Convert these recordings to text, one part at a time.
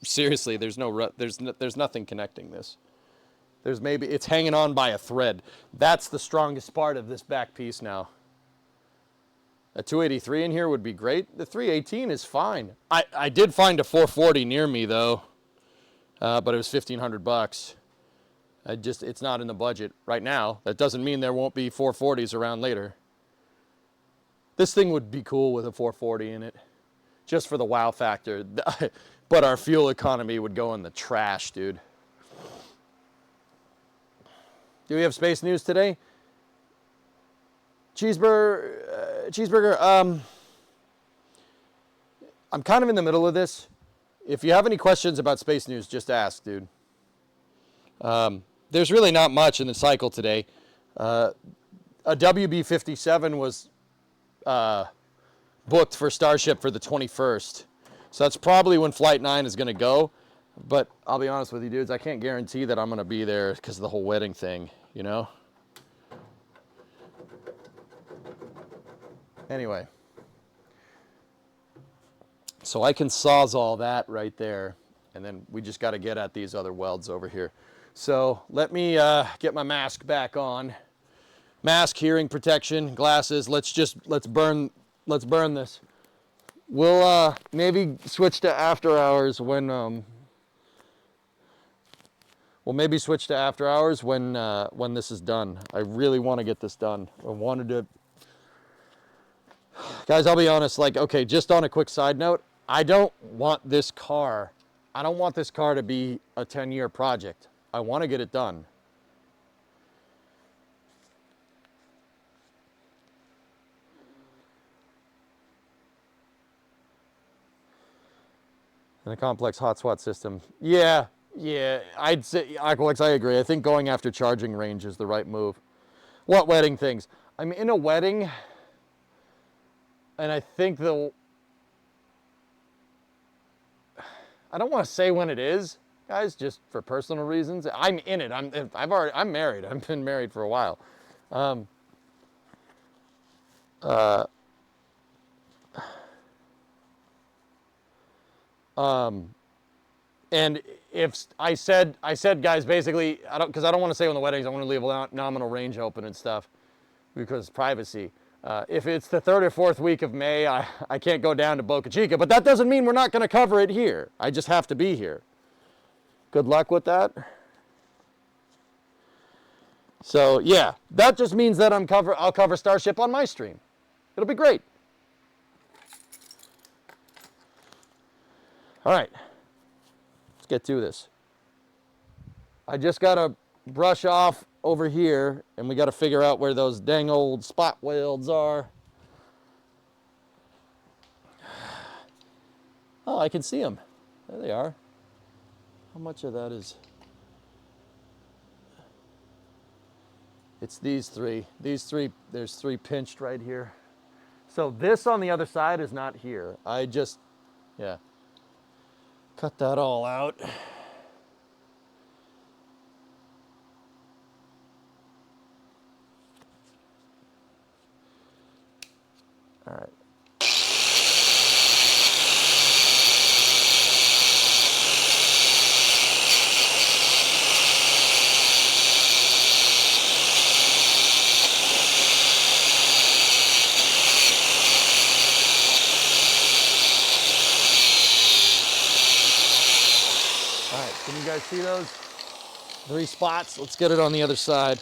Seriously, there's there's nothing connecting this. There's maybe, it's hanging on by a thread. That's the strongest part of this back piece now. A 283 in here would be great. The 318 is fine. I did find a 440 near me though, but it was $1,500. It's not in the budget right now. That doesn't mean there won't be 440s around later. This thing would be cool with a 440 in it, just for the wow factor. But our fuel economy would go in the trash, dude. Do we have space news today? Cheeseburger. I'm kind of in the middle of this. If you have any questions about space news, just ask, dude. There's really not much in the cycle today. A WB-57 was booked for Starship for the 21st. So that's probably when Flight 9 is going to go. But I'll be honest with you, dudes, I can't guarantee that I'm going to be there because of the whole wedding thing, you know? Anyway. So I can sawzall that right there. And then we just got to get at these other welds over here. So let me get my mask back on. Mask, hearing protection, glasses. Let's burn this. We'll maybe switch to after hours when we'll maybe switch to after hours when this is done. I really want to get this done. I wanted to. Guys, I'll be honest, like, okay, just on a quick side note, I don't want this car to be a 10-year project. I want to get it done. And a complex hot swap system. Yeah, I'd say, Aqualex, I agree. I think going after charging range is the right move. What wedding things? I'm in a wedding, and I think I don't want to say when it is, guys, just for personal reasons. I'm in it. I'm married. I've been married for a while. And if I said, guys, basically, because I don't want to say when the weddings, I want to leave a nominal range open and stuff because privacy. If it's the 3rd or 4th week of May, I can't go down to Boca Chica, but that doesn't mean we're not going to cover it here. I just have to be here. Good luck with that. So yeah, that just means that I'll cover Starship on my stream. It'll be great. All right, let's get to this. I just got to brush off over here, and we got to figure out where those dang old spot welds are. Oh, I can see them. There they are. How much of that is? It's these three. These three, there's 3 pinched right here. So this on the other side is not here. Yeah. Cut that all out. All right. All right, can you guys see those? 3 spots. Let's get it on the other side.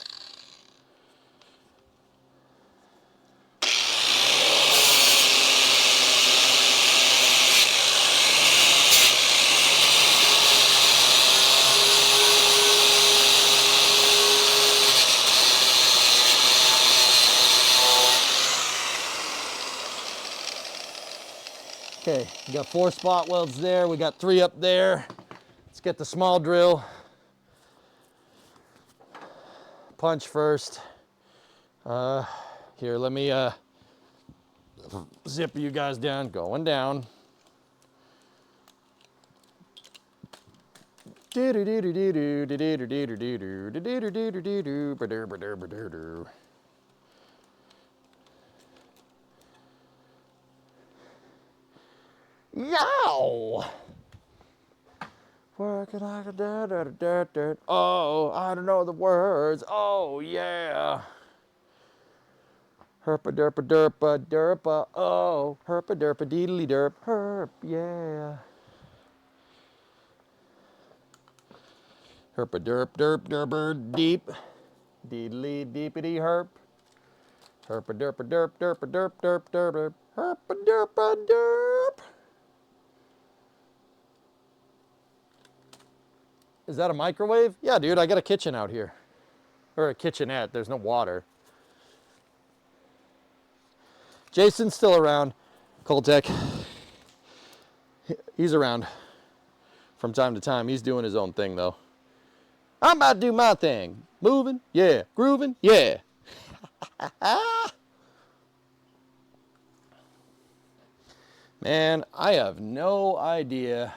Okay, we got 4 spot welds there. We got 3 up there. Let's get the small drill. Punch first. Here, let me zip you guys down. Going down. Yow! Working like a dirt, dirt, dirt, dirt. Oh, I don't know the words. Oh, yeah. Herpa derpa derpa derpa. Oh, herpa derpa deedly derp. Herp, yeah. Herpa derp derp derper deep. Deedly deepity herp. Herpa derpa derp derpa derp derp derp. Herpa derpa derp. Is that a microwave? Yeah, dude, I got a kitchen out here. Or a kitchenette. There's no water. Jason's still around. Coltec. He's around from time to time. He's doing his own thing, though. I'm about to do my thing. Moving, yeah. Grooving, yeah. Man, I have no idea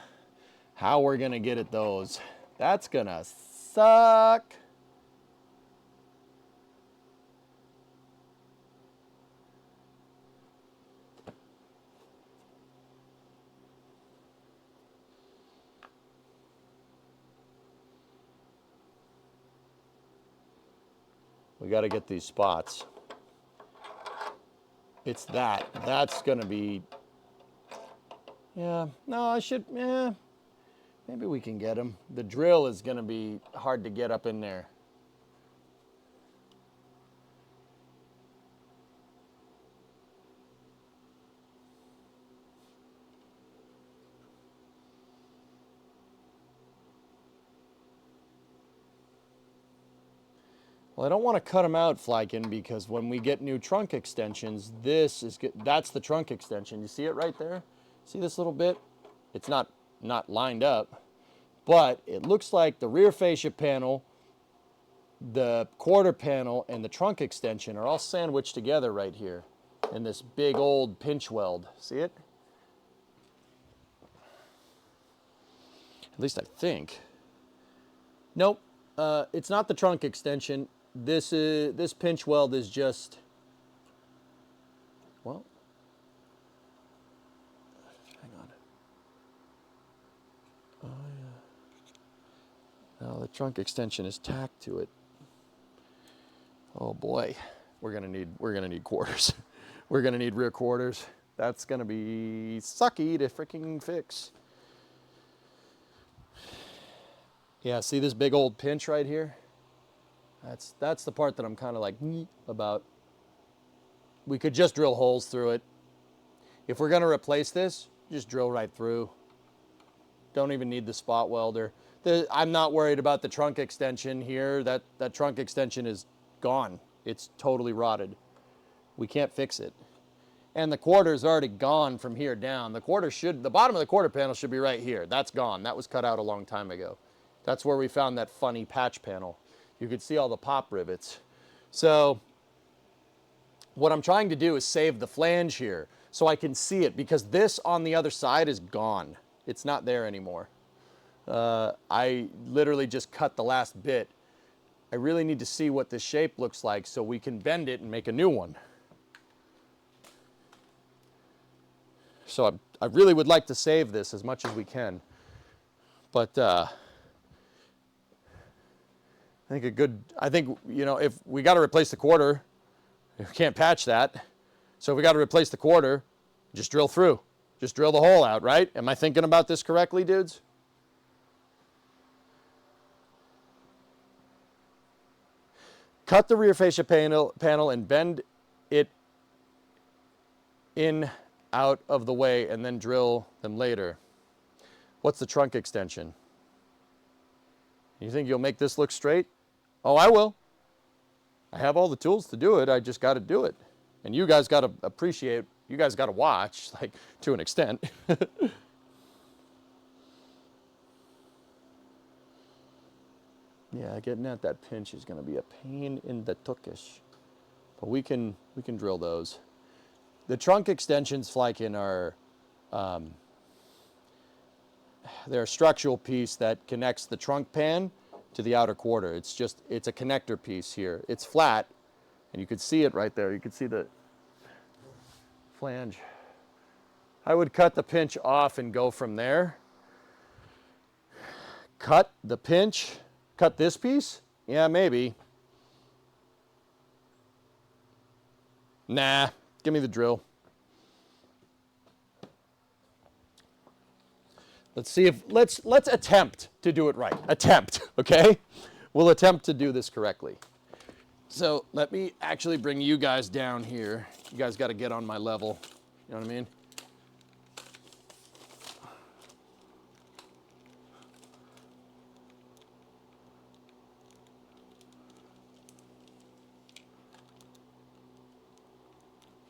how we're going to get at those. That's going to suck. We got to get these spots. It's that. That's going to be... Yeah, no, I should... Yeah, maybe we can get them. The drill is going to be hard to get up in there. Well, I don't want to cut them out, Flykin, because when we get new trunk extensions, that's the trunk extension. You see it right there? See this little bit? It's not lined up, but it looks like the rear fascia panel, the quarter panel, and the trunk extension are all sandwiched together right here in this big old pinch weld. See it? At least I think. Nope, it's not the trunk extension. This pinch weld is just, well, hang on. Oh yeah. No, the trunk extension is tacked to it. Oh boy, we're gonna need quarters. We're gonna need rear quarters. That's gonna be sucky to freaking fix. Yeah, see this big old pinch right here? That's the part that I'm kind of like about. We could just drill holes through it. If we're gonna replace this, just drill right through. Don't even need the spot welder. I'm not worried about the trunk extension here. That trunk extension is gone. It's totally rotted. We can't fix it. And the quarter is already gone from here down. The bottom of the quarter panel should be right here. That's gone. That was cut out a long time ago. That's where we found that funny patch panel. You could see all the pop rivets. So what I'm trying to do is save the flange here so I can see it, because this on the other side is gone. It's not there anymore. I literally just cut the last bit. I really need to see what this shape looks like so we can bend it and make a new one. So I really would like to save this as much as we can. But I think, you know, if we got to replace the quarter, we can't patch that. So if we got to replace the quarter, just drill through. Just drill the hole out, right? Am I thinking about this correctly, dudes? Cut the rear fascia panel and bend it in, out of the way, and then drill them later. What's the trunk extension? You think you'll make this look straight? Oh, I will. I have all the tools to do it. I just got to do it. And you guys got to appreciate, you guys got to watch, like, to an extent. Yeah, getting at that pinch is going to be a pain in the tuckish. But we can drill those. The trunk extensions, Flykin, are they're a structural piece that connects the trunk pan to the outer quarter. It's a connector piece here. It's flat, and you can see it right there. You can see the flange. I would cut the pinch off and go from there. cut the pinch, cut this piece? Yeah, maybe. Nah, give me the drill. Let's see if, let's attempt to do it right. Attempt, okay? We'll attempt to do this correctly. So let me actually bring you guys down here. You guys got to get on my level. You know what I mean?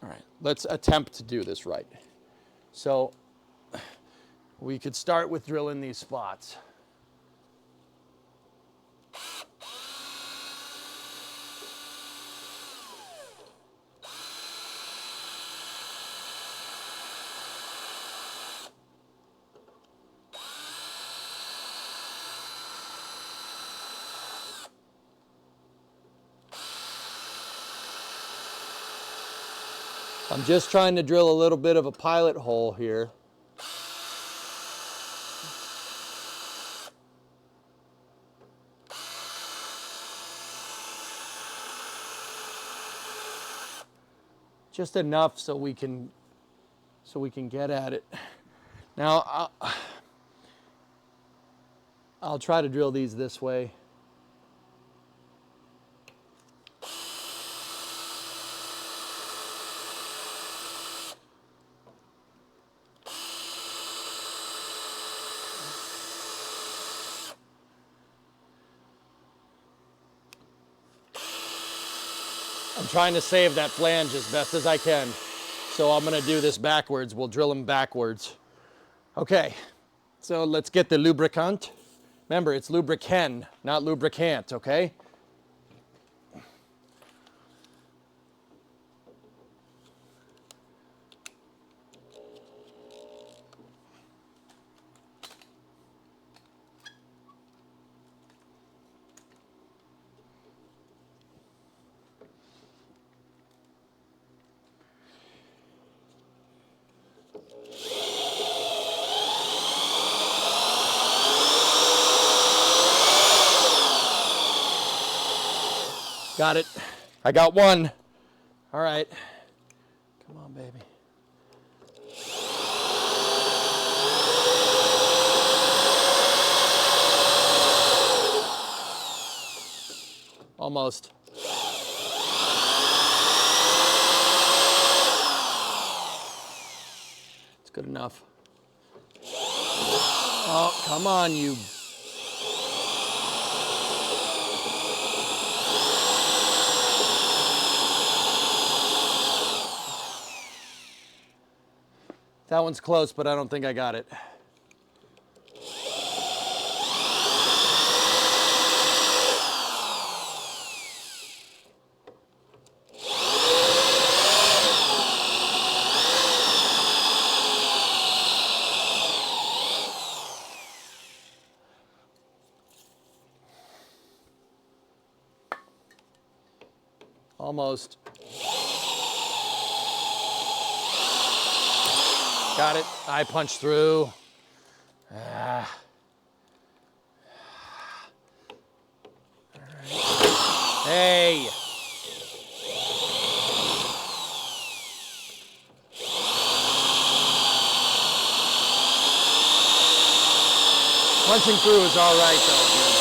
All right, let's attempt to do this right. So we could start with drilling these spots. I'm just trying to drill a little bit of a pilot hole here. Just enough so we can get at it. Now I'll try to drill these this way. I'm trying to save that flange as best as I can. So I'm gonna do this backwards. We'll drill them backwards. Okay, so let's get the lubricant. Remember, it's lubricant, not lubricant, okay? Got it. I got one. All right. Come on, baby. Almost. It's good enough. Oh, come on, you. That one's close, but I don't think I got it. Almost. Got it. I punched through. Ah. Hey. Punching through is all right, though, dude.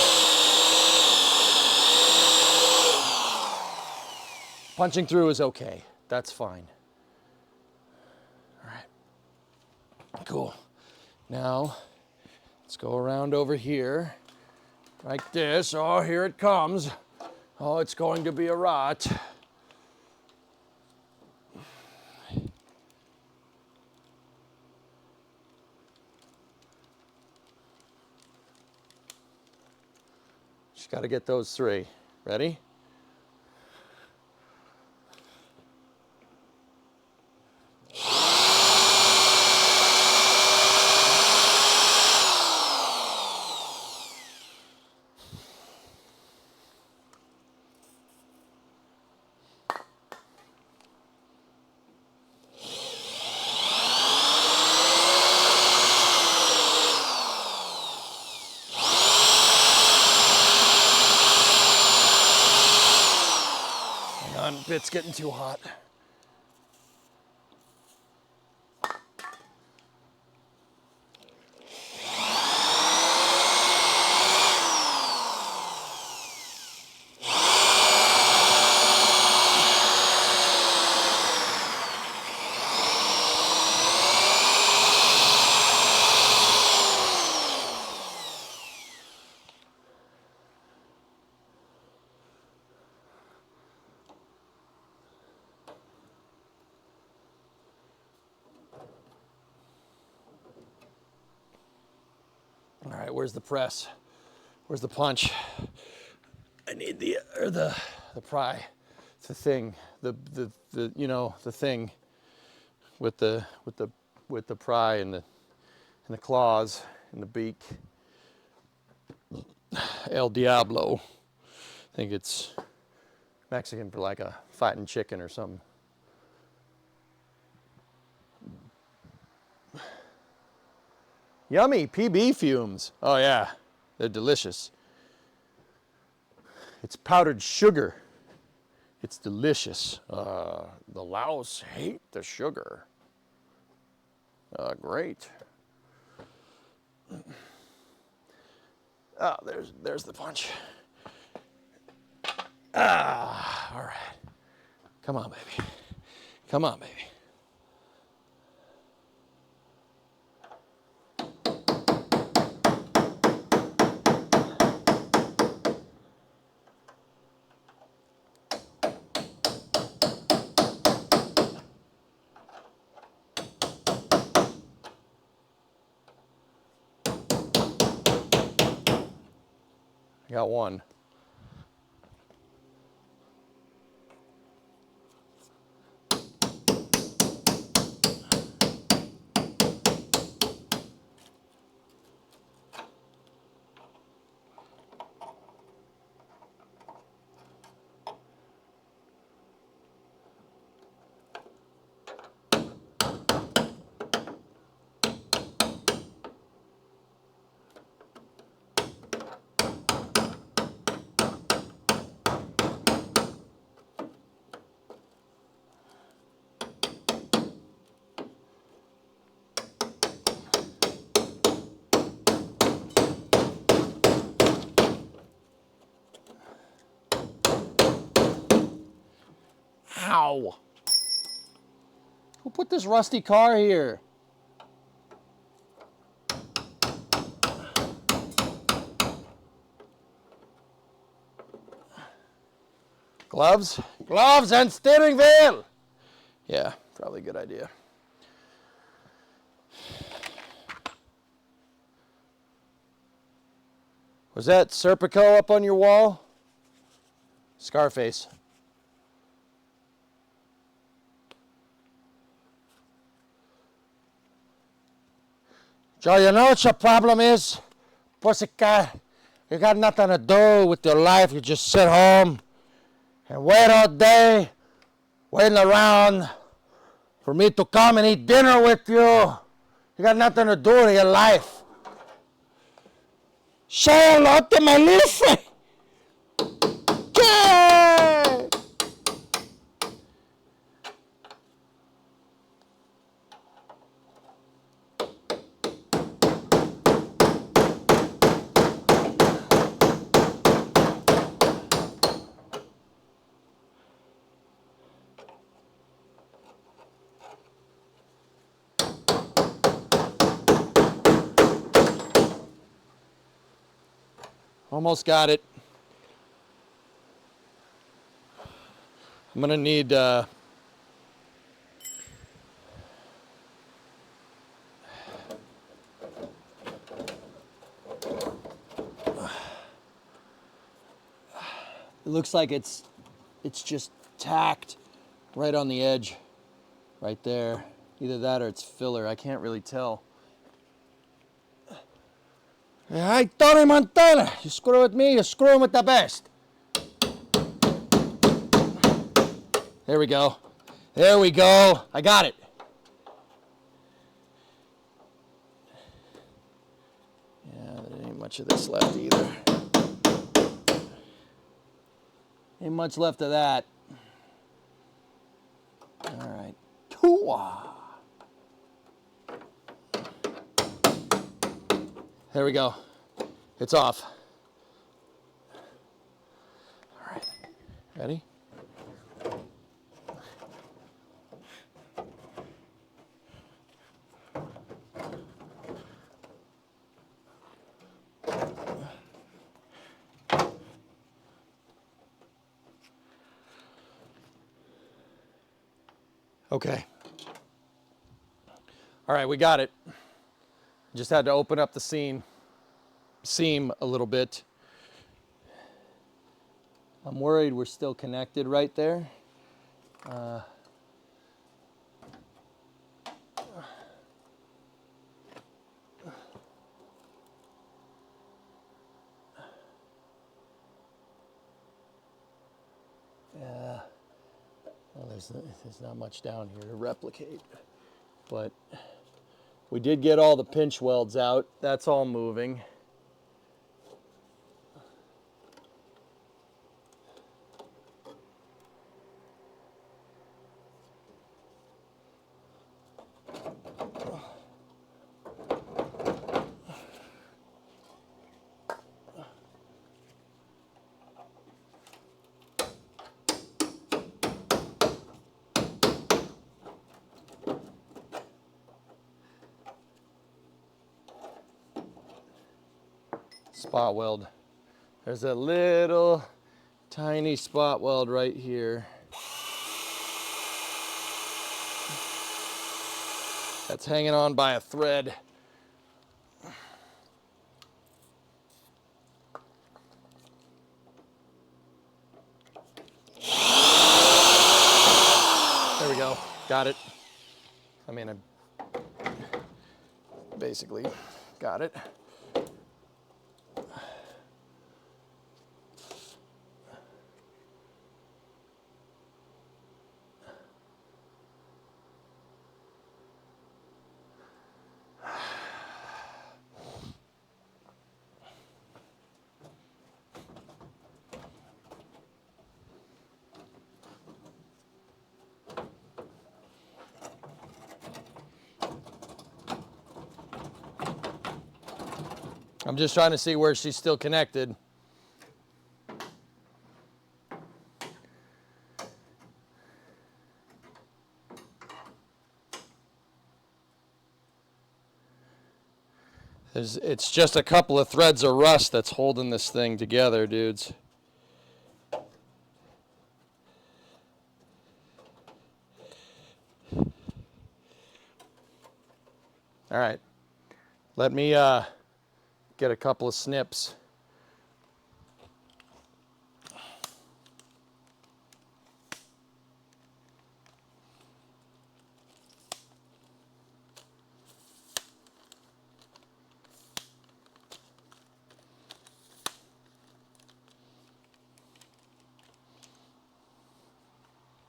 Punching through is okay. That's fine. All right. Cool. Now, let's go around over here. Like this. Oh, here it comes. Oh, it's going to be a rot. Just got to get those three. Ready? it's getting too hot. All right, where's the press? Where's the punch? I need the pry, the thing, the you know, the thing with the pry and the claws and the beak. El Diablo. I think it's Mexican for like a fighting chicken or something. Yummy PB fumes. Oh yeah, they're delicious. It's powdered sugar. It's delicious. The Laos hate the sugar. Great. Oh, there's the punch. All right. Come on, baby. Come on, baby. I got one. Ow! Who put this rusty car here? Gloves? Gloves and steering wheel! Yeah, probably a good idea. Was that Serpico up on your wall? Scarface. Joe, you know what your problem is? Pussycat, you got nothing to do with your life. You just sit home and wait all day, waiting around for me to come and eat dinner with you. You got nothing to do with your life. Say hello to my little friend. Yeah. Almost got it. I'm gonna need it looks like it's just tacked right on the edge, right there. Either that or it's filler. I can't really tell. Hey, Tony Montana, you screw with me, you screw with the best. There we go. There we go. I got it. Yeah, there ain't much of this left either. Ain't much left of that. Wow. There we go. It's off. All right. Ready? Okay. All right, we got it. Just had to open up the seam a little bit. I'm worried we're still connected right there. Yeah. Well, there's not much down here to replicate, but we did get all the pinch welds out. That's all moving. Spot weld. There's a little tiny spot weld right here. That's hanging on by a thread. There we go. Got it. I mean, I basically got it. I'm just trying to see where she's still connected. It's just a couple of threads of rust that's holding this thing together, dudes. All right, let me get a couple of snips.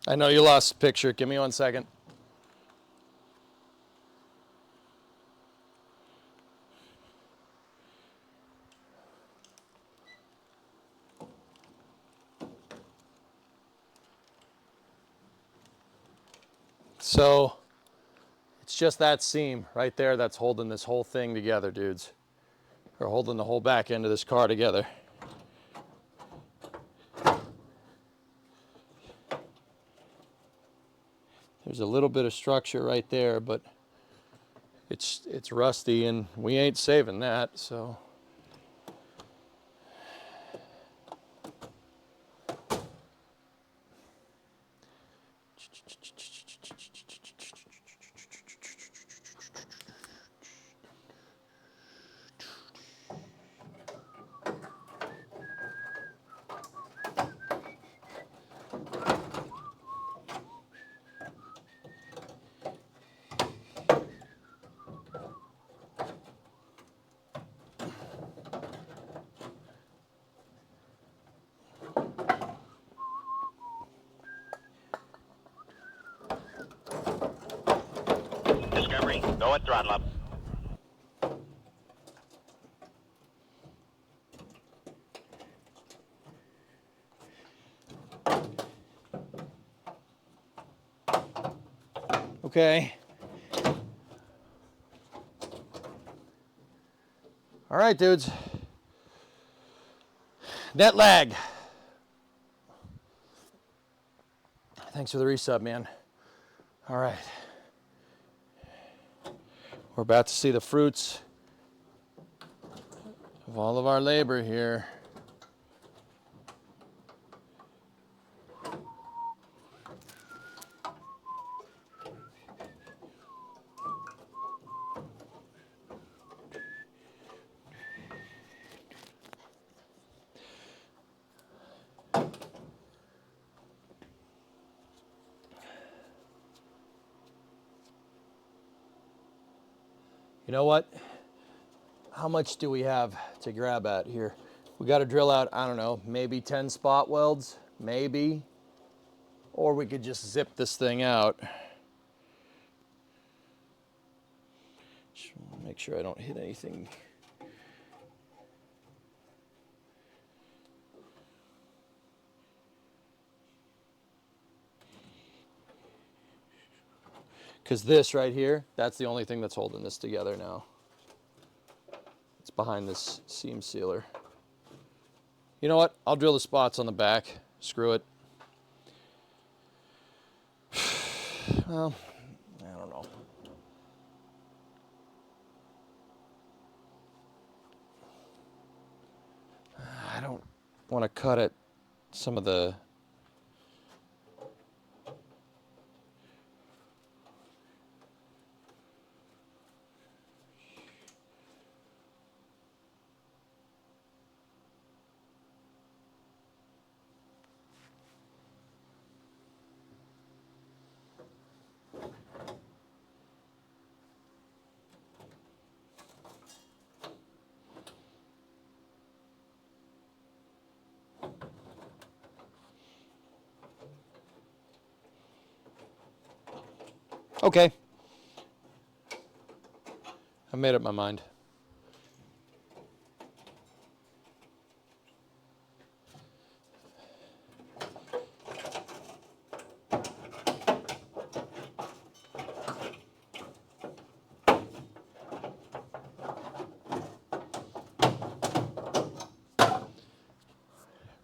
I know you lost the picture. Give me 1 second. So it's just that seam right there that's holding this whole thing together, dudes. Or holding the whole back end of this car together. There's a little bit of structure right there, but it's rusty and we ain't saving that, so. Discovery, go at throttle up. Okay. All right, dudes. Net lag. Thanks for the resub, man. All right. We're about to see the fruits of all of our labor here. You know what? How much do we have to grab at here? We got to drill out, I don't know, maybe 10 spot welds, maybe. Or we could just zip this thing out. Just make sure I don't hit anything. Because this right here, that's the only thing that's holding this together now. It's behind this seam sealer. You know what? I'll drill the spots on the back. Screw it. Well, I don't know. I don't want to cut at some of the... Okay. I made up my mind.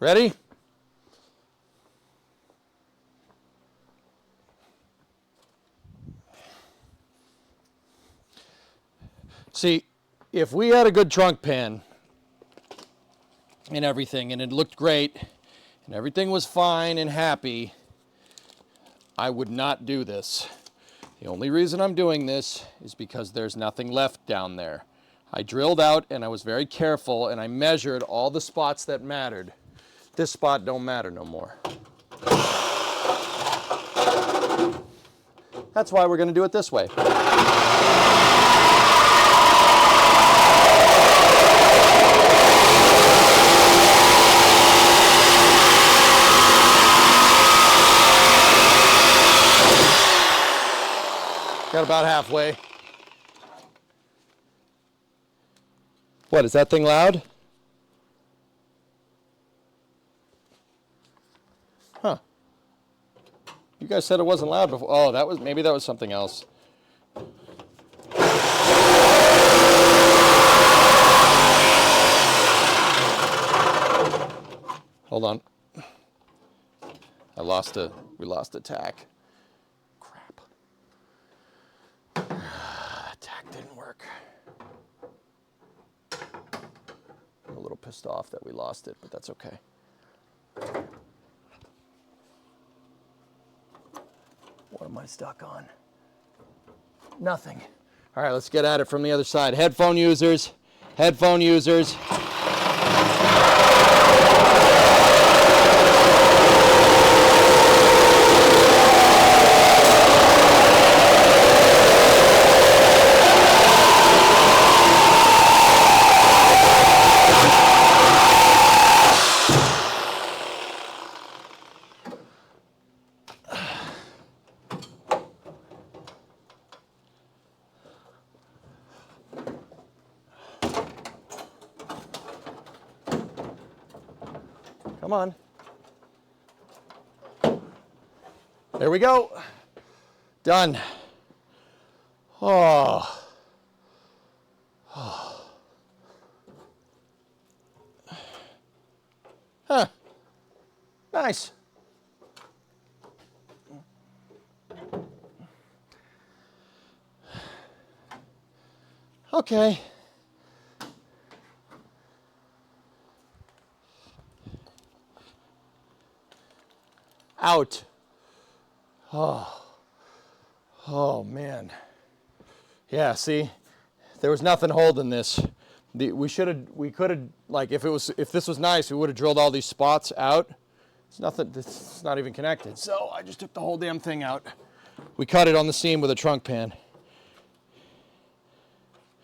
Ready? See, if we had a good trunk pan and everything, and it looked great, and everything was fine and happy, I would not do this. The only reason I'm doing this is because there's nothing left down there. I drilled out and I was very careful and I measured all the spots that mattered. This spot don't matter no more. That's why we're going to do it this way. Got about halfway. What, is that thing loud? Huh. You guys said it wasn't loud before. Oh, maybe that was something else. Hold on. We lost a tack. Crap. Tack didn't work. I'm a little pissed off that we lost it, but that's okay. What am I stuck on? Nothing. All right, let's get at it from the other side. Headphone users. Headphone users. Come on. There we go. Done. Oh. Huh. Nice. Okay. Out. Oh man. Yeah, see? There was nothing holding this. We could have, like, if this was nice, we would have drilled all these spots out. It's nothing, it's not even connected. So I just took the whole damn thing out. We cut it on the seam with a trunk pan.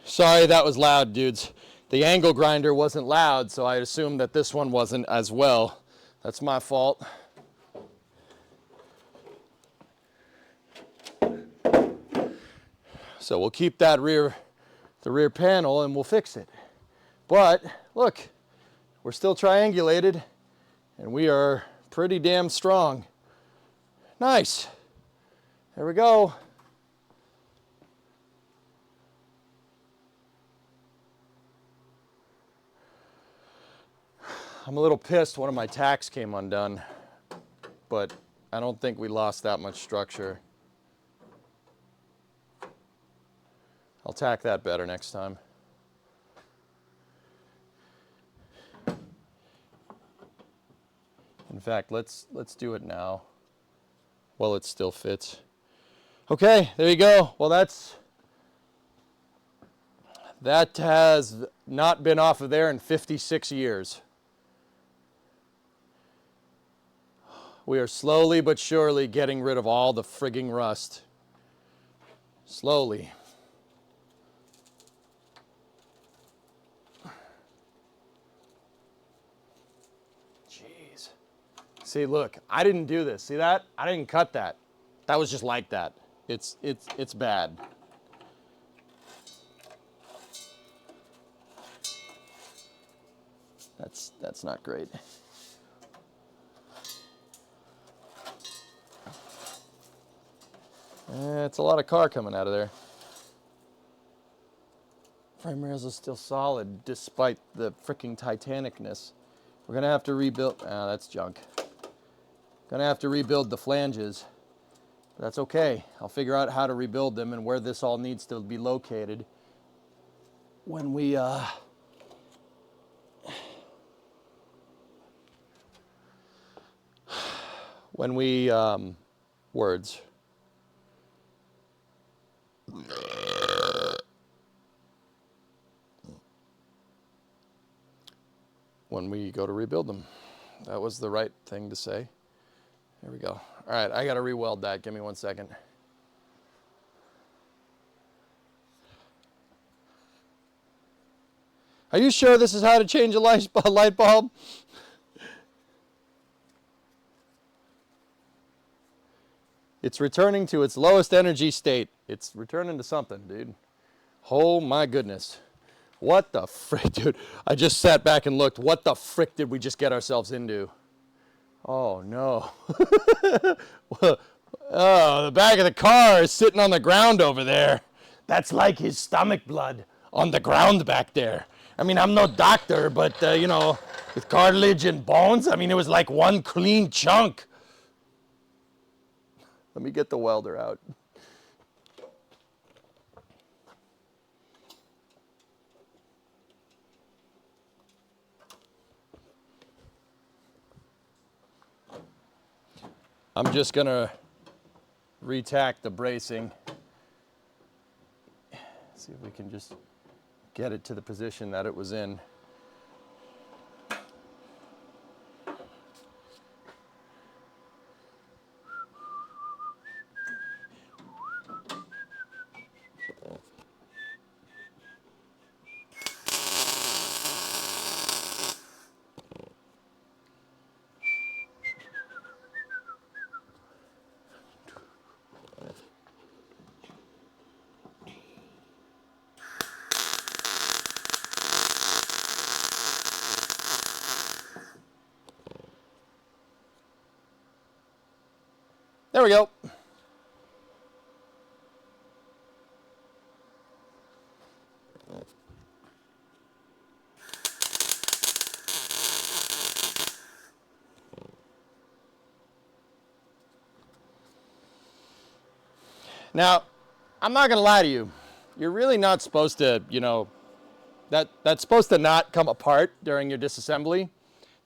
Sorry, that was loud, dudes. The angle grinder wasn't loud, so I assumed that this one wasn't as well. That's my fault. So we'll keep the rear panel and we'll fix it. But look, we're still triangulated and we are pretty damn strong. Nice. There we go. I'm a little pissed one of my tacks came undone, but I don't think we lost that much structure. I'll tack that better next time. In fact, let's do it now while it still fits. Okay, there you go. Well, that has not been off of there in 56 years. We are slowly but surely getting rid of all the frigging rust. Slowly. Jeez. See, look, I didn't do this. See that? I didn't cut that. That was just like that. It's bad. That's not great. It's a lot of car coming out of there. Frame rails are still solid despite the freaking Titanicness. We're gonna have to rebuild, that's junk. Gonna have to rebuild the flanges. But that's okay. I'll figure out how to rebuild them and where this all needs to be located when we, words. When we go to rebuild them. That was the right thing to say. There we go. All right, I gotta re-weld that. Give me 1 second. Are you sure this is how to change a light bulb? It's returning to its lowest energy state. It's returning to something, dude. Oh my goodness. What the frick, dude? I just sat back and looked. What the frick did we just get ourselves into? Oh no. Oh, the back of the car is sitting on the ground over there. That's like his stomach blood on the ground back there. I mean, I'm no doctor, but you know, with cartilage and bones, I mean, it was like one clean chunk. Let me get the welder out. I'm just gonna retack the bracing. See if we can just get it to the position that it was in. There we go. Now, I'm not gonna lie to you. You're really not supposed to, you know, that's supposed to not come apart during your disassembly,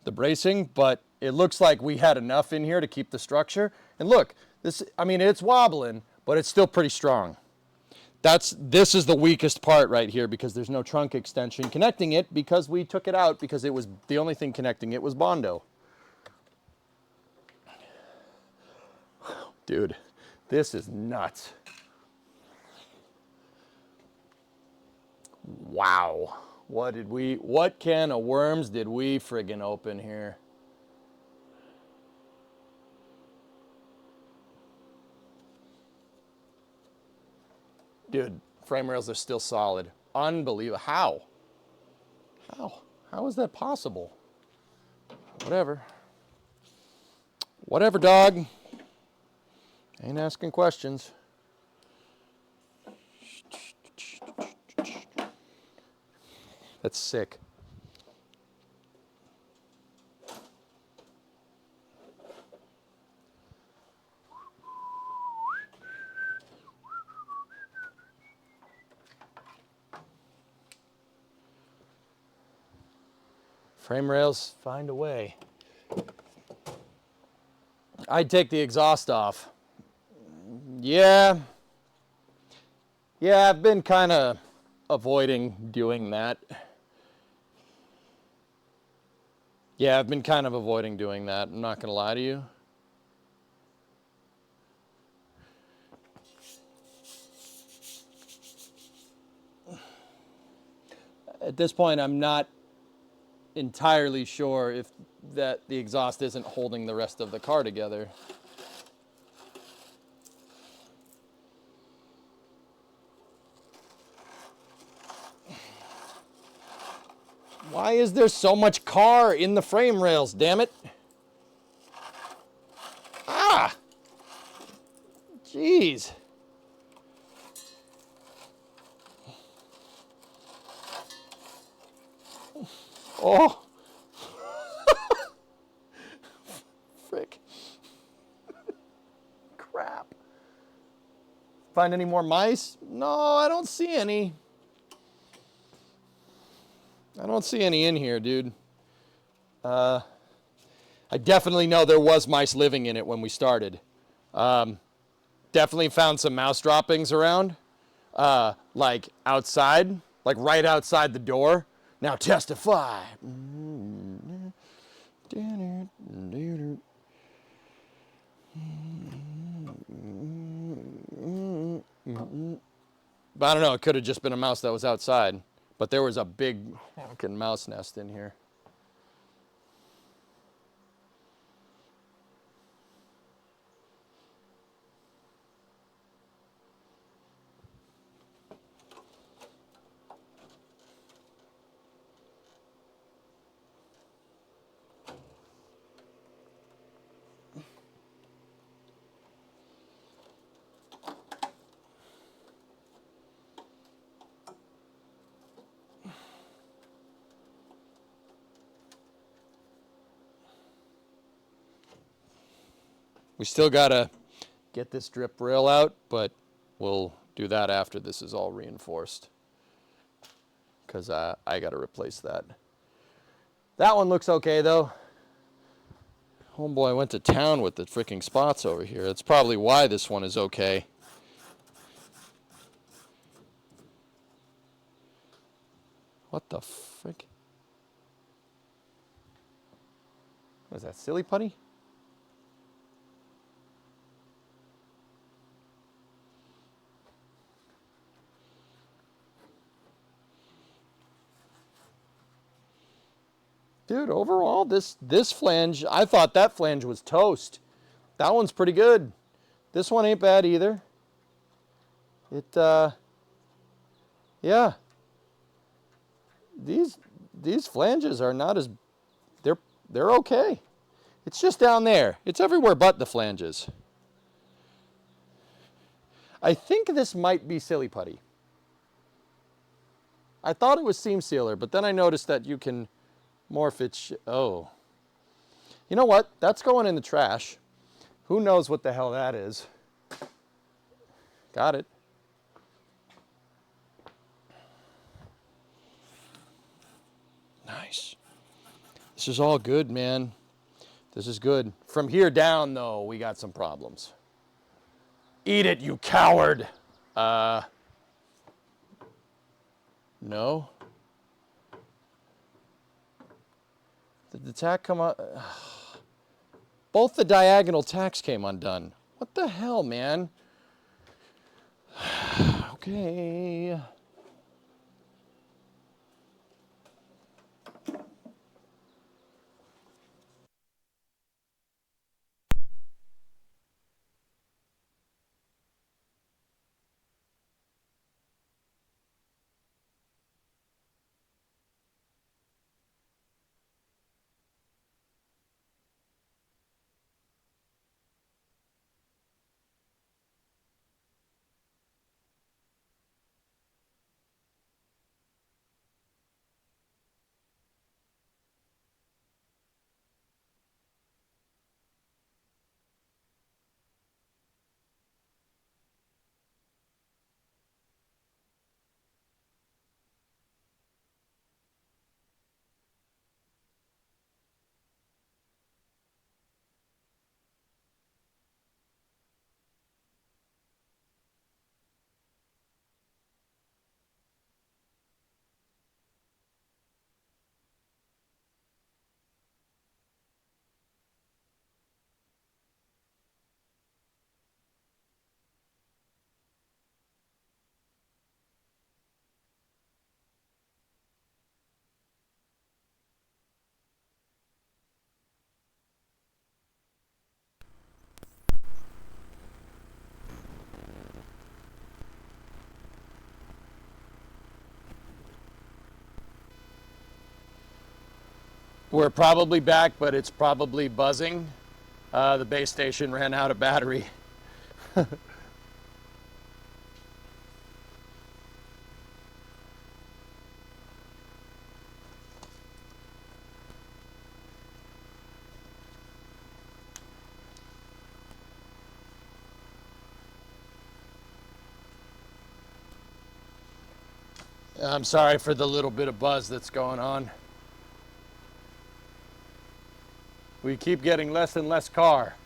the bracing, but it looks like we had enough in here to keep the structure. And look, this, I mean, it's wobbling, but it's still pretty strong. This is the weakest part right here because there's no trunk extension connecting it because we took it out because it was, the only thing connecting it was Bondo. Dude, this is nuts. Wow. What can of worms did we friggin' open here? Dude, frame rails are still solid. Unbelievable. How? How is that possible? Whatever. Whatever, dog. Ain't asking questions. That's sick. Frame rails find a way. I'd take the exhaust off. Yeah, I've been kind of avoiding doing that. Yeah, I've been kind of avoiding doing that. I'm not going to lie to you. At this point, I'm not entirely sure if that the exhaust isn't holding the rest of the car together. Why is there so much car in the frame rails, damn it? Ah! Jeez. Oh. Frick. Crap. Find any more mice? No, I don't see any. I don't see any in here, dude. I definitely know there was mice living in it when we started. Definitely found some mouse droppings around, like outside, like right outside the door. Now testify. But I don't know, it could have just been a mouse that was outside. But there was a big fucking mouse nest in here. We still gotta get this drip rail out, but we'll do that after this is all reinforced. Because I gotta replace that. That one looks okay though. Homeboy went to town with the freaking spots over here. That's probably why this one is okay. What the frick? What is that, silly putty? Dude, overall, this flange, I thought that flange was toast. That one's pretty good. This one ain't bad either. Yeah. These flanges are not as, they're okay. It's just down there. It's everywhere but the flanges. I think this might be silly putty. I thought it was seam sealer, but then I noticed that you can morph it. Oh. You know what? That's going in the trash. Who knows what the hell that is? Got it. Nice. This is all good, man. This is good. From here down, though, we got some problems. Eat it, you coward. No. Did the tack come up? Both the diagonal tacks came undone. What the hell, man? Okay. We're probably back, but it's probably buzzing. The base station ran out of battery. I'm sorry for the little bit of buzz that's going on. We keep getting less and less car.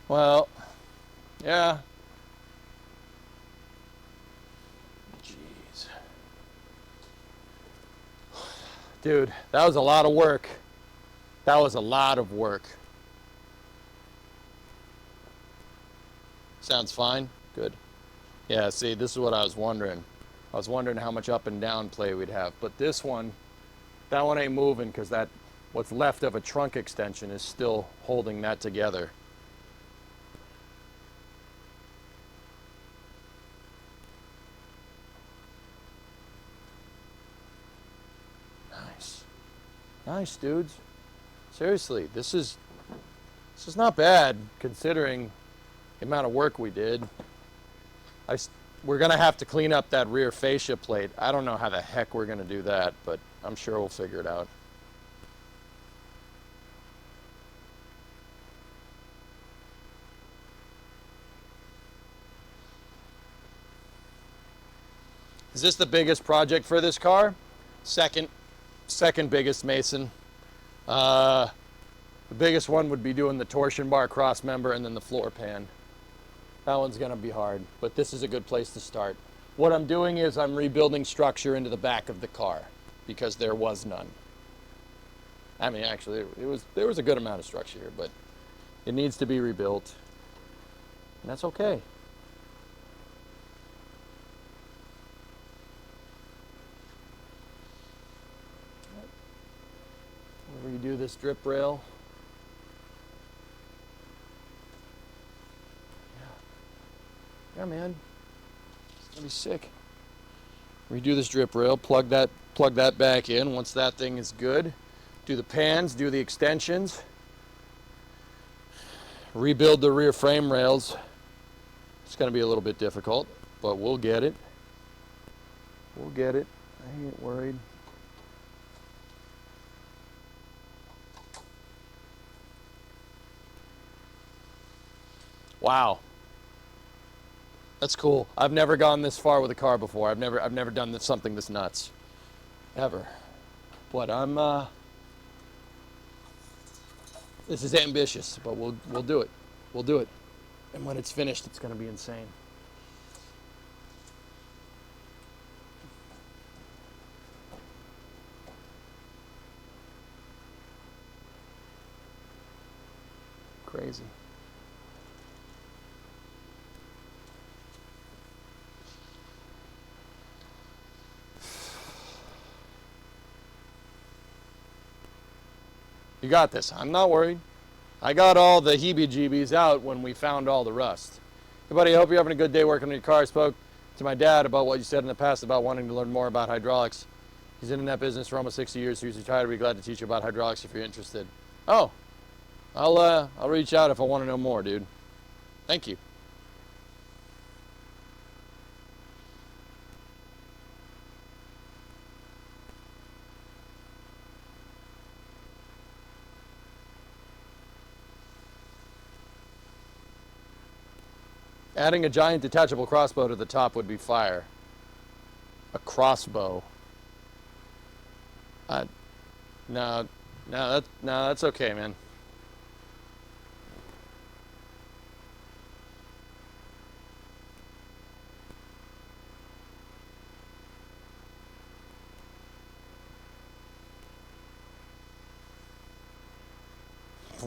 Well, yeah. Jeez. Dude, that was a lot of work. That was a lot of work. Sounds fine? Good. Yeah, see, this is what I was wondering. I was wondering how much up and down play we'd have. But this one, that one ain't moving because that, what's left of a trunk extension is still holding that together. Nice. Nice, dudes. Seriously, this is not bad considering the amount of work we did. We're gonna have to clean up that rear fascia plate. I don't know how the heck we're gonna do that, but I'm sure we'll figure it out. Is this the biggest project for this car? Second biggest, Mason. The biggest one would be doing the torsion bar cross member and then the floor pan. That one's gonna be hard, but this is a good place to start. What I'm doing is I'm rebuilding structure into the back of the car because there was none. I mean, actually, there was a good amount of structure here, but it needs to be rebuilt, and that's okay. Redo this drip rail. Yeah, man, it's gonna be sick. Redo this drip rail, plug that back in. Once that thing is good, do the pans, do the extensions, rebuild the rear frame rails. It's gonna be a little bit difficult, but we'll get it. We'll get it. I ain't worried. Wow. That's cool. I've never gone this far with a car before. I've never done something this nuts. Ever. But this is ambitious, but we'll do it. We'll do it. And when it's finished, it's going to be insane. Crazy. You got this. I'm not worried. I got all the heebie-jeebies out when we found all the rust. Hey, buddy, I hope you're having a good day working on your car. I spoke to my dad about what you said in the past about wanting to learn more about hydraulics. He's in that business for almost 60 years, so he's retired. I'd be glad to teach you about hydraulics if you're interested. Oh, I'll reach out if I want to know more, dude. Thank you. Adding a giant detachable crossbow to the top would be fire. A crossbow. No, that's okay, man.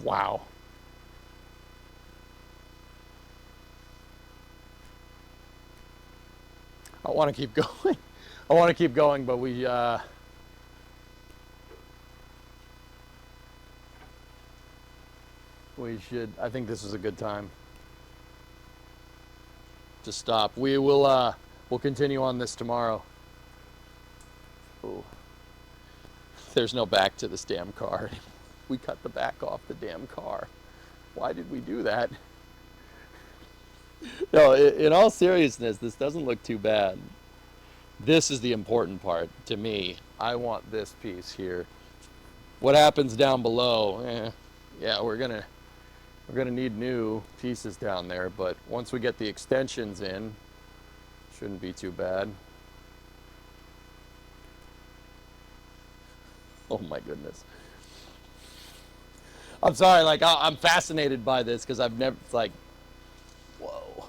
Wow. I want to keep going. I want to keep going, but we should. I think this is a good time to stop. We will. We'll continue on this tomorrow. Ooh. There's no back to this damn car. We cut the back off the damn car. Why did we do that? No, in all seriousness, this doesn't look too bad. This is the important part to me. I want this piece here. What happens down below? Yeah, we're gonna need new pieces down there. But once we get the extensions in, shouldn't be too bad. Oh my goodness. I'm sorry. Like I'm fascinated by this because I've never. It's like, whoa.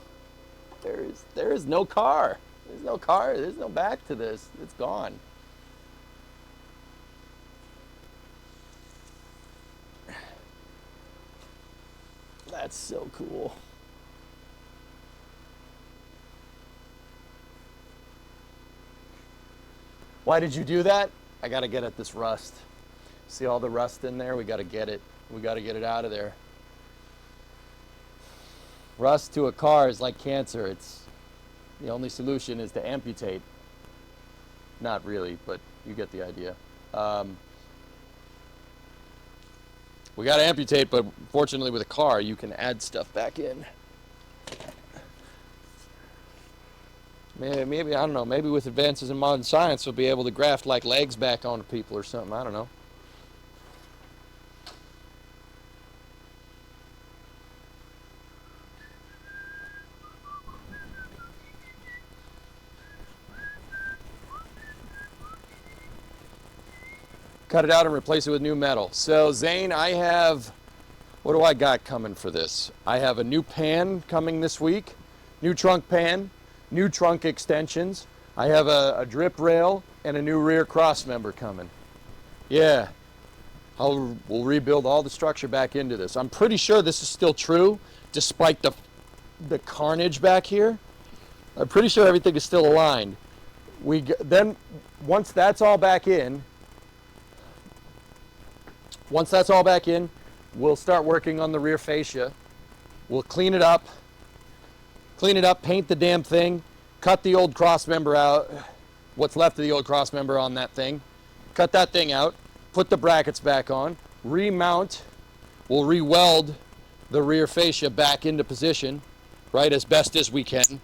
There is no car. There's no car. There's no back to this. It's gone. That's so cool. Why did you do that? I got to get at this rust. See all the rust in there? We got to get it. We got to get it out of there. Rust to a car is like cancer. The only solution is to amputate. Not really, but you get the idea. We got to amputate, but fortunately with a car, you can add stuff back in. Maybe, I don't know, maybe with advances in modern science, we'll be able to graft like legs back onto people or something. I don't know. Cut it out and replace it with new metal. So Zane, I have, what do I got coming for this? I have a new pan coming this week, new trunk pan, new trunk extensions. I have a drip rail and a new rear cross member coming. Yeah, we'll rebuild all the structure back into this. I'm pretty sure this is still true, despite the carnage back here. I'm pretty sure everything is still aligned. Then once that's all back in, we'll start working on the rear fascia. We'll clean it up, paint the damn thing, cut the old cross member out, what's left of the old cross member on that thing, cut that thing out, put the brackets back on, remount, we'll re-weld the rear fascia back into position, right, as best as we can,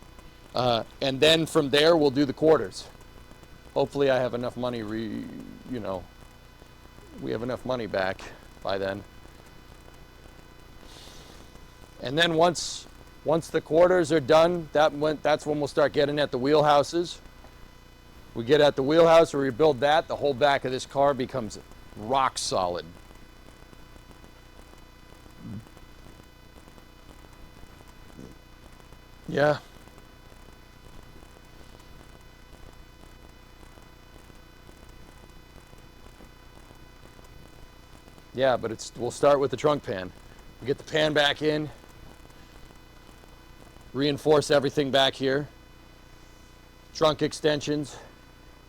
and then from there we'll do the quarters. Hopefully I have enough money, we have enough money back by then. And then once Once the quarters are done, that's when we'll start getting at the wheelhouses. We get at the wheelhouse, we rebuild that, the whole back of this car becomes rock solid. Yeah. Yeah, but we'll start with the trunk pan. We get the pan back in, reinforce everything back here, trunk extensions,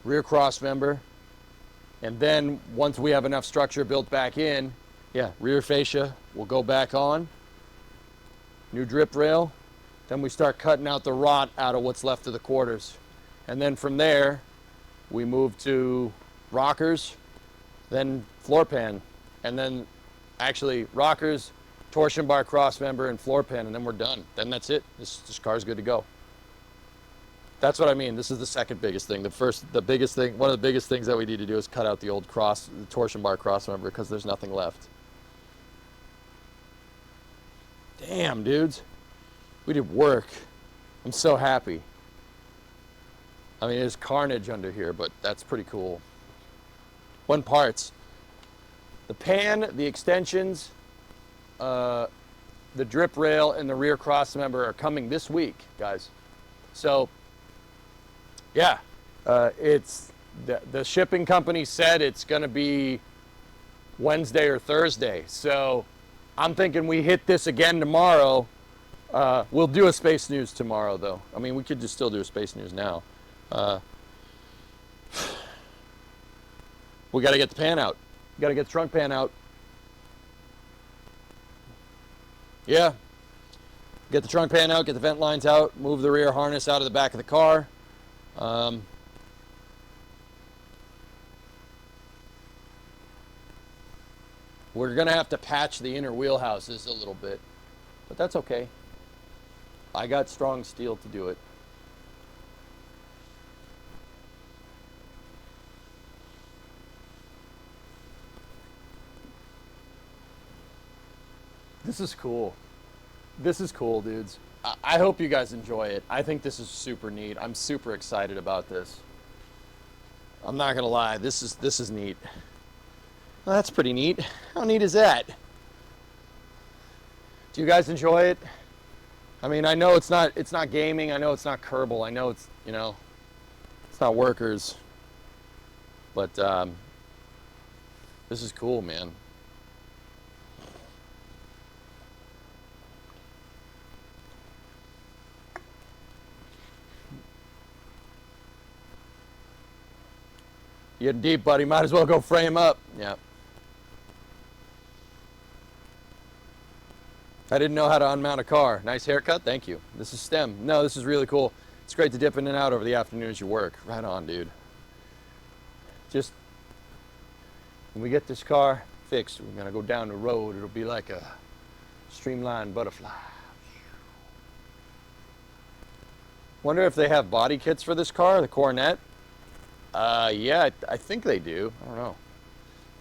rear cross member, and then once we have enough structure built back in, yeah, rear fascia will go back on, new drip rail, then we start cutting out the rot out of what's left of the quarters. And then from there, we move to rockers, then floor pan, and then actually rockers, torsion bar cross member, and floor pan, and then we're done. Then that's it. This car's good to go. That's what I mean. This is the second biggest thing. The biggest thing, one of the biggest things that we need to do is cut out the old the torsion bar cross member because there's nothing left. Damn, dudes. We did work. I'm so happy. I mean, there's carnage under here, but that's pretty cool. One parts. The pan, the extensions, the drip rail, and the rear cross member are coming this week, guys. So, yeah, it's the shipping company said it's going to be Wednesday or Thursday. So, I'm thinking we hit this again tomorrow. We'll do a Space News tomorrow, though. I mean, we could just still do a Space News now. We got to get the pan out. We got to get the trunk pan out. Yeah. Get the trunk pan out, get the vent lines out, move the rear harness out of the back of the car. We're going to have to patch the inner wheelhouses a little bit, but that's okay. I got strong steel to do it. This is cool. This is cool, dudes. I hope you guys enjoy it. I think this is super neat. I'm super excited about this. I'm not gonna lie, this is neat. Well, that's pretty neat. How neat is that? Do you guys enjoy it? I mean, I know it's not gaming. I know it's not Kerbal. I know it's, you know, it's not workers. But this is cool, man. You're deep, buddy. Might as well go frame up. Yeah. I didn't know how to unmount a car. Nice haircut. Thank you. This is STEM. No, this is really cool. It's great to dip in and out over the afternoon as you work. Right on, dude. Just when we get this car fixed, we're going to go down the road. It'll be like a streamlined butterfly. Wonder if they have body kits for this car, the Coronet. Yeah, I think they do. I don't know.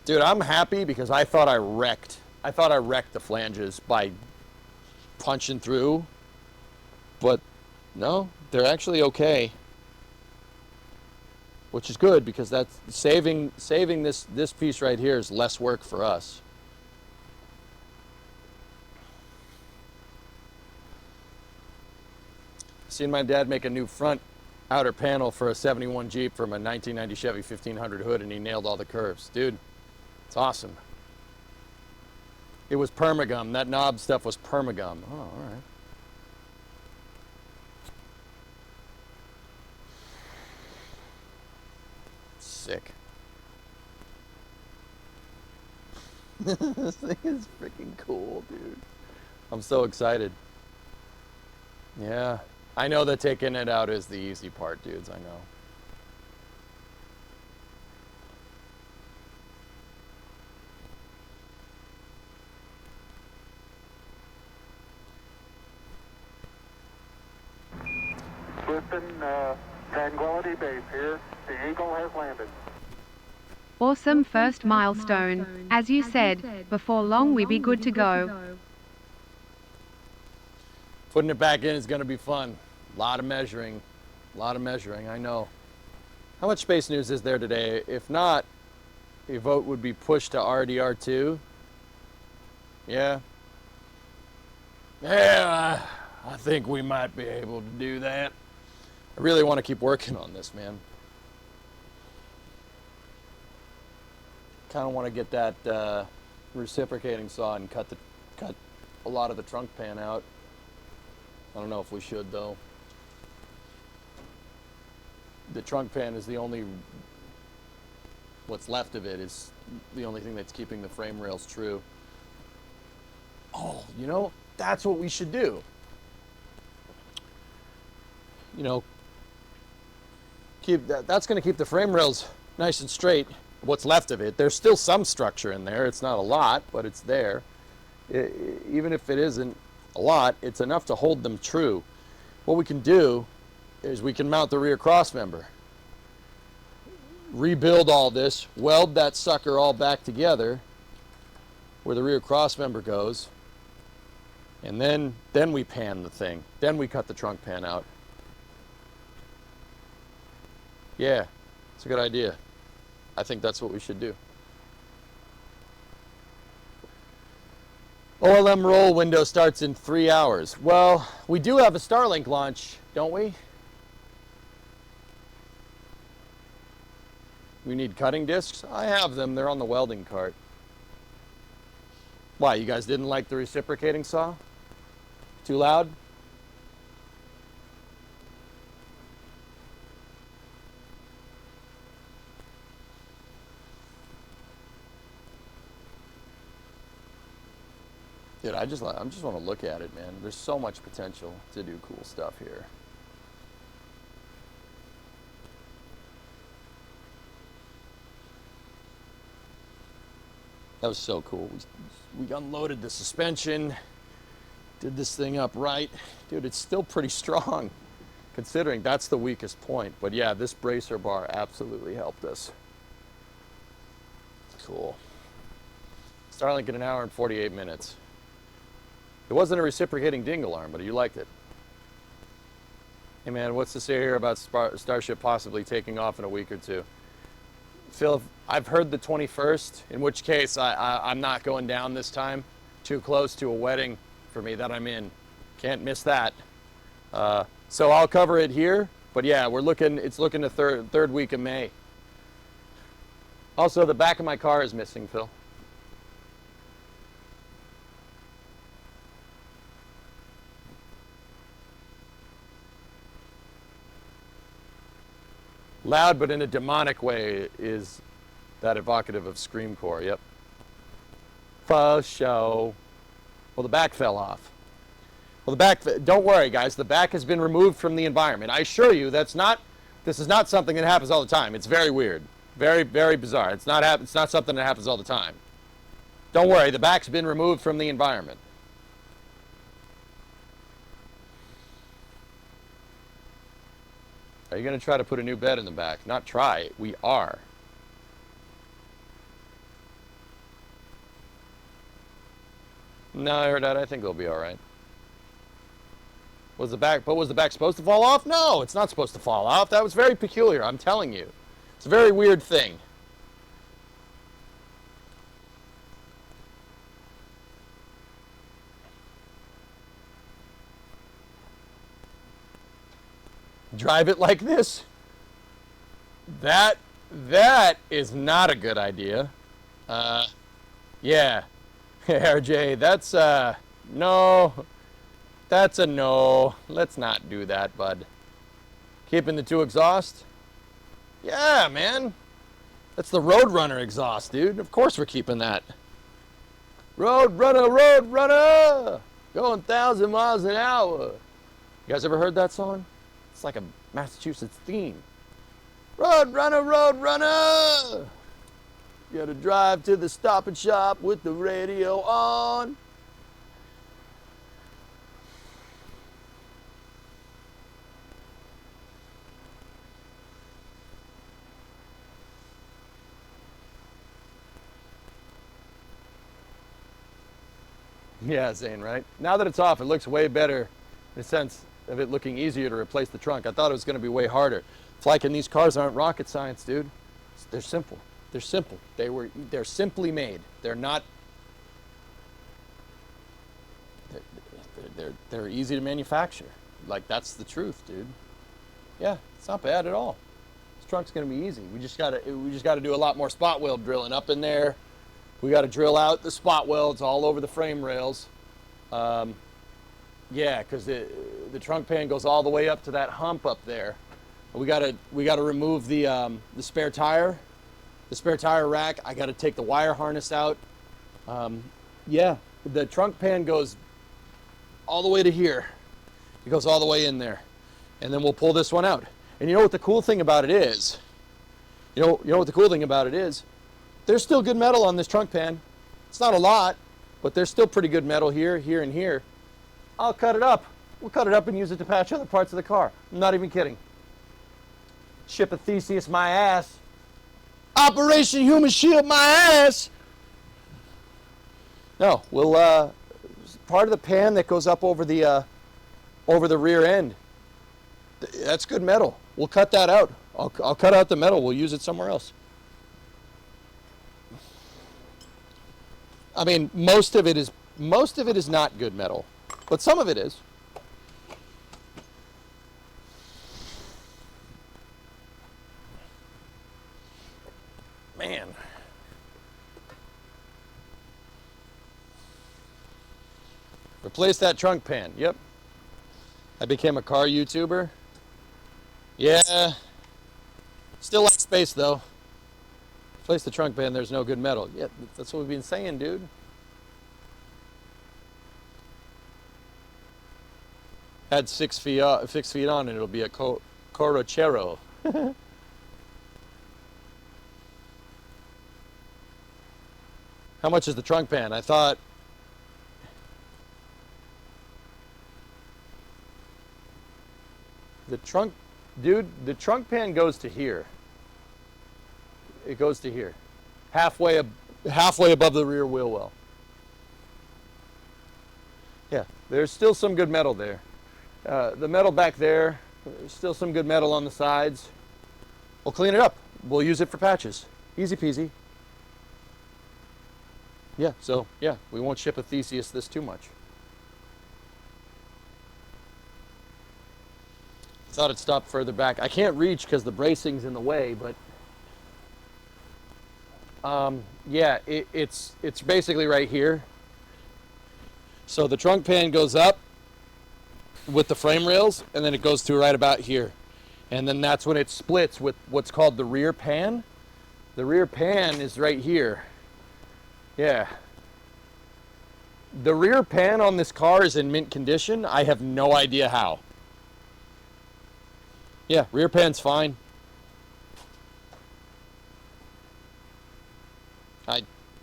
Dude, I'm happy because I thought I wrecked the flanges by punching through. But no, they're actually okay. Which is good because that's saving this piece right here is less work for us. Seen my dad make a new front outer panel for a 71 Jeep from a 1990 Chevy 1500 hood, and he nailed all the curves. Dude, it's awesome. It was permagum. That knob stuff was permagum. Oh, all right. Sick. This thing is freaking cool, dude. I'm so excited. Yeah. I know that taking it out is the easy part, dudes. I know. Houston, Tranquility Base here. The Eagle has landed. Awesome first milestone. As you said, before long we be good to go. Putting it back in is going to be fun. A lot of measuring, I know. How much space news is there today? If not, a vote would be pushed to RDR2. Yeah. Yeah, I think we might be able to do that. I really want to keep working on this, man. Kind of want to get that reciprocating saw and cut a lot of the trunk pan out. I don't know if we should, though. The trunk pan is the only, what's left of it is the only thing that's keeping the frame rails true. Oh, you know, that's what we should do. You know, that's going to keep the frame rails nice and straight. What's left of it, there's still some structure in there. It's not a lot, but it's there. Even if it isn't a lot, it's enough to hold them true. What we can do is we can mount the rear cross member, rebuild all this, weld that sucker all back together where the rear cross member goes, and then we pan the thing. Then we cut the trunk pan out. Yeah, it's a good idea. I think that's what we should do. OLM roll window starts in 3 hours. Well, we do have a Starlink launch, don't we? We need cutting discs? I have them. They're on the welding cart. Why, you guys didn't like the reciprocating saw? Too loud? Dude, I just want to look at it, man. There's so much potential to do cool stuff here. That was so cool. We unloaded the suspension, did this thing up right. Dude, it's still pretty strong, considering that's the weakest point. But yeah, this bracer bar absolutely helped us. Cool. Starlink in 1 hour and 48 minutes. It wasn't a reciprocating dingle arm, but you liked it. Hey man, what's to say here about Starship possibly taking off in a week or two? Phil, I've heard the 21st, in which case I'm not going down this time. Too close to a wedding for me that I'm in. Can't miss that. So I'll cover it here, but yeah, it's looking to third week of May. Also, the back of my car is missing, Phil. Loud, but in a demonic way, is that evocative of Screamcore. Yep. For show. Well, the back fell off. Well, don't worry, guys. The back has been removed from the environment. I assure you, this is not something that happens all the time. It's very weird. Very, very bizarre. It's not something that happens all the time. Don't worry, the back's been removed from the environment. Are you going to try to put a new bed in the back? Not try, we are. No, I heard that. I think it'll be all right. Was the back supposed to fall off? No, it's not supposed to fall off. That was very peculiar, I'm telling you. It's a very weird thing. Drive it like this? That is not a good idea. Yeah. RJ, that's no. That's a no. Let's not do that, bud. Keeping the 2 exhaust? Yeah, man. That's the Roadrunner exhaust, dude. Of course we're keeping that. Roadrunner, Roadrunner! Going 1,000 miles an hour. You guys ever heard that song? It's like a Massachusetts theme. Roadrunner, Roadrunner! You gotta drive to the Stop and Shop with the radio on. Yeah, Zane, right? Now that it's off, it looks way better in a sense of it looking easier to replace the trunk. I thought it was going to be way harder. It's like, and these cars aren't rocket science, dude. They're simple. They're simple. They're simply made. They're not. They're easy to manufacture. Like, that's the truth, dude. Yeah, it's not bad at all. This trunk's gonna be easy. We just gotta do a lot more spot weld drilling up in there. We gotta drill out the spot welds all over the frame rails. Yeah, because the trunk pan goes all the way up to that hump up there. We gotta remove the spare tire rack. I gotta take the wire harness out. Yeah, the trunk pan goes all the way to here. It goes all the way in there, and then we'll pull this one out. And you know what the cool thing about it is? You know what the cool thing about it is? There's still good metal on this trunk pan. It's not a lot, but there's still pretty good metal here, here, and here. I'll cut it up. We'll cut it up and use it to patch other parts of the car. I'm not even kidding. Ship a Theseus my ass. Operation Human Shield my ass. No, we'll part of the pan that goes up over the rear end. That's good metal. We'll cut that out. I'll cut out the metal. We'll use it somewhere else. I mean, most of it is not good metal, but some of it is. Man. Replace that trunk pan. Yep. I became a car YouTuber. Yeah. Still like space though. Replace the trunk pan, there's no good metal. Yeah, that's what we've been saying, dude. Add 6 feet on and it'll be a Coronet. How much is the trunk pan? I thought the trunk pan goes to here. It goes to here. Halfway above the rear wheel well. Yeah, there's still some good metal there. The metal back there, there's still some good metal on the sides. We'll clean it up. We'll use it for patches. Easy peasy. Yeah, so, yeah, we won't ship a Theseus this too much. Thought it stopped further back. I can't reach because the bracing's in the way, but yeah, it's basically right here. So the trunk pan goes up with the frame rails, and then it goes through right about here. And then that's when it splits with what's called the rear pan. The rear pan is right here. Yeah. The rear pan on this car is in mint condition. I have no idea how. Yeah, rear pan's fine.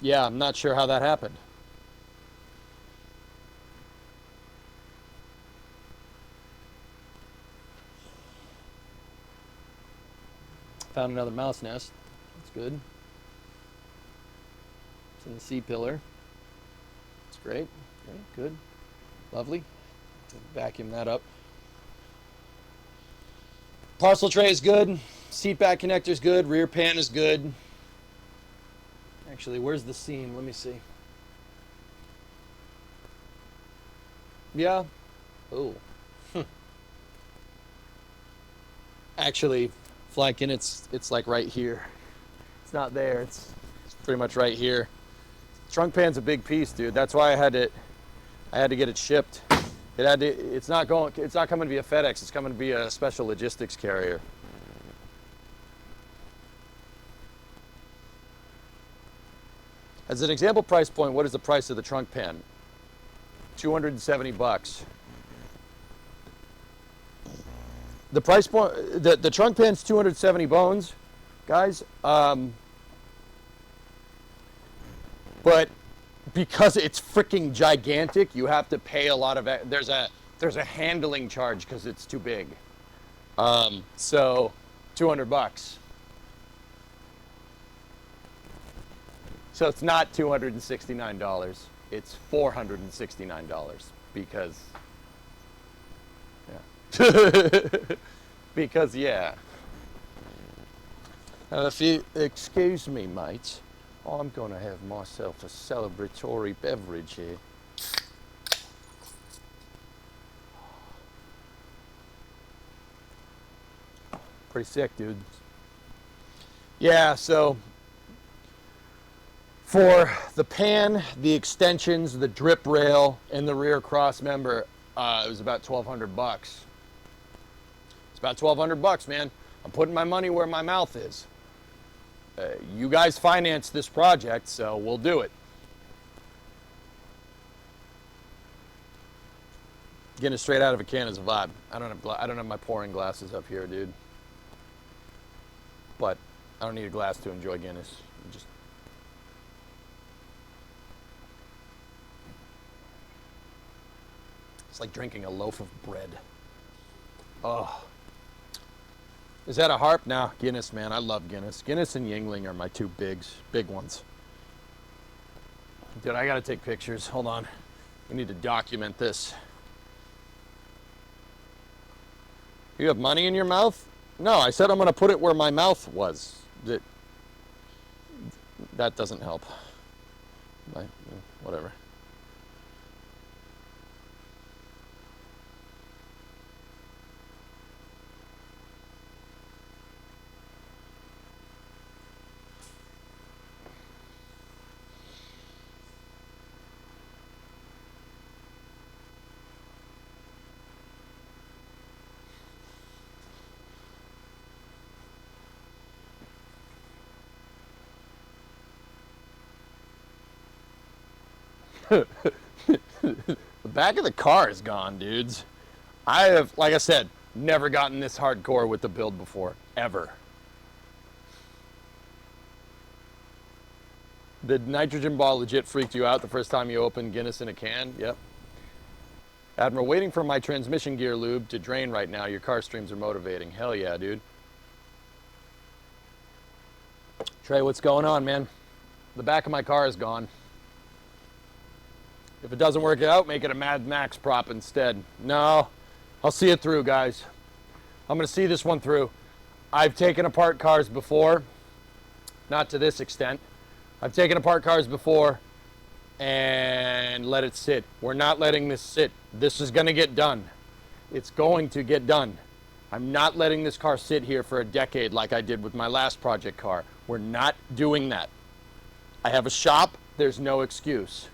I'm not sure how that happened. Found another mouse nest. That's good. It's in the C-pillar. It's great. Okay, good. Lovely. Vacuum that up. Parcel tray is good. Seat back connector is good. Rear pan is good. Actually, where's the seam? Let me see. Yeah. Oh. Actually, flanking, it's like right here. It's not there. It's pretty much right here. Trunk pan's a big piece, dude. That's why I had to get it shipped. It's not coming to be a FedEx. It's coming to be a special logistics carrier. As an example price point, what is the price of the trunk pan? $270. The price point, the trunk pan's 270 bones, guys. But because it's freaking gigantic, you have to pay a lot of. There's a handling charge because it's too big. So, $200. So it's not $269. It's $469 because Because, yeah. If you excuse me, mates, I'm going to have myself a celebratory beverage here. Pretty sick, dude. Yeah, so for the pan, the extensions, the drip rail, and the rear cross member, it was about $1,200. It's about $1,200, man. I'm putting my money where my mouth is. You guys financed this project, so we'll do it. Getting it straight out of a can is a vibe. I don't have my pouring glasses up here, dude. But I don't need a glass to enjoy Guinness. It's like drinking a loaf of bread. Oh. Is that a harp? Nah, Guinness, man. I love Guinness. Guinness and Yingling are my two big ones. Dude, I gotta take pictures. Hold on. We need to document this. You have money in your mouth? No, I said I'm gonna put it where my mouth was. That doesn't help. Whatever. The back of the car is gone, dudes. I have, like I said, never gotten this hardcore with the build before, ever. The nitrogen ball legit freaked you out the first time you opened Guinness in a can? Yep. Admiral, waiting for my transmission gear lube to drain right now. Your car streams are motivating. Hell yeah, dude. Trey, what's going on, man? The back of my car is gone. If it doesn't work out, make it a Mad Max prop instead. No, I'll see it through, guys. I'm going to see this one through. I've taken apart cars before, not to this extent. I've taken apart cars before and let it sit. We're not letting this sit. This is going to get done. It's going to get done. I'm not letting this car sit here for a decade like I did with my last project car. We're not doing that. I have a shop. There's no excuse.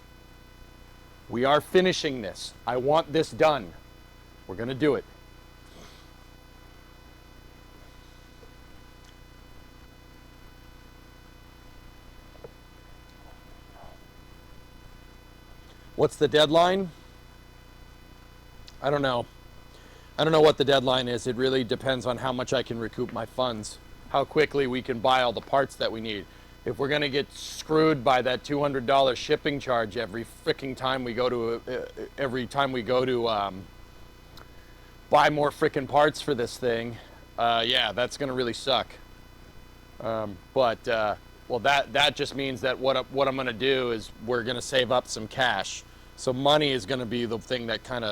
We are finishing this. I want this done. We're going to do it. What's the deadline? I don't know. I don't know what the deadline is. It really depends on how much I can recoup my funds, how quickly we can buy all the parts that we need. If we're going to get screwed by that $200 shipping charge every freaking time we go to buy more freaking parts for this thing, yeah, that's going to really suck. Well, that just means that what I'm going to do is we're going to save up some cash. So money is going to be the thing that kind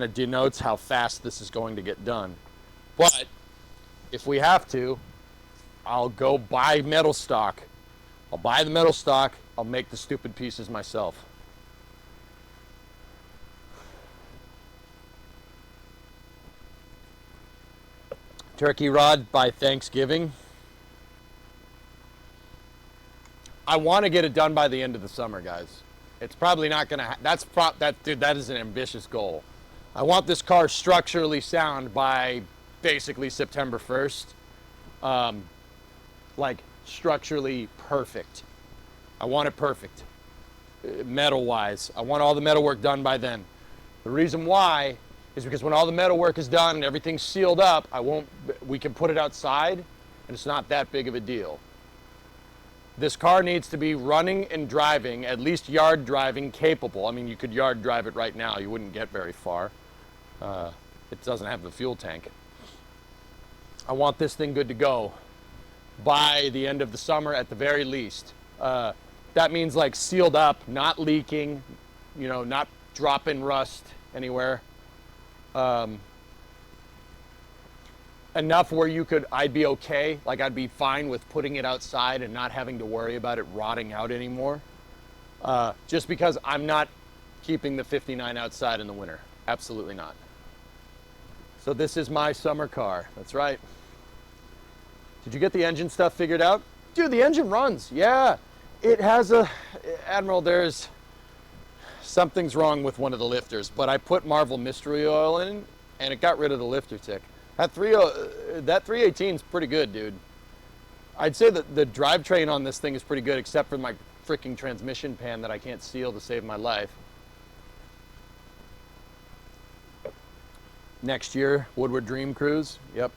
of denotes how fast this is going to get done. But if we have to, I'll go buy metal stock. I'll buy the metal stock. I'll make the stupid pieces myself. Turkey rod by Thanksgiving. I want to get it done by the end of the summer, guys. It's probably not going to that is an ambitious goal. I want this car structurally sound by basically September 1st. Like structurally perfect. I want it perfect. Metal wise. I want all the metal work done by then. The reason why is because when all the metal work is done and everything's sealed up, we can put it outside and it's not that big of a deal. This car needs to be running and driving, at least yard driving capable. I mean, you could yard drive it right now. You wouldn't get very far. It doesn't have the fuel tank. I want this thing good to go by the end of the summer at the very least. That means like sealed up, not leaking, not dropping rust, anywhere. Enough where I'd be okay. Like I'd be fine with putting it outside and not having to worry about it rotting out anymore. Just because I'm not keeping the 59 outside in the winter. Absolutely not. So this is my summer car. That's right. Did you get the engine stuff figured out? Dude, the engine runs. Yeah. It has Admiral, something's wrong with one of the lifters, but I put Marvel Mystery Oil in and it got rid of the lifter tick. That 318 is pretty good, dude. I'd say that the drivetrain on this thing is pretty good, except for my freaking transmission pan that I can't seal to save my life. Next year, Woodward Dream Cruise. Yep.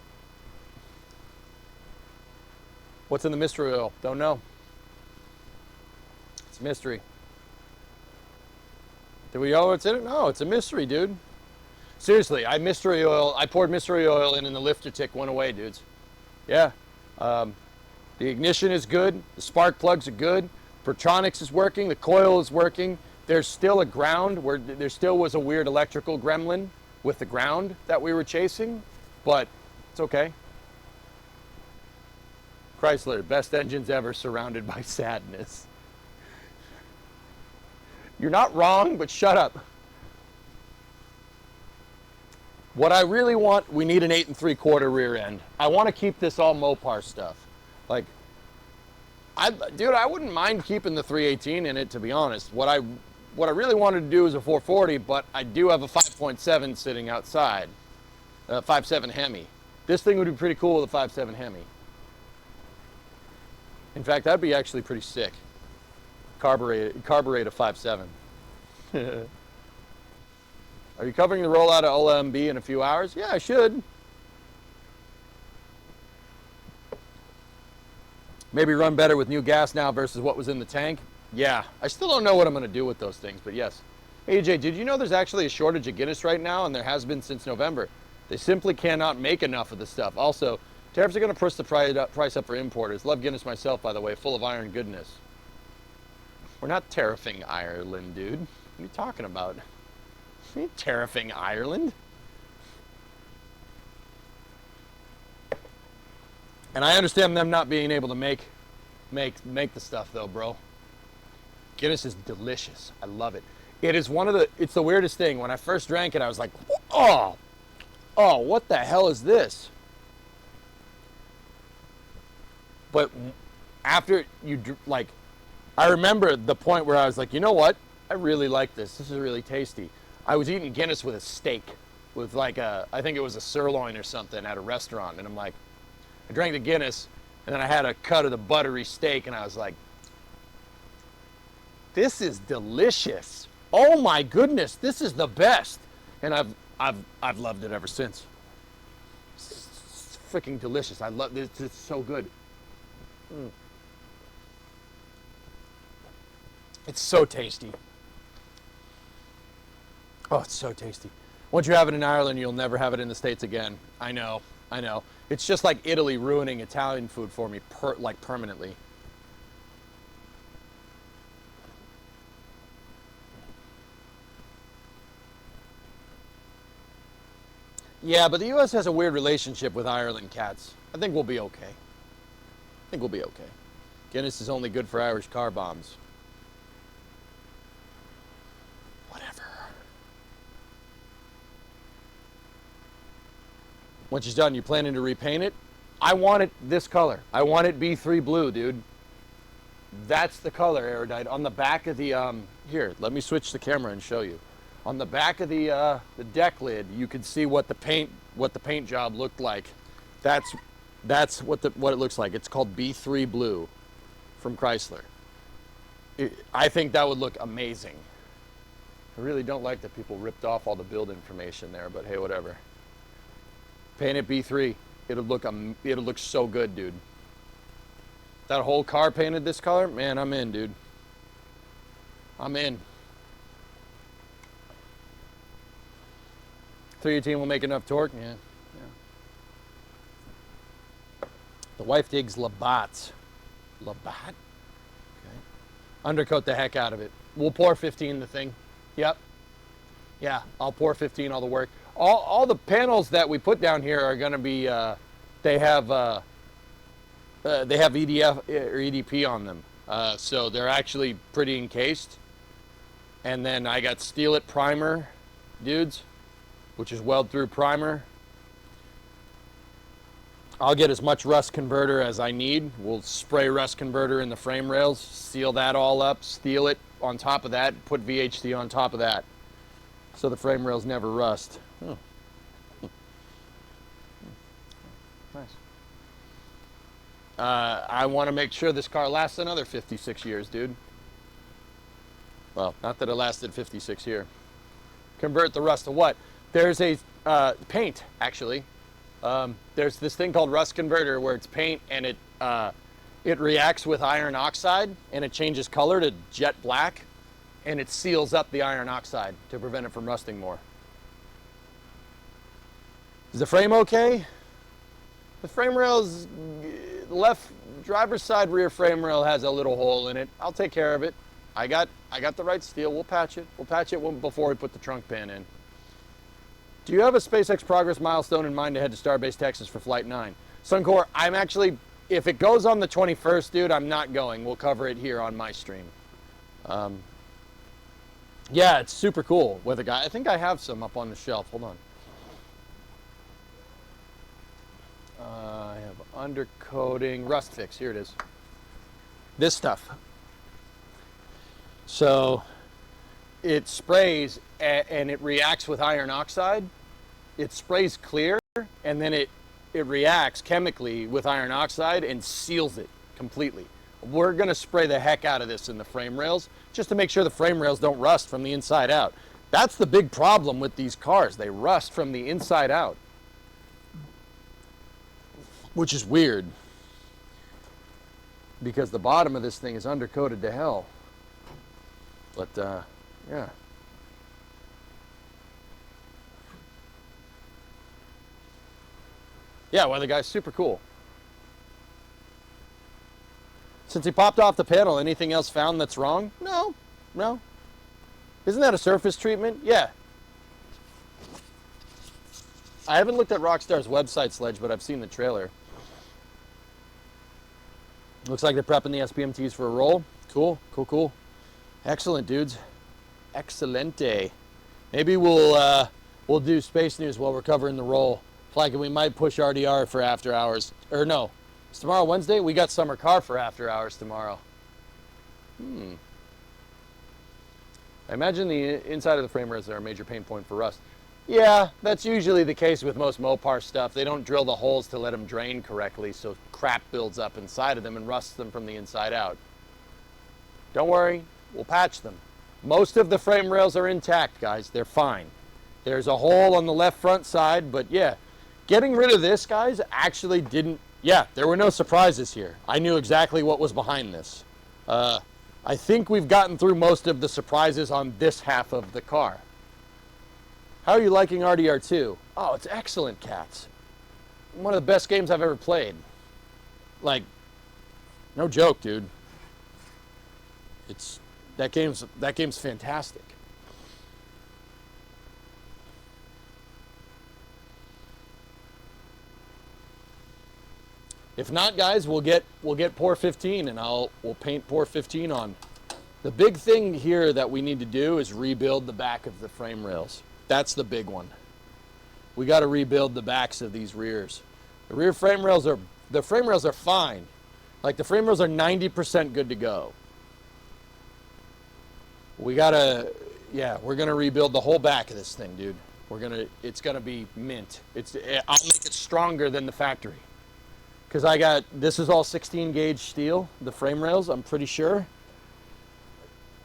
What's in the mystery oil? Don't know. It's a mystery. Do we know what's in it? No, it's a mystery, dude. Seriously, I poured mystery oil in and the lifter tick went away, dudes. Yeah. The ignition is good. The spark plugs are good. Pertronics is working. The coil is working. There's still a ground where there still was a weird electrical gremlin with the ground that we were chasing, but it's okay. Chrysler, best engines ever, surrounded by sadness. You're not wrong, but shut up. What I really want, we need an 8 3/4 rear end. I want to keep this all Mopar stuff. Like, dude, I wouldn't mind keeping the 318 in it, to be honest. What I really wanted to do is a 440, but I do have a 5.7 sitting outside. 5.7 Hemi. This thing would be pretty cool with a 5.7 Hemi. In fact, that'd be actually pretty sick. Carburate a 5.7. Are you covering the rollout of OLMB in a few hours? Yeah, I should. Maybe run better with new gas now versus what was in the tank. Yeah, I still don't know what I'm going to do with those things, but yes. Hey, AJ, did you know there's actually a shortage of Guinness right now, and there has been since November? They simply cannot make enough of the stuff. Also, tariffs are going to push the price up for importers. Love Guinness myself, by the way, full of iron goodness. We're not tariffing Ireland, dude. What are you talking about? We ain't tariffing Ireland. And I understand them not being able to make the stuff though, bro. Guinness is delicious. I love it. It's the weirdest thing. When I first drank it, I was like, oh, what the hell is this? But after I remember the point where I was like, you know what? I really like this. This is really tasty. I was eating Guinness with a steak, with I think it was a sirloin or something at a restaurant. And I'm like, I drank the Guinness, and then I had a cut of the buttery steak, and I was like, this is delicious. Oh my goodness, this is the best. And I've loved it ever since. It's freaking delicious. I love this. It's so good. It's so tasty. Oh, it's so tasty. Once you have it in Ireland, you'll never have it in the States again. I know. It's just like Italy ruining Italian food for me, permanently. Yeah, but the U.S. has a weird relationship with Ireland cats. I think we'll be okay. Guinness is only good for Irish car bombs. Whatever. Once it's done, you planning to repaint it? I want it this color. I want it B3 blue, dude. That's the color, Erudite. On the back of the, here, let me switch the camera and show you. On the back of the deck lid, you can see what the paint job looked like. That's what it looks like. It's called B3 blue from Chrysler. I think that would look amazing. I really don't like that people ripped off all the build information there, but hey, whatever. Paint it B3. It'll look so good, dude. That whole car painted this color, man, I'm in, dude. I'm in. 318 will make enough torque, yeah. The wife digs Labatt's. Labatt? Okay. Undercoat the heck out of it. We'll pour 15 the thing. Yep. Yeah, I'll pour 15 all the work. All the panels that we put down here are going to be, they have EDF or EDP on them. So they're actually pretty encased. And then I got Steel It primer, dudes, which is weld through primer. I'll get as much rust converter as I need. We'll spray rust converter in the frame rails, seal that all up, steel it on top of that, put VHC on top of that, so the frame rails never rust. Oh. Nice. I want to make sure this car lasts another 56 years, dude. Well, not that it lasted 56 here. Convert the rust to what? There's a paint, actually. There's this thing called rust converter where it's paint and it reacts with iron oxide and it changes color to jet black and it seals up the iron oxide to prevent it from rusting more. Is the frame okay? The frame rail's left driver's side rear frame rail has a little hole in it. I'll take care of it. I got the right steel. We'll patch it. We'll patch it before we put the trunk pan in. Do you have a SpaceX Progress milestone in mind to head to Starbase, Texas for Flight 9? Suncor, I'm actually, if it goes on the 21st, dude, I'm not going. We'll cover it here on my stream. Yeah, it's super cool. Weather guy. I think I have some up on the shelf. Hold on. I have undercoating, rust fix. Here it is. This stuff. So it sprays and it reacts with iron oxide. It sprays clear and then it reacts chemically with iron oxide and seals it completely. We're gonna spray the heck out of this in the frame rails just to make sure the frame rails don't rust from the inside out. That's the big problem with these cars. They rust from the inside out, which is weird because the bottom of this thing is undercoated to hell. But yeah. Yeah, well, the guy's super cool. Since he popped off the panel, anything else found that's wrong? No, no. Isn't that a surface treatment? Yeah. I haven't looked at Rockstar's website, Sledge, but I've seen the trailer. Looks like they're prepping the SPMTs for a roll. Cool, cool, cool. Excellent, dudes. Excelente. Maybe we'll do space news while we're covering the roll. Like, we might push RDR for after hours. Or no, it's tomorrow Wednesday. We got summer car for after hours tomorrow. I imagine the inside of the frame rails are a major pain point for rust. Yeah, that's usually the case with most Mopar stuff. They don't drill the holes to let them drain correctly, so crap builds up inside of them and rusts them from the inside out. Don't worry, we'll patch them. Most of the frame rails are intact, guys. They're fine. There's a hole on the left front side, but yeah, getting rid of this, guys, actually didn't, yeah, there were no surprises here. I knew exactly what was behind this. I think we've gotten through most of the surprises on this half of the car. How are you liking RDR2? Oh, it's excellent, cats. One of the best games I've ever played. Like, no joke, dude. That game's fantastic. If not, guys, we'll get Pour 15 and we'll paint Pour 15 on. The big thing here that we need to do is rebuild the back of the frame rails. That's the big one. We got to rebuild the backs of these rears. The rear frame rails are fine. Like, the frame rails are 90% good to go. We gotta, yeah, we're gonna rebuild the whole back of this thing, dude. It's gonna be mint. I'll make it stronger than the factory. Because this is all 16 gauge steel, the frame rails, I'm pretty sure.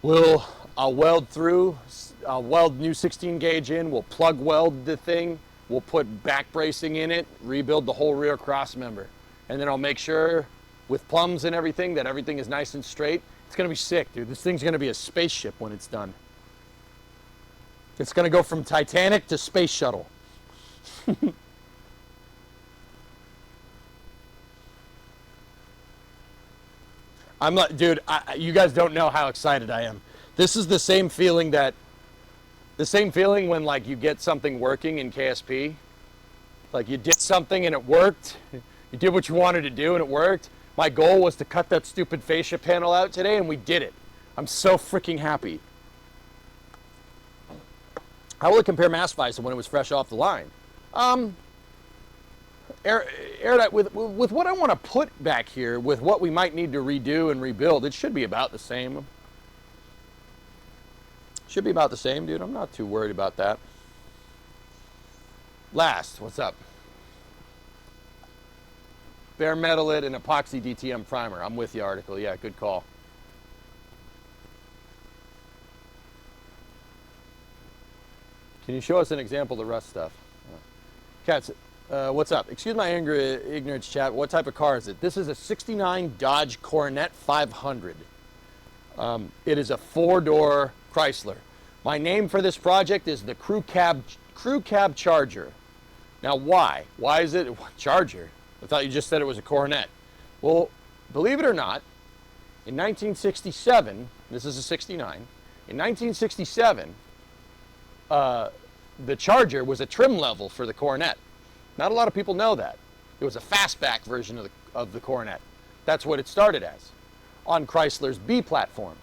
I'll weld new 16 gauge in, we'll plug weld the thing, we'll put back bracing in it, rebuild the whole rear cross member. And then I'll make sure with plumbs and everything that everything is nice and straight. It's gonna be sick, dude. This thing's gonna be a spaceship when it's done. It's gonna go from Titanic to Space Shuttle. I'm not, dude, you guys don't know how excited I am. This is the same feeling that The same feeling when like you get something working in KSP. Like you did something and it worked. You did what you wanted to do and it worked. My goal was to cut that stupid fascia panel out today and we did it. I'm so freaking happy. How will it compare mass-wise to when it was fresh off the line? With what I want to put back here, with what we might need to redo and rebuild, it should be about the same. Should be about the same, dude. I'm not too worried about that. Last, what's up? Bare metal it and epoxy DTM primer. I'm with you, article. Yeah, good call. Can you show us an example of the rust stuff? Cats, what's up? Excuse my ignorance, chat. What type of car is it? This is a 69 Dodge Coronet 500. It is a 4-door Chrysler. My name for this project is the Crew Cab Charger. Now, why? Why is it Charger? I thought you just said it was a Coronet. Well, believe it or not, in 1967, this is a 69, in 1967, the Charger was a trim level for the Coronet. Not a lot of people know that. It was a fastback version of the Coronet. That's what it started as, on Chrysler's B platform.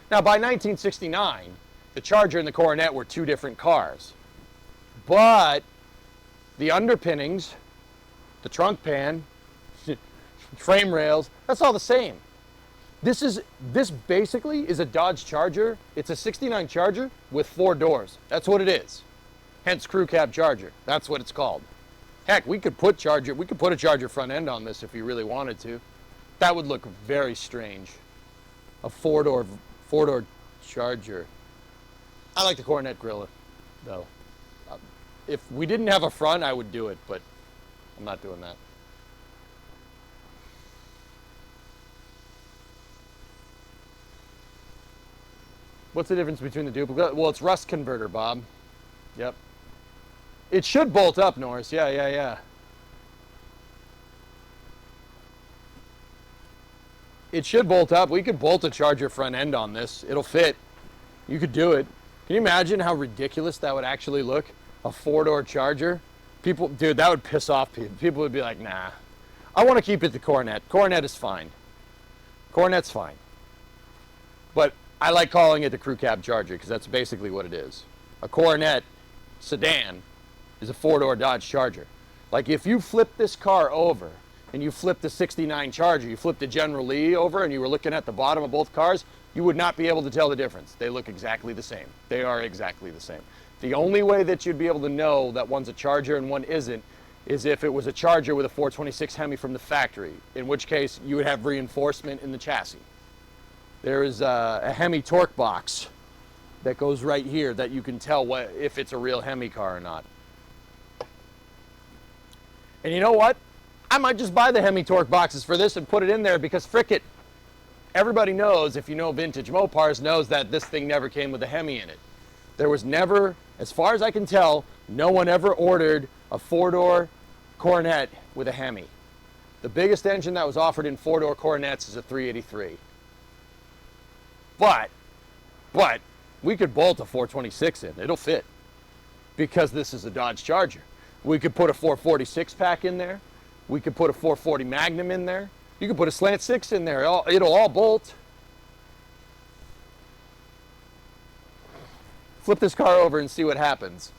Now, by 1969, the Charger and the Coronet were two different cars. But the underpinnings, the trunk pan, frame rails, that's all the same. This basically is a Dodge Charger. It's a 69 Charger with 4 doors. That's what it is. Hence Crew Cab Charger. That's what it's called. Heck, we could put a Charger front end on this if you really wanted to. That would look very strange. A 4-door Charger. I like the Coronet grill though. If we didn't have a front, I would do it, but I'm not doing that. What's the difference between the duplicate? Well, it's rust converter, Bob. Yep. It should bolt up, Norris. Yeah. It should bolt up. We could bolt a Charger front end on this. It'll fit. You could do it. Can you imagine how ridiculous that would actually look? A 4-door Charger? People, dude, that would piss off people. People would be like, nah. I want to keep it the Coronet. Coronet is fine. Coronet's fine. But I like calling it the Crew Cab Charger because that's basically what it is. A Coronet sedan is a 4-door Dodge Charger. Like if you flip this car over and you flip the 69 Charger, you flip the General Lee over and you were looking at the bottom of both cars, you would not be able to tell the difference. They look exactly the same. They are exactly the same. The only way that you'd be able to know that one's a Charger and one isn't is if it was a Charger with a 426 Hemi from the factory, in which case you would have reinforcement in the chassis. There is a Hemi torque box that goes right here that you can tell if it's a real Hemi car or not. And you know what? I might just buy the Hemi torque boxes for this and put it in there because frick it. Everybody knows, if you know vintage Mopars, knows that this thing never came with a Hemi in it. There was never, as far as I can tell, no one ever ordered a 4-door Coronet with a Hemi. The biggest engine that was offered in 4-door Coronets is a 383. But we could bolt a 426 in. It'll fit because this is a Dodge Charger. We could put a 446 pack in there. We could put a 440 Magnum in there. You could put a slant 6 in there. It'll all bolt. Flip this car over and see what happens.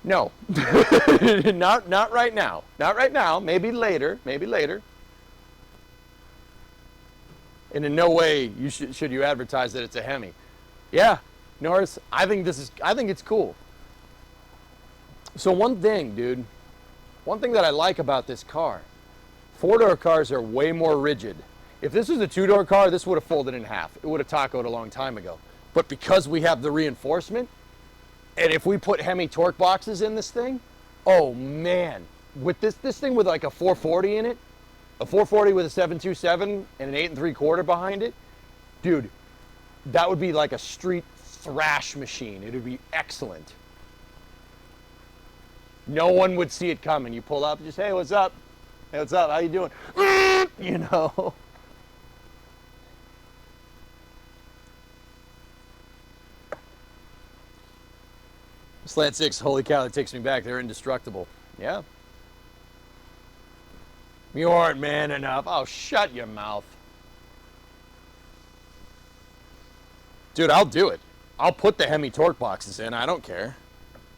No. not right now. Not right now. Maybe later. Maybe later. And in no way should you advertise that it's a Hemi. Yeah, Norris, I think it's cool. So one thing, dude, one thing that I like about this car, 4-door cars are way more rigid. If this was a 2-door car, this would have folded in half. It would have tacoed a long time ago. But because we have the reinforcement, and if we put Hemi torque boxes in this thing, oh man, with this thing with like a 440 in it, a 440 with a 727 and an 8 3/4 behind it, dude, that would be like a street thrash machine. It would be excellent. No one would see it coming. You pull up and just, hey, what's up? Hey, what's up? How you doing? You know. Slant 6, holy cow, that takes me back. They're indestructible. Yeah. You aren't man enough. Oh, shut your mouth. Dude, I'll do it. I'll put the Hemi torque boxes in. I don't care.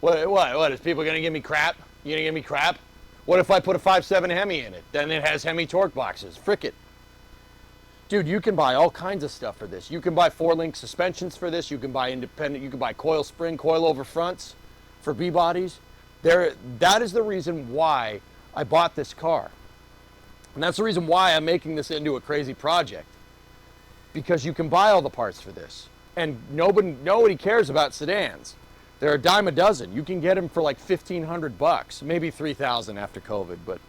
What? Is people going to give me crap? You going to give me crap? What if I put a 5.7 Hemi in it? Then it has Hemi torque boxes. Frick it. Dude, you can buy all kinds of stuff for this. You can buy 4-link suspensions for this. You can buy independent. You can buy coil spring, coil over fronts for B-bodies. That is the reason why I bought this car. And that's the reason why I'm making this into a crazy project. Because you can buy all the parts for this. And nobody cares about sedans. They're a dime a dozen. You can get them for like $1,500, maybe $3,000 after COVID, but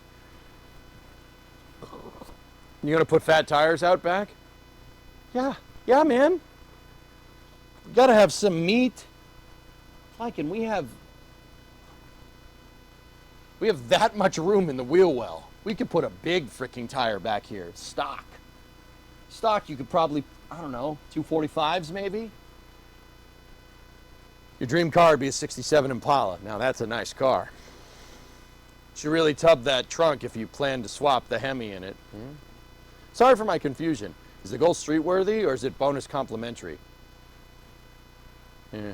you gonna put fat tires out back? Yeah, man. You gotta have some meat. Like, and we have that much room in the wheel well. We could put a big freaking tire back here. Stock, you could probably, I don't know, 245s maybe. Your dream car would be a 67 Impala. Now that's a nice car. Should really tub that trunk if you plan to swap the Hemi in it. Sorry for my confusion. Is the Gold street worthy or is it bonus complimentary? Yeah.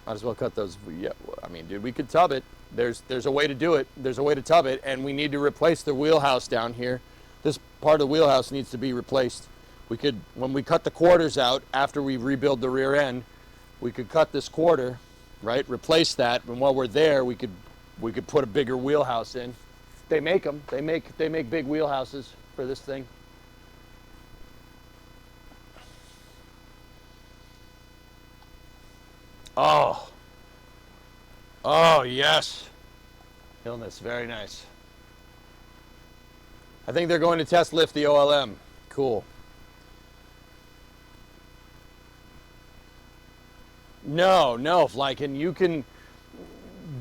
Might as well cut those. Yeah, I mean, dude, we could tub it. There's a way to do it. There's a way to tub it, and we need to replace the wheelhouse down here. This part of the wheelhouse needs to be replaced. We could, when we cut the quarters out after we rebuild the rear end, we could cut this quarter, right? Replace that, and while we're there, we could put a bigger wheelhouse in. They make them. They make big wheelhouses for this thing. Oh yes. Illness, very nice. I think they're going to test lift the OLM. Cool. No, like, and you can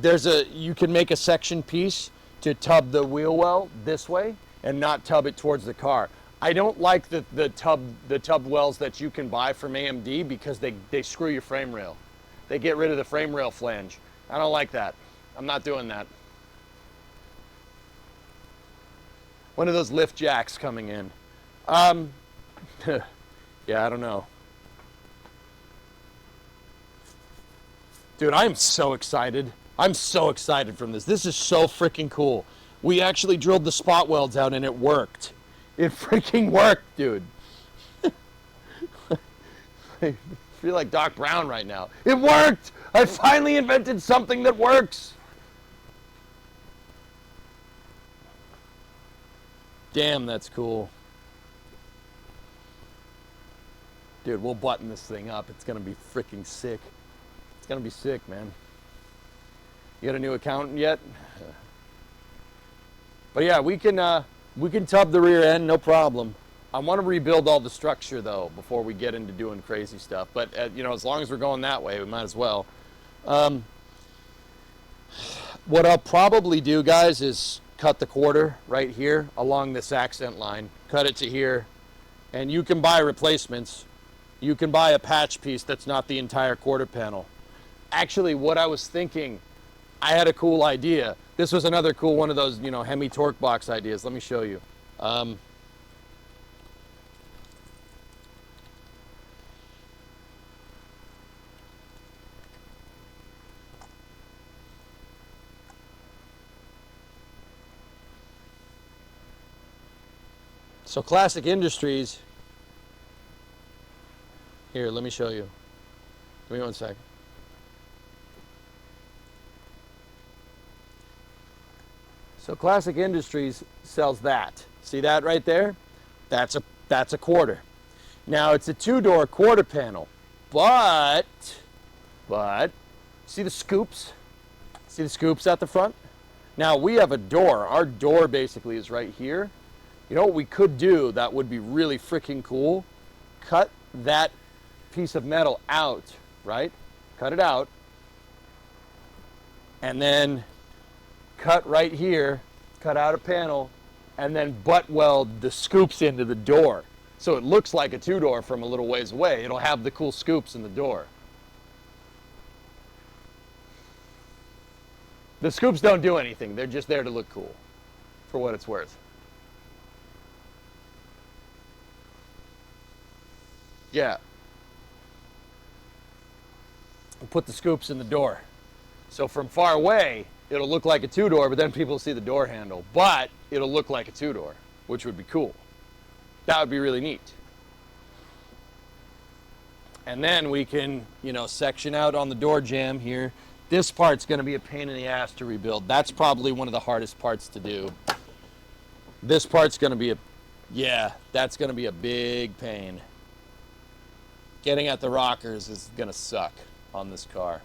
make a section piece to tub the wheel well this way and not tub it towards the car. I don't like the tub wells that you can buy from AMD because they screw your frame rail. They get rid of the frame rail flange. I don't like that. I'm not doing that. One of those lift jacks coming in. Yeah, I don't know. Dude, I'm so excited. I'm so excited from this. This is so freaking cool. We actually drilled the spot welds out and it worked. It freaking worked, dude. I feel like Doc Brown right now. It worked! I finally invented something that works! Damn, that's cool. Dude, we'll button this thing up. It's gonna be freaking sick. It's gonna be sick, man. You got a new accountant yet? But yeah, we can tub the rear end, no problem. I want to rebuild all the structure though before we get into doing crazy stuff. But you know, as long as we're going that way, we might as well. What I'll probably do, guys, is cut the quarter right here along this accent line. Cut it to here, and you can buy replacements. You can buy a patch piece that's not the entire quarter panel. Actually, what I was thinking, I had a cool idea. This was another cool one of those, you know, Hemi torque box ideas. Let me show you. So Classic Industries, here, let me show you. Give me one sec. So Classic Industries sells that. See that right there? That's a quarter. Now it's a 2-door quarter panel, but see the scoops? See the scoops at the front? Now we have a door. Our door basically is right here. You know what we could do that would be really freaking cool? Cut that piece of metal out, right? Cut it out. And then cut right here, cut out a panel, and then butt weld the scoops into the door. So it looks like a 2-door from a little ways away. It'll have the cool scoops in the door. The scoops don't do anything. They're just there to look cool, for what it's worth. Yeah. We'll put the scoops in the door. So from far away, it'll look like a two-door, but then people see the door handle. But it'll look like a two-door, which would be cool. That would be really neat. And then we can, you know, section out on the door jamb here. This part's going to be a pain in the ass to rebuild. That's probably one of the hardest parts to do. This part's going to be that's going to be a big pain. Getting at the rockers is going to suck on this car.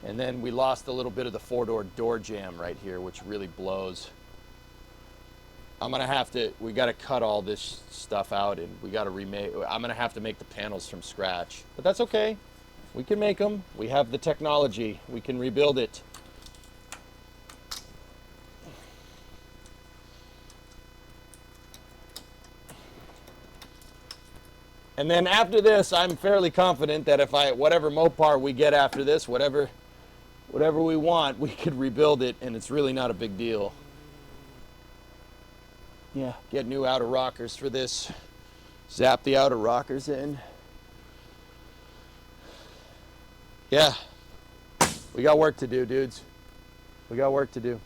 And then we lost a little bit of the four-door door jamb right here, which really blows. We got to cut all this stuff out, and we got to I'm going to have to make the panels from scratch. But that's okay. We can make them. We have the technology. We can rebuild it. And then after this, I'm fairly confident that if whatever Mopar we get after this, whatever we want, we could rebuild it, and it's really not a big deal. Yeah, get new outer rockers for this. Zap the outer rockers in. Yeah, we got work to do, dudes. We got work to do.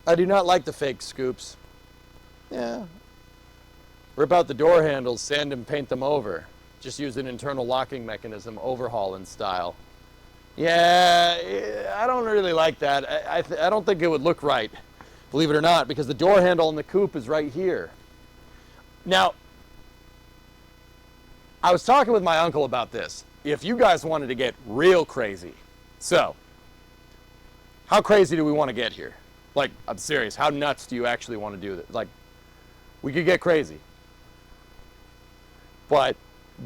I do not like the fake scoops. Yeah. Rip out the door handles, sand and paint them over. Just use an internal locking mechanism, overhauling style. Yeah, I don't really like that. I don't think it would look right, believe it or not, because the door handle on the coupe is right here. Now, I was talking with my uncle about this. If you guys wanted to get real crazy, so how crazy do we want to get here? Like, I'm serious, how nuts do you actually want to do this? Like, we could get crazy. But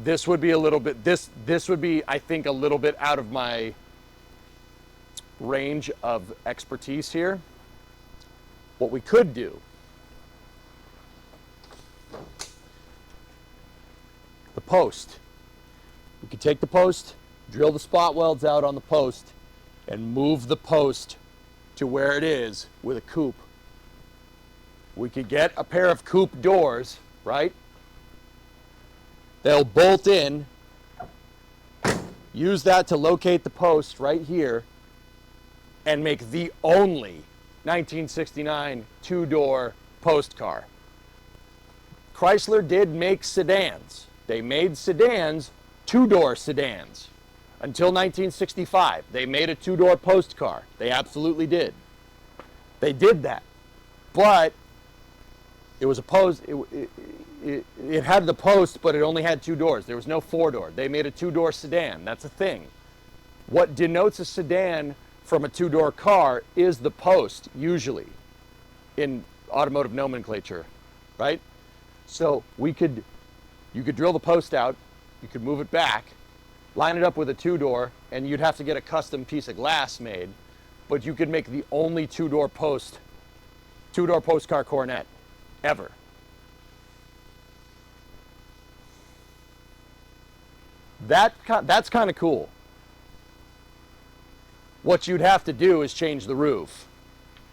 this would be a little bit, this would be, I think, a little bit out of my range of expertise here. What we could do, the post. We could take the post, drill the spot welds out on the post, and move the post to where it is with a coupe. We could get a pair of coupe doors, right? They'll bolt in, use that to locate the post right here, and make the only 1969 two-door post car. Chrysler did make sedans. They made sedans, two-door sedans. Until 1965, they made a two-door post car. They absolutely did. They did that. But it was a post, it had the post, but it only had two doors. There was no four-door. They made a two-door sedan. That's a thing. What denotes a sedan from a two-door car is the post, usually, in automotive nomenclature, right? So you could drill the post out, you could move it back, line it up with a two-door, and you'd have to get a custom piece of glass made, but you could make the only two-door post car Coronet ever. That's kind of cool. What you'd have to do is change the roof.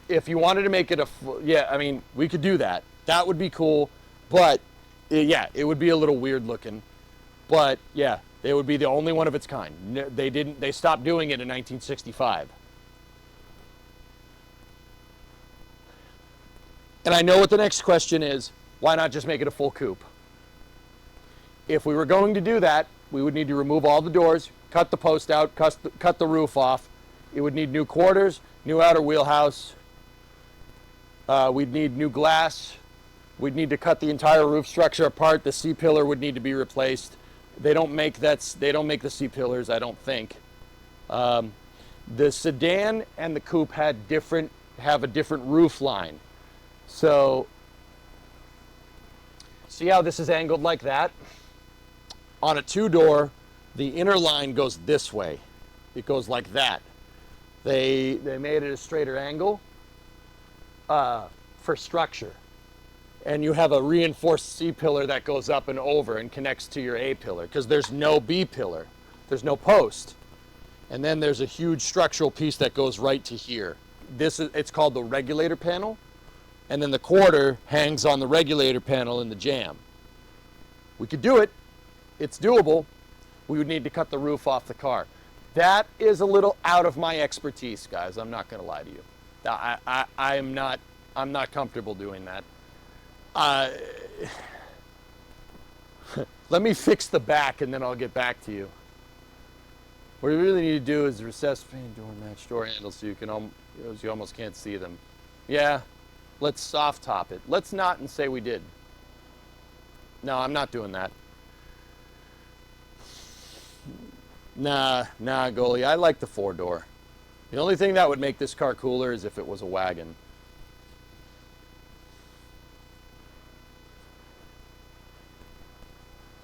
If you wanted to make it I mean, we could do that. That would be cool, but yeah, it would be a little weird looking. But yeah, they would be the only one of its kind. They stopped doing it in 1965. And I know what the next question is. Why not just make it a full coupe? If we were going to do that, we would need to remove all the doors, cut the post out, cut the roof off. It would need new quarters, new outer wheelhouse. We'd need new glass. We'd need to cut the entire roof structure apart. The C-pillar would need to be replaced. They don't make the C-pillars, I don't think. The sedan and the coupe have a different roof line. So, see how this is angled like that? On a two-door, the inner line goes this way. It goes like that. They made it a straighter angle for structure. And you have a reinforced C-pillar that goes up and over and connects to your A-pillar, because there's no B-pillar. There's no post. And then there's a huge structural piece that goes right to here. It's called the regulator panel. And then the quarter hangs on the regulator panel in the jamb. We could do it. It's doable. We would need to cut the roof off the car. That is a little out of my expertise, guys. I'm not going to lie to you. I'm not comfortable doing that. Let me fix the back and then I'll get back to you. What you really need to do is recess pane door match door handles so you almost can't see them. Yeah, let's soft top it. Let's not and say we did. No, I'm not doing that. Nah, goalie. I like the 4-door. The only thing that would make this car cooler is if it was a wagon.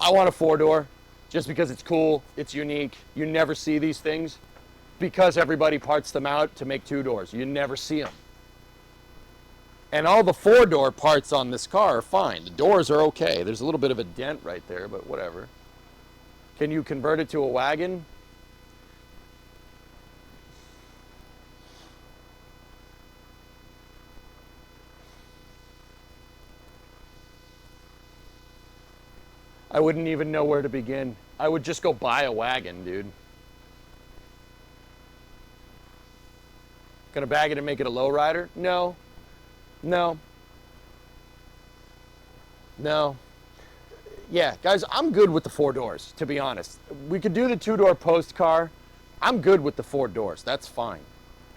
I want a 4-door just because it's cool, it's unique. You never see these things because everybody parts them out to make 2-doors. You never see them. And all the 4-door parts on this car are fine. The doors are okay. There's a little bit of a dent right there, but whatever. Can you convert it to a wagon? I wouldn't even know where to begin. I would just go buy a wagon, dude. Gonna bag it and make it a lowrider? No. No. No. Yeah, guys, I'm good with the 4 doors, to be honest. We could do the 2-door post car. I'm good with the 4 doors. That's fine.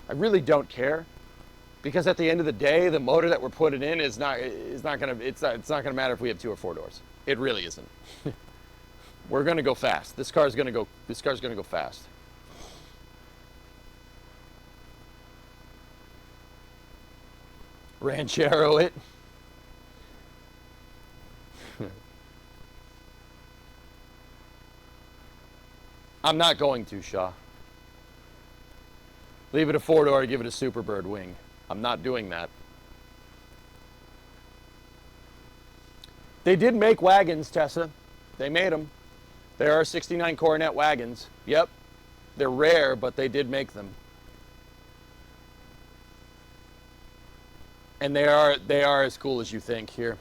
I really don't care. Because at the end of the day, the motor that we're putting in is not gonna matter if we have 2 or 4 doors. It really isn't. We're gonna go fast. This car's gonna go fast. Ranchero it. I'm not going to, Shaw. Leave it a 4-door, give it a Superbird wing. I'm not doing that. They did make wagons, Tessa. They made them. There are 69 Coronet wagons. Yep. They're rare, but they did make them. And they are as cool as you think here.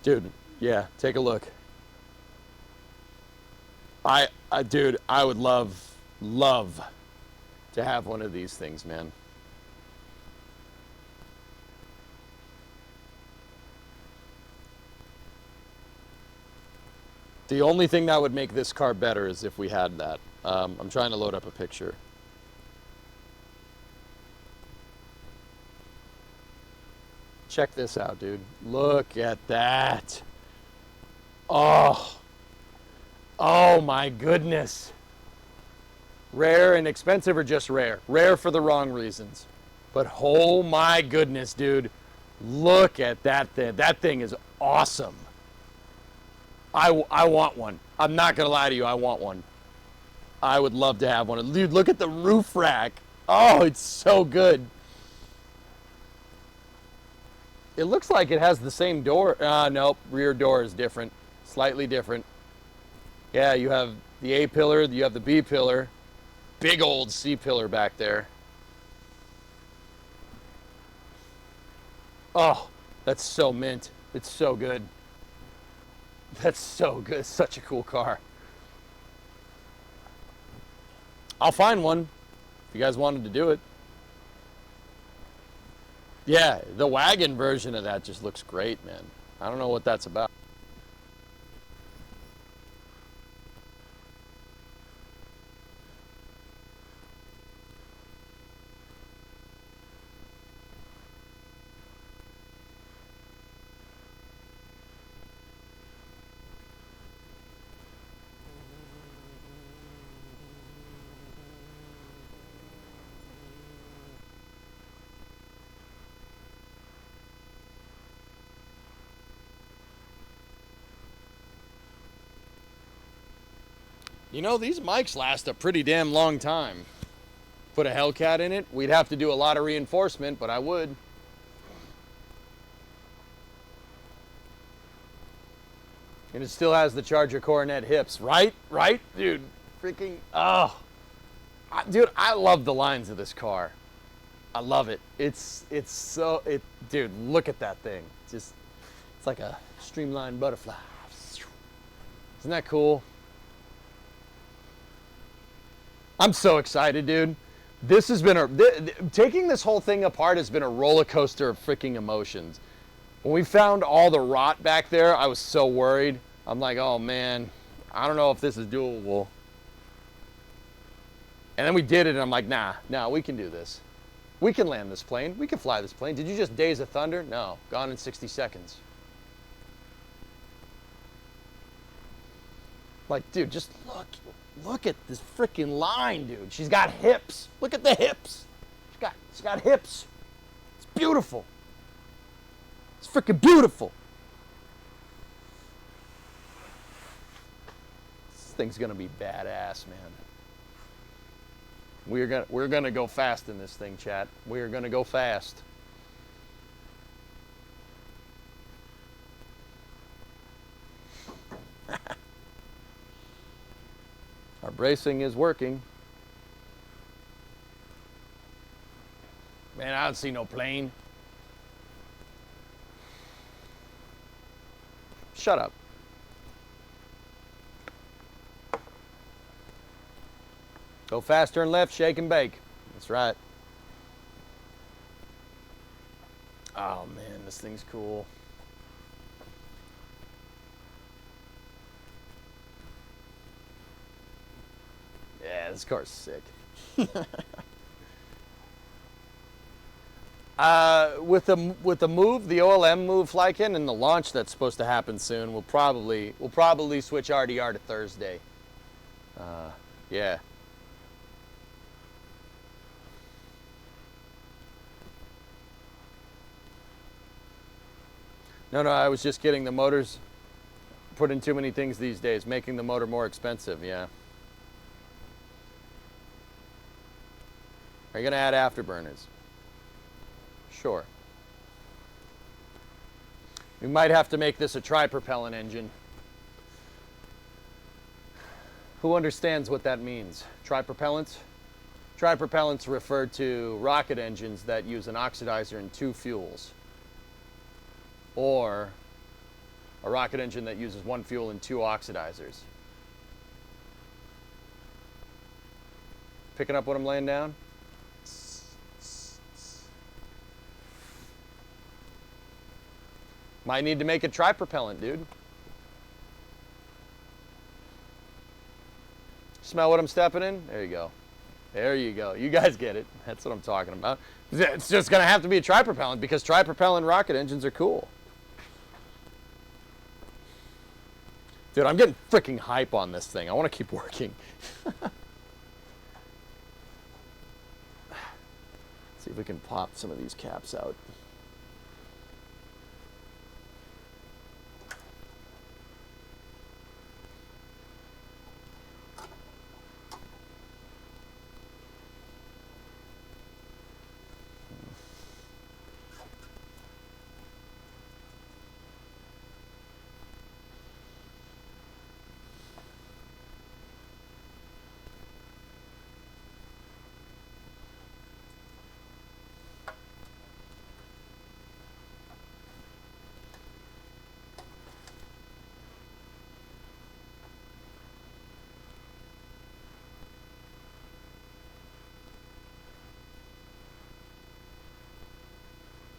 Dude, yeah, take a look. Dude, I would love to have one of these things, man. The only thing that would make this car better is if we had that. I'm trying to load up a picture. Check this out, dude. Look at that. Oh. Oh my goodness. Rare and expensive or just rare? Rare for the wrong reasons. But oh my goodness, dude. Look at that thing. That thing is awesome. I want one. I'm not going to lie to you. I want one. I would love to have one. Dude, look at the roof rack. Oh, it's so good. It looks like it has the same door. Nope. Rear door is different. Slightly different. Yeah, you have the A pillar. You have the B pillar. Big old C pillar back there. Oh, that's so mint. It's so good. That's so good. It's such a cool car. I'll find one if you guys wanted to do it. Yeah, the wagon version of that just looks great, man. I don't know what that's about. You know, these mics last a pretty damn long time. Put a Hellcat in it, we'd have to do a lot of reinforcement, but I would. And it still has the Charger Coronet hips, right? Right? Dude, freaking, oh. Dude, I love the lines of this car. I love it. It's so, dude, look at that thing. It's like a streamlined butterfly. Isn't that cool? I'm so excited, dude. This has been taking this whole thing apart has been a roller coaster of freaking emotions. When we found all the rot back there, I was so worried. I'm like, oh man, I don't know if this is doable. And then we did it, and I'm like, nah, we can do this. We can land this plane. We can fly this plane. Did you just Days of Thunder? No, gone in 60 seconds. Like, dude, just look at this freaking line, dude. She's got hips. Look at the hips. She's got hips. It's beautiful. It's freaking beautiful. This thing's gonna be badass, man. We're gonna go fast in this thing, chat. We're gonna go fast. Our bracing is working. Man, I don't see no plane. Shut up. Go fast, turn left, shake and bake. That's right. Oh man, this thing's cool. Yeah, this car's sick. With the move, the OLM move, Flykin, and the launch that's supposed to happen soon, we'll probably switch RDR to Thursday. Yeah. No, I was just kidding. The motor's put in too many things these days, making the motor more expensive, yeah. Are you gonna add afterburners? Sure. We might have to make this a tri-propellant engine. Who understands what that means? Tri-propellants? Tri-propellants refer to rocket engines that use an oxidizer and 2 fuels. Or a rocket engine that uses 1 fuel and 2 oxidizers. Picking up what I'm laying down? Might need to make a tri-propellant, dude. Smell what I'm stepping in? There you go. There you go. You guys get it. That's what I'm talking about. It's just going to have to be a tri-propellant because tri-propellant rocket engines are cool. Dude, I'm getting freaking hype on this thing. I want to keep working. See if we can pop some of these caps out.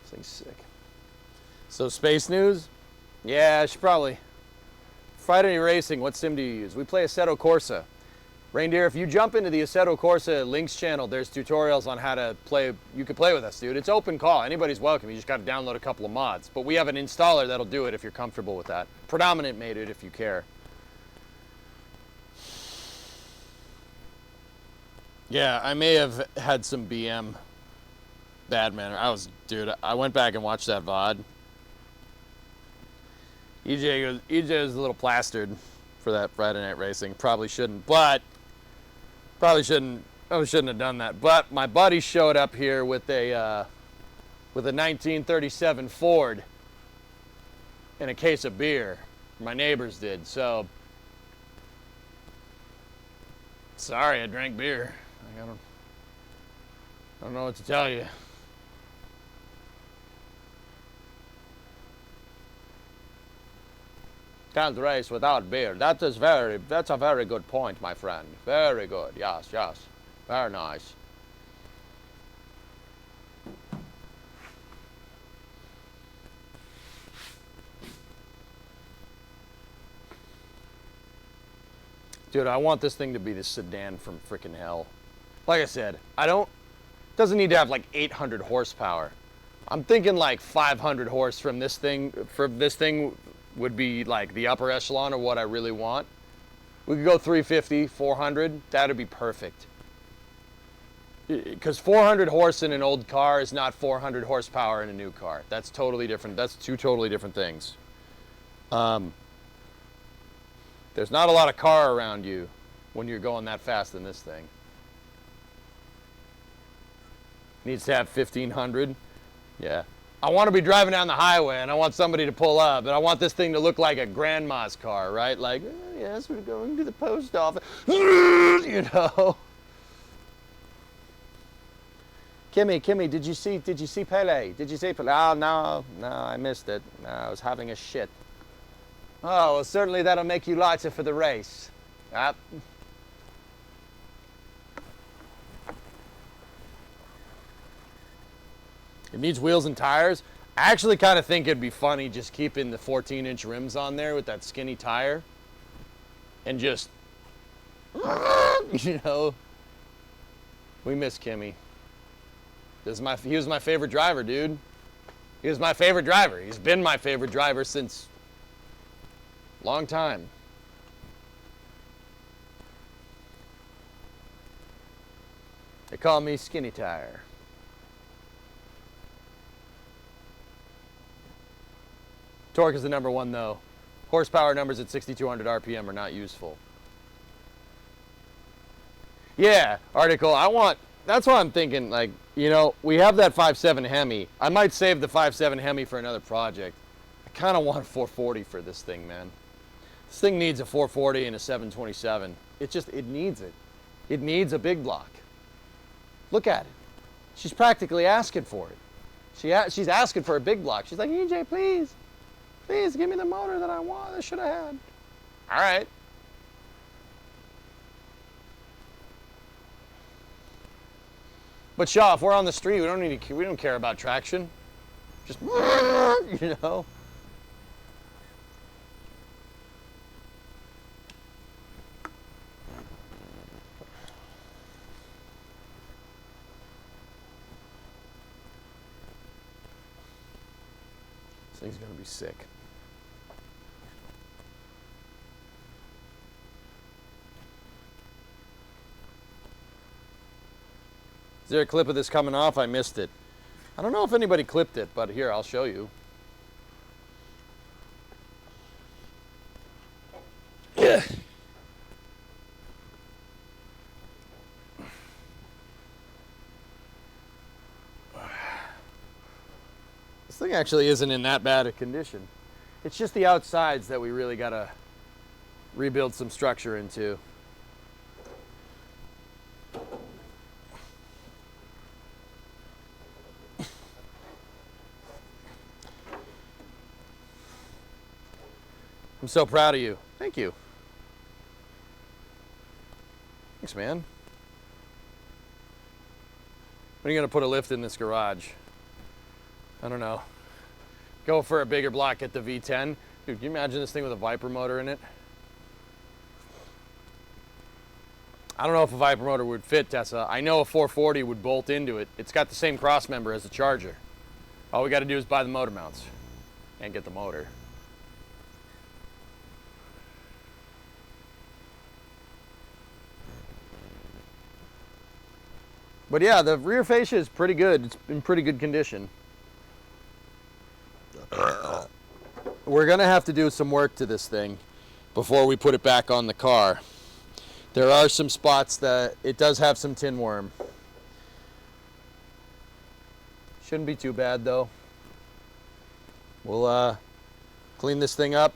This thing's sick. So space news? Yeah, I should probably. Friday Racing, what sim do you use? We play Assetto Corsa. Reindeer, if you jump into the Assetto Corsa links channel, there's tutorials on how to play. You can play with us, dude. It's open call. Anybody's welcome. You just got to download a couple of mods. But we have an installer that'll do it if you're comfortable with that. Predominant made it if you care. Yeah, I may have had some BM bad manner. Dude, I went back and watched that VOD. EJ was a little plastered for that Friday Night Racing. Probably shouldn't have done that. But my buddy showed up here with a 1937 Ford and a case of beer. My neighbors did, so sorry I drank beer. I don't know what to tell you. Can't race without beer. That's a very good point, my friend. Very good. Yes, yes. Very nice. Dude, I want this thing to be the sedan from frickin' hell. Like I said, doesn't need to have like 800 horsepower. I'm thinking like 500 horse from this thing, would be like the upper echelon of what I really want. We could go 350, 400, that'd be perfect. Because 400 horse in an old car is not 400 horsepower in a new car. That's totally different. That's two totally different things. There's not a lot of car around you when you're going that fast in this thing. Needs to have 1500. Yeah. I want to be driving down the highway and I want somebody to pull up and I want this thing to look like a grandma's car, right? Like, oh, yes, we're going to the post office. You know. Kimmy, did you see Pele? Did you see Pele? Oh, no, I missed it. No, I was having a shit. Oh, well, certainly that'll make you lighter for the race. Yep. It needs wheels and tires. I actually kind of think it'd be funny just keeping the 14-inch rims on there with that skinny tire. And just, you know, we miss Kimmy. He was my favorite driver, dude. He was my favorite driver. He's been my favorite driver since a long time. They call me Skinny Tire. Torque is the number one though. Horsepower numbers at 6,200 RPM are not useful. Yeah, article, that's what I'm thinking, like, you know, we have that 5.7 Hemi. I might save the 5.7 Hemi for another project. I kind of want a 440 for this thing, man. This thing needs a 440 and a 727. It needs it. It needs a big block. Look at it. She's practically asking for it. She's asking for a big block. She's like, EJ, please. Please give me the motor that I want. I should have had. All right. But Shaw, if we're on the street, we don't care about traction. Just, you know. This thing's gonna be sick. Is there a clip of this coming off? I missed it. I don't know if anybody clipped it, but here, I'll show you. Yeah. This thing actually isn't in that bad a condition. It's just the outsides that we really gotta rebuild some structure into. I'm so proud of you. Thank you. Thanks, man. When are you gonna put a lift in this garage? I don't know. Go for a bigger block at the V10. Dude, can you imagine this thing with a Viper motor in it? I don't know if a Viper motor would fit, Tessa. I know a 440 would bolt into it. It's got the same cross member as the Charger. All we gotta do is buy the motor mounts and get the motor. But yeah, the rear fascia is pretty good. It's in pretty good condition. We're gonna have to do some work to this thing before we put it back on the car. There are some spots that it does have some tin worm. Shouldn't be too bad though. We'll clean this thing up,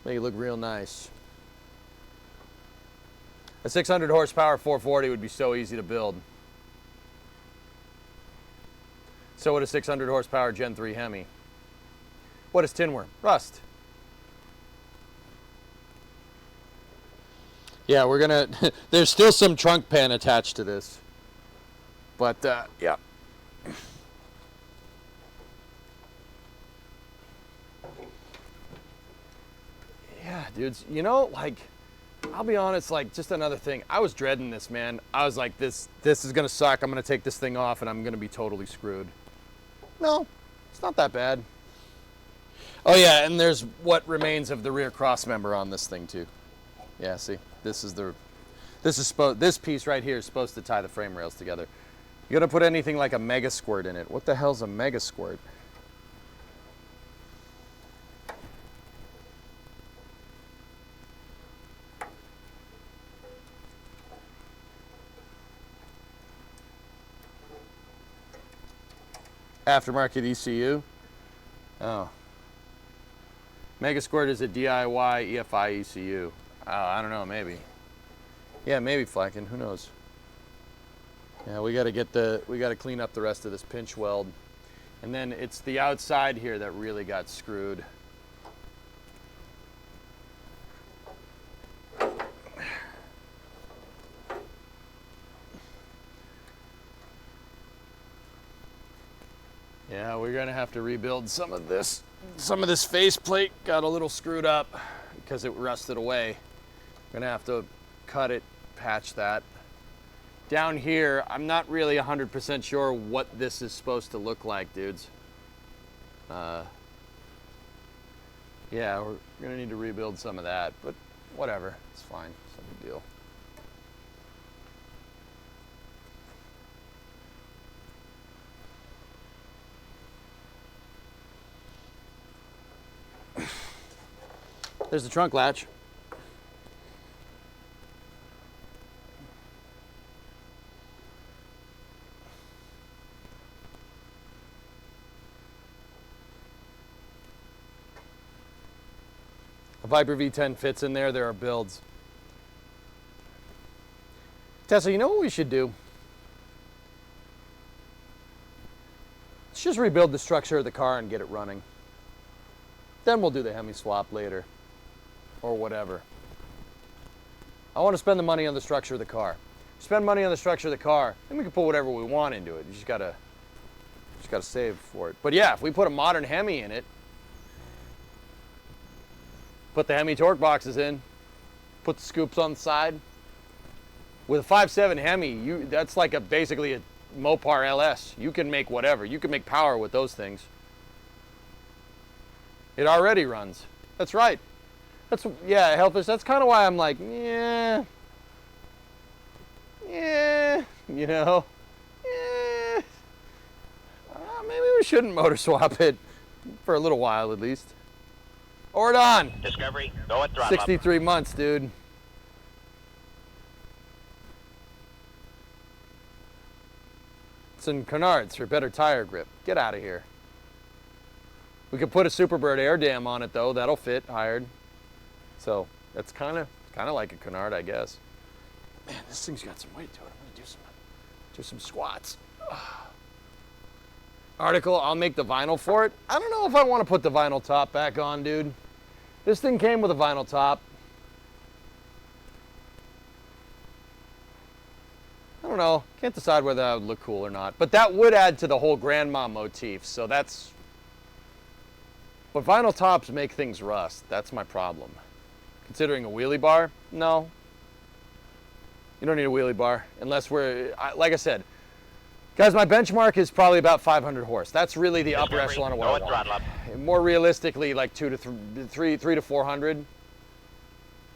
Make it look real nice. A 600 horsepower 440 would be so easy to build. So would a 600 horsepower Gen 3 Hemi. What is tin worm? Rust. Yeah, we're gonna, there's still some trunk pan attached to this. But, yeah. Yeah, dudes, you know, like, I'll be honest, like, just another thing. I was dreading this, man. I was like, this is gonna suck. I'm gonna take this thing off and I'm gonna be totally screwed. No, it's not that bad. Oh yeah, and there's what remains of the rear cross member on this thing too. Yeah, see, this piece right here is supposed to tie the frame rails together. You gotta put anything like a mega squirt in it. What the hell's a mega squirt? Aftermarket ECU. Oh. Mega Squirt is a DIY EFI ECU. Oh, I don't know, maybe. Yeah, maybe Flacken, who knows? Yeah, we gotta clean up the rest of this pinch weld. And then it's the outside here that really got screwed. Yeah, we're gonna have to rebuild some of this. Some of this faceplate got a little screwed up because it rusted away. We're gonna have to cut it, patch that. Down here, I'm not really 100% sure what this is supposed to look like, dudes. Yeah, we're gonna need to rebuild some of that, but whatever, it's fine, it's no big deal. There's the trunk latch. A Viper V10 fits in there. There are builds. Tessa, you know what we should do? Let's just rebuild the structure of the car and get it running. Then we'll do the Hemi swap later. Or whatever. I want to spend the money on the structure of the car. Spend money on the structure of the car, then we can put whatever we want into it. You just gotta save for it. But yeah, if we put a modern Hemi in it, put the Hemi torque boxes in, put the scoops on the side. With a 5.7 Hemi, that's like basically a Mopar LS. You can make whatever. You can make power with those things. It already runs. That's right. Yeah, Hellfish, that's kind of why I'm like, yeah, you know, maybe we shouldn't motor swap it for a little while at least. Ordon! Discovery, go at throttle up. 63 months, dude. It's in Cunard's for better tire grip. Get out of here. We could put a Superbird air dam on it though, that'll fit, hired. So that's kind of like a Cunard, I guess. Man, this thing's got some weight to it. I'm gonna do some squats. Article, I'll make the vinyl for it. I don't know if I want to put the vinyl top back on, dude. This thing came with a vinyl top. I don't know. Can't decide whether that would look cool or not. But that would add to the whole grandma motif. So that's. But vinyl tops make things rust. That's my problem. Considering a wheelie bar? No. You don't need a wheelie bar unless like I said, guys, my benchmark is probably about 500 horse. That's really the upper echelon of what I want. More realistically, like 3 to 400.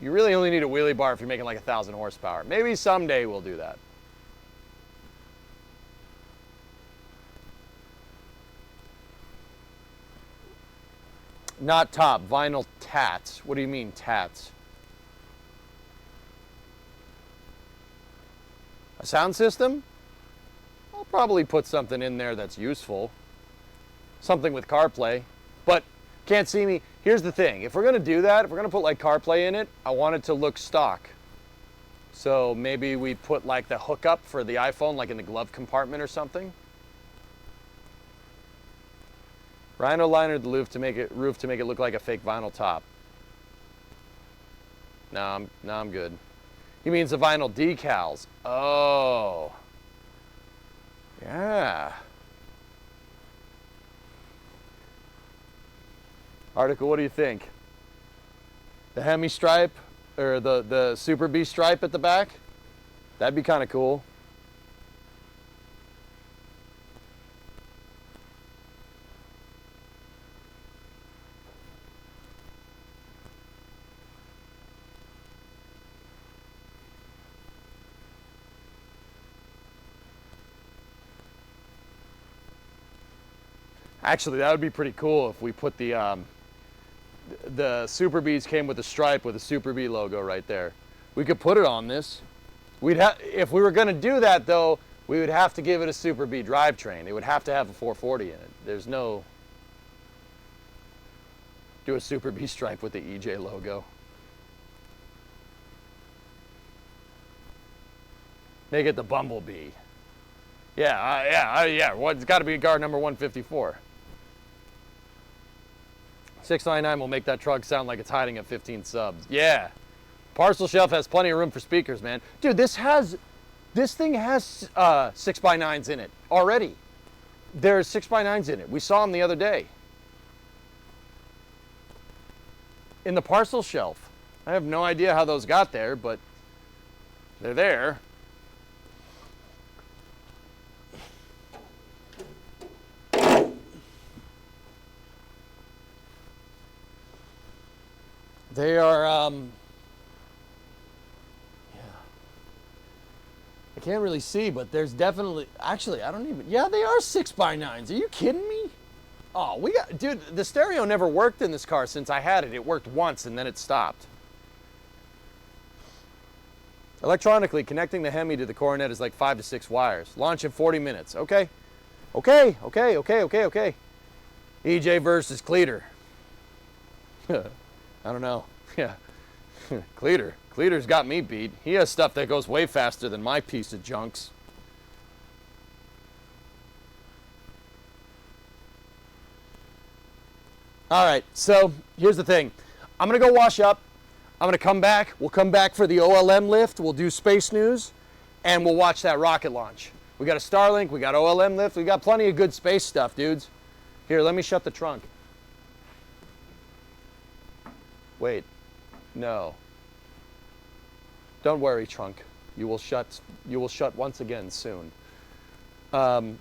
You really only need a wheelie bar if you're making like 1,000 horsepower. Maybe someday we'll do that. Not top, vinyl tats. What do you mean tats? A sound system? I'll probably put something in there that's useful. Something with CarPlay. But Can't see me. Here's the thing. If we're going to do that, if we're going to put like CarPlay in it, I want it to look stock. So maybe we put like the hookup for the iPhone like in the glove compartment or something. Rhino liner the roof to make it look like a fake vinyl top. No, I'm good. He means the vinyl decals. Oh. Yeah. Article, what do you think? The Hemi stripe or the Super B stripe at the back? That'd be kind of cool. Actually, that would be pretty cool if we put the Super Bs came with a stripe with a Super B logo right there. We could put it on this. If we were going to do that though, we would have to give it a Super B drivetrain. It would have to have a 440 in it. There's no do a Super B stripe with the EJ logo. Make it the Bumblebee. Yeah. Well, it's got to be car number 154. 699 will make that truck sound like it's hiding at 15 subs. Yeah. Parcel shelf has plenty of room for speakers, man. Dude, this thing has 6x9s in it already. There's 6x9s in it. We saw them the other day. In the parcel shelf. I have no idea how those got there, but they're there. They are, yeah. I can't really see, but there's definitely, actually, I don't even, yeah, they are 6x9s. Are you kidding me? Oh, dude, the stereo never worked in this car since I had it. It worked once and then it stopped. Electronically, connecting the Hemi to the Coronet is like 5 to 6 wires. Launch in 40 minutes. Okay. EJ versus Cleater. I don't know. Yeah. Cleater's got me beat. He has stuff that goes way faster than my piece of junks. All right, so here's the thing. I'm going to go wash up. I'm going to come back. We'll come back for the OLM lift. We'll do space news, and we'll watch that rocket launch. We got a Starlink. We got OLM lift. We got plenty of good space stuff, dudes. Here, let me shut the trunk. Wait, no. Don't worry, trunk. You will shut once again soon. I'm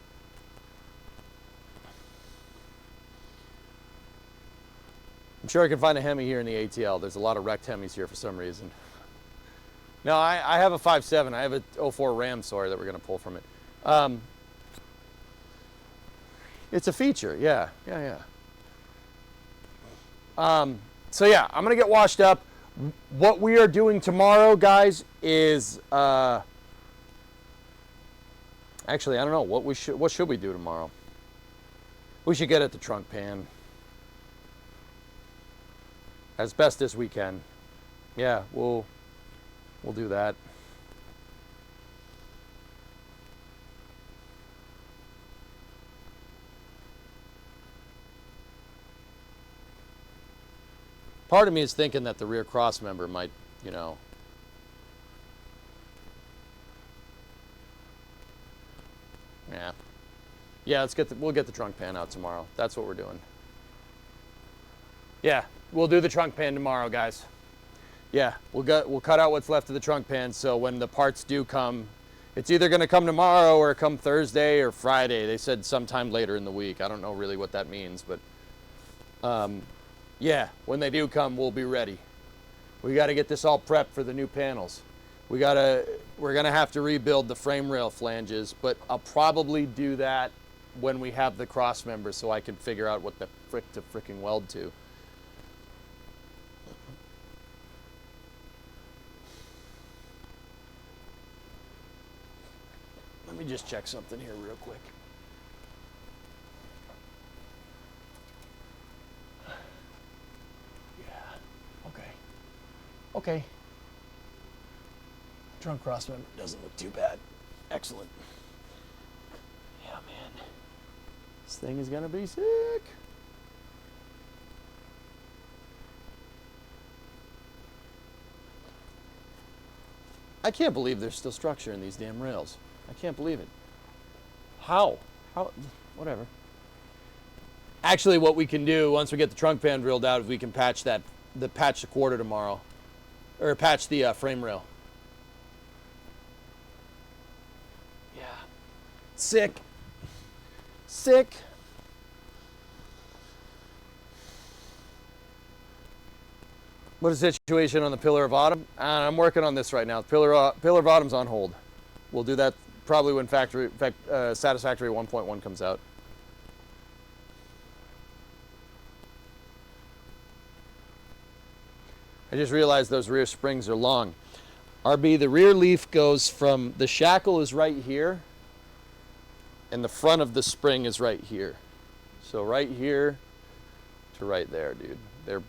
sure I can find a Hemi here in the ATL. There's a lot of wrecked Hemis here for some reason. No, I have a 5.7. I have a 04 Ram, sorry, that we're going to pull from it. It's a feature, yeah. So yeah, I'm going to get washed up. What we are doing tomorrow, guys, is... actually, I don't know. What should we do tomorrow? We should get at the trunk pan. As best as we can. Yeah, we'll do that. Part of me is thinking that the rear cross member might, you know. Yeah, we'll get the trunk pan out tomorrow. That's what we're doing. Yeah, we'll do the trunk pan tomorrow, guys. Yeah, we'll cut out what's left of the trunk pan, so when the parts do come, it's either going to come tomorrow or come Thursday or Friday. They said sometime later in the week. I don't know really what that means, but yeah, when they do come, we'll be ready. We got to get this all prepped for the new panels. We're going to have to rebuild the frame rail flanges, but I'll probably do that when we have the cross members so I can figure out what the frick to fricking weld to. Let me just check something here real quick. Okay. Trunk cross member doesn't look too bad. Excellent. Yeah, man. This thing is gonna be sick. I can't believe there's still structure in these damn rails. I can't believe it. How? How? Whatever. Actually, what we can do once we get the trunk fan drilled out is we can patch the quarter tomorrow, or patch the frame rail. Yeah. Sick. Sick. What is the situation on the Pillar of Autumn? I'm working on this right now. Pillar of Autumn's on hold. We'll do that probably when Satisfactory 1.1 comes out. I just realized those rear springs are long. RB, the rear leaf goes from, the shackle is right here, and the front of the spring is right here. So right here to right there, dude.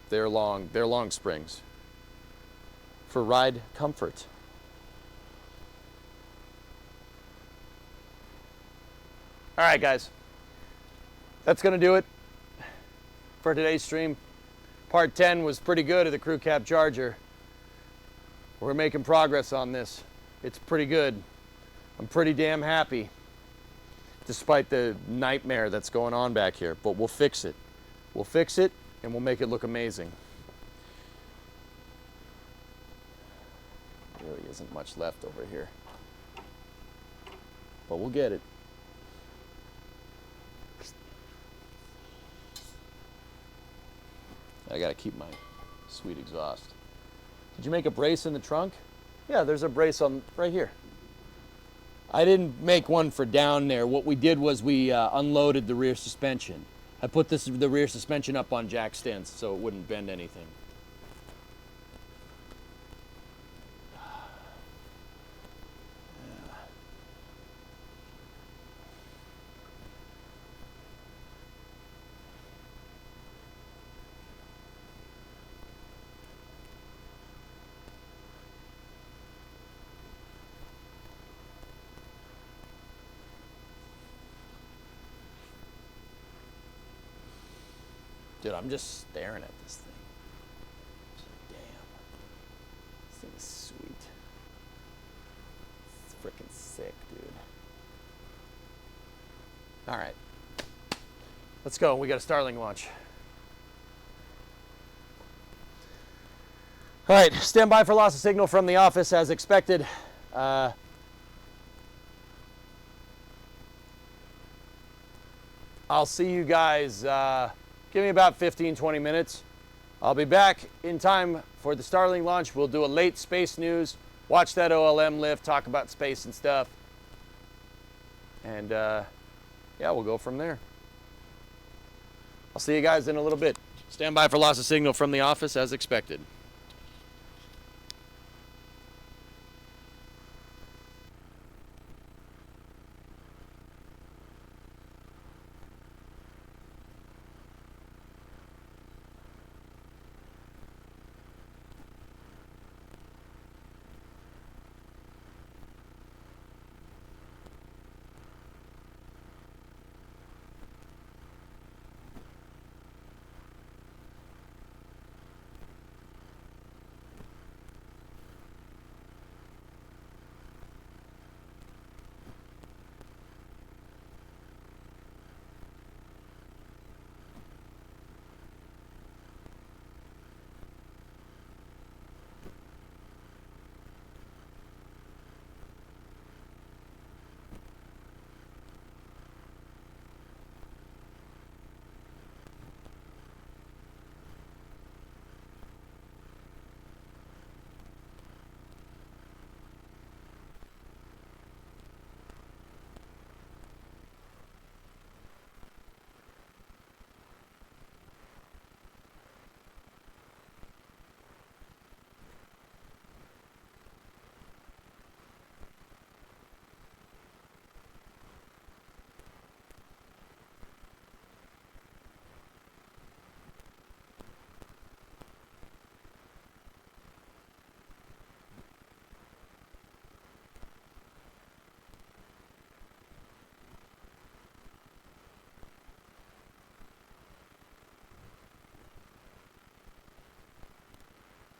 They're long springs for ride comfort. All right, guys. That's gonna do it for today's stream. Part 10 was pretty good of the crew cab Charger. We're making progress on this. It's pretty good. I'm pretty damn happy, despite the nightmare that's going on back here, but we'll fix it. We'll fix it, and we'll make it look amazing. There really isn't much left over here, but we'll get it. I gotta keep my sweet exhaust. Did you make a brace in the trunk? Yeah, there's a brace on right here. I didn't make one for down there. What we did was we unloaded the rear suspension. I put the rear suspension up on jack stands so it wouldn't bend anything. Dude, I'm just staring at this thing. Damn. This thing is sweet. It's freaking sick, dude. All right. Let's go. We got a Starling launch. All right. Stand by for loss of signal from the office as expected. I'll see you guys. Give me about 15, 20 minutes. I'll be back in time for the Starling launch. We'll do a late space news, watch that OLM lift, talk about space and stuff. And yeah, we'll go from there. I'll see you guys in a little bit. Stand by for loss of signal from the office as expected.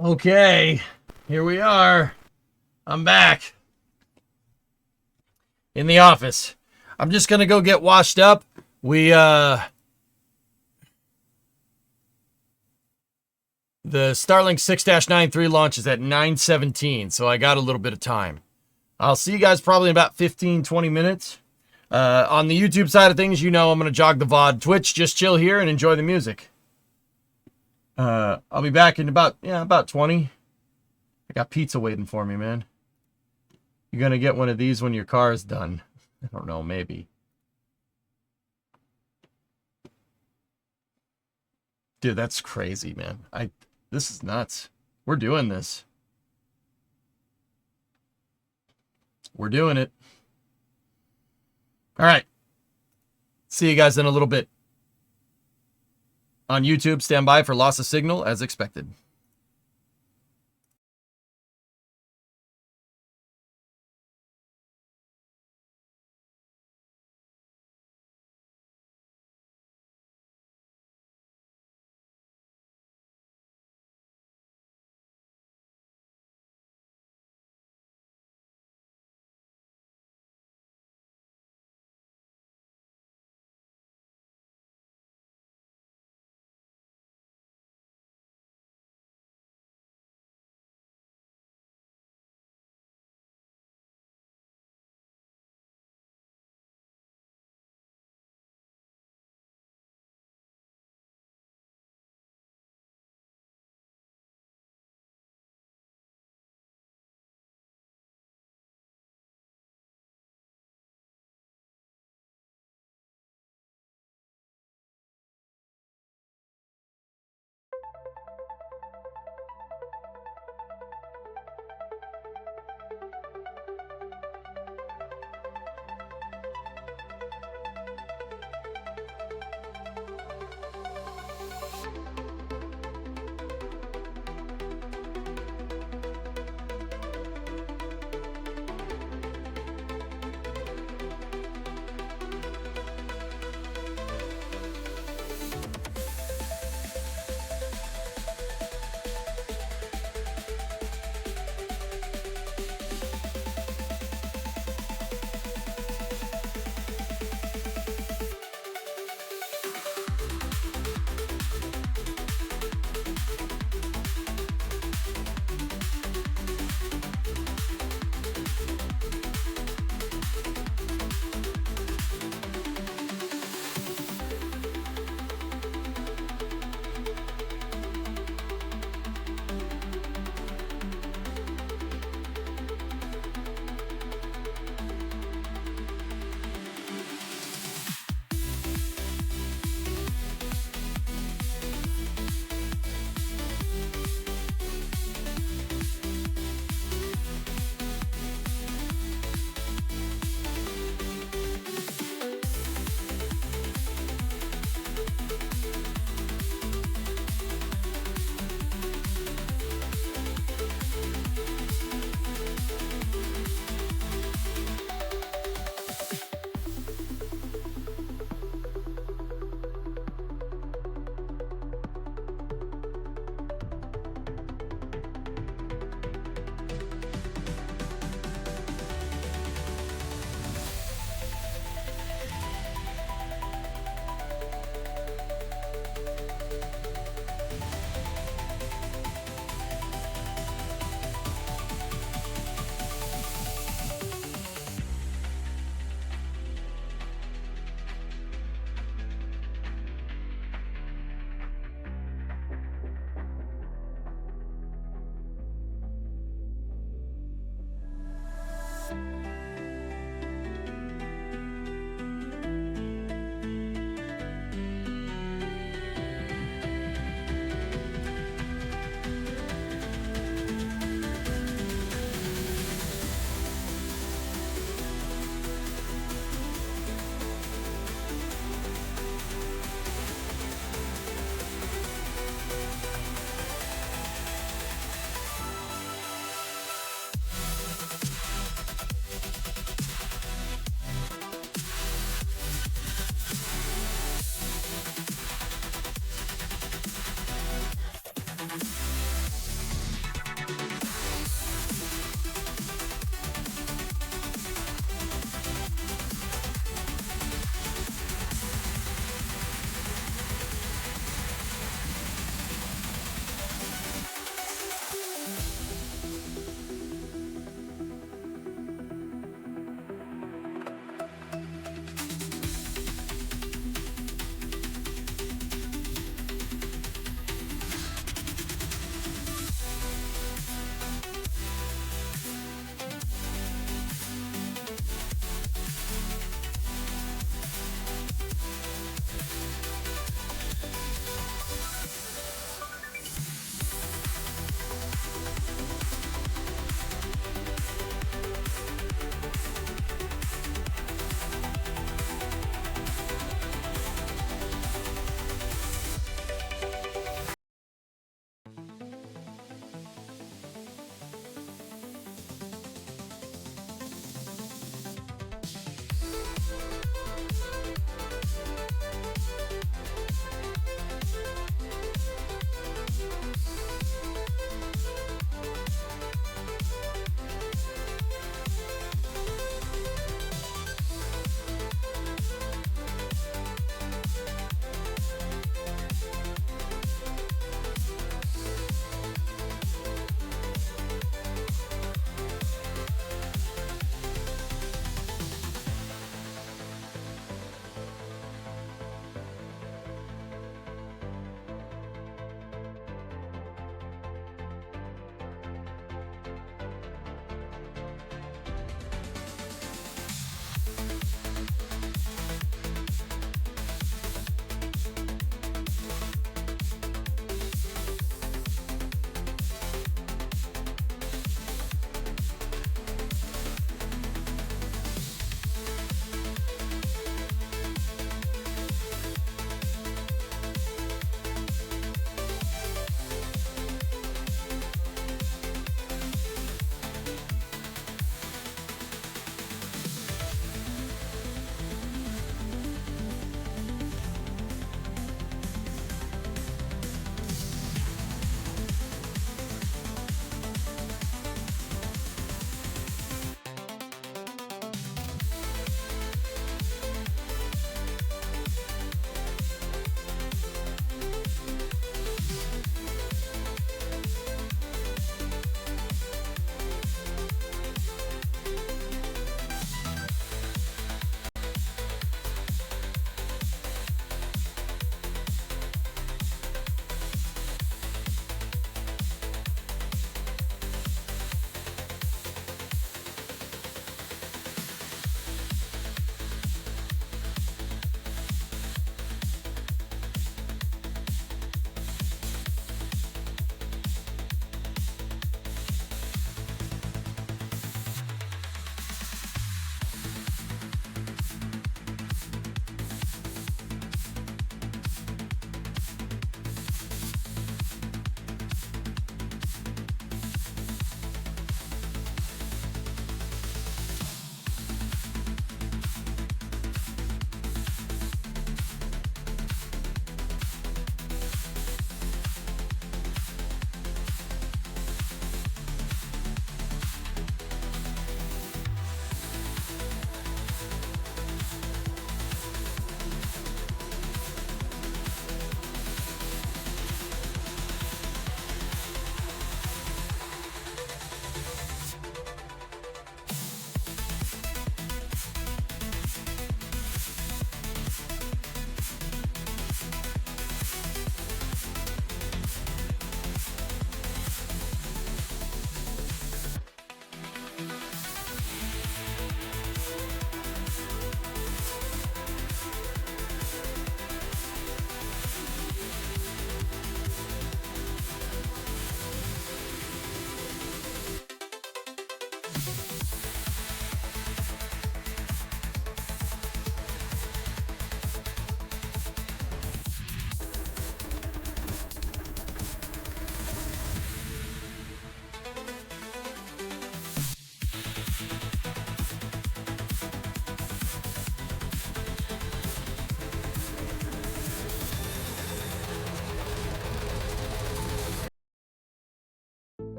Okay, here we are. I'm back in the office. I'm just gonna go get washed up. The Starlink 6-93 launch is at 9:17, so I got a little bit of time. I'll see you guys probably in about 15, 20 minutes. On the YouTube side of things, you know I'm going to jog the VOD. Twitch, just chill here and enjoy the music. I'll be back in about 20. I got pizza waiting for me, man. You're going to get one of these when your car is done. I don't know, maybe. Dude, that's crazy, man. This is nuts. We're doing this. We're doing it. All right. See you guys in a little bit. On YouTube, stand by for loss of signal as expected.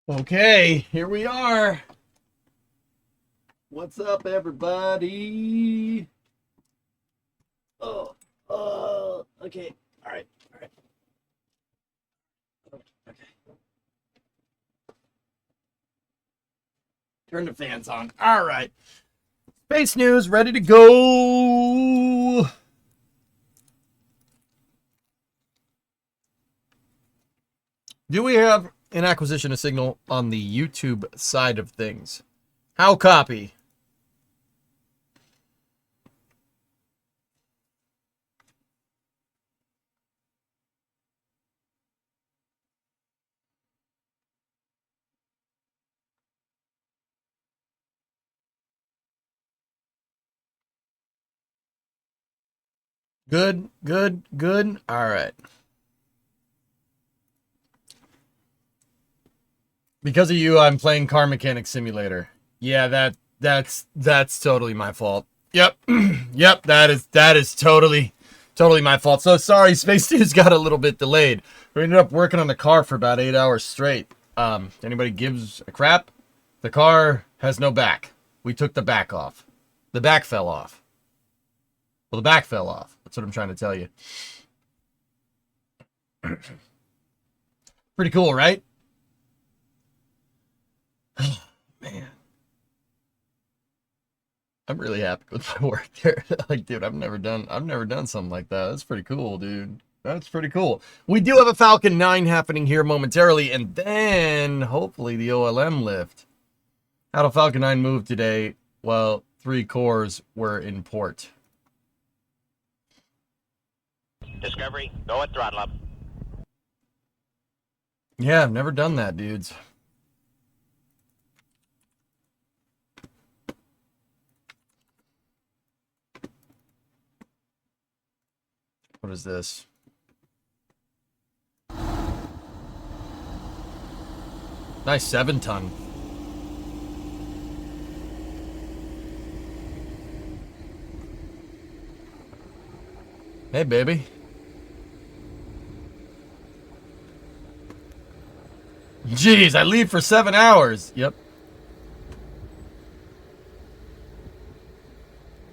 Okay, here we are. What's up, everybody? Okay. All right. Okay. Turn the fans on. All right. Space news ready to go. Do we have an acquisition of signal on the YouTube side of things? How copy? Good. All right. Because of you, I'm playing Car Mechanic Simulator. Yeah, That's totally my fault. Yep. Yep, that is totally my fault. So sorry, Space Dude's got a little bit delayed. We ended up working on the car for about 8 hours straight. Anybody gives a crap? The car has no back. We took the back off. The back fell off. Well, the back fell off. That's what I'm trying to tell you. Pretty cool, right? Oh, man. I'm really happy with my work there. Like, dude, I've never done something like that. That's pretty cool, dude. That's pretty cool. We do have a Falcon 9 happening here momentarily, and then hopefully the OLM lift. How'd a Falcon 9 move today? Well, 3 cores were in port. Discovery, go at throttle up. Yeah, I've never done that, dudes. What is this? Nice 7-ton. Hey, baby. Jeez, I leave for 7 hours. Yep.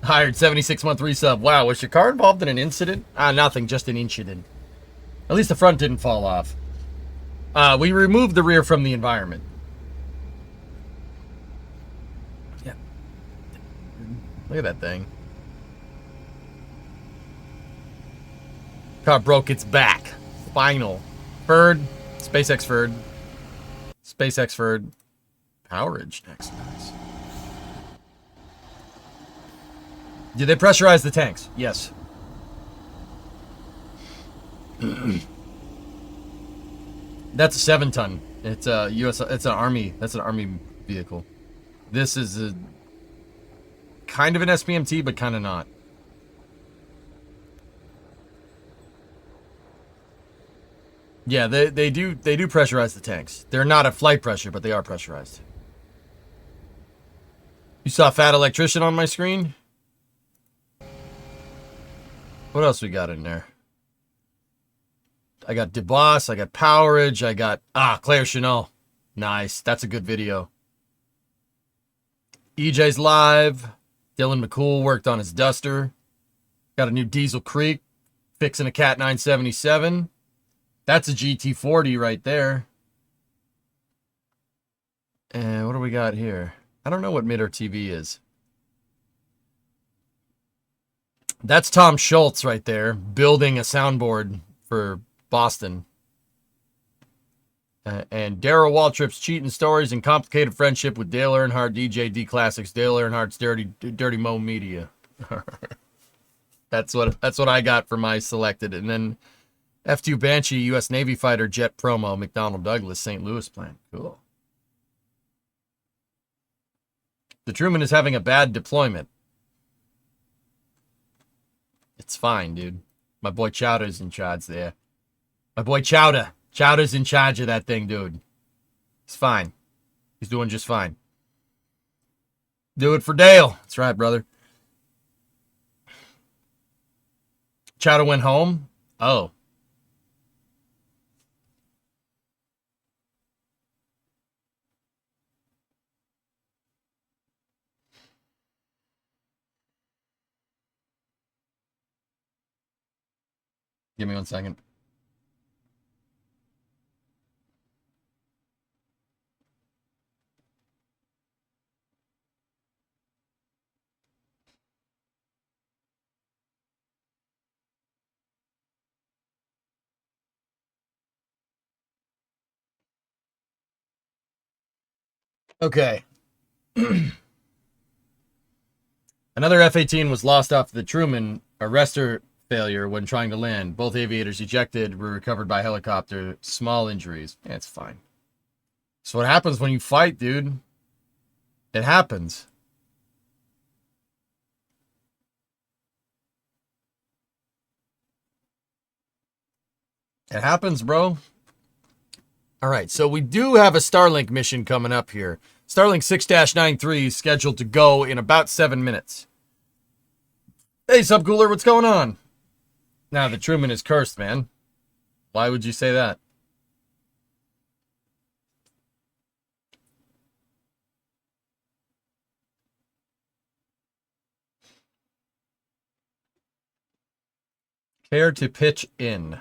Hired 76-month resub. Wow, was your car involved in an incident? Nothing, just an incident. At least the front didn't fall off. We removed the rear from the environment. Yeah. Look at that thing. Car broke its back. Final. Ferd. SpaceX Ferd. SpaceX Ferd. Powerage next. Nice. Did they pressurize the tanks? Yes. That's a 7-ton. It's a US. It's an army. That's an army vehicle. This is a kind of an SPMT, but kind of not. Yeah, they do pressurize the tanks. They're not at flight pressure, but they are pressurized. You saw Fat Electrician on my screen? What else we got in there? I got DeBoss, I got Powerage, I got Claire Chanel. Nice, that's a good video. EJ's live. Dylan McCool worked on his Duster. Got a new Diesel Creek, fixing a Cat 977. That's a GT40 right there. And what do we got here? I don't know what Midder TV is. That's Tom Schultz right there, building a soundboard for Boston. And Daryl Waltrip's Cheating Stories and Complicated Friendship with Dale Earnhardt, DJ D Classics, Dale Earnhardt's Dirty Mo Media. That's what I got for my selected. And then F2 Banshee, U.S. Navy fighter jet promo, McDonnell Douglas, St. Louis plant. Cool. The Truman is having a bad deployment. It's fine, dude. My boy Chowder's in charge there. My boy Chowder. Chowder's in charge of that thing, dude. He's fine. He's doing just fine. Do it for Dale. That's right, brother. Chowder went home? Oh. Give me 1 second. Okay. Another F-18 was lost off the Truman, arrestor failure when trying to land. Both aviators ejected, were recovered by helicopter. Small injuries. Yeah, it's fine. So what happens when you fight, dude? It happens. It happens, bro. All right, so we do have a Starlink mission coming up here. Starlink 6-93 is scheduled to go in about 7 minutes. Hey, Subcooler, what's going on? Now, the Truman is cursed, man. Why would you say that? Care to pitch in?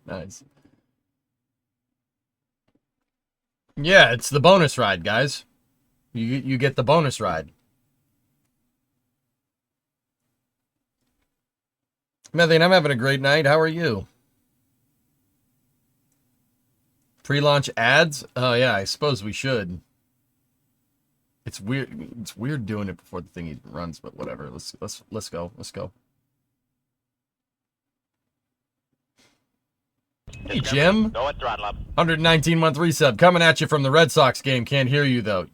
Nice. Yeah, it's the bonus ride, guys. You get the bonus ride. Methane, I'm having a great night. How are you? Pre-launch ads? Oh yeah, I suppose we should. It's weird. It's weird doing it before the thing even runs, but whatever. Let's go. Let's go. Hey, Jim. Go at throttle up. 119-month resub. Coming at you from the Red Sox game. Can't hear you, though.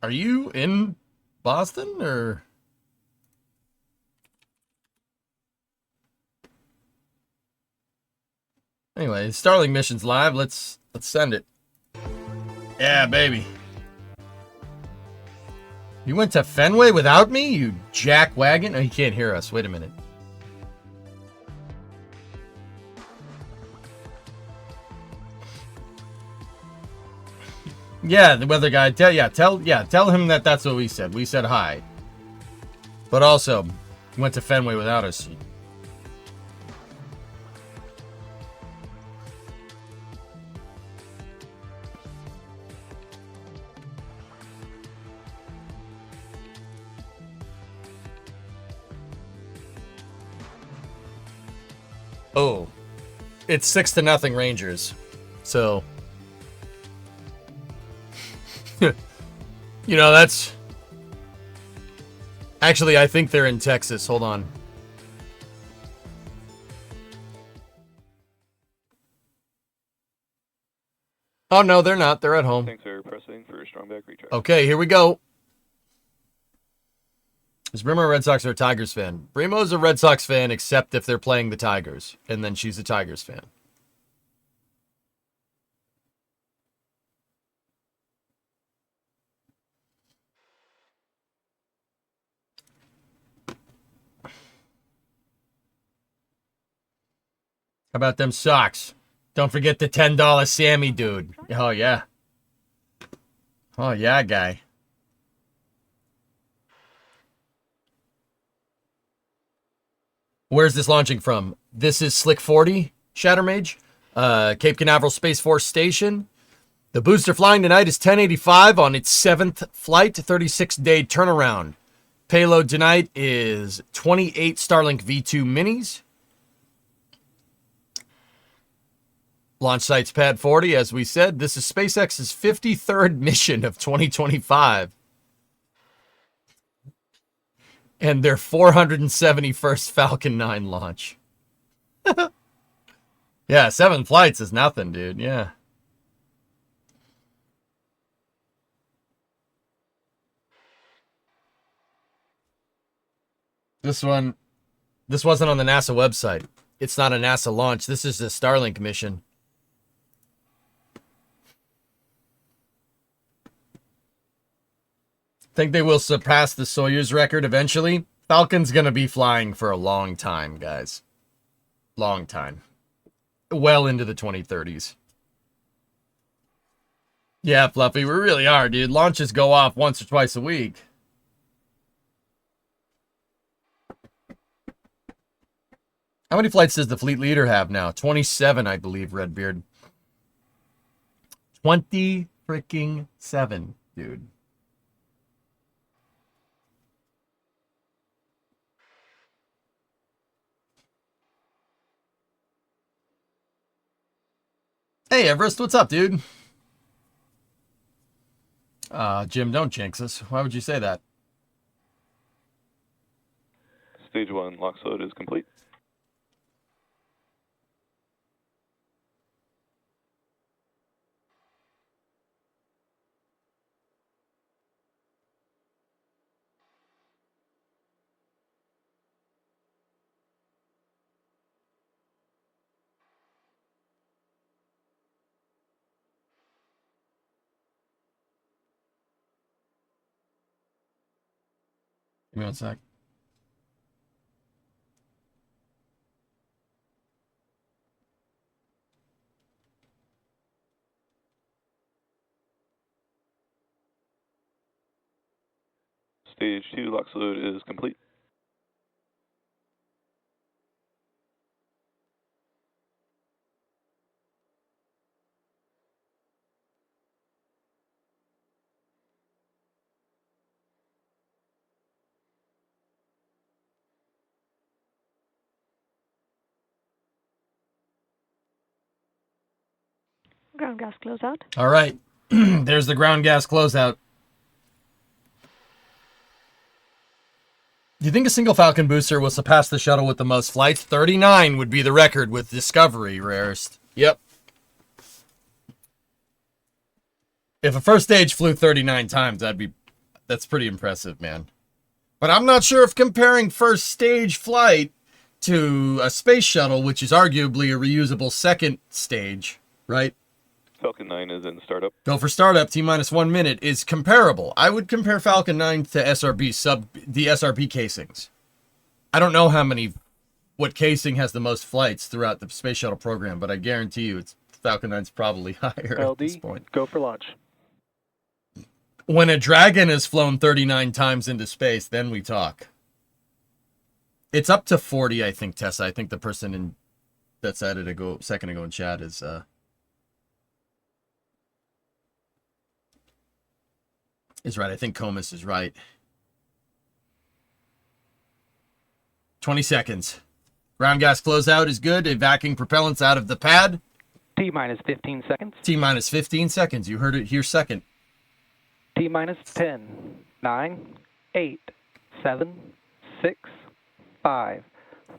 Are you in Boston, or... Anyway, Starlink mission's live. Let's send it. Yeah, baby. You went to Fenway without me, you jackwagon? Oh, he can't hear us. Wait a minute. Yeah, the weather guy. Tell him that that's what we said. We said hi. But also, he went to Fenway without us. Oh, it's 6-0 Rangers. So, you know, that's... Actually, I think they're in Texas. Hold on. Oh, no, they're not. They're at home. Thanks for pressing for a strong back recharge. Okay, here we go. Is Brimo a Red Sox or a Tigers fan? Brimo's a Red Sox fan, except if they're playing the Tigers. And then she's a Tigers fan. How about them socks? Don't forget the $10 Sammy dude. Oh, yeah. Oh, yeah, guy. Where's this launching from? This is Slick 40, Shattermage. Cape Canaveral Space Force Station. The booster flying tonight is 1085 on its 7th flight, 36-day turnaround. Payload tonight is 28 Starlink V2 minis. Launch site's Pad 40, as we said. This is SpaceX's 53rd mission of 2025. And their 471st Falcon 9 launch. Yeah, 7 flights is nothing, dude. Yeah. This wasn't on the NASA website. It's not a NASA launch. This is the Starlink mission. Think they will surpass the Soyuz record eventually. Falcon's going to be flying for a long time, guys. Long time. Well into the 2030s. Yeah, Fluffy, we really are, dude. Launches go off once or twice a week. How many flights does the fleet leader have now? 27, I believe, Redbeard. 20 freaking 7, dude. Hey, Everest, what's up, dude? Jim, don't jinx us. Why would you say that? Stage 1 LOX load is complete. Give me one sec. Stage 2 LOX load is complete. Ground gas closeout. All right. There's the ground gas closeout. Do you think a single Falcon booster will surpass the shuttle with the most flights? 39 would be the record with Discovery, rarest. Yep. If a first stage flew 39 times, that's pretty impressive, man. But I'm not sure if comparing first stage flight to a space shuttle, which is arguably a reusable second stage, right? Falcon 9 is in startup. Go for startup, T-minus 1 minute, is comparable. I would compare Falcon 9 to the SRB casings. I don't know what casing has the most flights throughout the space shuttle program, but I guarantee you Falcon 9's probably higher at this point. Go for launch. When a Dragon has flown 39 times into space, then we talk. It's up to 40, I think, Tessa. I think the person that said it a second ago in chat is right. I think Comus is right. 20 seconds. Ground gas closeout is good. Evacuating propellants out of the pad. T-minus 15 seconds. T-minus 15 seconds. You heard it here second. T-minus 10, 9, 8, 7, 6, 5,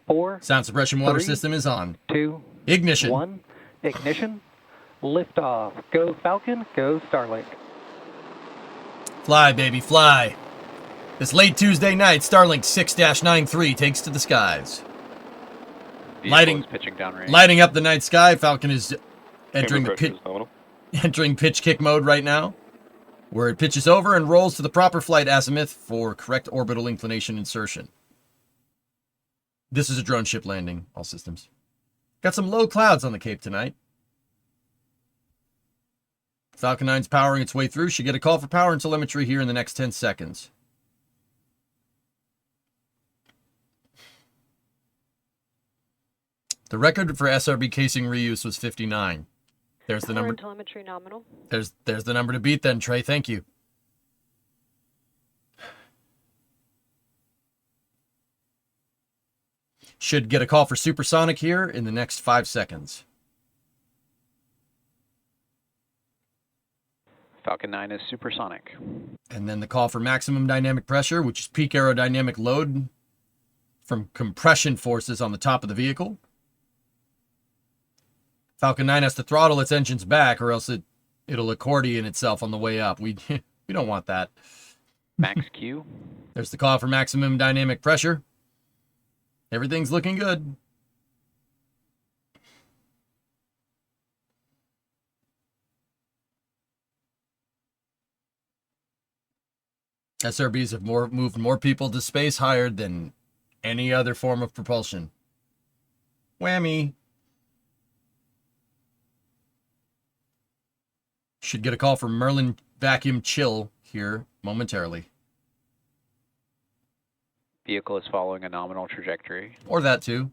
4. Sound suppression water 3, system is on. 2. Ignition. 1. Ignition. Liftoff. Go Falcon. Go Starlink. Fly, baby, fly. This late Tuesday night, Starlink 6-93 takes to the skies. Lighting up the night sky. Falcon is entering pitch kick mode right now, where it pitches over and rolls to the proper flight azimuth for correct orbital inclination insertion. This is a drone ship landing, all systems. Got some low clouds on the Cape tonight. Falcon 9's powering its way through. Should get a call for power and telemetry here in the next 10 seconds. The record for SRB casing reuse was 59. There's the number. Telemetry nominal. There's the number to beat then, Trey. Thank you. Should get a call for supersonic here in the next 5 seconds. Falcon 9 is supersonic. And then the call for maximum dynamic pressure, which is peak aerodynamic load from compression forces on the top of the vehicle. Falcon 9 has to throttle its engines back, or else it'll accordion itself on the way up. We don't want that. Max Q. There's the call for maximum dynamic pressure. Everything's looking good. SRBs have moved more people to space higher than any other form of propulsion. Whammy. Should get a call from Merlin Vacuum Chill here momentarily. Vehicle is following a nominal trajectory. Or that too.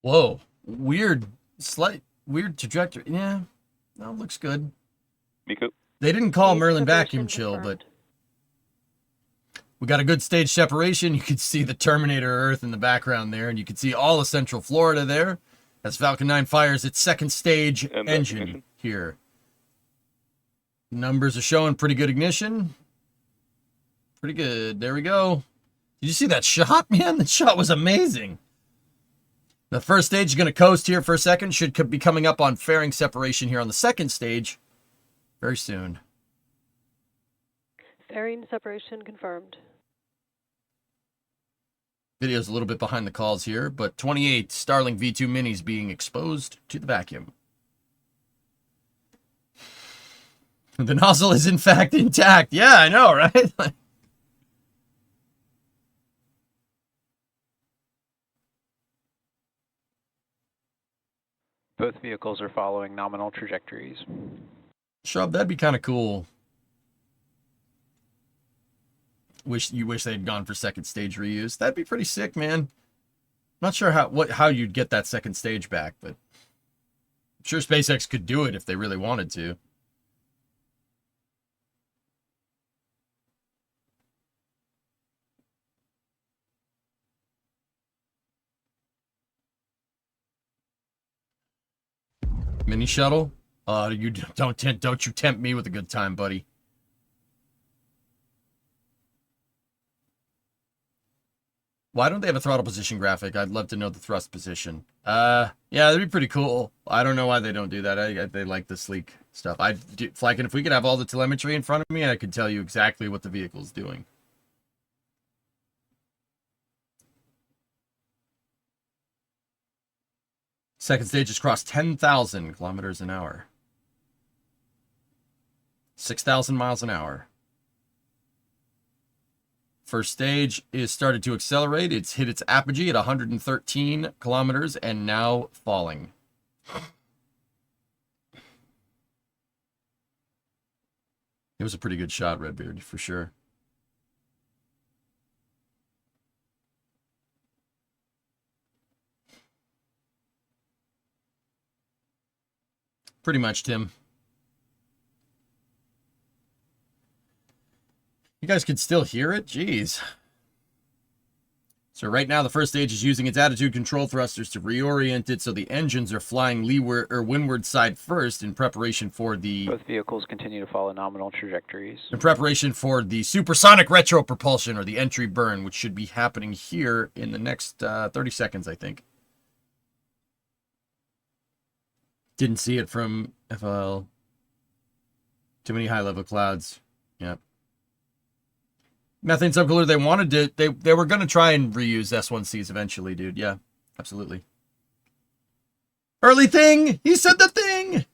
Whoa. Weird trajectory. Yeah. No, looks good. Miko. They didn't call Stage Merlin separation vacuum chill, but confirmed. we got a good stage separation. You can see the Terminator Earth in the background there, and you can see all of Central Florida there as Falcon 9 fires its second stage And engine ignition. here. Numbers are showing pretty good ignition. Pretty good. There we go. Did you see that shot, man? That shot was amazing. The first stage is going to coast here for a second. Should be coming up on fairing separation here on the second stage very soon. Fairing separation confirmed. Video's a little bit behind the calls here, but 28 Starlink V2 minis being exposed to the vacuum. The nozzle is in fact intact. Yeah, I know, right? Both vehicles are following nominal trajectories. Shrub, that'd be kind of cool. Wish they'd gone for second stage reuse. That'd be pretty sick, man. Not sure how you'd get that second stage back, but I'm sure SpaceX could do it if they really wanted to. Mini shuttle? You don't you tempt me with a good time, buddy. Why don't they have a throttle position graphic? I'd love to know the thrust position. Yeah, that'd be pretty cool. I don't know why they don't do that. They like the sleek stuff. Like, if we could have all the telemetry in front of me, I could tell you exactly what the vehicle's doing. Second stage has crossed 10,000 kilometers an hour. 6,000 miles an hour. First stage is started to accelerate. It's hit its apogee at 113 kilometers and now falling. It was a pretty good shot, Redbeard, for sure. Pretty much, Tim. You guys could still hear it? Jeez. So right now, the first stage is using its attitude control thrusters to reorient it so the engines are flying leeward or windward side first in preparation for the... Both vehicles continue to follow nominal trajectories. In preparation for the supersonic retro propulsion, or the entry burn, which should be happening here in the next 30 seconds, I think. Didn't see it from FL. Too many high-level clouds. Yep. Methane subcooler, they wanted to... They were going to try and reuse S1Cs eventually, dude. Yeah, absolutely. Early thing! He said the thing!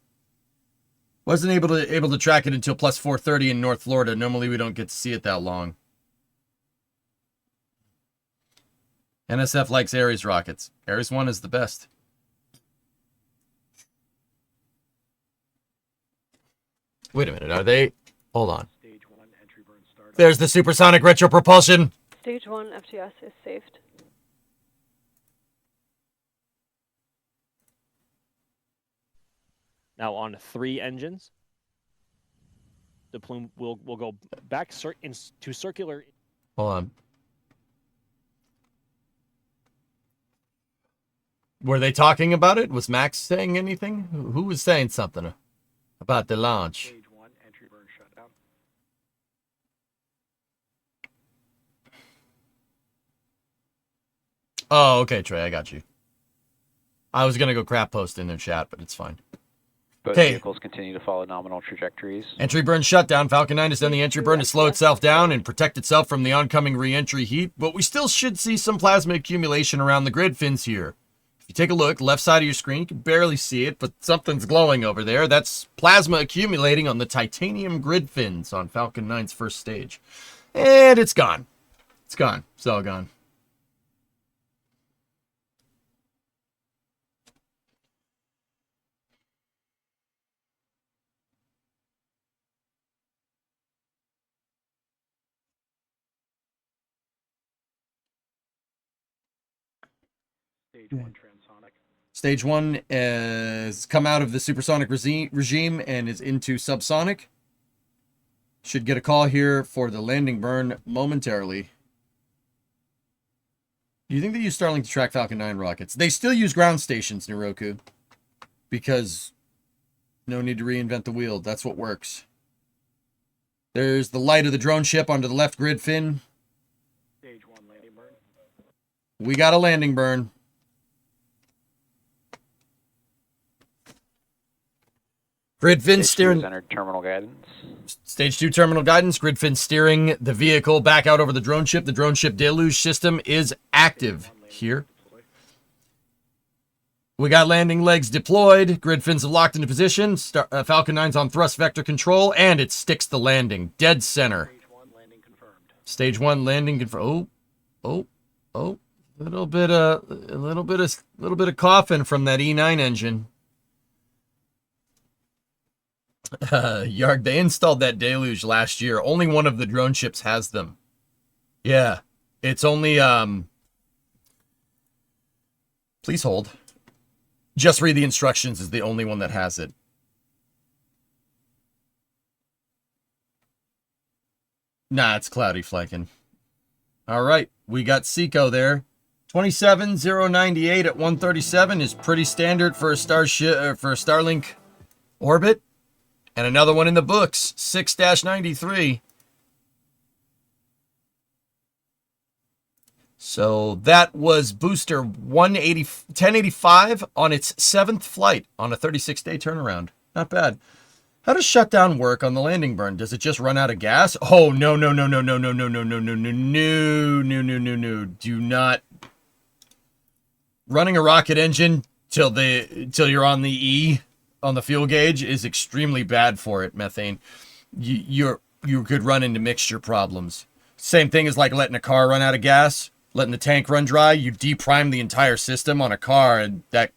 Wasn't able to track it until plus 430 in North Florida. Normally we don't get to see it that long. NSF likes Ares rockets. Ares 1 is the best. Wait a minute, are they... Hold on. There's the supersonic retro propulsion. Stage 1 FTS is saved. Now on 3 engines, the plume will go back to circular. Hold on. Were they talking about it? Was Max saying anything? Who was saying something about the launch? Stage 1 entry burn shutdown. Oh, okay, Trey, I got you. I was gonna go crap post in their chat, but it's fine. Both Okay. vehicles continue to follow nominal trajectories. Entry burn shutdown. Falcon 9 has done the entry burn to slow itself down and protect itself from the oncoming re-entry heat, but we still should see some plasma accumulation around the grid fins here. If you take a look, left side of your screen, you can barely see it, but something's glowing over there. That's plasma accumulating on the titanium grid fins on Falcon 9's first stage. And it's gone. It's gone. It's all gone. Stage 1 has come out of the supersonic regime and is into subsonic. Should get a call here for the landing burn momentarily. Do you think they use Starlink to track Falcon 9 rockets? They still use ground stations, Niroku. Because no need to reinvent the wheel. That's what works. There's the light of the drone ship onto the left grid fin. Stage 1 landing burn. We got a landing burn. Grid fin steering. Entered terminal guidance. Stage 2 terminal guidance. Grid fin steering the vehicle back out over the drone ship. The drone ship deluge system is active here. We got landing legs deployed. Grid fins are locked into position. Falcon 9's on thrust vector control, and it sticks the landing. Dead center. Stage 1 landing confirmed. Oh. A little bit of coughing from that E9 engine. Yarg, they installed that deluge last year. Only one of the drone ships has them. Yeah. It's only please hold. Just read the instructions is the only one that has it. Nah, it's cloudy flanking. All right, we got Seco there. 27098 at 137 is pretty standard for a Starlink orbit. And another one in the books, 6-93. So that was booster 1085 on its 7th flight on a 36-day turnaround. Not bad. How does shutdown work on the landing burn? Does it just run out of gas? Oh, no. Do not. Running a rocket engine till you're on the E on the fuel gauge is extremely bad for it, methane. You could run into mixture problems. Same thing as like letting a car run out of gas. Letting the tank run dry, you deprime the entire system on a car, and that,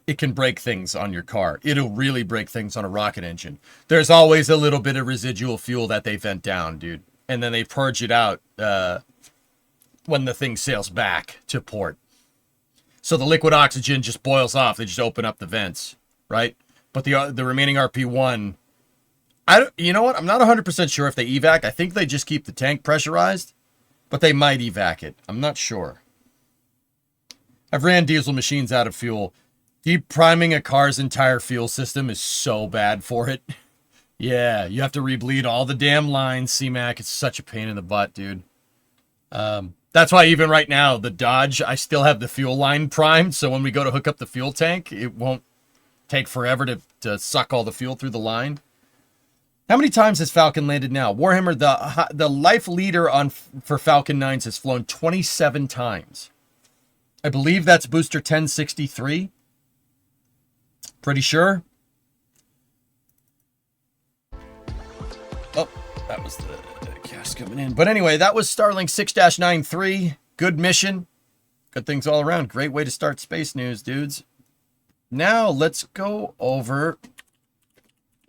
it can break things on your car. It'll really break things on a rocket engine. There's always a little bit of residual fuel that they vent down, dude. And then they purge it out when the thing sails back to port. So the liquid oxygen just boils off. They just open up the vents, right? But the remaining RP1... you know what? I'm not 100% sure if they evac. I think they just keep the tank pressurized, but they might evac it. I'm not sure. I've ran diesel machines out of fuel. Deep priming a car's entire fuel system is so bad for it. Yeah, you have to rebleed all the damn lines, C-Mac. It's such a pain in the butt, dude. That's why even right now, the Dodge, I still have the fuel line primed, so when we go to hook up the fuel tank, it won't take forever to suck all the fuel through the line. How many times has Falcon landed now? Warhammer, the life leader for Falcon 9s has flown 27 times. I believe that's booster 1063. Pretty sure. Oh, that was the cast coming in. But anyway, that was Starlink 6-93. Good mission. Good things all around. Great way to start space news, dudes. Now let's go over...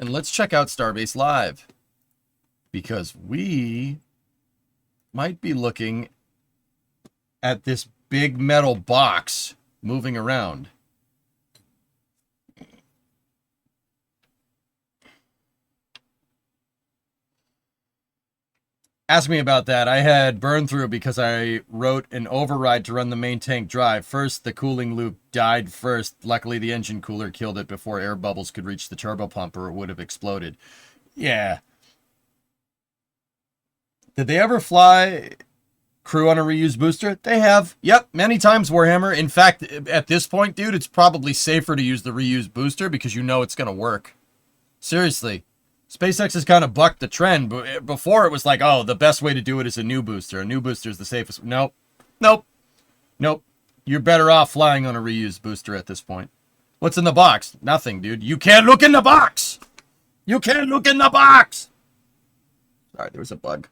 and let's check out Starbase Live, because we might be looking at this big metal box moving around. Ask me about that. I had burn through because I wrote an override to run the main tank drive. First, the cooling loop died first. Luckily, the engine cooler killed it before air bubbles could reach the turbo pump, or it would have exploded. Yeah. Did they ever fly crew on a reused booster? They have. Yep, many times, Warhammer. In fact, at this point, dude, it's probably safer to use the reused booster because you know it's going to work. Seriously. SpaceX has kind of bucked the trend. But before it was like, oh, the best way to do it is a new booster. A new booster is the safest. Nope. You're better off flying on a reused booster at this point. What's in the box? Nothing, dude. You can't look in the box. You can't look in the box. Sorry, there was a bug.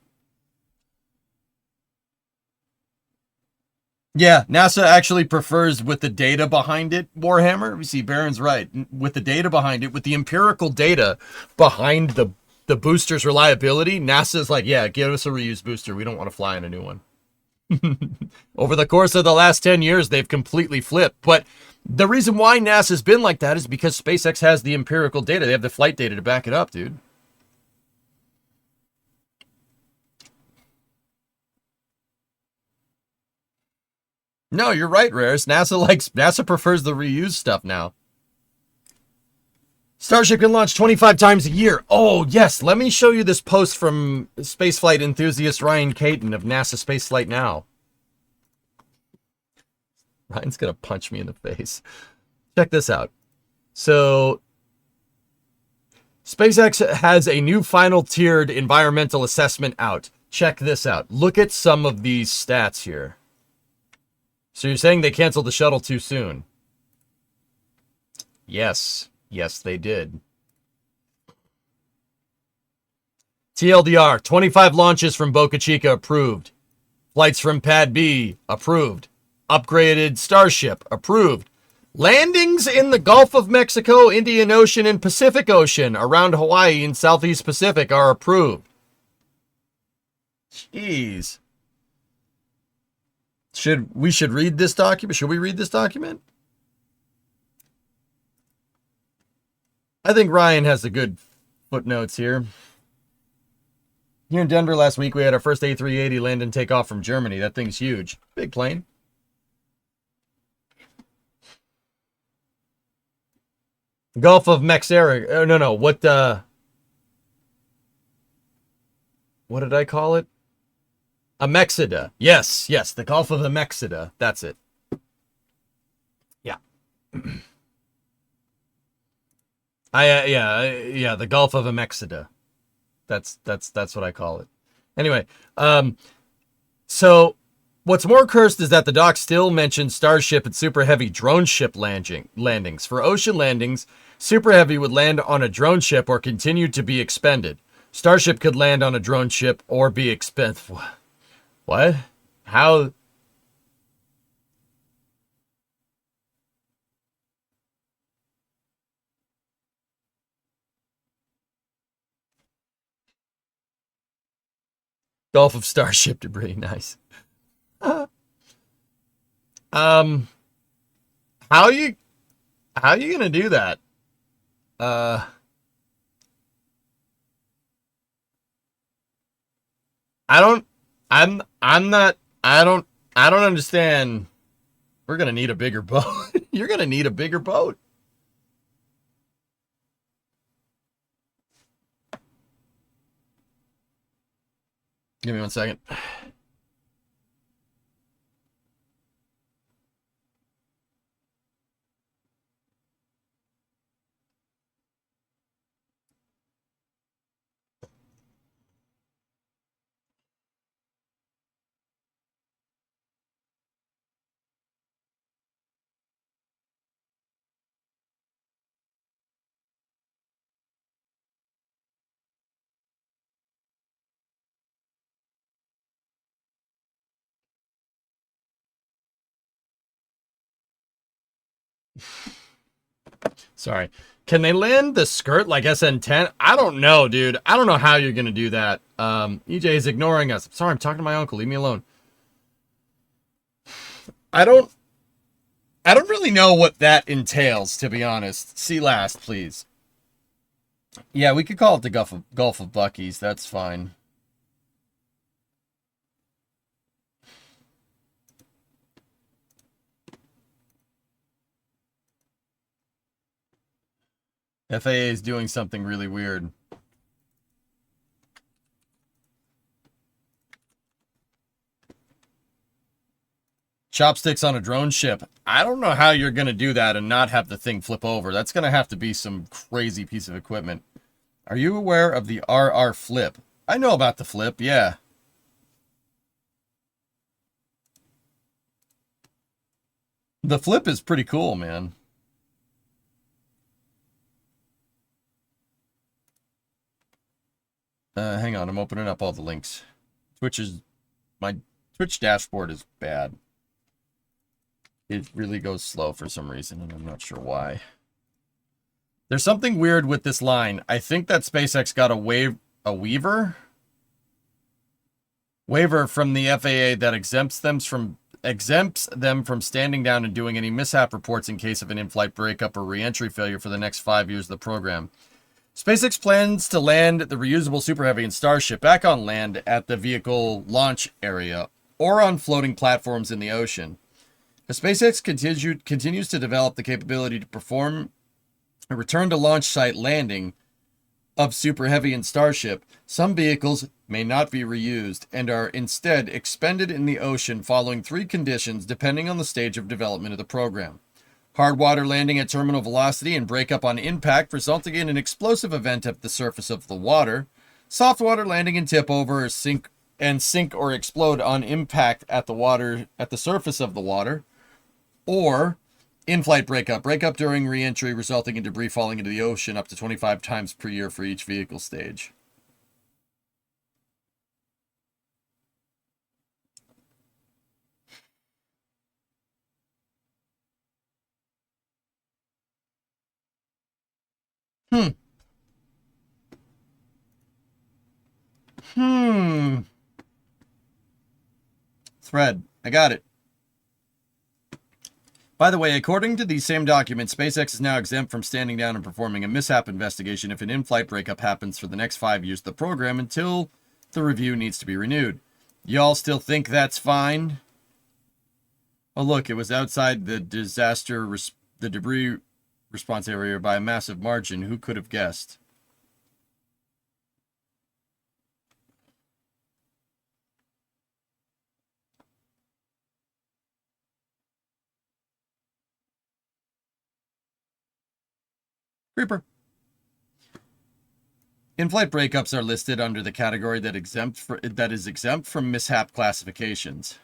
Yeah, NASA actually prefers with the data behind it, Warhammer. We see Baron's right. With the data behind it, with the empirical data behind the booster's reliability, NASA's like, yeah, give us a reused booster. We don't want to fly in a new one. Over the course of the last 10 years, they've completely flipped. But the reason why NASA's been like that is because SpaceX has the empirical data. They have the flight data to back it up, dude. No, you're right, Rares. NASA prefers the reused stuff now. Starship can launch 25 times a year. Oh, yes. Let me show you this post from spaceflight enthusiast Ryan Caton of NASA Spaceflight Now. Ryan's going to punch me in the face. Check this out. So, SpaceX has a new final tiered environmental assessment out. Check this out. Look at some of these stats here. So you're saying they canceled the shuttle too soon? Yes. Yes, they did. TLDR, 25 launches from Boca Chica approved. Flights from Pad B approved. Upgraded Starship approved. Landings in the Gulf of Mexico, Indian Ocean, and Pacific Ocean around Hawaii and Southeast Pacific are approved. Jeez. We should read this document? Should we read this document? I think Ryan has the good footnotes here. Here in Denver last week, we had our first A380 land and take off from Germany. That thing's huge. Big plane. Gulf of Mexico. Oh, no. What did I call it? Amexida. Yes. The Gulf of Amexida. That's it. Yeah. Yeah, the Gulf of Amexida. That's what I call it. Anyway, so what's more cursed is that the doc still mentions Starship and Super Heavy drone ship landings. For ocean landings, Super Heavy would land on a drone ship or continue to be expended. Starship could land on a drone ship or be expended. What? How? Gulf of Starship debris, nice. How you gonna do that? I don't understand. We're gonna need a bigger boat. You're gonna need a bigger boat. Give me 1 second. Sorry. Can they land the skirt like SN10? I don't know, dude. I don't know how you're going to do that. EJ is ignoring us. Sorry, I'm talking to my uncle. Leave me alone. I don't really know what that entails, to be honest. See last, please. Yeah, we could call it the Gulf of Buckies. That's fine. FAA is doing something really weird. Chopsticks on a drone ship. I don't know how you're going to do that and not have the thing flip over. That's going to have to be some crazy piece of equipment. Are you aware of the RR flip? I know about the flip, yeah. The flip is pretty cool, man. Hang on, I'm opening up all the links. My Twitch dashboard is bad. It really goes slow for some reason, and I'm not sure why. There's something weird with this line. I think that SpaceX got a weaver waiver from the FAA that exempts them from standing down and doing any mishap reports in case of an in-flight breakup or re-entry failure for the next 5 years of the program. SpaceX plans to land the reusable Super Heavy and Starship back on land at the vehicle launch area or on floating platforms in the ocean. As SpaceX continues to develop the capability to perform a return to launch site landing of Super Heavy and Starship, some vehicles may not be reused and are instead expended in the ocean following 3 conditions depending on the stage of development of the program. Hard water landing at terminal velocity and breakup on impact, resulting in an explosive event at the surface of the water. Soft water landing and tip over or sink or explode on impact at the surface of the water. Or in-flight breakup during re-entry, resulting in debris falling into the ocean up to 25 times per year for each vehicle stage. Thread. I got it. By the way, according to these same documents, SpaceX is now exempt from standing down and performing a mishap investigation if an in-flight breakup happens for the next 5 years of the program until the review needs to be renewed. Y'all still think that's fine? Oh, look, it was outside the debris response area by a massive margin. Who could have guessed? Creeper. In-flight breakups are listed under the category that is exempt from mishap classifications.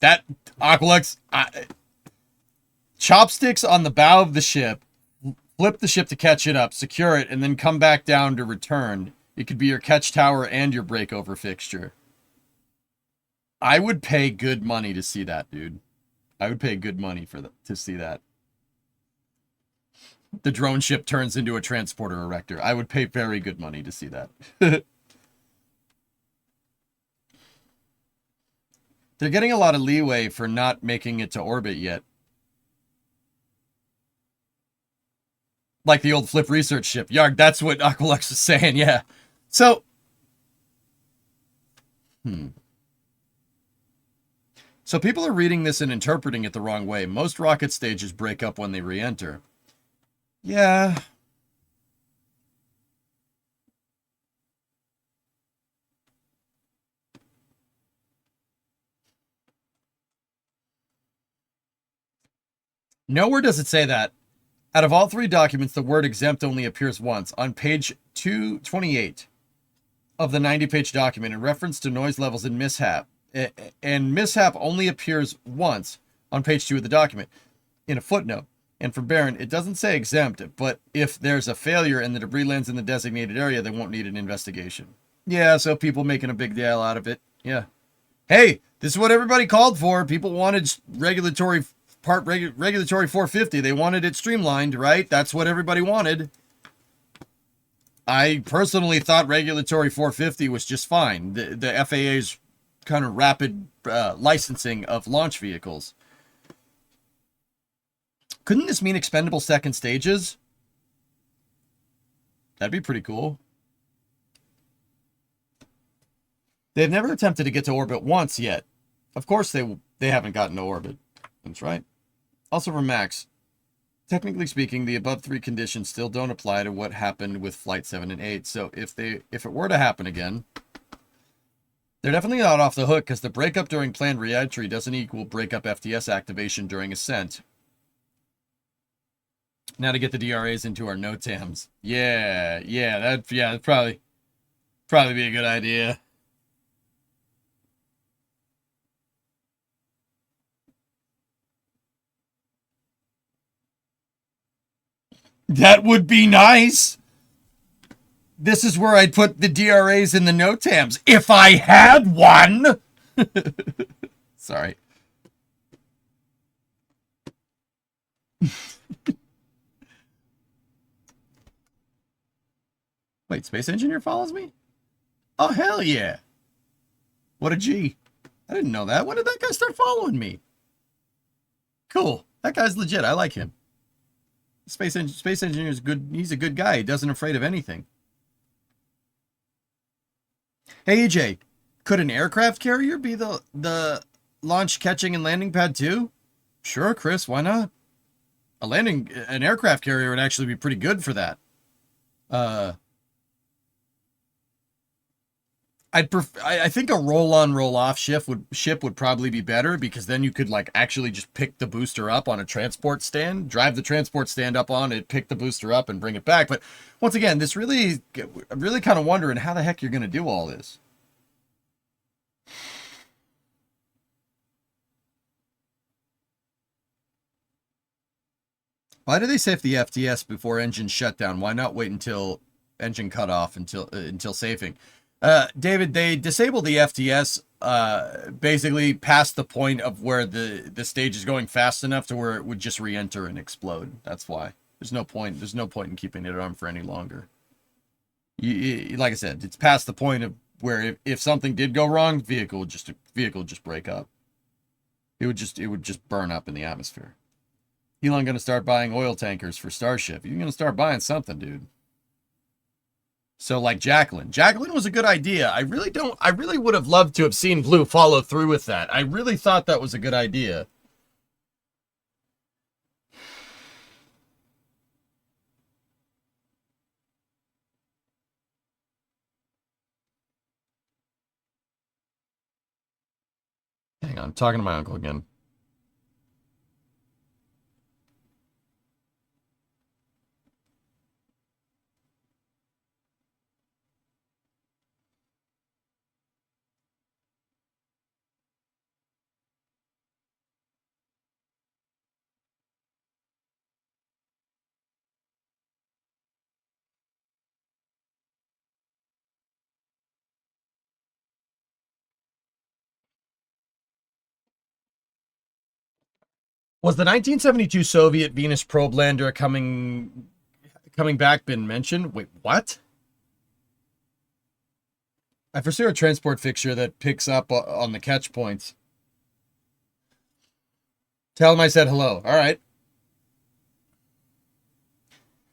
That Aqualux, chopsticks on the bow of the ship, flip the ship to catch it up, secure it, and then come back down to return. It could be your catch tower and your breakover fixture. I would pay good money to see that, dude. I would pay good money to see that. The drone ship turns into a transporter erector. I would pay very good money to see that. They're getting a lot of leeway for not making it to orbit yet. Like the old Flip research ship. Yarg, that's what Aqualux is saying, yeah. So, So people are reading this and interpreting it the wrong way. Most rocket stages break up when they re-enter. Yeah. Nowhere does it say that. Out of all 3 documents, the word exempt only appears once, on page 228 of the 90-page document in reference to noise levels and mishap. And mishap only appears once on page 2 of the document in a footnote. And for Baron, it doesn't say exempt, but if there's a failure and the debris lands in the designated area, they won't need an investigation. Yeah, so people making a big deal out of it. Yeah. Hey, this is what everybody called for. People wanted regulatory 450. They wanted it streamlined, right? That's what everybody wanted. I personally thought regulatory 450 was just fine. The FAA's kind of rapid licensing of launch vehicles. Couldn't this mean expendable second stages? That'd be pretty cool. They've never attempted to get to orbit once yet. Of course they haven't gotten to orbit. That's right. Also from Max, technically speaking, the above 3 conditions still don't apply to what happened with Flight 7 and 8. So if it were to happen again, they're definitely not off the hook because the breakup during planned re-entry doesn't equal breakup FTS activation during ascent. Now to get the DRAs into our NOTAMs. That'd probably be a good idea. That would be nice. This is where I'd put the DRAs in the NOTAMs. If I had one! Sorry. Wait, Space Engineer follows me? Oh, hell yeah. What a G. I didn't know that. When did that guy start following me? Cool. That guy's legit. I like him. Space Engineer is good. He's a good guy. He doesn't afraid of anything. Hey, EJ. Could an aircraft carrier be the launch, catching, and landing pad too? Sure, Chris. Why not? An aircraft carrier would actually be pretty good for that. I think a roll-on, roll-off ship would probably be better, because then you could like actually just pick the booster up on a transport stand, drive the transport stand up on it, pick the booster up, and bring it back. But once again, I'm really kind of wondering how the heck you're going to do all this. Why do they save the FTS before engine shutdown? Why not wait until engine cut off until safing? David, they disabled the FTS basically past the point of where the stage is going fast enough to where it would just re-enter and explode. That's why. There's no point in keeping it on for any longer. Like I said, it's past the point of where if something did go wrong, vehicle would just break up. It would just burn up in the atmosphere. Elon gonna start buying oil tankers for Starship. You're gonna start buying something, dude. So like Jacqueline was a good idea. I really would have loved to have seen Blue follow through with that. I really thought that was a good idea. Hang on, I'm talking to my uncle again. Was the 1972 Soviet Venus probe lander coming back been mentioned? Wait, what? I foresee a transport fixture that picks up on the catch points. Tell him I said hello. All right.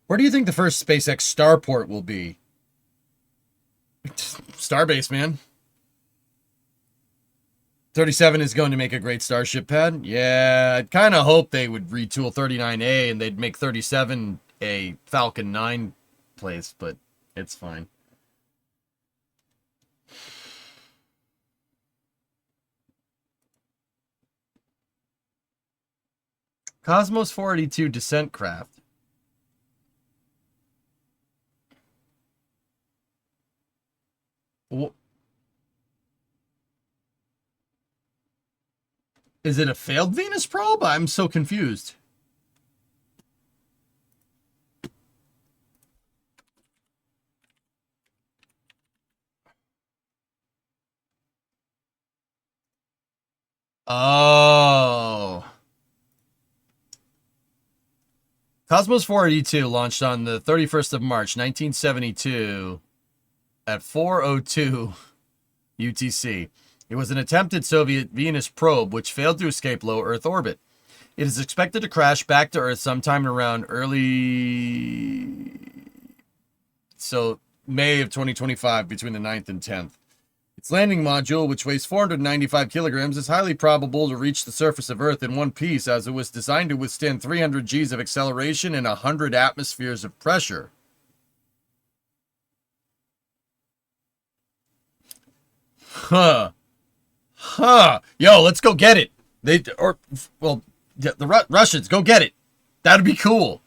Where do you think the first SpaceX starport will be? Starbase, man. 37 is going to make a great Starship pad. Yeah, I'd kind of hope they would retool 39A and they'd make 37 a Falcon 9 place, but it's fine. Cosmos 482 descent craft. Is it a failed Venus probe? I'm so confused. Oh. Cosmos 482 launched on the 31st of March, 1972 at 4:02 UTC. It was an attempted Soviet Venus probe which failed to escape low Earth orbit. It is expected to crash back to Earth sometime around May of 2025, between the 9th and 10th. Its landing module, which weighs 495 kilograms, is highly probable to reach the surface of Earth in one piece, as it was designed to withstand 300 Gs of acceleration and 100 atmospheres of pressure. Yo, let's go get it. The Russians, go get it. That'd be cool.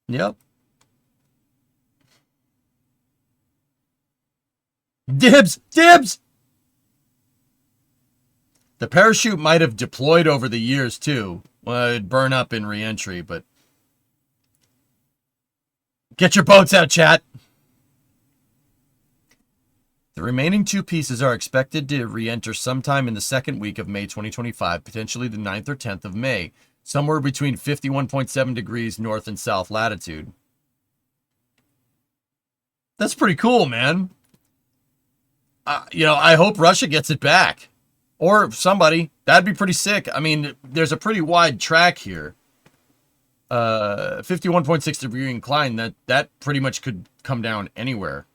Yep. Dibs! The parachute might have deployed over the years, too. Well, it'd burn up in re-entry, but... Get your boats out, chat! The remaining two pieces are expected to re-enter sometime in the second week of May 2025, potentially the 9th or 10th of May, somewhere between 51.7 degrees north and south latitude. That's pretty cool, man. I hope Russia gets it back. Or somebody. That'd be pretty sick. I mean, there's a pretty wide track here. 51.6 degree incline. That pretty much could come down anywhere.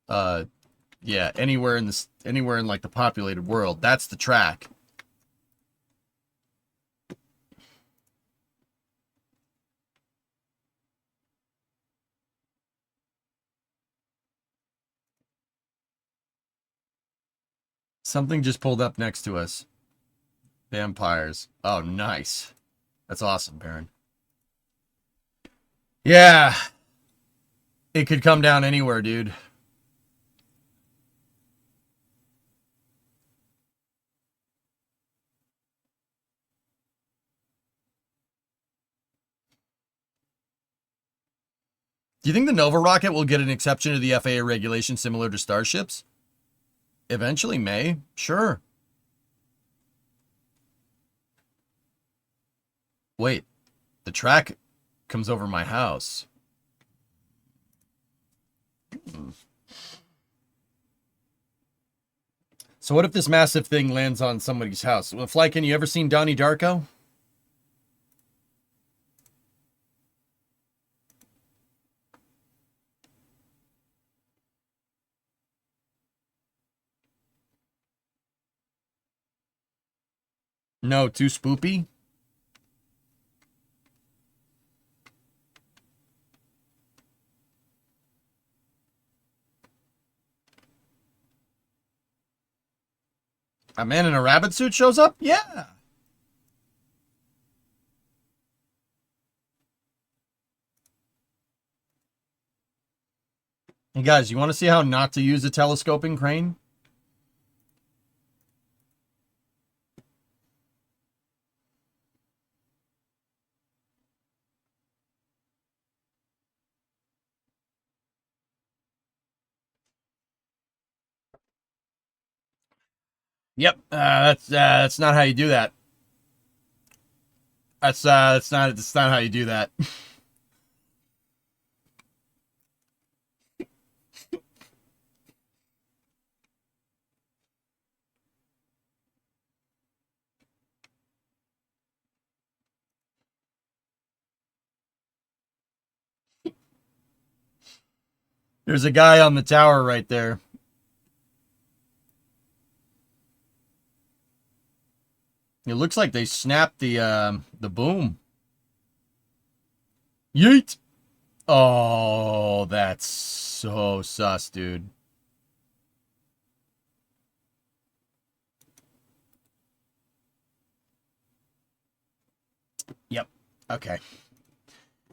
Yeah, anywhere in like the populated world. That's the track. Something just pulled up next to us. Vampires. Oh, nice. That's awesome, Baron. Yeah. It could come down anywhere, dude. Do you think the Nova rocket will get an exception to the FAA regulation similar to Starships? Eventually may. Sure. Wait. The track comes over my house. So what if this massive thing lands on somebody's house? Well, Flykin, you ever seen Donnie Darko? No, too spoopy? A man in a rabbit suit shows up? Yeah. Hey guys, you want to see how not to use a telescoping crane? Yep, that's not how you do that. That's not how you do that. There's a guy on the tower right there. It looks like they snapped the boom. Yeet! Oh, that's so sus, dude. Yep. Okay.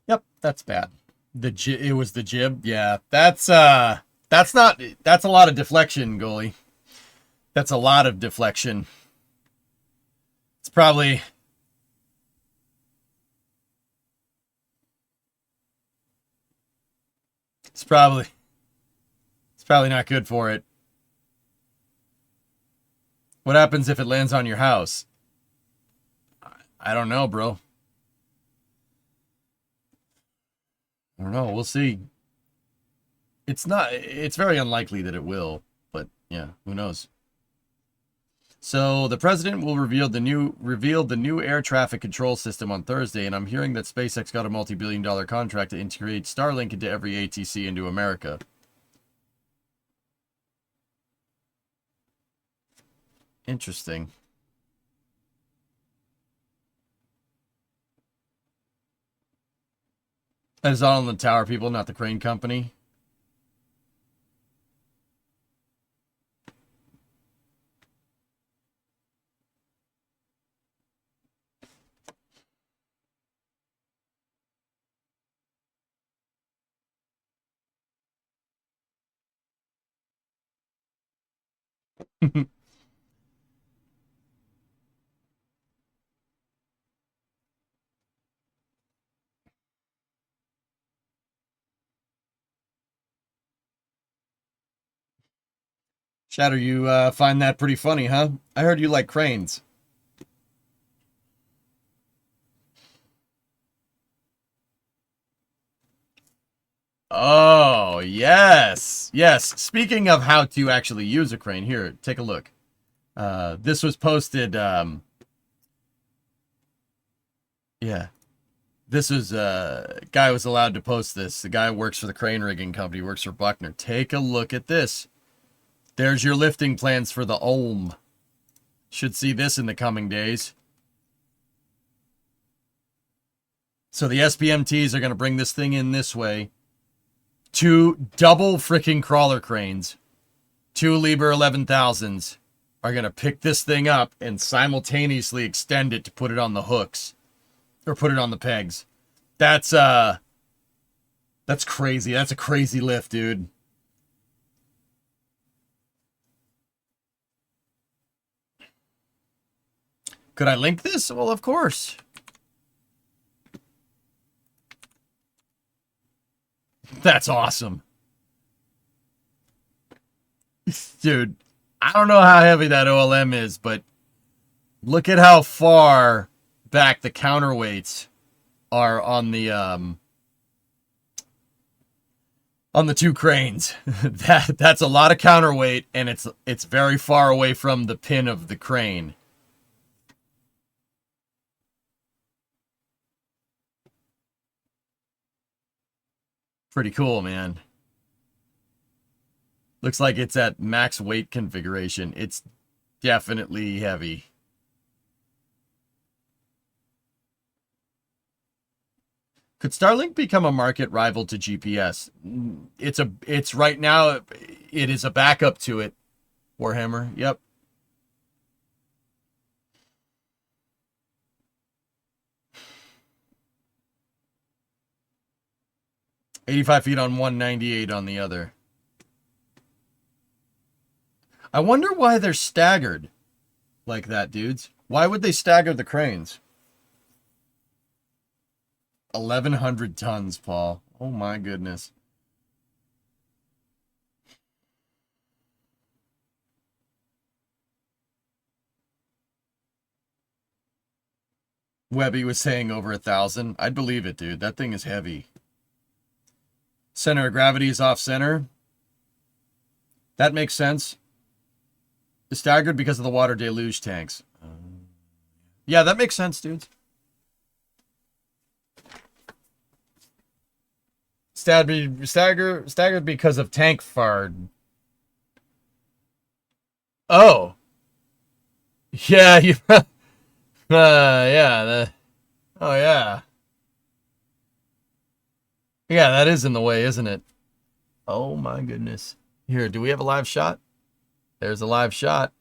Yep, that's bad. It was the jib. Yeah, that's a lot of deflection, goalie. That's a lot of deflection. It's probably not good for it. What happens if it lands on your house? I don't know, bro. I don't know. We'll see. It's very unlikely that it will, but yeah, who knows? So the president will reveal the new air traffic control system on Thursday, and I'm hearing that SpaceX got a multi-billion-dollar contract to integrate Starlink into every ATC into America. Interesting. That is all on the tower, people, not the crane company. Shatter, you find that pretty funny, huh? I heard you like cranes. Oh, yes. Yes. Speaking of how to actually use a crane, here, take a look. This was posted, yeah. This was, guy was allowed to post this. The guy works for the crane rigging company, works for Buckner. Take a look at this. There's your lifting plans for the Ulm. Should see this in the coming days. So the SPMTs are going to bring this thing in this way. 2 double freaking crawler cranes. 2 Liebherr 11,000s are going to pick this thing up and simultaneously extend it to put it on the hooks. Or put it on the pegs. That's crazy. That's a crazy lift, dude. Could I link this? Well, of course. That's awesome. Dude, I don't know how heavy that OLM is, but look at how far back the counterweights are on the 2 cranes. That's a lot of counterweight, and it's very far away from the pin of the crane. Pretty cool, man. Looks like it's at max weight configuration. It's definitely heavy. Could Starlink become a market rival to GPS? It's right now, it is a backup to it. Warhammer, yep. $85 feet on one, 98 on the other. I wonder why they're staggered like that, dudes. Why would they stagger the cranes? 1,100 tons, Paul. Oh my goodness. Webby was saying over 1,000. I'd believe it, dude. That thing is heavy. Center of gravity is off center. That makes sense. It's staggered because of the water deluge tanks. Yeah, that makes sense, dudes. Staggered because of tank fard. Oh. Yeah, you... yeah. Oh, yeah. Yeah, that is in the way, isn't it? Oh, my goodness. Here, do we have a live shot? There's a live shot.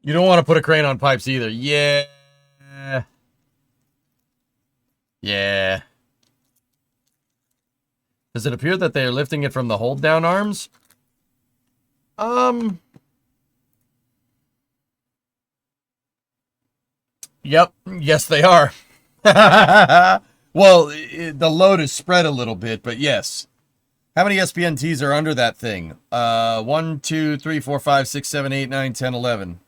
You don't want to put a crane on pipes either. Yeah. Yeah. Does it appear that they are lifting it from the hold down arms? Yep. Yes, they are. Well, the load is spread a little bit, but yes. How many SPNTs are under that thing? 1, 2, 3, 4, 5, 6, 7, 8, 9, 10, 11.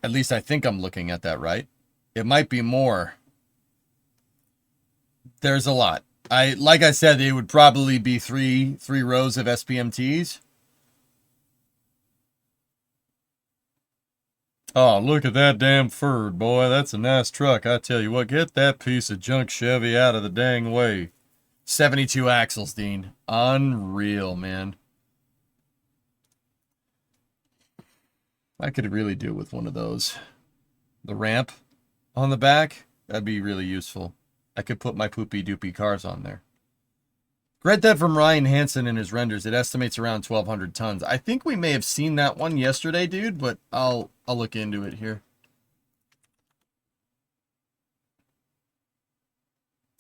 At least I think I'm looking at that right. It might be more. There's a lot. Like I said, it would probably be three rows of SPMTs. Oh, look at that damn Ford, boy. That's a nice truck. I tell you what, get that piece of junk Chevy out of the dang way. 72 axles, Dean. Unreal, man. I could really do with one of those. The ramp on the back, that'd be really useful. I could put my poopy doopy cars on there. Read that from Ryan Hansen in his renders. It estimates around 1,200 tons. I think we may have seen that one yesterday, dude, but I'll look into it here.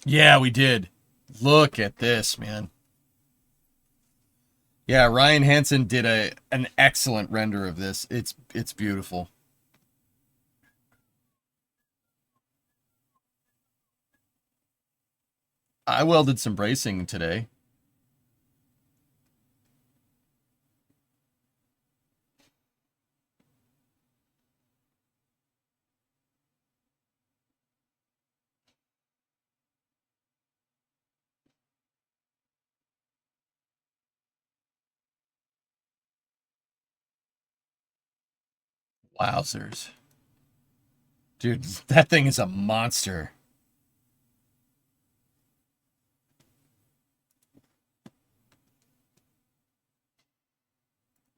Yeah, we did. Look at this, man. Yeah, Ryan Hansen did an excellent render of this. It's beautiful. I welded some bracing today. Wowzers. Dude, that thing is a monster.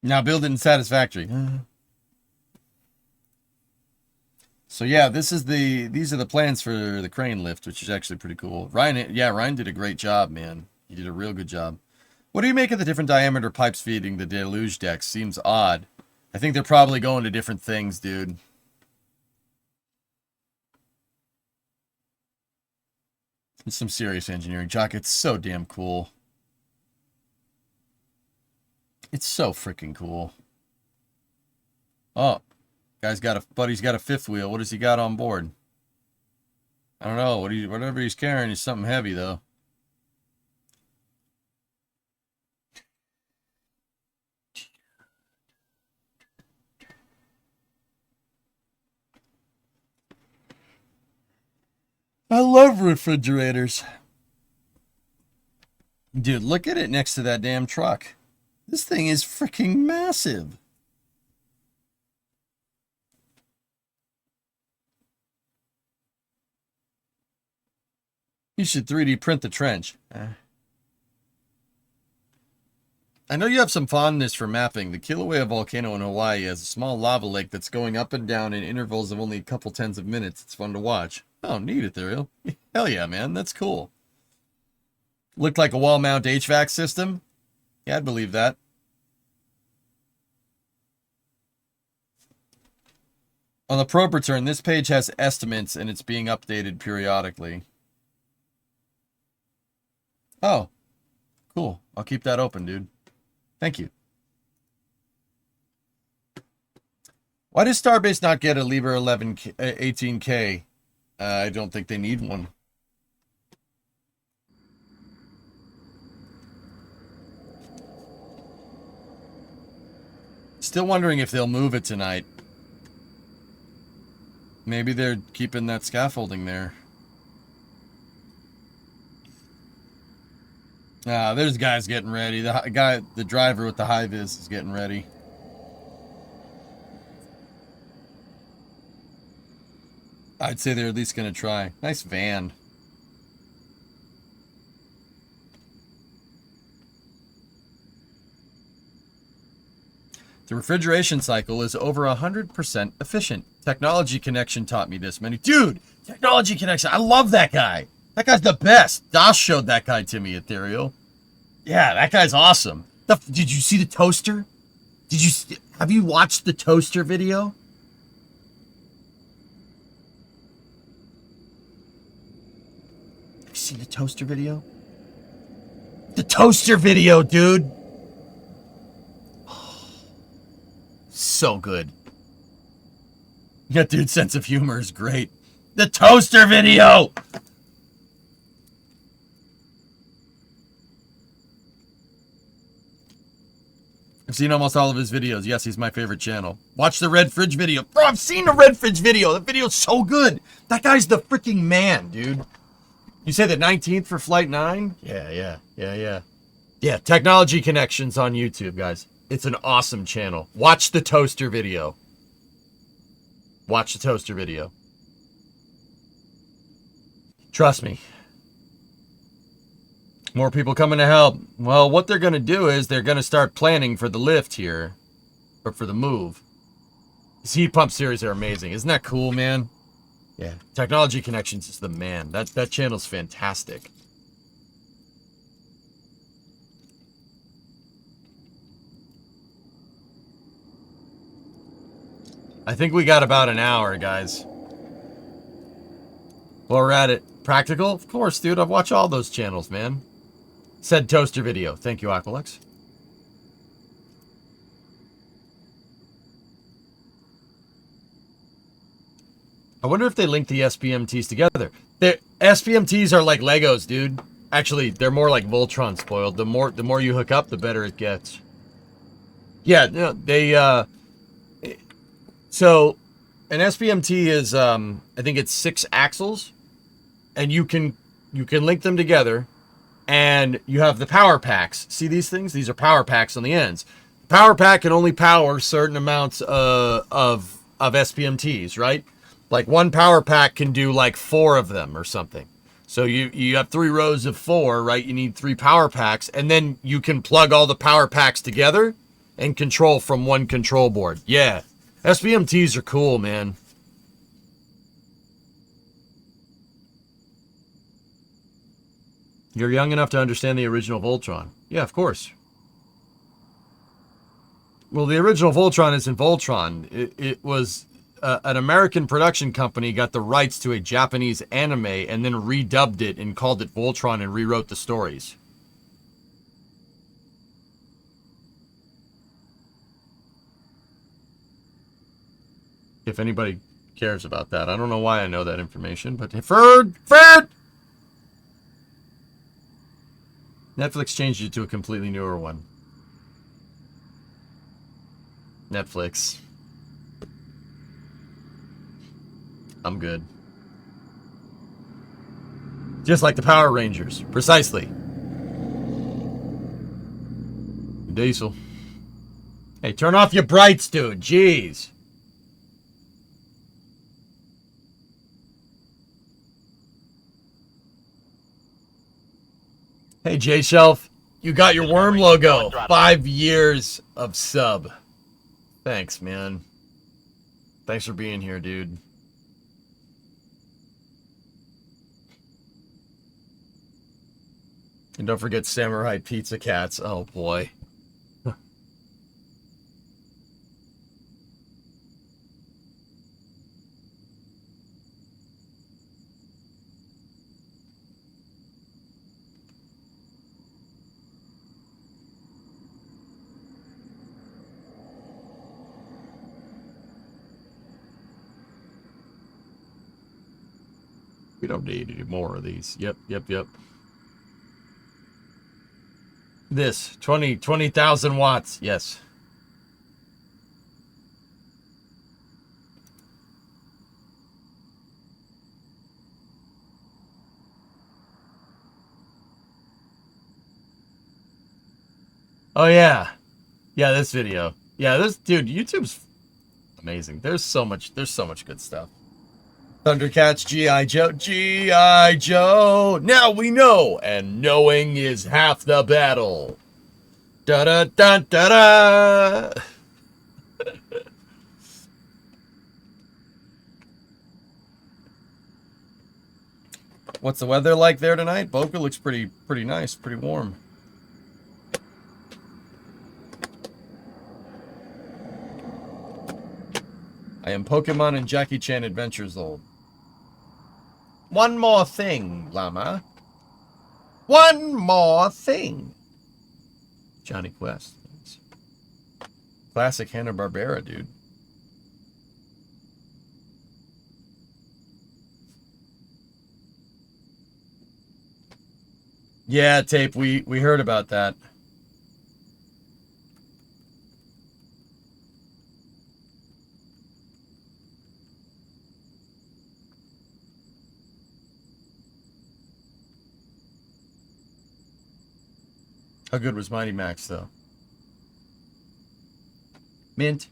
Now build it in Satisfactory. So yeah, these are the plans for the crane lift, which is actually pretty cool. Ryan did a great job, man. He did a real good job. What do you make of the different diameter pipes feeding the deluge decks? Seems odd. I think they're probably going to different things, dude. It's some serious engineering, Jock. It's so damn cool. It's so freaking cool. Oh, buddy's got a fifth wheel. What has he got on board? I don't know. Whatever he's carrying is something heavy, though. I love refrigerators. Dude, look at it next to that damn truck. This thing is freaking massive. You should 3D print the trench. I know you have some fondness for mapping. The Kilauea volcano in Hawaii has a small lava lake that's going up and down in intervals of only a couple tens of minutes. It's fun to watch. Oh, neat, Ethereal. Hell yeah, man. That's cool. Looked like a wall mount HVAC system? Yeah, I'd believe that. On the probe return, this page has estimates and it's being updated periodically. Oh, cool. I'll keep that open, dude. Thank you. Why does Starbase not get a Libre 18K? I don't think they need one. Still wondering if they'll move it tonight. Maybe they're keeping that scaffolding there. There's guys getting ready. The driver with the high-vis is getting ready. I'd say they're at least going to try. Nice van. The refrigeration cycle is over 100% efficient. Technology Connection taught me this. Dude, Technology Connection. I love that guy. That guy's the best. Das showed that guy to me, Ethereal. Yeah, that guy's awesome. Did you see the toaster? Have you watched the toaster video? Have you seen the toaster video? The toaster video, dude. So good. That dude's sense of humor is great. The toaster video! I've seen almost all of his videos. Yes, he's my favorite channel. Watch the Red Fridge video. Bro, I've seen the Red Fridge video. That video's so good. That guy's the freaking man, dude. You say the 19th for Flight 9? Yeah. Yeah, Technology Connections on YouTube, guys. It's an awesome channel. Watch the toaster video. Watch the toaster video. Trust me. More people coming to help. Well, what they're going to do is they're going to start planning for the lift here. Or for the move. These heat pump series are amazing. Isn't that cool, man? Yeah. Technology Connections is the man. That channel's fantastic. I think we got about an hour, guys. Well, we're at it. Practical? Of course, dude. I've watched all those channels, man. Said toaster video. Thank you, Aqualex. I wonder if they link the SPMTs together. The SPMTs are like Legos, dude. Actually, they're more like Voltron spoiled. The more you hook up, the better it gets. Yeah, no, they so an SPMT is I think it's 6 axles, and you can link them together, and you have the power packs. See these things? These are power packs on the ends. Power pack can only power certain amounts of of SPMTs, right? Like one power pack can do like 4 of them or something. So you have 3 rows of 4, right? You need 3 power packs, and then you can plug all the power packs together and control from one control board. Yeah, SPMTs are cool, man. You're young enough to understand the original Voltron. Yeah, of course. Well, the original Voltron isn't Voltron. It was an American production company got the rights to a Japanese anime and then redubbed it and called it Voltron and rewrote the stories. If anybody cares about that. I don't know why I know that information, but Ferd! Netflix changed it to a completely newer one. Netflix. I'm good. Just like the Power Rangers. Precisely. Diesel. Hey, turn off your brights, dude. Jeez. Hey, J-Shelf. You got your worm logo. 5 years of sub. Thanks, man. Thanks for being here, dude. And don't forget Samurai Pizza Cats. Oh, boy. We don't need any more of these. Yep. This, 20,000 watts. Yes. Oh, yeah. Yeah, this video. Yeah, this, dude, YouTube's amazing. There's so much good stuff. Thundercats, G.I. Joe, G.I. Joe. Now we know, and knowing is half the battle. Da-da-da-da-da. What's the weather like there tonight? Boca looks pretty nice, pretty warm. I am Pokemon and Jackie Chan Adventures old. One more thing, Llama. One more thing. Johnny Quest. Thanks. Classic Hanna-Barbera, dude. Yeah, Tape, we heard about that. How good was Mighty Max, though? Mint.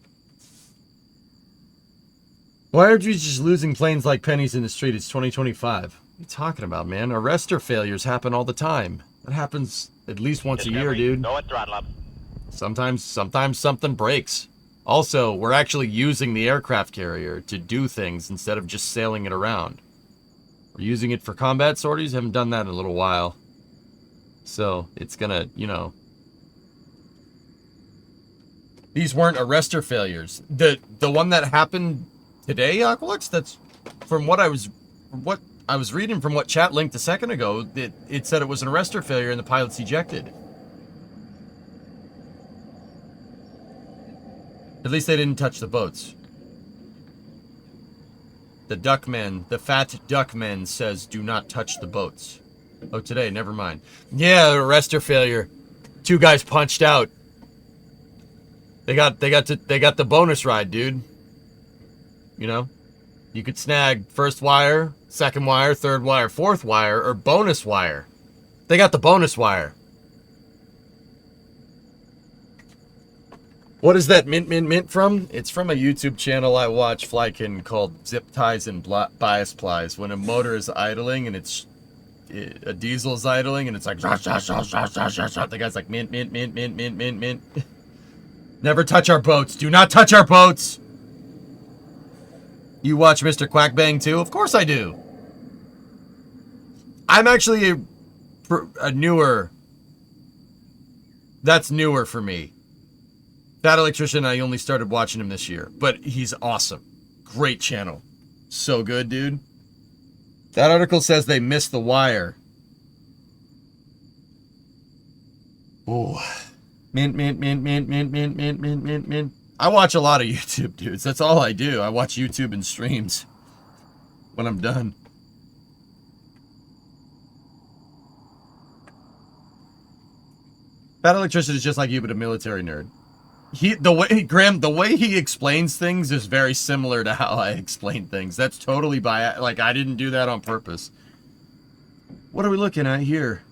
Why are you just losing planes like pennies in the street? It's 2025. What are you talking about, man? Arrestor failures happen all the time. That happens at least once a year, dude. Go at throttle up. Sometimes something breaks. Also, we're actually using the aircraft carrier to do things instead of just sailing it around. We're using it for combat sorties. Haven't done that in a little while. So, it's gonna, you know. These weren't arrestor failures. The one that happened today, Aqualux, that's from what I was reading from what chat linked a second ago, it said it was an arrestor failure and the pilot's ejected. At least they didn't touch the boats. The fat duckman says do not touch the boats. Oh, today, never mind. Yeah, arrestor failure. 2 guys punched out. They got the bonus ride, dude. You know? You could snag first wire, second wire, third wire, fourth wire, or bonus wire. They got the bonus wire. What is that mint from? It's from a YouTube channel I watch, Flykin, called Zip Ties and Bias Plies. When a motor is idling and a diesel is idling and it's like, the guy's like, mint. Never touch our boats. Do not touch our boats. You watch Mr. Quackbang too? Of course I do. I'm actually a newer. That's newer for me. That Electrician, I only started watching him this year, but he's awesome. Great channel. So good, dude. That article says they missed the wire. Ooh. Mint. I watch a lot of YouTube, dudes. That's all I do. I watch YouTube and streams when I'm done. That Electrician is just like you, but a military nerd. The way he explains things is very similar to how I explain things. That's totally like, I didn't do that on purpose. What are we looking at here?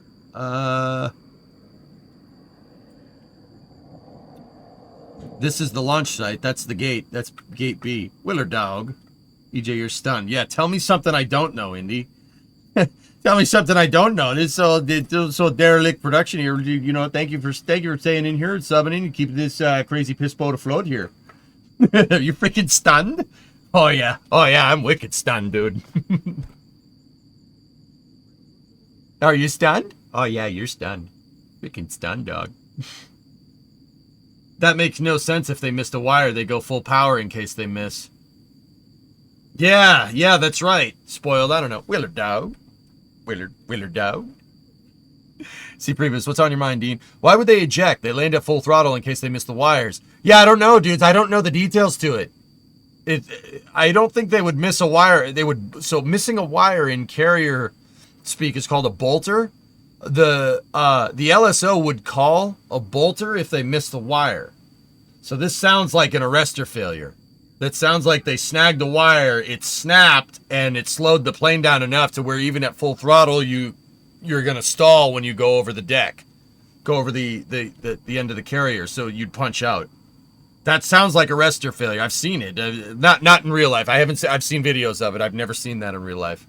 This is the launch site. That's the gate. That's gate B. Willer dog. EJ, you're stunned. Yeah, tell me something I don't know, Indy. Tell me something I don't know. This so derelict production here. You know, thank you for staying in here and subbing in and keeping this crazy piss boat afloat here. Are you freaking stunned? Oh yeah, I'm wicked stunned, dude. Are you stunned? Oh yeah, you're stunned. Freaking stunned, dog. That makes no sense. If they missed a wire, they go full power in case they miss. Yeah, that's right. Spoiled. I don't know. Willer dog. Willer dog. See previous. What's on your mind, Dean? Why would they eject? They land at full throttle in case they miss the wires. Yeah, I don't know, dudes. I don't know the details to it. I don't think they would miss a wire. So missing a wire in carrier speak is called a bolter. The LSO would call a bolter if they missed the wire. So this sounds like an arrestor failure. That sounds like they snagged the wire, it snapped, and it slowed the plane down enough to where even at full throttle, you're going to stall when you go over the deck. Go over the end of the carrier, so you'd punch out. That sounds like arrestor failure. I've seen it. Not in real life. I've seen videos of it. I've never seen that in real life.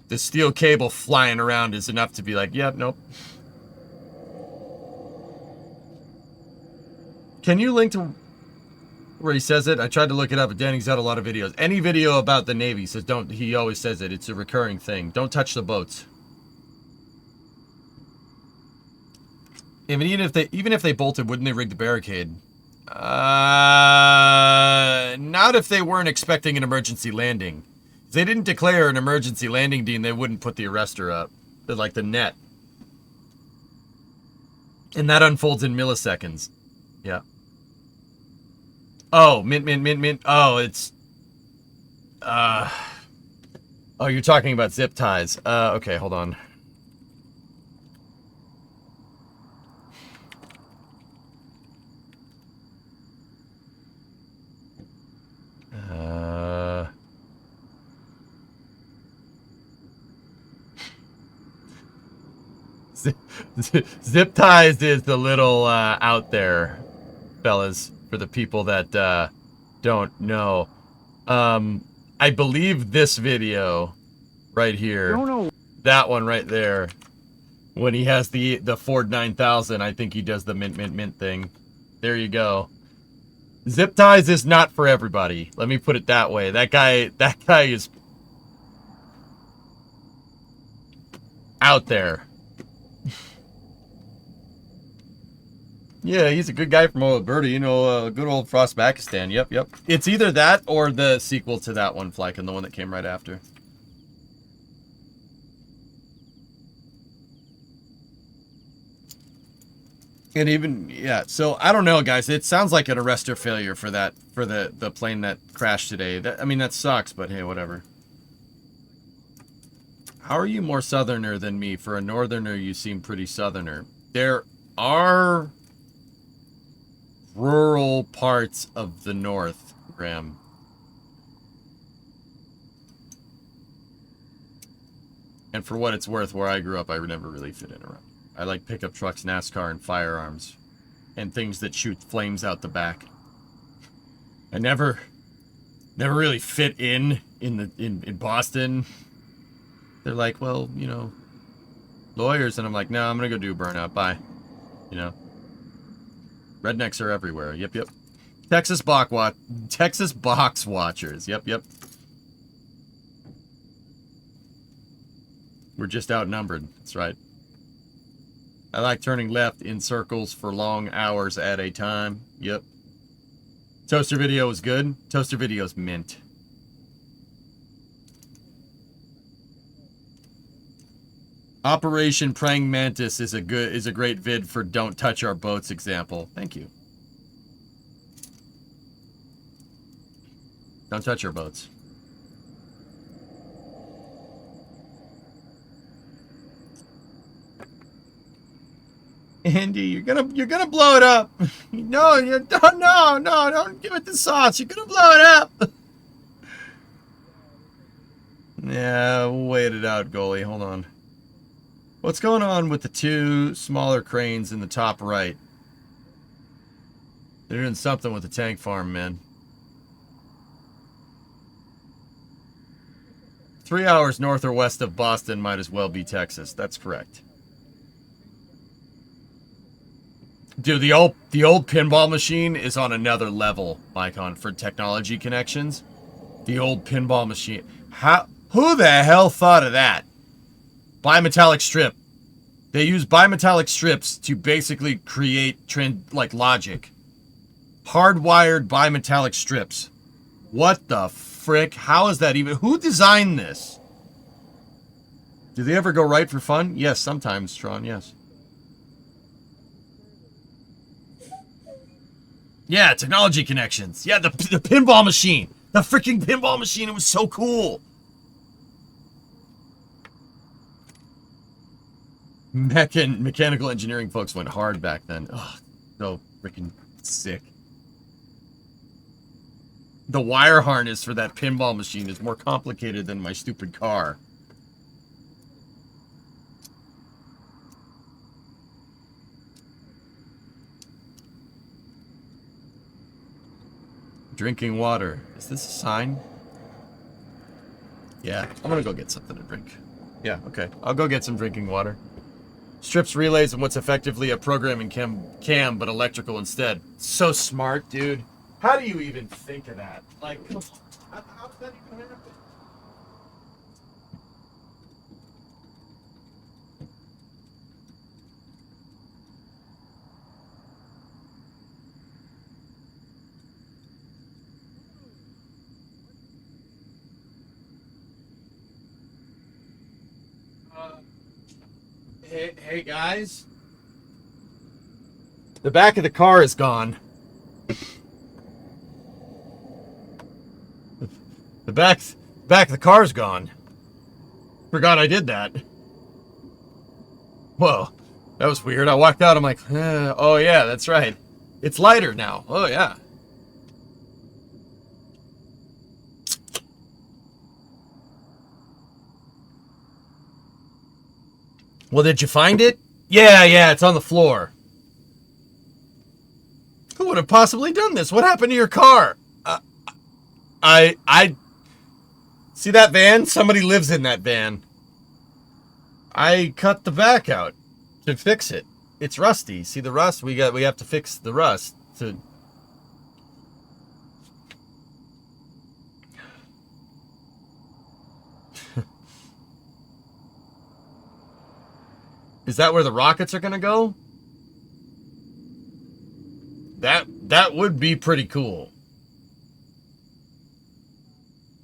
The steel cable flying around is enough to be like, yep, nope. Can you link to where he says it? I tried to look it up, but Danny's got a lot of videos. Any video about the Navy says don't. He always says it. It's a recurring thing. Don't touch the boats. Even if they bolted, wouldn't they rig the barricade? Not if they weren't expecting an emergency landing. If they didn't declare an emergency landing, Dean, they wouldn't put the arrestor up. They're like the net. And that unfolds in milliseconds. Yeah. Oh, mint. Oh, it's... Oh, you're talking about zip ties. Okay, hold on. Zip ties is the little out there, fellas, for the people that don't know. I believe this video right here, that one right there, when he has the Ford 9000, I think he does the mint thing. There you go. Zip ties is not for everybody. Let me put it that way. That guy is out there. Yeah, he's a good guy from Alberta, you know, good old Frostbakistan. Yep. It's either that or the sequel to that one, Flykin, the one that came right after. And even, yeah, so I don't know, guys. It sounds like an arrestor failure for the plane that crashed today. I mean, that sucks, but hey, whatever. How are you more southerner than me? For a northerner, you seem pretty southerner. There are rural parts of the north, Graham. And for what it's worth, where I grew up, I never really fit in around. I like pickup trucks, NASCAR, and firearms. and things that shoot flames out the back. I never really fit in Boston. They're like, well, you know, lawyers, and I'm like, no, I'm gonna go do burnout. Bye. You know, rednecks are everywhere. Yep. Texas box watchers. Yep. We're just outnumbered. That's right. I like turning left in circles for long hours at a time. Yep. Toaster video is good. Toaster video's mint. Operation Praying Mantis is a great vid for don't touch our boats example. Thank you. Don't touch our boats. Andy, you're gonna blow it up. No, don't give it the sauce. You're gonna blow it up. Yeah, we'll wait it out, goalie. Hold on. What's going on with the two smaller cranes in the top right? They're doing something with the tank farm, man. 3 hours north or west of Boston might as well be Texas. That's correct. Dude, the old pinball machine is on another level, Icon, for technology connections. The old pinball machine. Who the hell thought of that? Bimetallic strip. They use bimetallic strips to basically create logic. Hardwired bimetallic strips. What the frick? How is that even? Who designed this? Do they ever go right for fun? Yes, sometimes, Tron, yes. Yeah, technology connections. Yeah, the pinball machine. The freaking pinball machine. It was so cool. Mechanical engineering folks went hard back then. Oh, so freaking sick. The wire harness for that pinball machine is more complicated than my stupid car. Drinking water. Is this a sign? Yeah, I'm gonna go get something to drink. Yeah, okay. I'll go get some drinking water. Strips relays and what's effectively a programming cam, but electrical instead. So smart, dude. How do you even think of that? Like, come on. How does that even happen? Hey guys. The back of the car is gone. The back of the car's gone. Forgot I did that. Whoa, that was weird. I walked out, I'm like, oh yeah, that's right. It's lighter now. Oh yeah. Well, did you find it? Yeah, it's on the floor. Who would have possibly done this? What happened to your car? I see that van? Somebody lives in that van. I cut the back out to fix it. It's rusty. See the rust? We have to fix the rust to. Is that where the rockets are gonna go? That would be pretty cool.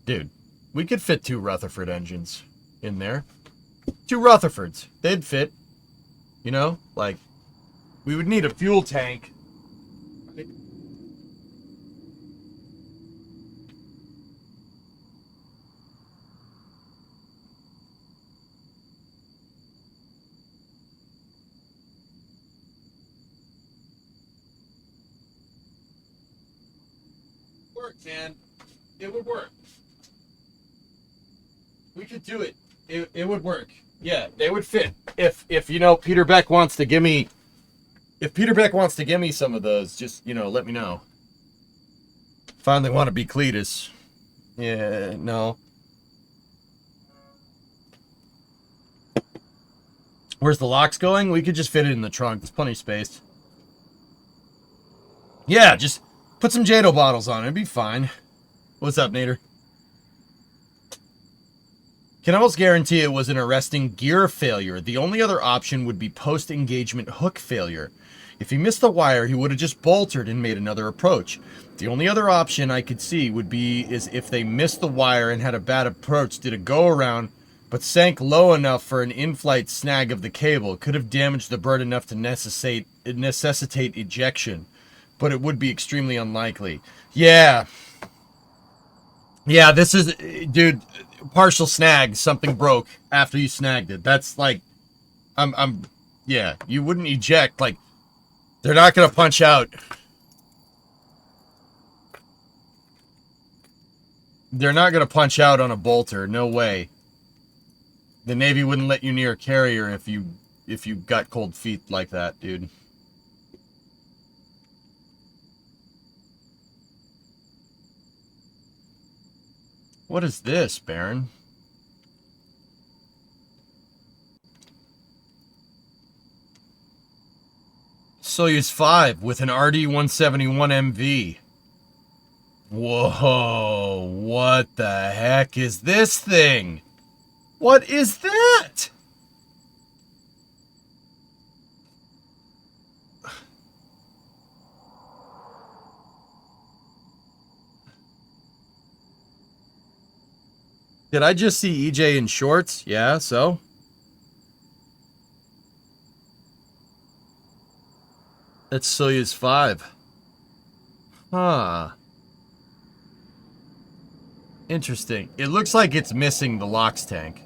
Dude, we could fit 2 Rutherford engines in there. 2 Rutherfords. They'd fit. You know? Like, we would need a fuel tank. Man, it would work. We could do it. It would work. Yeah, they would fit. If you know, Peter Beck wants to give me If Peter Beck wants to give me some of those, just, let me know. Finally want to be Cletus. Yeah, no. Where's the locks going? We could just fit it in the trunk. There's plenty of space. Yeah, just put some Jado bottles on it. It'd be fine. What's up, Nader? Can almost guarantee it was an arresting gear failure. The only other option would be post-engagement hook failure. If he missed the wire, he would have just bolted and made another approach. The only other option I could see would be is if they missed the wire and had a bad approach, did a go-around, but sank low enough for an in-flight snag of the cable. It could have damaged the bird enough to necessitate ejection, but it would be extremely unlikely. Yeah. Yeah, this is, dude, partial snag, something broke after you snagged it. That's like, yeah, you wouldn't eject, like, they're not going to punch out. They're not going to punch out on a bolter, no way. The Navy wouldn't let you near a carrier if you got cold feet like that, dude. What is this, Baron? Soyuz 5 with an RD-171MV. Whoa, what the heck is this thing? What is that? Did I just see EJ in shorts? Yeah, so? That's Soyuz 5. Huh. Interesting. It looks like it's missing the LOX tank.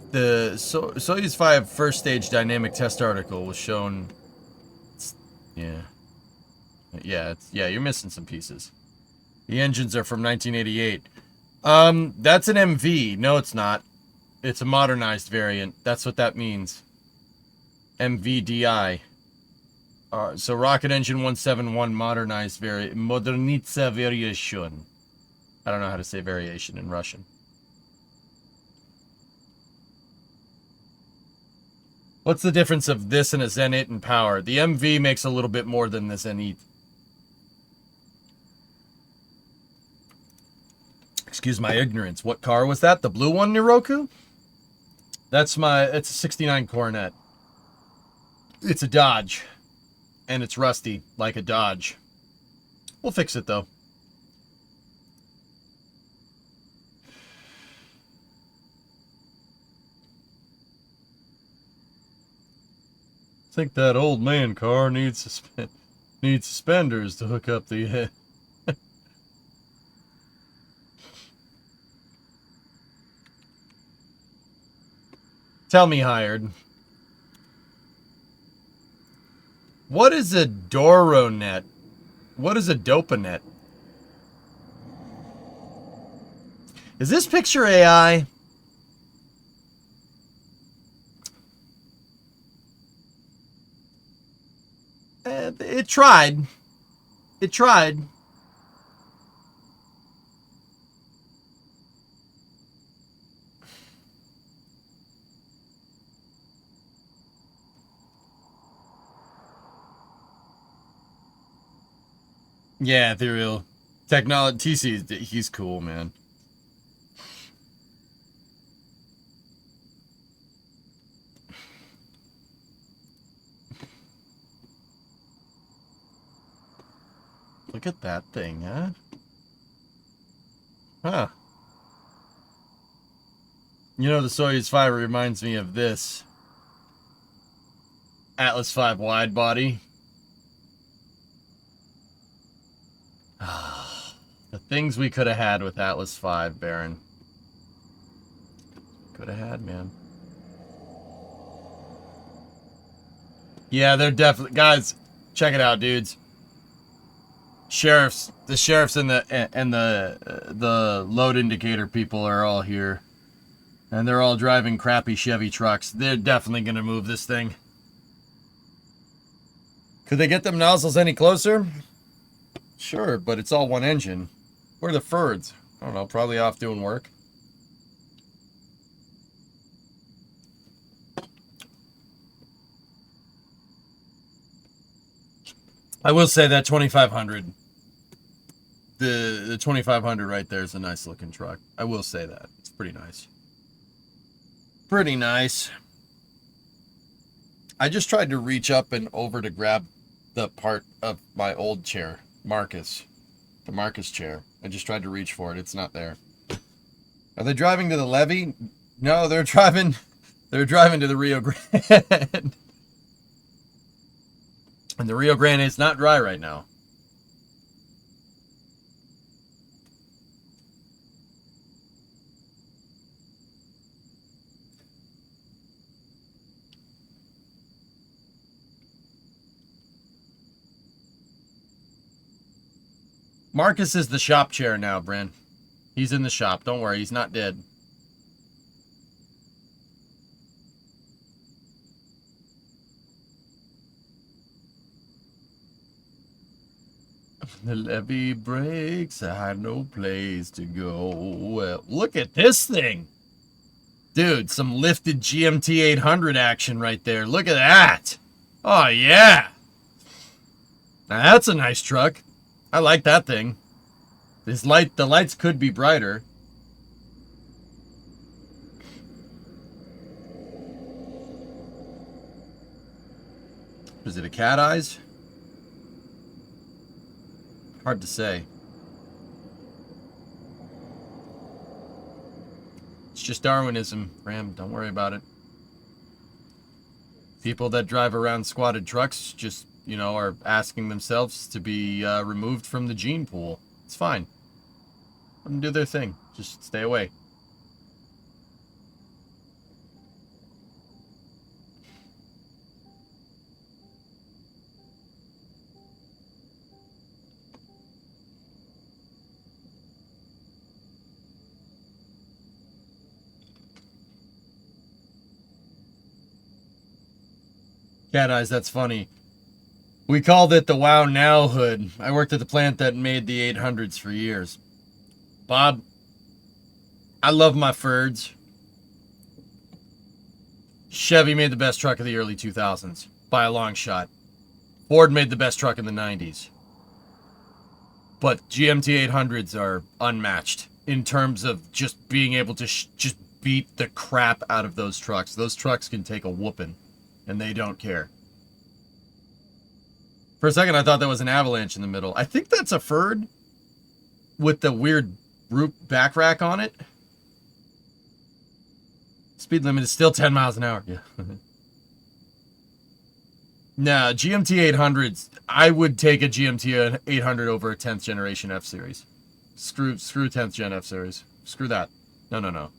The Soyuz 5 first stage dynamic test article was shown. Yeah. Yeah, you're missing some pieces. The engines are from 1988. That's an MV. No, it's not. It's a modernized variant. That's what that means. MVDI. So rocket engine 171 modernized Modernitsa variation. I don't know how to say variation in Russian. What's the difference of this and a Zenit in power? The MV makes a little bit more than the Zenit. Excuse my ignorance. What car was that? The blue one, Niroku? It's a 69 Coronet. It's a Dodge. And it's rusty, like a Dodge. We'll fix it, though. I think that old man car needs suspenders to hook up the... Tell me, Hired. What is a Doronet? What is a Dopanet? Is this picture AI? It tried. It tried. Yeah, ethereal technology. TC, he's cool, man. Look at that thing, huh? Huh. You know, the Soyuz 5 reminds me of this. Atlas 5 wide body. The things we could have had with Atlas 5, Baron. Could have had, man. Yeah, they're definitely... Guys, check it out, dudes. The sheriffs and the load indicator people are all here. And they're all driving crappy Chevy trucks. They're definitely going to move this thing. Could they get them nozzles any closer? Sure, but it's all one engine. Where are the Fords? I don't know, probably off doing work. I will say that 2500, the 2500 right there is a nice looking truck. I will say that. It's pretty nice. Pretty nice. I just tried to reach up and over to grab the part of my old chair, Marcus. The Marcus chair. I just tried to reach for it. It's not there. Are they driving to the levee? No, they're driving to the Rio Grande. And the Rio Grande is not dry right now. Marcus is the shop chair now, Bren. He's in the shop. Don't worry, he's not dead. The levee breaks, I had no place to go. Well, look at this thing. Dude, some lifted GMT 800 action right there. Look at that. Oh, yeah. Now, that's a nice truck. I like that thing. The lights could be brighter. Is it a cat eyes? Hard to say. It's just Darwinism, Ram. Don't worry about it. People that drive around squatted trucks just, are asking themselves to be removed from the gene pool. It's fine. Let them do their thing. Just stay away. Cat eyes, that's funny. We called it the Wow Now hood. I worked at the plant that made the 800s for years. Bob, I love my Fords. Chevy made the best truck of the early 2000s, by a long shot. Ford made the best truck in the 90s. But GMT 800s are unmatched in terms of just being able to just beat the crap out of those trucks. Those trucks can take a whooping, and they don't care. For a second, I thought that was an Avalanche in the middle. I think that's a Ford with the weird root back rack on it. Speed limit is still 10 miles an hour. Yeah. Nah, GMT 800s. I would take a GMT 800 over a 10th generation F series. Screw 10th gen F series. Screw that. No.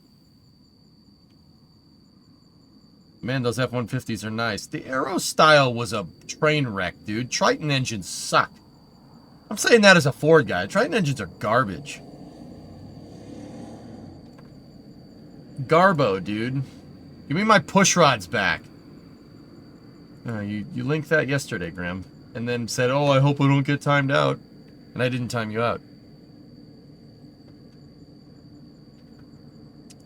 Man, those F-150s are nice. The Aero style was a train wreck, dude. Triton engines suck. I'm saying that as a Ford guy. Triton engines are garbage. Garbo, dude. Give me my push rods back. You linked that yesterday, Graham. And then said, oh, I hope I don't get timed out. And I didn't time you out.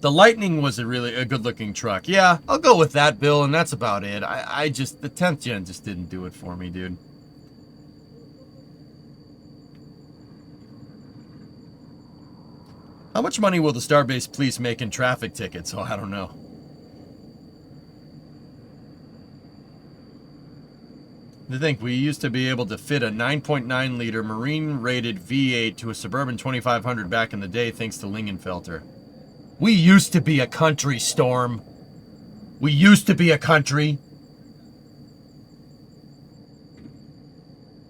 The Lightning was a good-looking truck. Yeah, I'll go with that, Bill, and that's about it. I just, the 10th gen just didn't do it for me, dude. How much money will the Starbase Police make in traffic tickets? Oh, I don't know. I think we used to be able to fit a 9.9 liter marine-rated V8 to a Suburban 2500 back in the day thanks to Lingenfelter. We used to be a country, Storm. We used to be a country.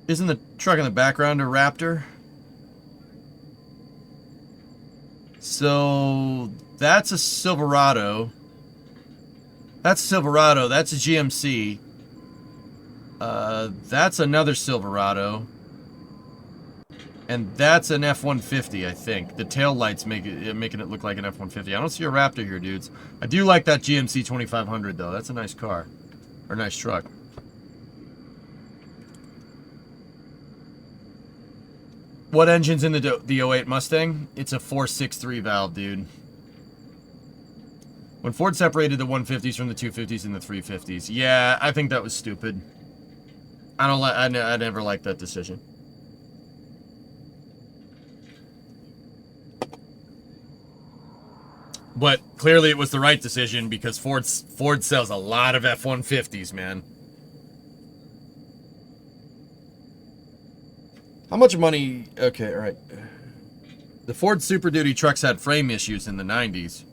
Isn't the truck in the background a Raptor? So, that's a Silverado. That's a Silverado. That's a GMC. That's another Silverado. And that's an F-150, I think. The tail lights making it look like an F-150. I don't see a Raptor here, dudes. I do like that GMC 2500, though. That's a nice car. Or nice truck. What engine's in the 08 Mustang? It's a 4.63 valve, dude. When Ford separated the 150s from the 250s and the 350s. Yeah, I think that was stupid. I never liked that decision. But clearly it was the right decision because Ford sells a lot of F-150s, man. How much money... Okay, all right. The Ford Super Duty trucks had frame issues in the 90s.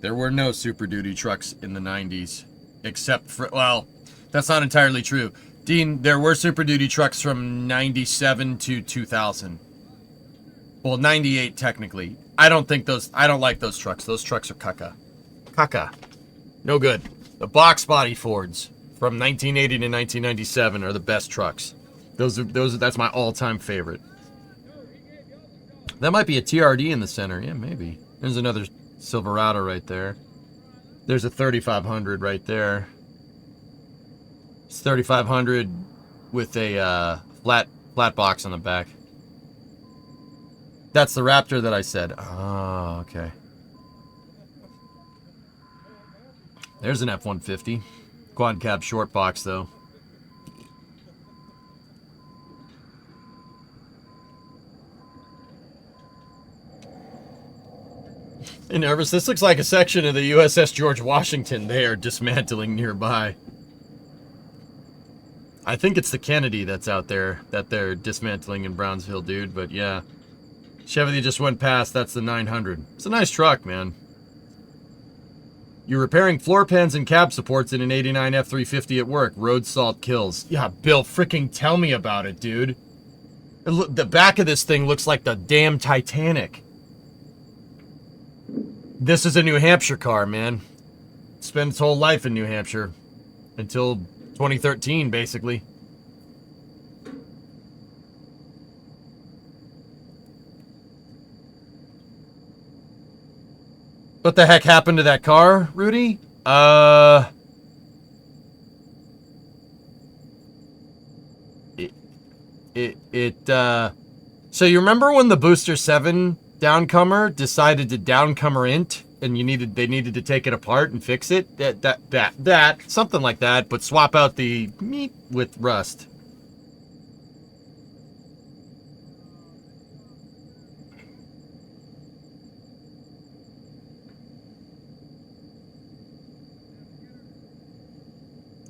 There were no Super Duty trucks in the 90s. Except for... Well, that's not entirely true. Dean, there were Super Duty trucks from 97 to 2000. Well, 98 technically. I don't like those trucks. Those trucks are caca. Caca. No good. The box body Fords from 1980 to 1997 are the best trucks. That's my all-time favorite. That might be a TRD in the center. Yeah, maybe. There's another Silverado right there. There's a 3500 right there. It's 3500 with a flat box on the back. That's the Raptor that I said. Oh, okay. There's an F-150. Quad cab short box, though. Hey, Nervous, this looks like a section of the USS George Washington they are dismantling nearby. I think it's the Kennedy that's out there that they're dismantling in Brownsville, dude, but yeah. Chevy just went past, that's the 900. It's a nice truck, man. You're repairing floor pans and cab supports in an 89 F-350 at work. Road salt kills. Yeah, Bill, freaking tell me about it, dude. The back of this thing looks like the damn Titanic. This is a New Hampshire car, man. Spent its whole life in New Hampshire. Until 2013, basically. What the heck happened to that car, Rudy? So you remember when the Booster 7 downcomer decided to downcomer int and they needed to take it apart and fix it? That something like that, but swap out the meat with rust.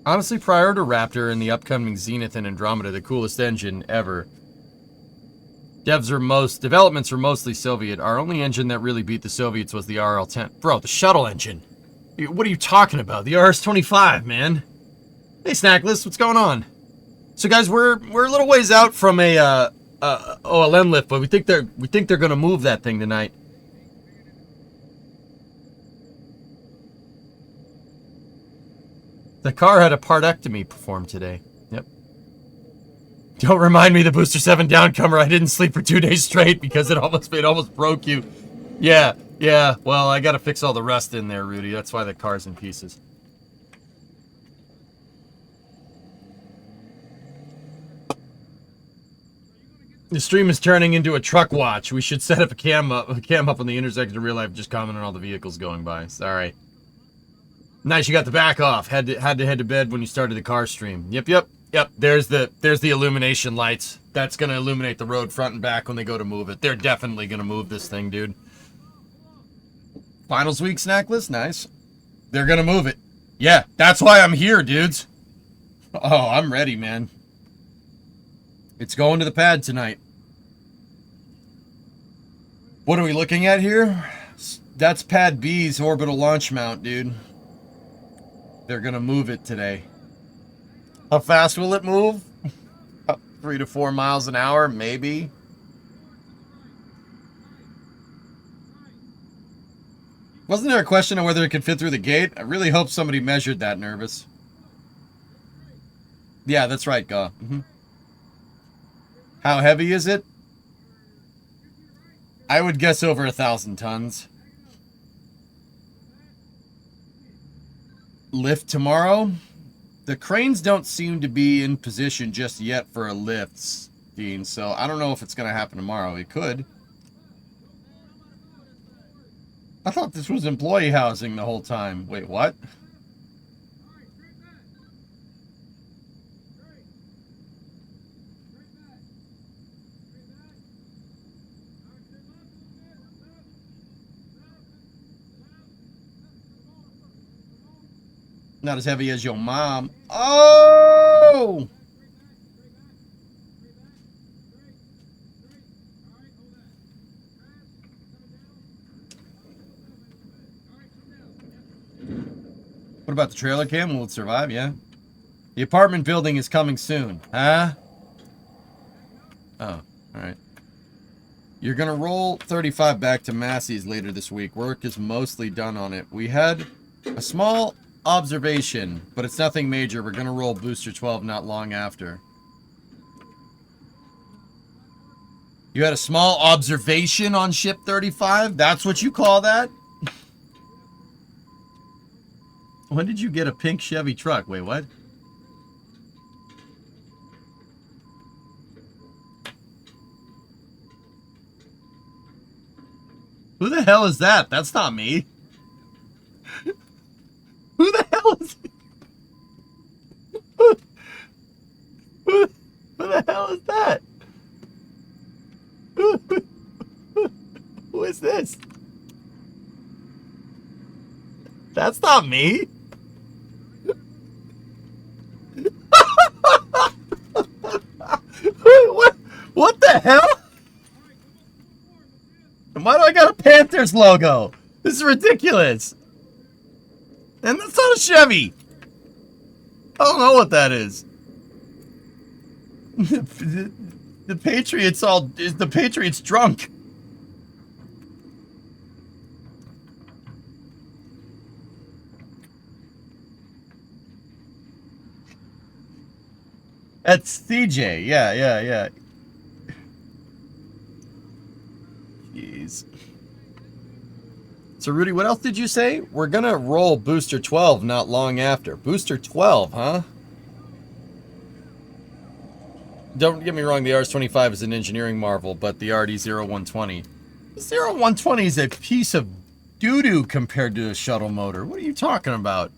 Honestly, prior to Raptor and the upcoming Zenith and Andromeda, the coolest engine ever. Developments are mostly Soviet. Our only engine that really beat the Soviets was the RL-10. Bro, the shuttle engine. What are you talking about? The RS-25, man. Hey, Snackless, what's going on? So, guys, we're a little ways out from a OLN lift, but we think they're gonna move that thing tonight. The car had a partectomy performed today. Yep. Don't remind me the Booster 7 downcomer. I didn't sleep for 2 days straight because it almost broke you. Yeah. Well, I gotta fix all the rust in there, Rudy. That's why the car's in pieces. The stream is turning into a truck watch. We should set up a cam up on the intersection in real life. Just comment on all the vehicles going by. Sorry. Nice, you got the back off. Had to head to bed when you started the car stream. Yep. There's the illumination lights. That's gonna illuminate the road front and back when they go to move it. They're definitely gonna move this thing, dude. Finals week Snackless, nice. They're gonna move it. Yeah, that's why I'm here, dudes. Oh, I'm ready, man. It's going to the pad tonight. What are we looking at here? That's Pad B's orbital launch mount, dude. They're gonna move it today. How fast will it move? 3 to 4 miles an hour, maybe. Wasn't there a question on whether it could fit through the gate? I really hope somebody measured that, Nervous. Yeah, that's right, Gaw. How heavy is it? I would guess over 1,000 tons. Lift tomorrow? The cranes don't seem to be in position just yet for a lift, Dean, so I don't know if it's going to happen tomorrow. It could. I thought this was employee housing the whole time. Wait, what? Not as heavy as your mom. Oh! What about the trailer cam? Will it survive? Yeah. The apartment building is coming soon. Huh? Oh, alright. You're going to roll 35 back to Massey's later this week. Work is mostly done on it. We had a small observation, but it's nothing major. We're going to roll Booster 12 not long after. You had a small observation on Ship 35? That's what you call that? When did you get a pink Chevy truck? Wait, what? Who the hell is that? That's not me. Who the hell is who the hell is that? Who is this? That's not me. What the hell? And why do I got a Panthers logo? This is ridiculous. And that's not a Chevy. I don't know what that is. The Patriots is the Patriots drunk. That's CJ. Yeah. Jeez. So, Rudy, what else did you say? We're going to roll Booster 12 not long after. Booster 12, huh? Don't get me wrong, the RS-25 is an engineering marvel, but the RD-0120... The 0120 is a piece of doo-doo compared to a shuttle motor. What are you talking about?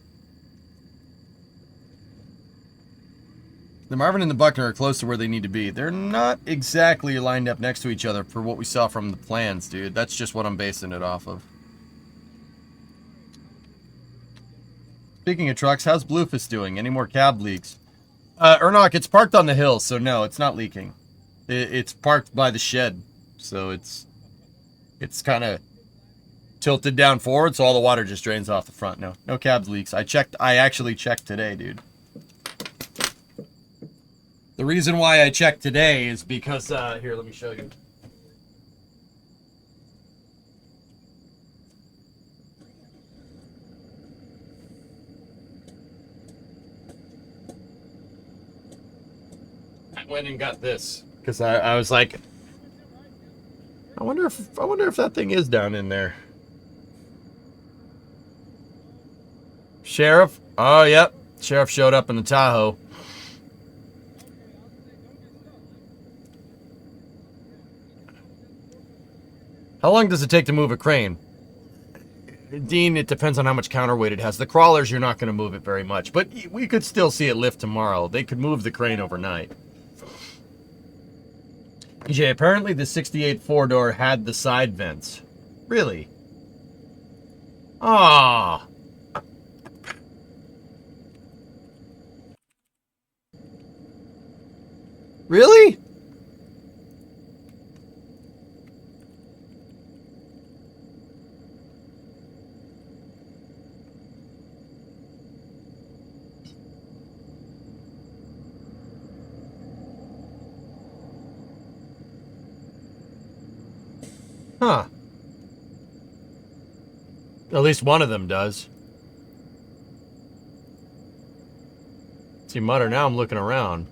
The Marvin and the Buckner are close to where they need to be. They're not exactly lined up next to each other for what we saw from the plans, dude. That's just what I'm basing it off of. Speaking of trucks, how's Bluefus doing? Any more cab leaks? Ernock, it's parked on the hill, so no, it's not leaking. It's parked by the shed, so it's kind of tilted down forward, so all the water just drains off the front. No cab leaks. I actually checked today, dude. The reason why I checked today is because, here, let me show you. I went and got this because I was like, I wonder if that thing is down in there. Sheriff? Oh, yep. Sheriff showed up in the Tahoe. How long does it take to move a crane? Dean, it depends on how much counterweight it has. The crawlers, you're not going to move it very much. But we could still see it lift tomorrow. They could move the crane overnight. EJ, apparently the 68 four-door had the side vents. Really? Ah. Really? Huh. At least one of them does. See, Mutter, now I'm looking around.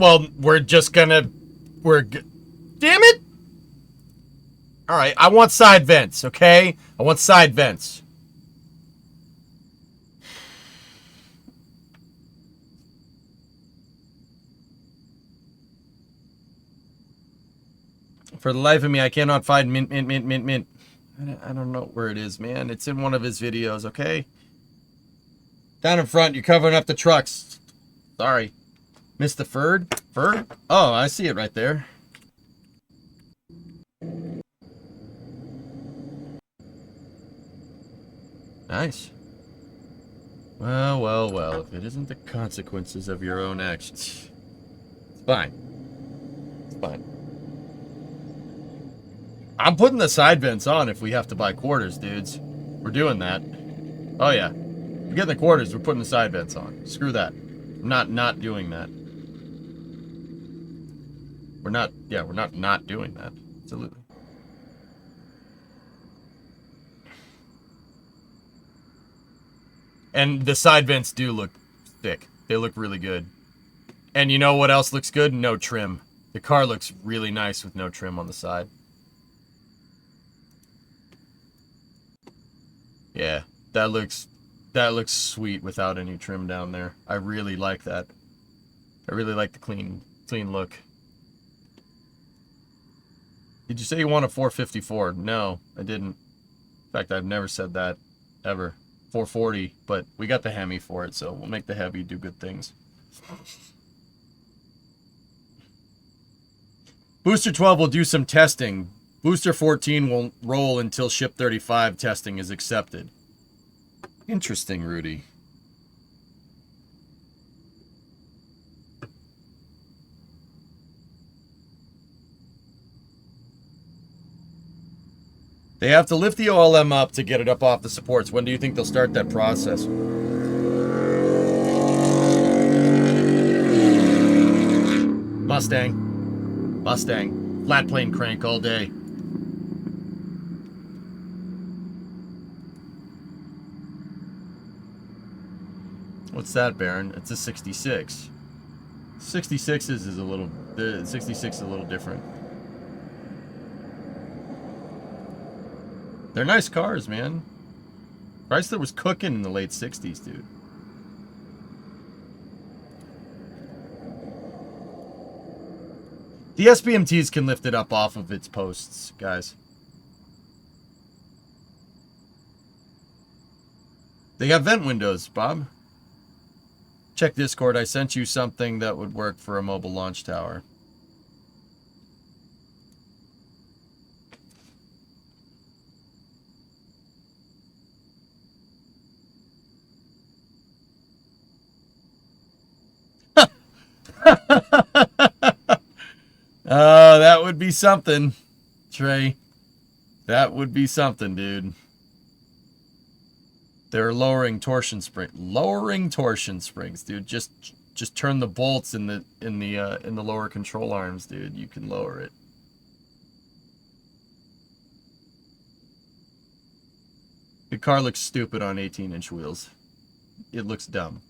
Well, we're just gonna... Damn it! Alright, I want side vents, okay? I want side vents. For the life of me, I cannot find mint. I don't know where it is, man. It's in one of his videos, okay? Down in front, you're covering up the trucks. Sorry. Missed the Ferd? Ferd? Oh, I see it right there. Nice. Well. If it isn't the consequences of your own actions. It's fine. It's fine. I'm putting the side vents on if we have to buy quarters, dudes. We're doing that. Oh, yeah. We're getting the quarters. We're putting the side vents on. Screw that. I'm not doing that. We're not doing that. Absolutely. And the side vents do look thick. They look really good. And you know what else looks good? No trim. The car looks really nice with no trim on the side. Yeah, that looks sweet without any trim down there. I really like that. I really like the clean look. Did you say you want a 454? No, I didn't. In fact, I've never said that ever. 440, but we got the Hemi for it, so we'll make the Heavy do good things. Booster 12 will do some testing. Booster 14 won't roll until Ship 35 testing is accepted. Interesting, Rudy. They have to lift the OLM up to get it up off the supports. When do you think they'll start that process? Mustang. Flat plane crank all day. What's that, Baron? It's a 66. 66 is a little... The 66 is a little different. They're nice cars, man. Chrysler was cooking in the late 60s, dude. The SBMTs can lift it up off of its posts, guys. They got vent windows, Bob. Check Discord. I sent you something that would work for a mobile launch tower. Oh, that would be something, Trey. That would be something, dude. They're lowering torsion springs, dude. Just turn the bolts in the lower control arms, dude. You can lower it. The car looks stupid on 18-inch wheels. It looks dumb.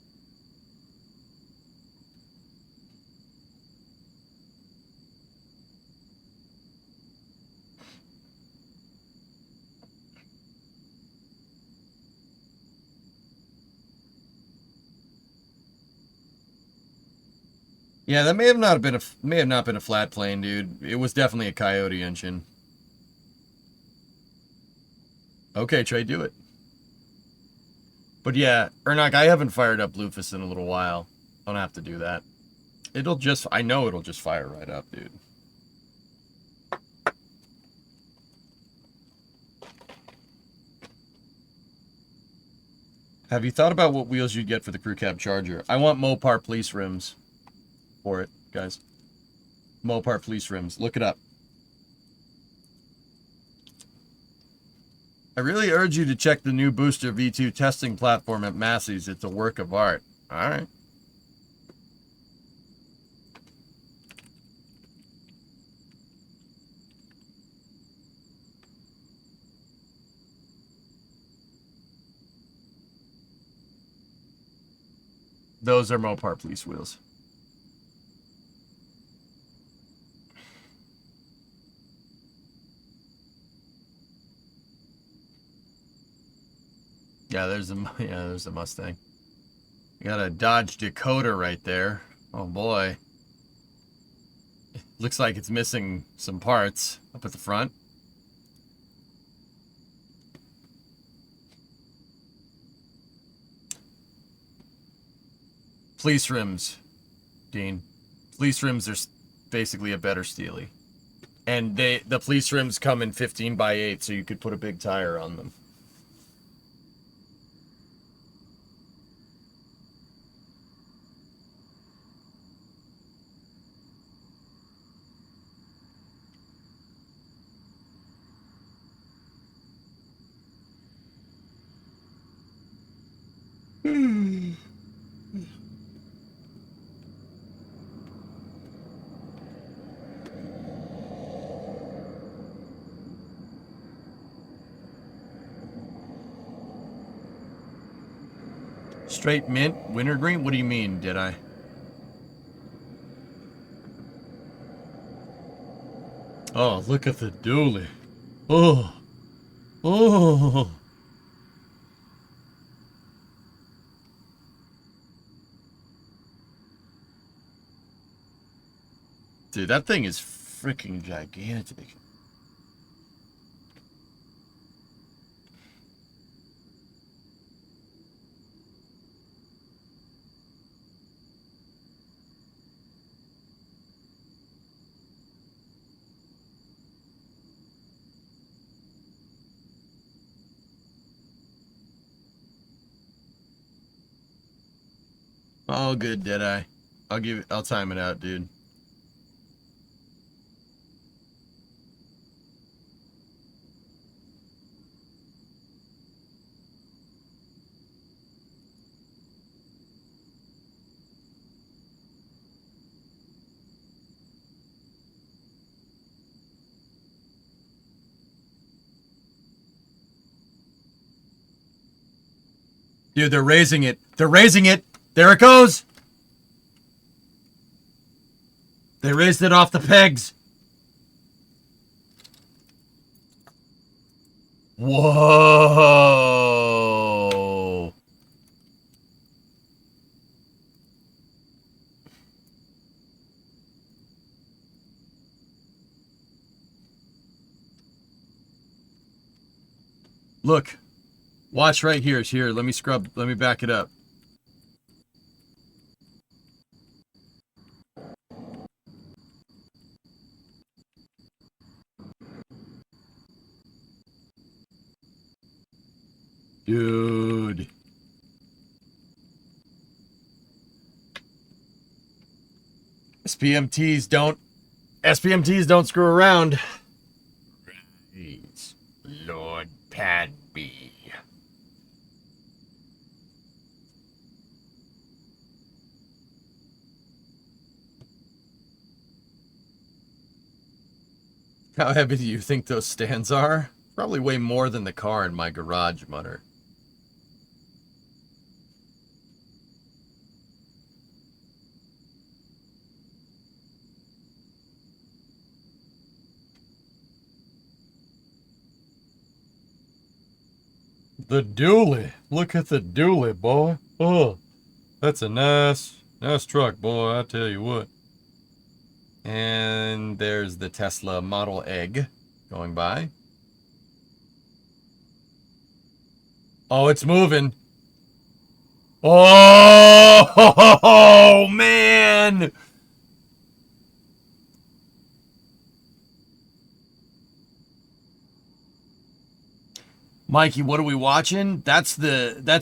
Yeah, that may have not been a flat plane, dude. It was definitely a Coyote engine. Okay, Trey, do it. But yeah, Ernock, I haven't fired up Lufus in a little while. Don't have to do that. I know it'll just fire right up, dude. Have you thought about what wheels you'd get for the crew cab Charger? I want Mopar police rims for it, guys. Mopar police rims. Look it up. I really urge you to check the new Booster V2 testing platform at Massey's. It's a work of art. All right. Those are Mopar police wheels. Yeah, there's a Mustang. You got a Dodge Dakota right there. Oh boy. Looks like it's missing some parts up at the front. Police rims, Dean. Police rims are basically a better Steely. And the police rims come in 15x8, so you could put a big tire on them. Straight mint, wintergreen? What do you mean, did I? Oh, look at the dually. Oh. Oh. Dude, that thing is freaking gigantic. All good, Deadeye. I'll time it out, dude. Dude, they're raising it. They're raising it. There it goes. They raised it off the pegs. Whoa. Look. Watch right here. Here, let me back it up. Dude. SPMTs don't screw around. Right. Lord Pad B. How heavy do you think those stands are? Probably way more than the car in my garage, Mutter. The dually. Look at the dually, boy. Oh, that's a nice truck, boy. I tell you what. And there's the Tesla Model Egg going by. Oh, it's moving. Oh, man. Mikey, what are we watching? That's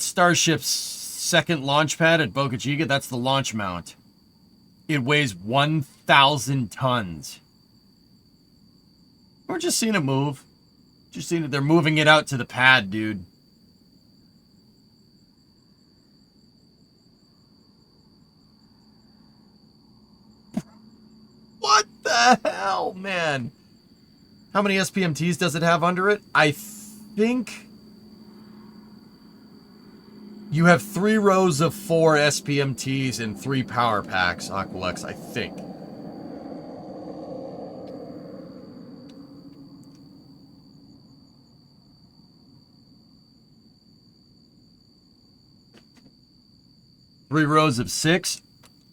Starship's second launch pad at Boca Chica. That's the launch mount. It weighs 1,000 tons. We're just seeing it move. Just seeing it. They're moving it out to the pad, dude. What the hell, man? How many SPMTs does it have under it? I think you have 3 rows of 4 SPMTs and 3 power packs, Aqualex, I think. 3 rows of 6.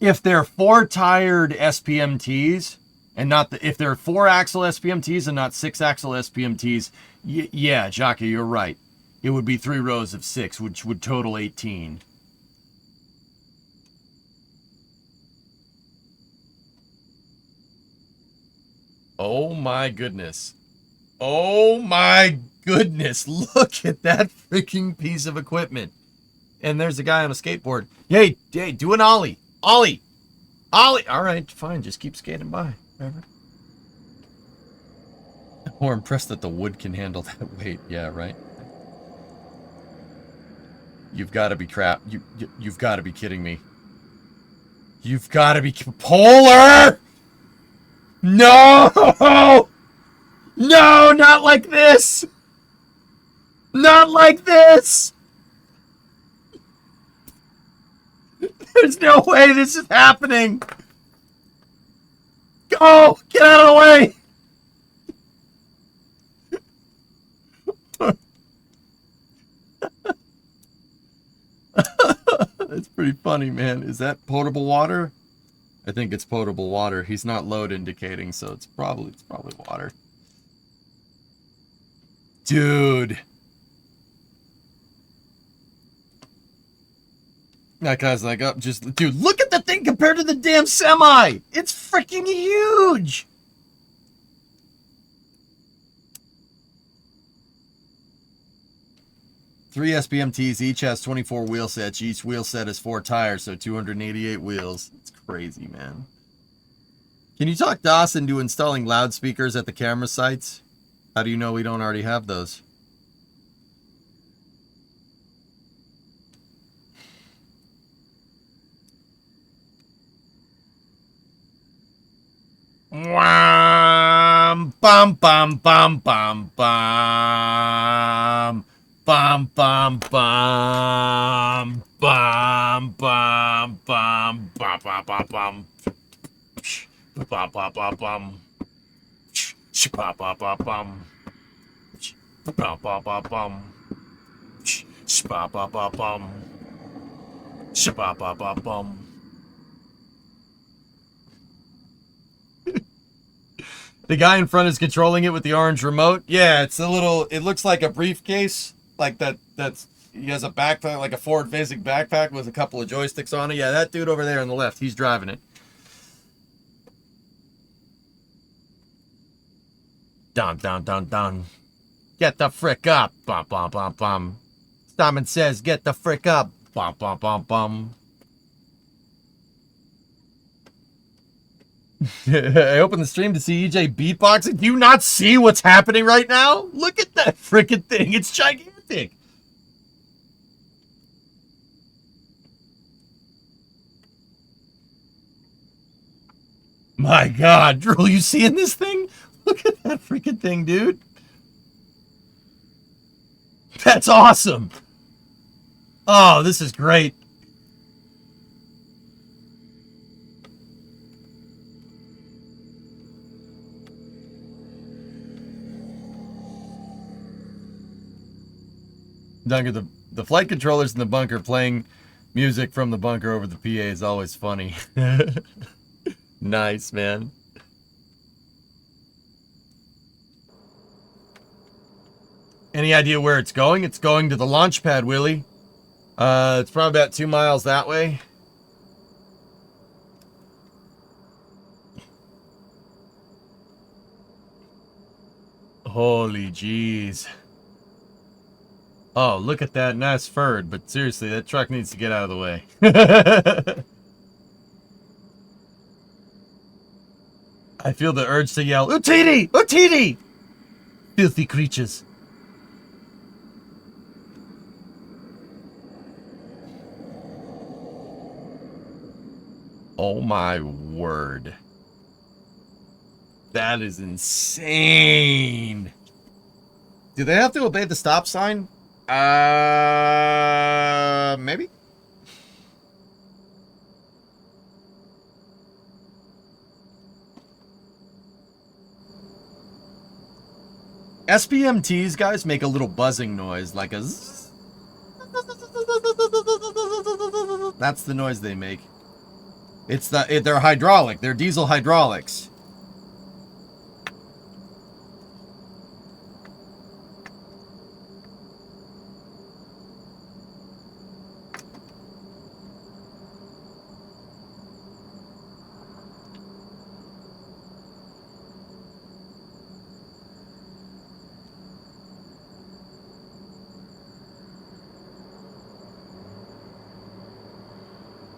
If they're 4-tired SPMTs, and not if they're 4-axle SPMTs and not 6-axle SPMTs, yeah, Jacques, you're right. It would be 3 rows of 6, which would total 18. Oh my goodness. Oh my goodness. Look at that freaking piece of equipment. And there's a guy on a skateboard. Hey, do an ollie. Ollie. Ollie. All right, fine. Just keep skating by. Whatever. More impressed that the wood can handle that weight. Yeah, right. You've got to be crap. You've got to be kidding me. You've got to be Polar! No! No, not like this! Not like this! There's no way this is happening! Go! Get out of the way! That's pretty funny, man. Is that potable water? I think it's potable water. He's not load indicating, so it's probably water. Dude. That guy's like, up, dude, look at the thing compared to the damn semi. It's freaking huge. Three SPMTs, each has 24 wheel sets. Each wheel set has 4 tires, so 288 wheels. It's crazy, man. Can you talk DOS into installing loudspeakers at the camera sites? How do you know we don't already have those? Bum, bum, bum, bum, bum, bum. Bum, bum, bum, bum, bum, bum, bum, bum, bum, bum. Bum, bum, bum, bum. Bum, bum, bum, bum. Bum, bum, bum, bum. Bum, bum, bum, bum. Bum, bum, bum, bum. The guy in front is controlling it with the orange remote. Yeah, it's a little, it looks like a briefcase. Like he has a backpack, like a forward-facing backpack with a couple of joysticks on it. Yeah, that dude over there on the left, he's driving it. Dun, dun, dun, dun. Get the frick up. Bum, bum, bum, bum. Simon says, get the frick up. Bum, bum, bum, bum. I opened the stream to see EJ beatboxing. Do you not see what's happening right now? Look at that freaking thing. It's gigantic. My God, Drew, you seeing this thing? Look at that freaking thing, dude. That's awesome. Oh, this is great. Dunker, the flight controllers in the bunker playing music from the bunker over the PA is always funny. Nice, man. Any idea where it's going? It's going to the launch pad, Willie. It's probably about 2 miles that way. Holy jeez. Oh, look at that. Nice furred, but seriously, that truck needs to get out of the way. I feel the urge to yell, Utidi! Utidi! Filthy creatures. Oh my word. That is insane. Do they have to obey the stop sign? Maybe? SPMTs, guys, make a little buzzing noise, like a zzz. That's the noise they make. They're hydraulic. They're diesel hydraulics.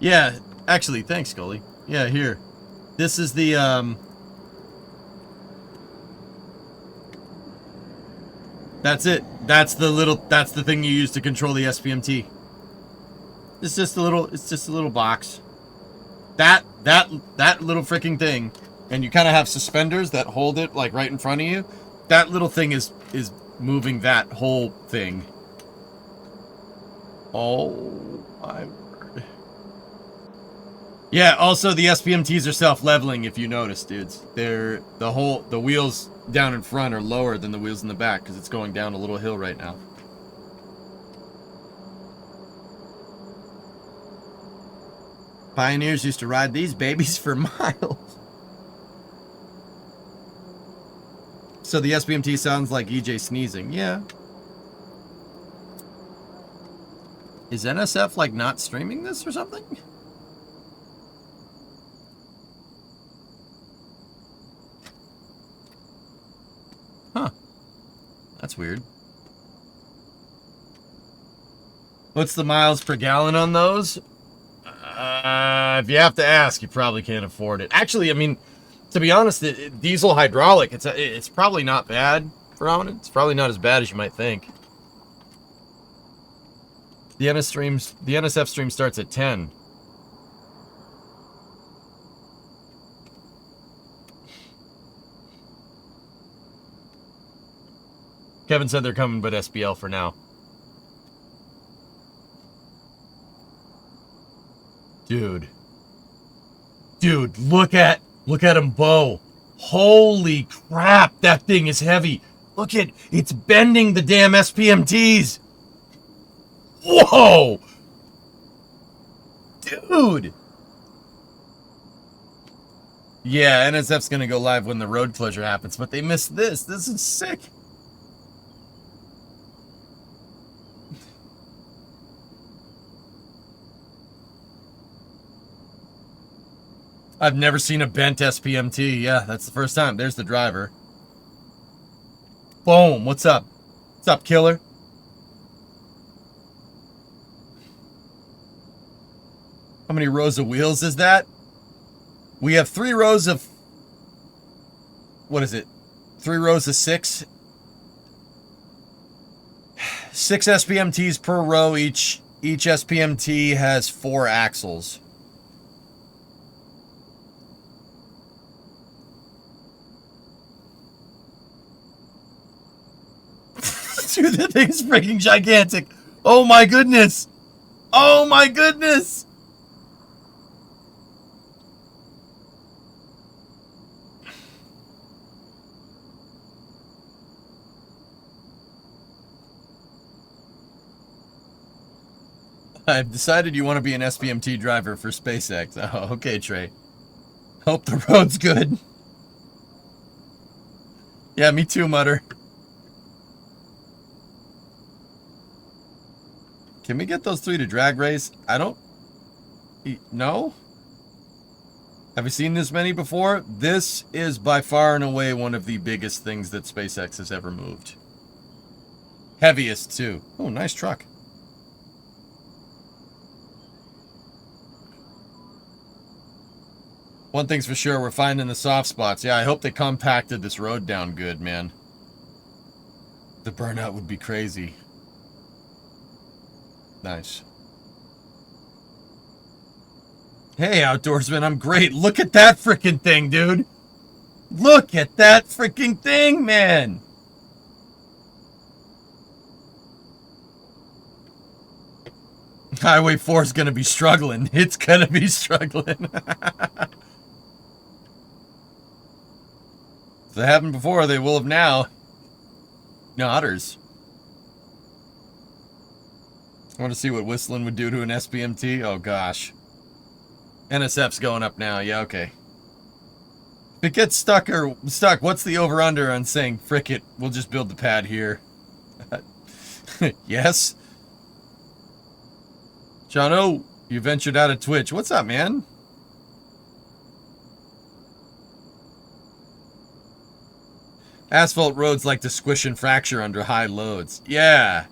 Yeah, actually, thanks, Scully. Yeah, here. This is the, that's it. That's the thing you use to control the SPMT. It's just a little box. That little freaking thing, and you kind of have suspenders that hold it, like, right in front of you. That little thing is moving that whole thing. Oh, my word. Yeah, also the SPMTs are self-leveling, if you notice, dudes. The wheels down in front are lower than the wheels in the back because it's going down a little hill right now. Pioneers used to ride these babies for miles. So the SPMT sounds like EJ sneezing. Yeah. Is NSF like not streaming this or something? Huh. That's weird. What's the miles per gallon on those? If you have to ask, you probably can't afford it. Actually, I mean, to be honest, diesel hydraulic, it's probably not bad for Prominent. It's probably not as bad as you might think. The NSF stream starts at 10. Kevin said they're coming, but SBL for now. Dude, look at him bow. Holy crap, that thing is heavy. Look at, it's bending the damn SPMTs. Whoa! Dude! Yeah, NSF's gonna go live when the road closure happens, but they missed this. This is sick. I've never seen a bent SPMT. Yeah, that's the first time. There's the driver. Boom. What's up? What's up, killer? How many rows of wheels is that? We have 3 rows of... What is it? 3 rows of 6? 6 SPMTs per row. Each SPMT has 4 axles. Dude, that thing's freaking gigantic. Oh my goodness. Oh my goodness. I've decided you want to be an SPMT driver for SpaceX. Oh, okay, Trey. Hope the road's good. Yeah, me too, Mutter. Can we get those 3 to drag race? I don't... No? Have you seen this many before? This is by far and away one of the biggest things that SpaceX has ever moved. Heaviest, too. Oh, nice truck. One thing's for sure, we're finding the soft spots. Yeah, I hope they compacted this road down good, man. The burnout would be crazy. Nice. Hey, outdoorsman, I'm great. Look at that freaking thing, dude. Look at that freaking thing, man. Highway 4 is going to be struggling. It's going to be struggling. If they haven't before, they will have now. No, otters. Want to see what whistling would do to an SPMT? Oh, gosh. NSF's going up now. Yeah, okay. If it gets stuck, what's the over-under on saying, frick it, we'll just build the pad here? Yes? Jono, you ventured out of Twitch. What's up, man? Asphalt roads like to squish and fracture under high loads. Yeah.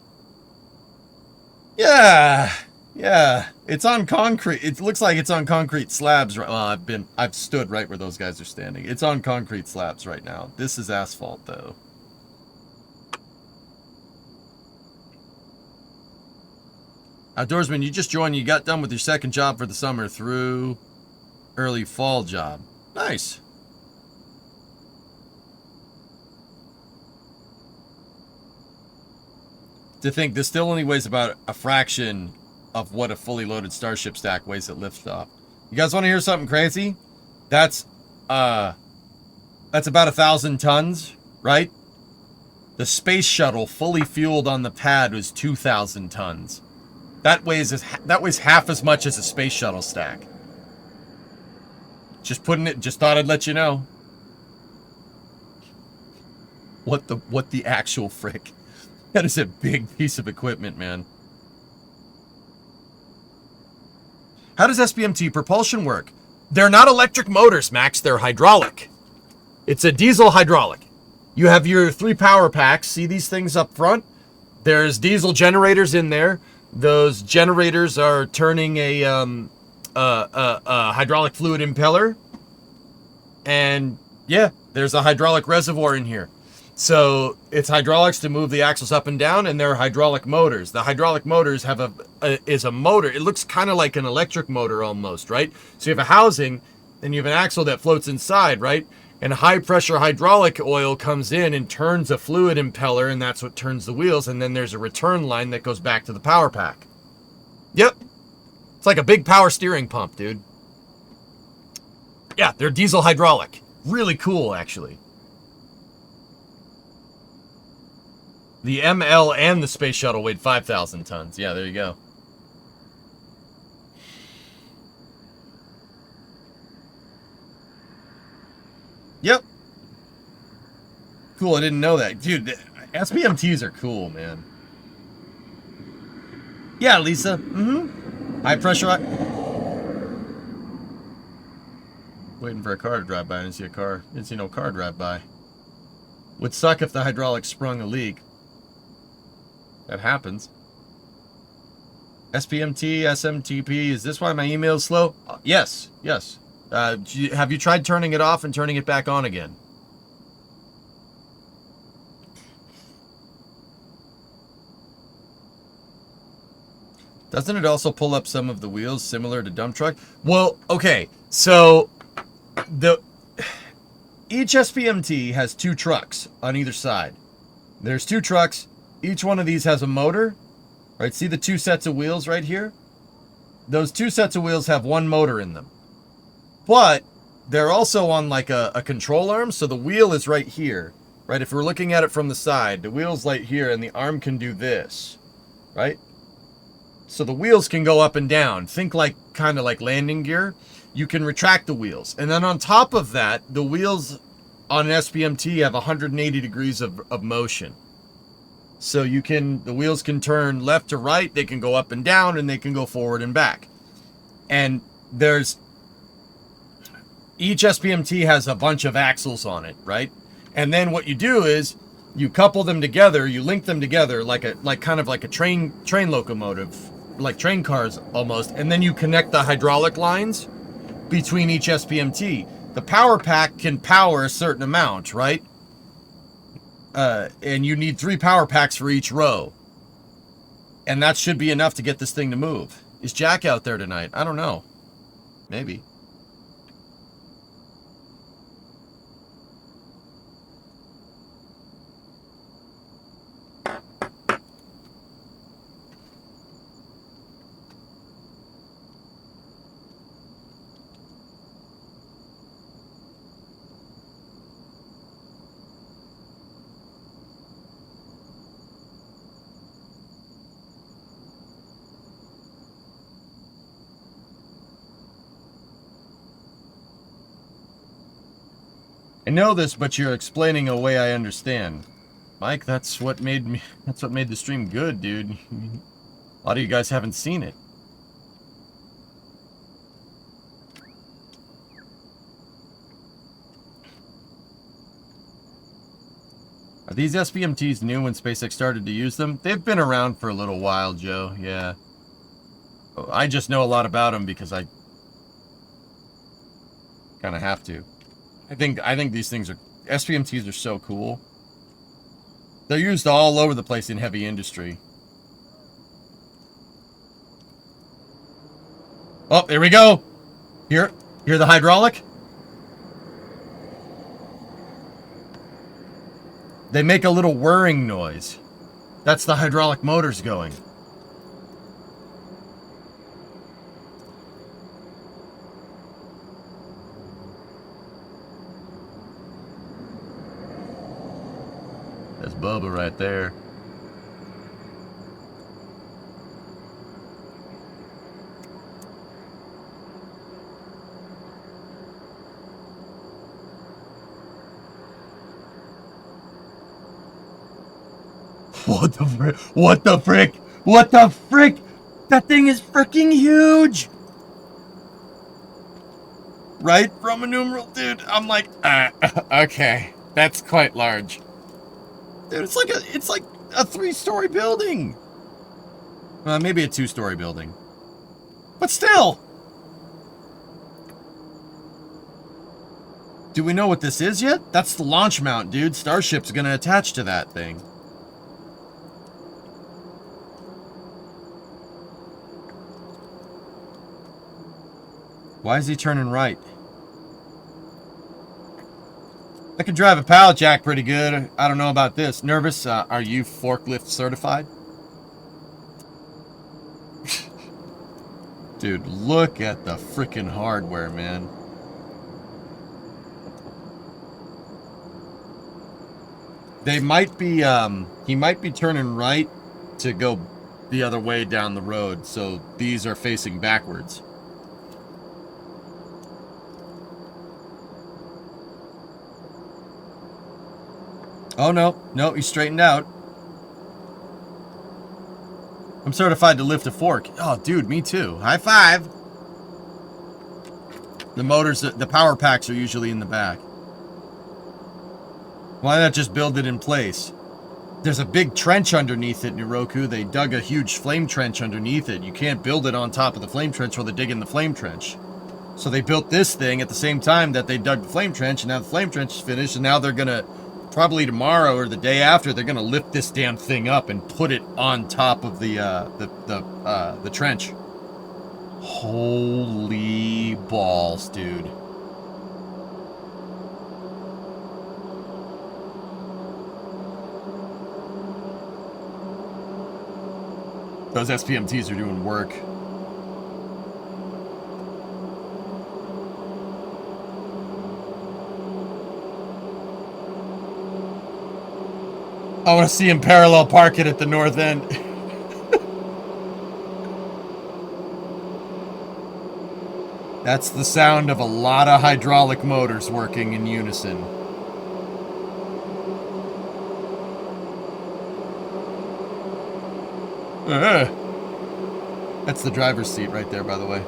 Yeah. Yeah. It's on concrete. It looks like it's on concrete slabs. Well, I've stood right where those guys are standing. It's on concrete slabs right now. This is asphalt, though. Outdoorsman, you just joined. You got done with your second job for the summer through early fall job. Nice. To think this still only weighs about a fraction of what a fully loaded Starship stack weighs at liftoff. You guys want to hear something crazy? That's about 1,000 tons, right? The space shuttle fully fueled on the pad was 2,000 tons. That weighs half as much as a space shuttle stack. Just thought I'd let you know. What the actual frick? That is a big piece of equipment, man. How does SPMT propulsion work? They're not electric motors, Max. They're hydraulic. It's a diesel hydraulic. You have your 3 power packs. See these things up front? There's diesel generators in there. Those generators are turning a hydraulic fluid impeller. And yeah, there's a hydraulic reservoir in here. So it's hydraulics to move the axles up and down, and they're hydraulic motors. The hydraulic motors have is a motor. It looks kind of like an electric motor almost, right? So you have a housing, and you have an axle that floats inside, right? And high pressure hydraulic oil comes in and turns a fluid impeller, and that's what turns the wheels. And then there's a return line that goes back to the power pack. Yep. It's like a big power steering pump, dude. Yeah, they're diesel hydraulic. Really cool, actually. The ML and the space shuttle weighed 5,000 tons. Yeah, there you go. Yep. Cool, I didn't know that. Dude, SPMTs are cool, man. Yeah, Lisa. Mm-hmm. High pressure. Waiting for a car to drive by. I didn't see a car. Didn't see no car drive by. Would suck if the hydraulics sprung a leak. That happens. SPMT, SMTP, is this why my email is slow? Yes, yes. Have you tried turning it off and turning it back on again? Doesn't it also pull up some of the wheels similar to dump truck? Well, okay, so each SPMT has 2 trucks on either side. There's 2 trucks. Each one of these has a motor, right? See the 2 sets of wheels right here? Those 2 sets of wheels have 1 motor in them. But they're also on like a control arm, so the wheel is right here, right? If we're looking at it from the side, the wheel's right here, and the arm can do this, right? So the wheels can go up and down. Think like kind of like landing gear. You can retract the wheels. And then on top of that, the wheels on an SPMT have 180 degrees of motion. So the wheels can turn left to right, they can go up and down, and they can go forward and back. And each SPMT has a bunch of axles on it, right? And then what you do is you couple them together, you link them together like kind of like a train locomotive, like train cars almost, and then you connect the hydraulic lines between each SPMT. The power pack can power a certain amount, right? And you need 3 power packs for each row. And that should be enough to get this thing to move. Is Jack out there tonight? I don't know. Maybe. I know this, but you're explaining a way I understand. Mike, that's what made the stream good, dude. A lot of you guys haven't seen it. Are these SBMTs new when SpaceX started to use them? They've been around for a little while, Joe. Yeah. I just know a lot about them because I kind of have to. I think these things are... SBMTs are so cool. They're used all over the place in heavy industry. Oh, there we go. Hear the hydraulic? They make a little whirring noise. That's the hydraulic motors going. That's Bubba right there. What the frick? What the frick? What the frick? That thing is freaking huge! Right? Roman numeral, dude. I'm like, okay. That's quite large. Dude, it's like a 3-story building. Maybe a 2-story building. But still! Do we know what this is yet? That's the launch mount, dude. Starship's gonna attach to that thing. Why is he turning right? I can drive a pallet jack pretty good. I don't know about this. Nervous? Are you forklift certified? Dude, look at the freaking hardware, man. They might be, he might be turning right to go the other way down the road, so these are facing backwards. Oh, no, he's straightened out. I'm certified to lift a fork. Oh, dude, me too. High five. The motors, the power packs are usually in the back. Why not just build it in place? There's a big trench underneath it, Niroku. They dug a huge flame trench underneath it. You can't build it on top of the flame trench or they dig in the flame trench. So they built this thing at the same time that they dug the flame trench, and now the flame trench is finished, and now they're gonna... Probably tomorrow or the day after, they're gonna lift this damn thing up and put it on top of the trench. Holy balls, dude! Those SPMTs are doing work. I want to see him parallel park it at the north end. That's the sound of a lot of hydraulic motors working in unison. That's the driver's seat right there, by the way.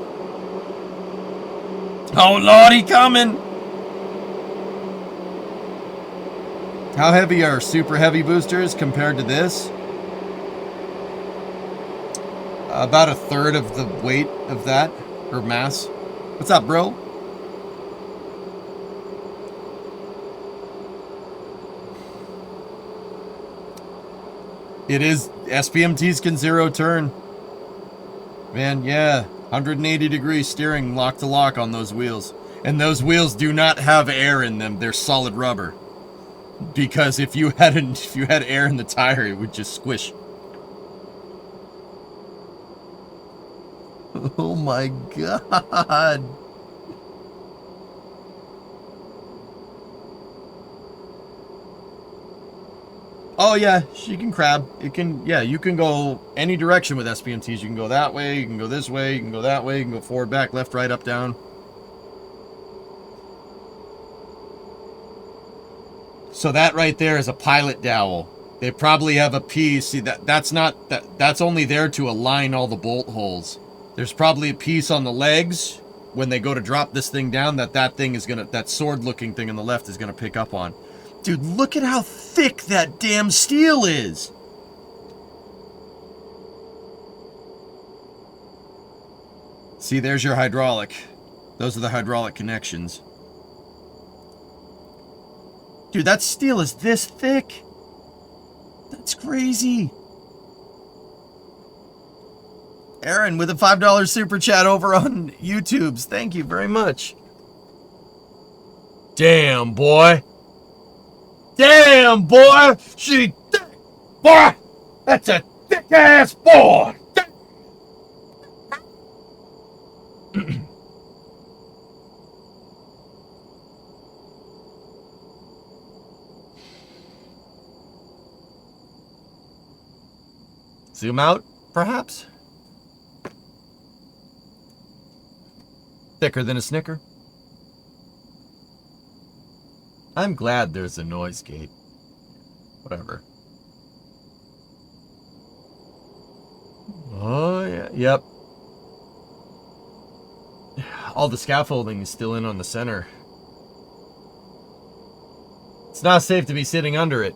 Oh, Lordy, coming! How heavy are super heavy boosters compared to this? About a third of the weight of that, or mass. What's up, bro? It is, SPMTs can zero turn. Man, yeah, 180 degree steering lock to lock on those wheels. And those wheels do not have air in them, they're solid rubber. Because if you had air in the tire, it would just squish. Oh my god. Oh yeah, she can crab. It can, yeah, you can go any direction with SPMTs. You can go that way, you can go this way, you can go that way, you can go forward, back, left, right, up, down. So that right there is a pilot dowel. They probably have a piece. See, that's only there to align all the bolt holes. There's probably a piece on the legs when they go to drop this thing down that thing is gonna, that sword looking thing on the left is gonna pick up on. Dude, look at how thick that damn steel is. See, there's your hydraulic. Those are the hydraulic connections. Dude, that steel is this thick. That's crazy. Aaron with a $5 super chat over on YouTube's. Thank you very much. Damn, boy. Damn, boy. She thick. Boy, that's a thick-ass boy. Zoom out, perhaps? Thicker than a Snicker? I'm glad there's a noise gate. Whatever. Oh, yeah. Yep. All the scaffolding is still in on the center. It's not safe to be sitting under it.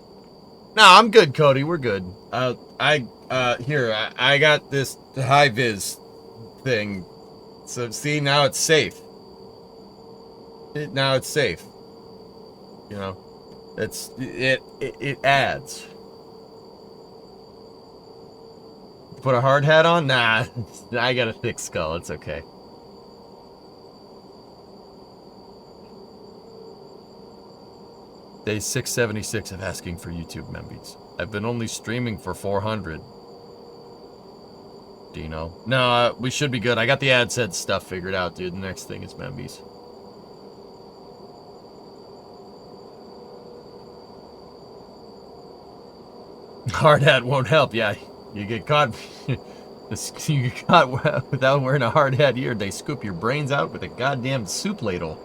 No, I'm good, Cody. We're good. I got this high vis thing. So see, now it's safe. Now it's safe. You know, it adds. Put a hard hat on? Nah, I got a thick skull. It's okay. Day 676 of asking for YouTube membies. I've been only streaming for 400. Dino. No, we should be good. I got the AdSense stuff figured out, dude. The next thing is membies. Hard hat won't help. Yeah, you get caught. You get caught without wearing a hard hat here. They scoop your brains out with a goddamn soup ladle.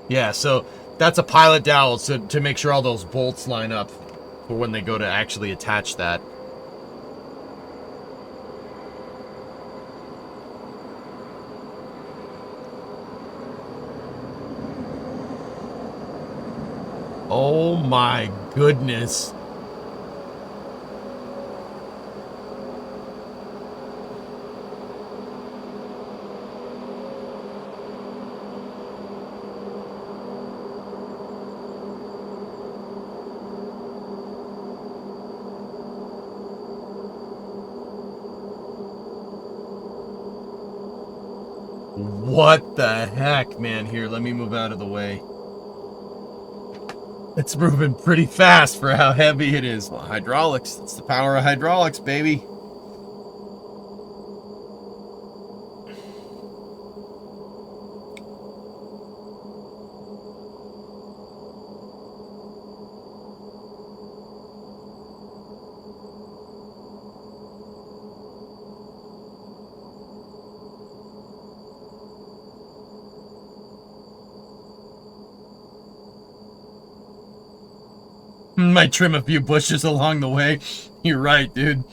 Yeah, so that's a pilot dowel to make sure all those bolts line up for when they go to actually attach that. Oh my goodness. What the heck, man? Here, let me move out of the way. It's moving pretty fast for how heavy it is. Well, hydraulics. It's the power of hydraulics, baby. Might trim a few bushes along the way. You're right, dude.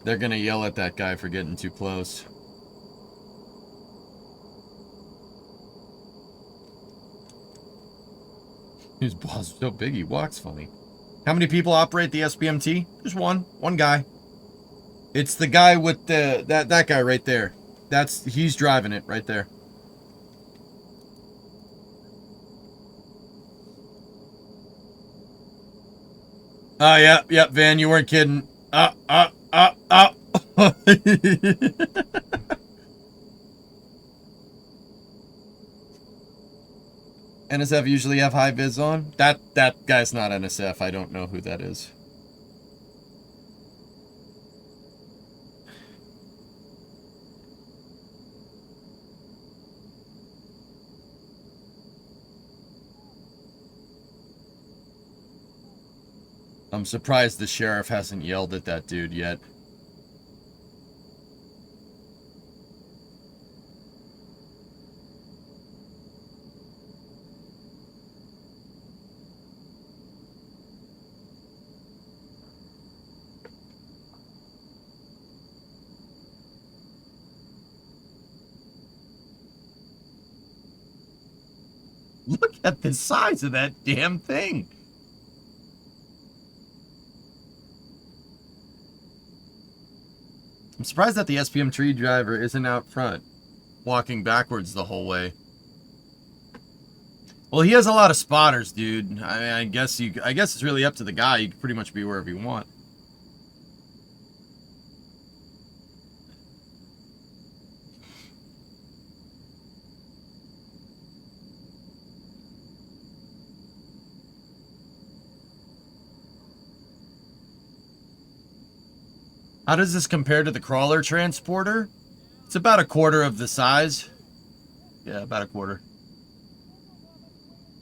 They're gonna yell at that guy for getting too close. His balls are so big he walks funny. How many people operate the SBMT? Just one. One guy. It's the guy with the that guy right there. He's driving it right there. Oh, yep, Van, you weren't kidding. NSF usually have high vis on? That guy's not NSF. I don't know who that is. I'm surprised the sheriff hasn't yelled at that dude yet. Look at the size of that damn thing. I'm surprised that the SPM tree driver isn't out front, walking backwards the whole way. Well, he has a lot of spotters, dude. I guess it's really up to the guy. You can pretty much be wherever you want. How does this compare to the crawler transporter? It's about a quarter of the size. Yeah, about a quarter.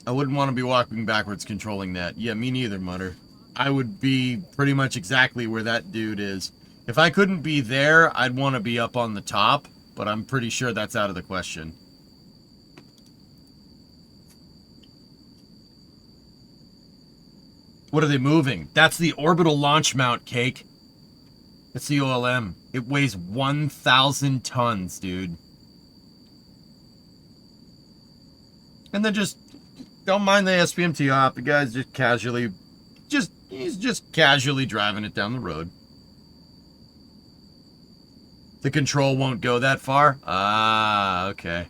I wouldn't want to be walking backwards controlling that. Yeah, me neither, Mutter. I would be pretty much exactly where that dude is. If I couldn't be there, I'd want to be up on the top, but I'm pretty sure that's out of the question. What are they moving? That's the orbital launch mount, Cake. It's the OLM. It weighs 1,000 tons, dude. And then just don't mind the SPMT op. The guy's just casually, he's just casually driving it down the road. The control won't go that far? Ah, okay.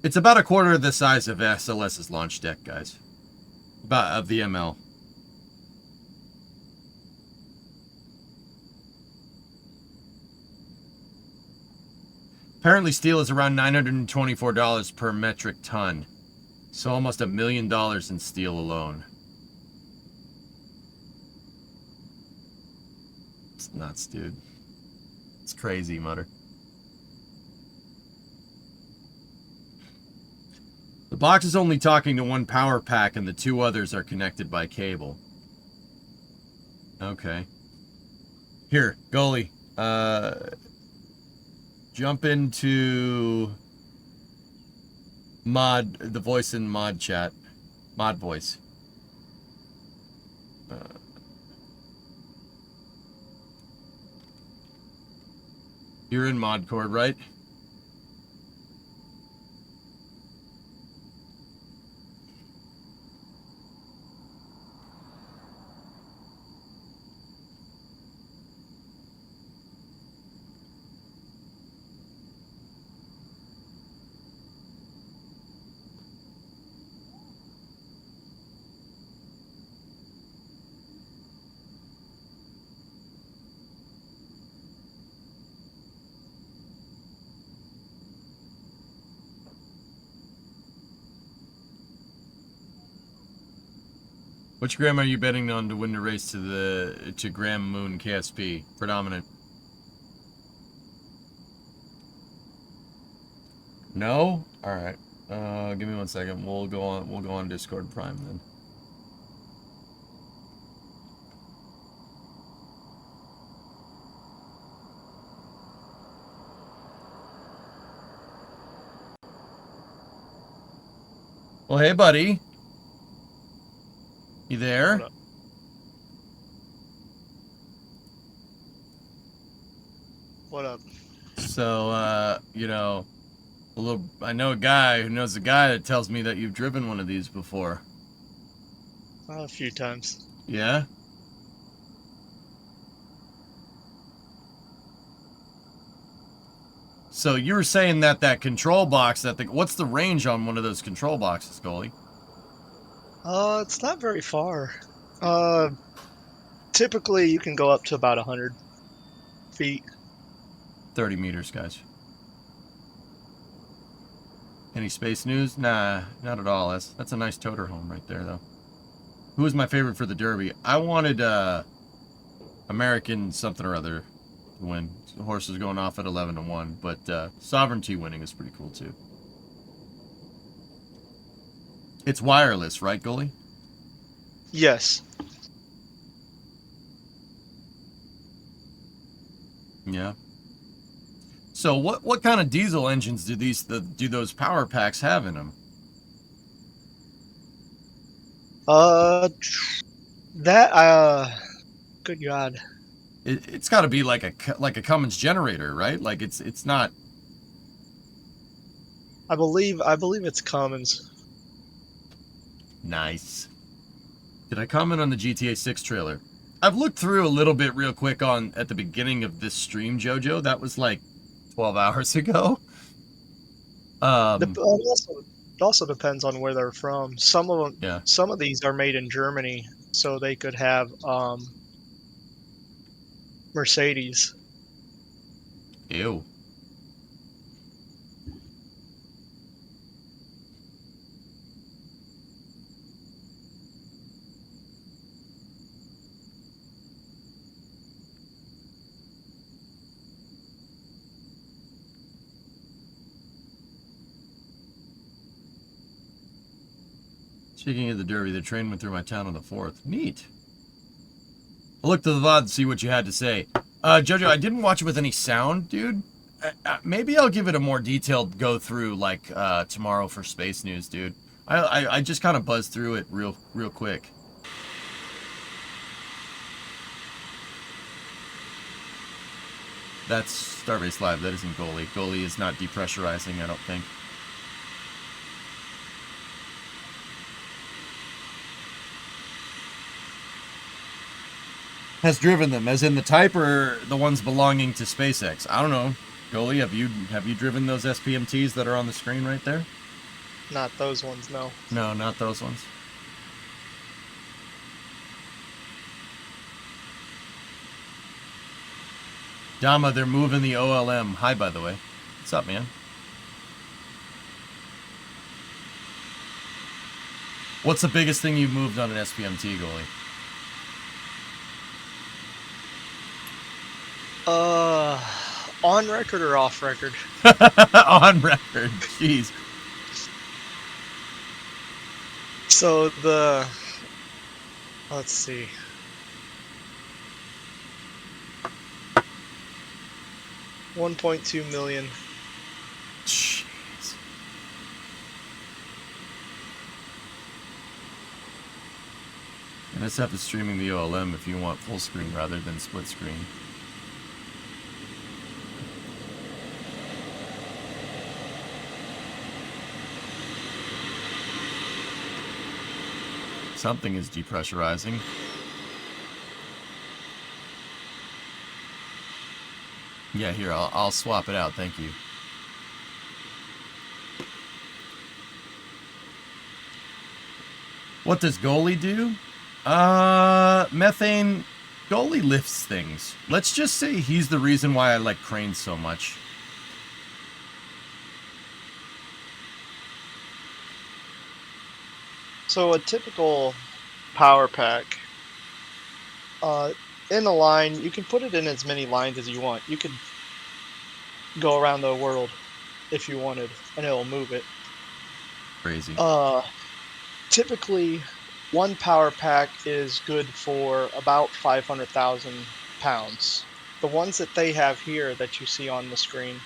It's about a quarter of the size of SLS's launch deck, guys. About of the ML. Apparently steel is around $924 per metric ton. So almost $1 million in steel alone. It's nuts, dude. It's crazy, Mutter. The box is only talking to one power pack and the two others are connected by cable. Okay. Here, goalie. Jump into mod, the voice in mod chat. Mod voice. You're in mod cord, right? Which Graham are you betting on to win the race to Graham Moon KSP? Predominant. No? Alright. Give me 1 second. We'll go on Discord Prime then. Well, hey buddy. You there? What up? What up? So, you know, I know a guy who knows a guy that tells me that you've driven one of these before. A few times. Yeah? So you were saying that control box, what's the range on one of those control boxes, goalie? It's not very far. Typically you can go up to about 100 feet. 30 meters, guys. Any space news? Nah, not at all. That's a nice toter home right there, though. Who was my favorite for the Derby? I wanted American something or other to win. The horse is going off at 11-1, but Sovereignty winning is pretty cool too. It's wireless, right, goalie? Yes. Yeah. So what kind of diesel engines do those power packs have in them? Good God. It's got to be like a Cummins generator, right? Like it's not. I believe it's Cummins. Nice. Did I comment on the GTA 6 trailer? I've looked through a little bit real quick at the beginning of this stream, Jojo. That was like 12 hours ago. It also depends on where they're from. Some of them, Yeah. some of these are made in Germany, so they could have Mercedes. Ew. Speaking of the Derby, the train went through my town on the 4th. Neat. I looked at the VOD to see what you had to say. Jojo, I didn't watch it with any sound, dude. Maybe I'll give it a more detailed go through, like, tomorrow for Space News, dude. I just kind of buzzed through it real quick. That's Starbase Live. That isn't Goalie. Goalie is not depressurizing, I don't think. Has driven them, as in the type or the ones belonging to SpaceX? I don't know. Goalie, have you driven those SPMTs that are on the screen right there? Not those ones, no. No, not those ones. Dama, they're moving the OLM. Hi, by the way. What's up, man? What's the biggest thing you've moved on an SPMT, Goalie? On record or off record? On record. Jeez. So let's see. $1.2 million. Jeez. And let's have to streaming the OLM if you want full screen rather than split screen. Something is depressurizing. Yeah, here, I'll swap it out, thank you. What does Goalie do? Methane, Goalie lifts things. Let's just say he's the reason why I like cranes so much. So a typical power pack, in a line, you can put it in as many lines as you want. You could go around the world if you wanted, and it'll move it. Crazy. Typically, one power pack is good for about 500,000 pounds. The ones that they have here that you see on the screen,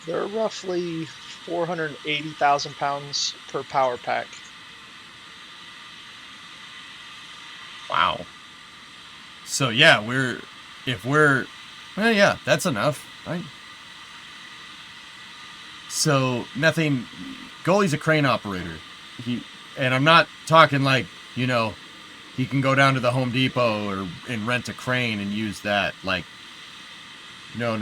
they're roughly 480,000 pounds per power pack. Wow. So yeah, well, yeah, that's enough, right? So Methane, Goalie's a crane operator. And I'm not talking like, you know, he can go down to the Home Depot and rent a crane and use that. Like, no.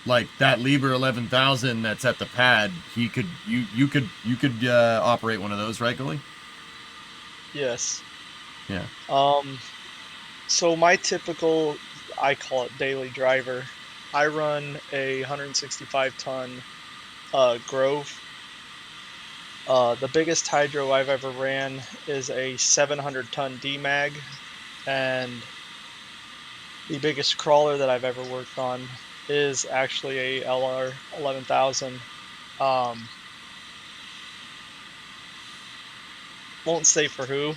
Like that Liebherr 11,000 that's at the pad, you could operate one of those, right, Goalie? Yes. Yeah. So my typical, I call it daily driver, I run a 165-ton Grove. The biggest hydro I've ever ran is a 700-ton D-Mag, and the biggest crawler that I've ever worked on is actually a LR 11,000. Won't say for who,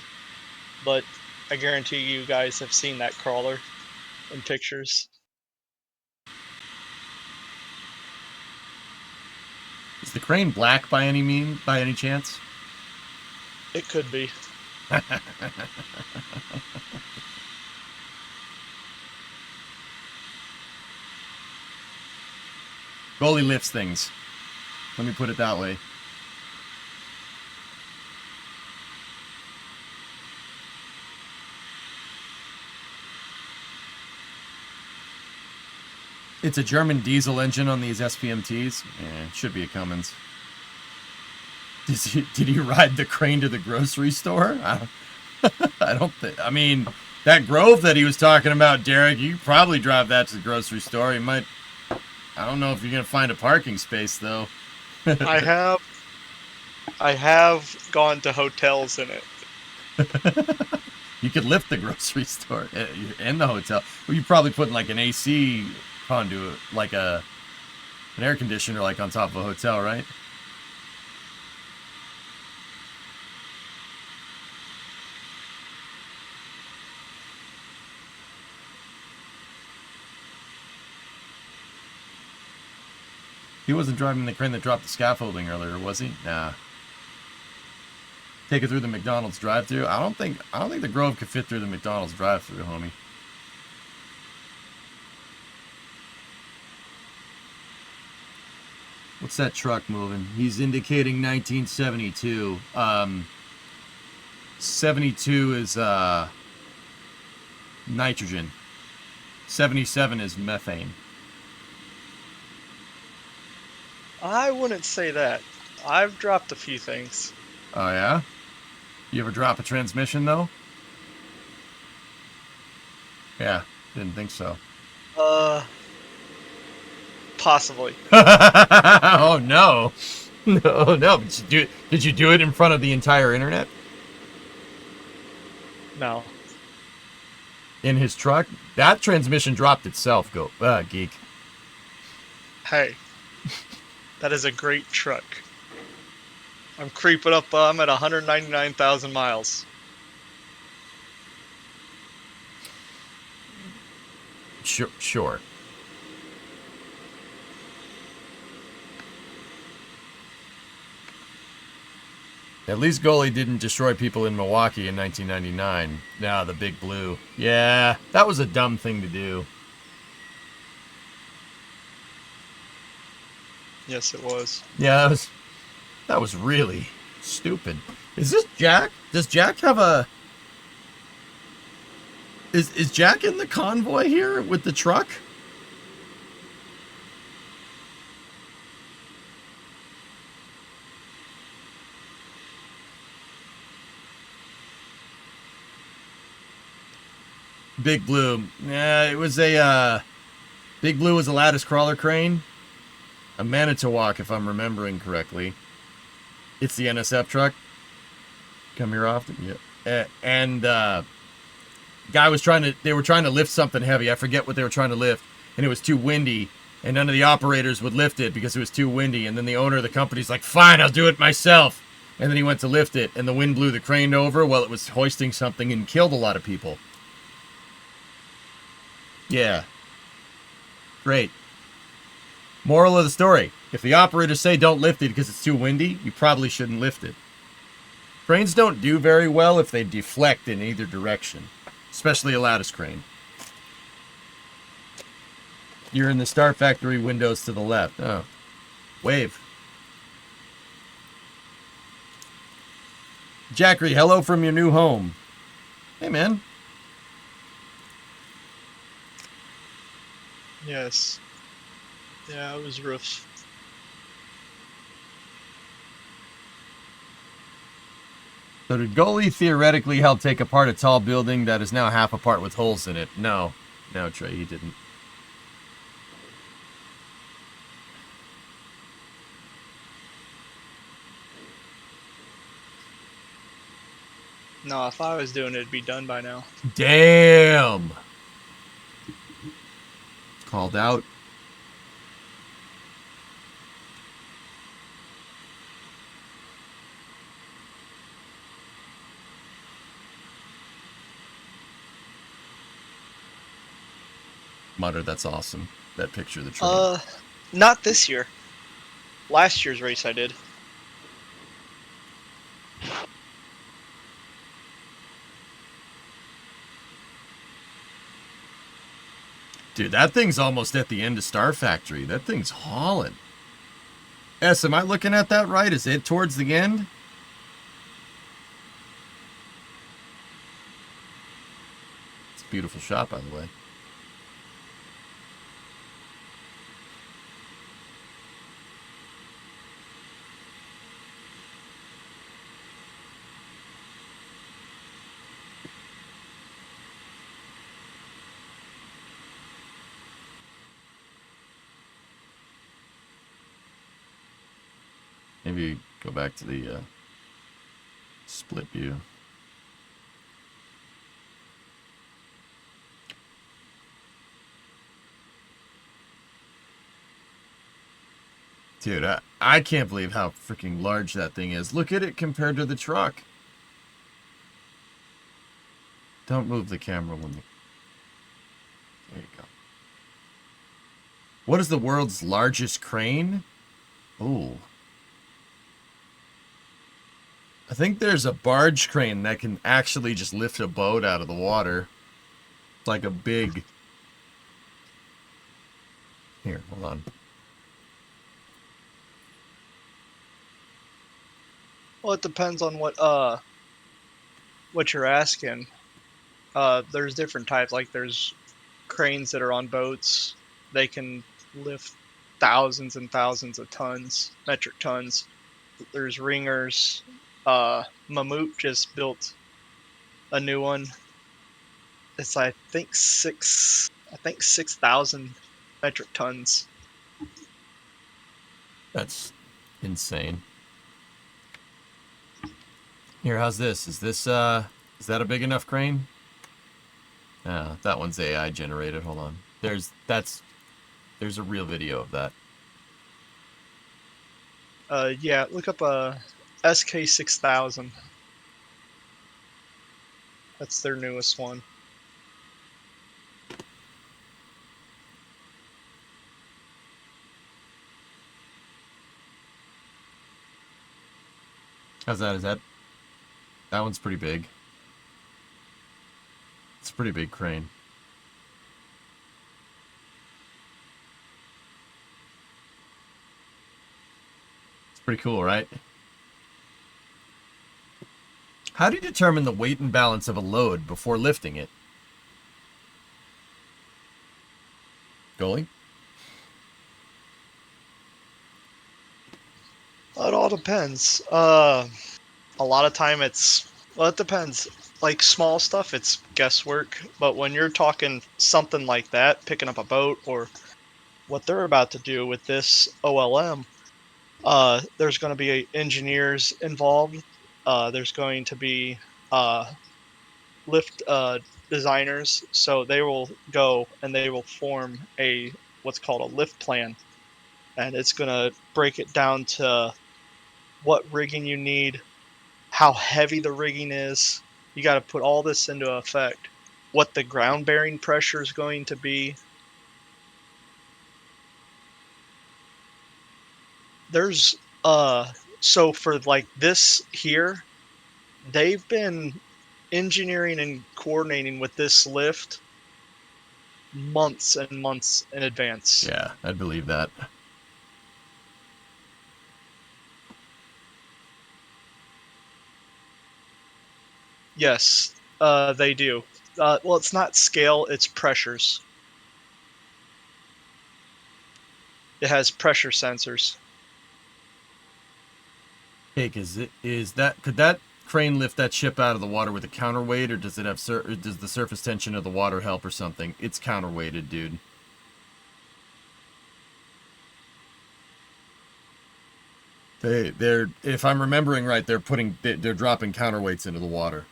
but I guarantee you guys have seen that crawler in pictures. Is the crane black by any chance? It could be. Goalie lifts things. Let me put it that way. It's a German diesel engine on these SPMTs. Yeah, it should be a Cummins. Did he ride the crane to the grocery store? I don't think. I mean, that Grove that he was talking about, Derek, you could probably drive that to the grocery store. You might. I don't know if you're gonna find a parking space though. I have gone to hotels in it. You could lift the grocery store in the hotel. Well, you probably put like an AC conduit, like an air conditioner, like on top of a hotel, right? He wasn't driving the crane that dropped the scaffolding earlier, was he? Nah. Take it through the McDonald's drive-thru. I don't think the Grove could fit through the McDonald's drive-thru, homie. What's that truck moving? He's indicating 1972. 72 is nitrogen. 77 is methane. I wouldn't say that. I've dropped a few things. Oh, yeah? You ever drop a transmission, though? Yeah, didn't think so. Possibly. Oh, no. No. Did you do it in front of the entire internet? No. In his truck? That transmission dropped itself, geek. Hey. That is a great truck. I'm creeping up. I'm at 199,000 miles. Sure. At least Goalie didn't destroy people in Milwaukee in 1999. Nah, the Big Blue. Yeah, that was a dumb thing to do. Yes, it was. Yeah, that was really stupid. Is this Jack? Does Jack have a... Is Jack in the convoy here with the truck? Big Blue. Yeah, it was a... Big Blue was a lattice crawler crane. A Manitowoc, if I'm remembering correctly. It's the NSF truck. Come here often? Yeah. And guy was they were trying to lift something heavy. I forget what they were trying to lift. And it was too windy. And none of the operators would lift it because it was too windy. And then the owner of the company's like, fine, I'll do it myself. And then he went to lift it. And the wind blew the crane over while it was hoisting something and killed a lot of people. Yeah. Great. Moral of the story. If the operators say don't lift it because it's too windy, you probably shouldn't lift it. Cranes don't do very well if they deflect in either direction. Especially a lattice crane. You're in the Star Factory windows to the left. Oh. Wave. Jackery, hello from your new home. Hey, man. Yes. Yeah, it was rough. So did Goalie theoretically help take apart a tall building that is now half apart with holes in it? No. No, Trey, he didn't. No, if I was doing it, it'd be done by now. Damn! Called out. Mutter, that's awesome. That picture of the train. Not this year. Last year's race I did. Dude, that thing's almost at the end of Star Factory. That thing's hauling. S, am I looking at that right? Is it towards the end? It's a beautiful shot, by the way. Maybe go back to the split view. Dude, I can't believe how freaking large that thing is. Look at it compared to the truck. Don't move the camera when you... There you go. What is the world's largest crane? Ooh. I think there's a barge crane that can actually just lift a boat out of the water. It's like a big... Here, hold on. Well, it depends on what you're asking. There's different types. Like there's cranes that are on boats. They can lift thousands and thousands of tons, metric tons. There's ringers. Mammoet just built a new one. It's I think 6,000 metric tons. That's insane. Here, how's this? Is that a big enough crane? That one's AI generated. Hold on. There's a real video of that. Yeah, look up SK6000. That's their newest one. How's that? That one's pretty big. It's a pretty big crane. It's pretty cool, right? How do you determine the weight and balance of a load before lifting it? Goalie? It all depends. A lot of time it depends. Like small stuff, it's guesswork. But when you're talking something like that, picking up a boat or what they're about to do with this OLM, there's going to be engineers involved. There's going to be lift designers. So they will go and they will form what's called a lift plan. And it's going to break it down to what rigging you need, how heavy the rigging is. You got to put all this into effect. What the ground bearing pressure is going to be. There's so for like this here, they've been engineering and coordinating with this lift months and months in advance. Yeah, I'd believe that. Yes, they do. Well, it's not scale, it's pressures. It has pressure sensors. Hey, could that crane lift that ship out of the water with a counterweight, or does it have does the surface tension of the water help or something? It's counterweighted, dude. They're if I'm remembering right, they're dropping counterweights into the water.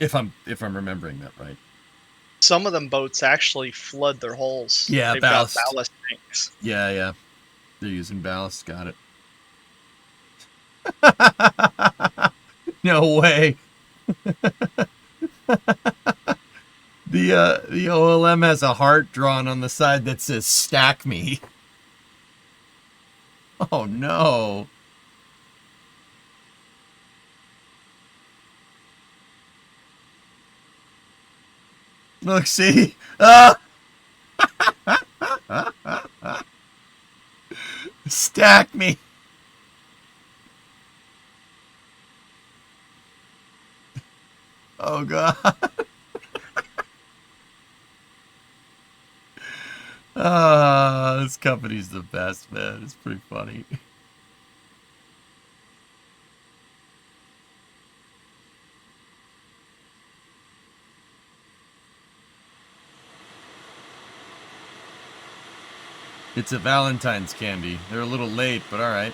If I'm remembering that right. Some of them boats actually flood their hulls. Yeah, they've ballast. got ballast tanks. Yeah. They're using ballast. Got it. No way. The OLM has a heart drawn on the side that says "Stack me." Oh no. Look, see? Stack me. Oh, God. This company's the best, man. It's pretty funny. It's a Valentine's candy. They're a little late, but all right.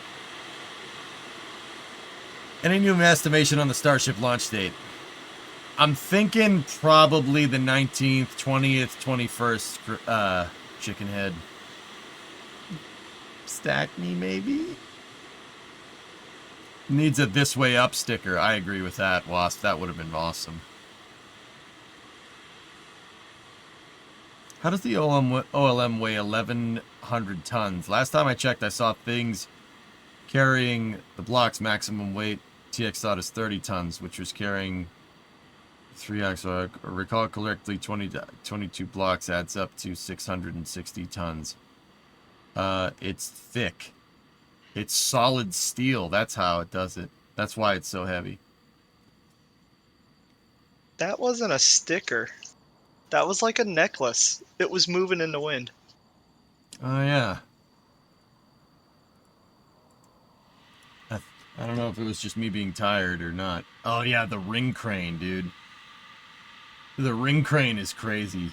Any new estimation on the Starship launch date? I'm thinking probably the 19th, 20th, 21st, chicken head. Stack me, maybe? Needs a this way up sticker. I agree with that, Wasp. That would have been awesome. How does the OLM weigh 1,100 tons? Last time I checked, I saw things carrying the block's maximum weight. TX thought is 30 tons, which was carrying 3x. So I recall correctly, 22 blocks adds up to 660 tons. It's thick. It's solid steel. That's how it does it. That's why it's so heavy. That wasn't a sticker. That was like a necklace. It was moving in the wind. Oh, yeah. I don't know if it was just me being tired or not. Oh, yeah, the ring crane, dude. The ring crane is crazy.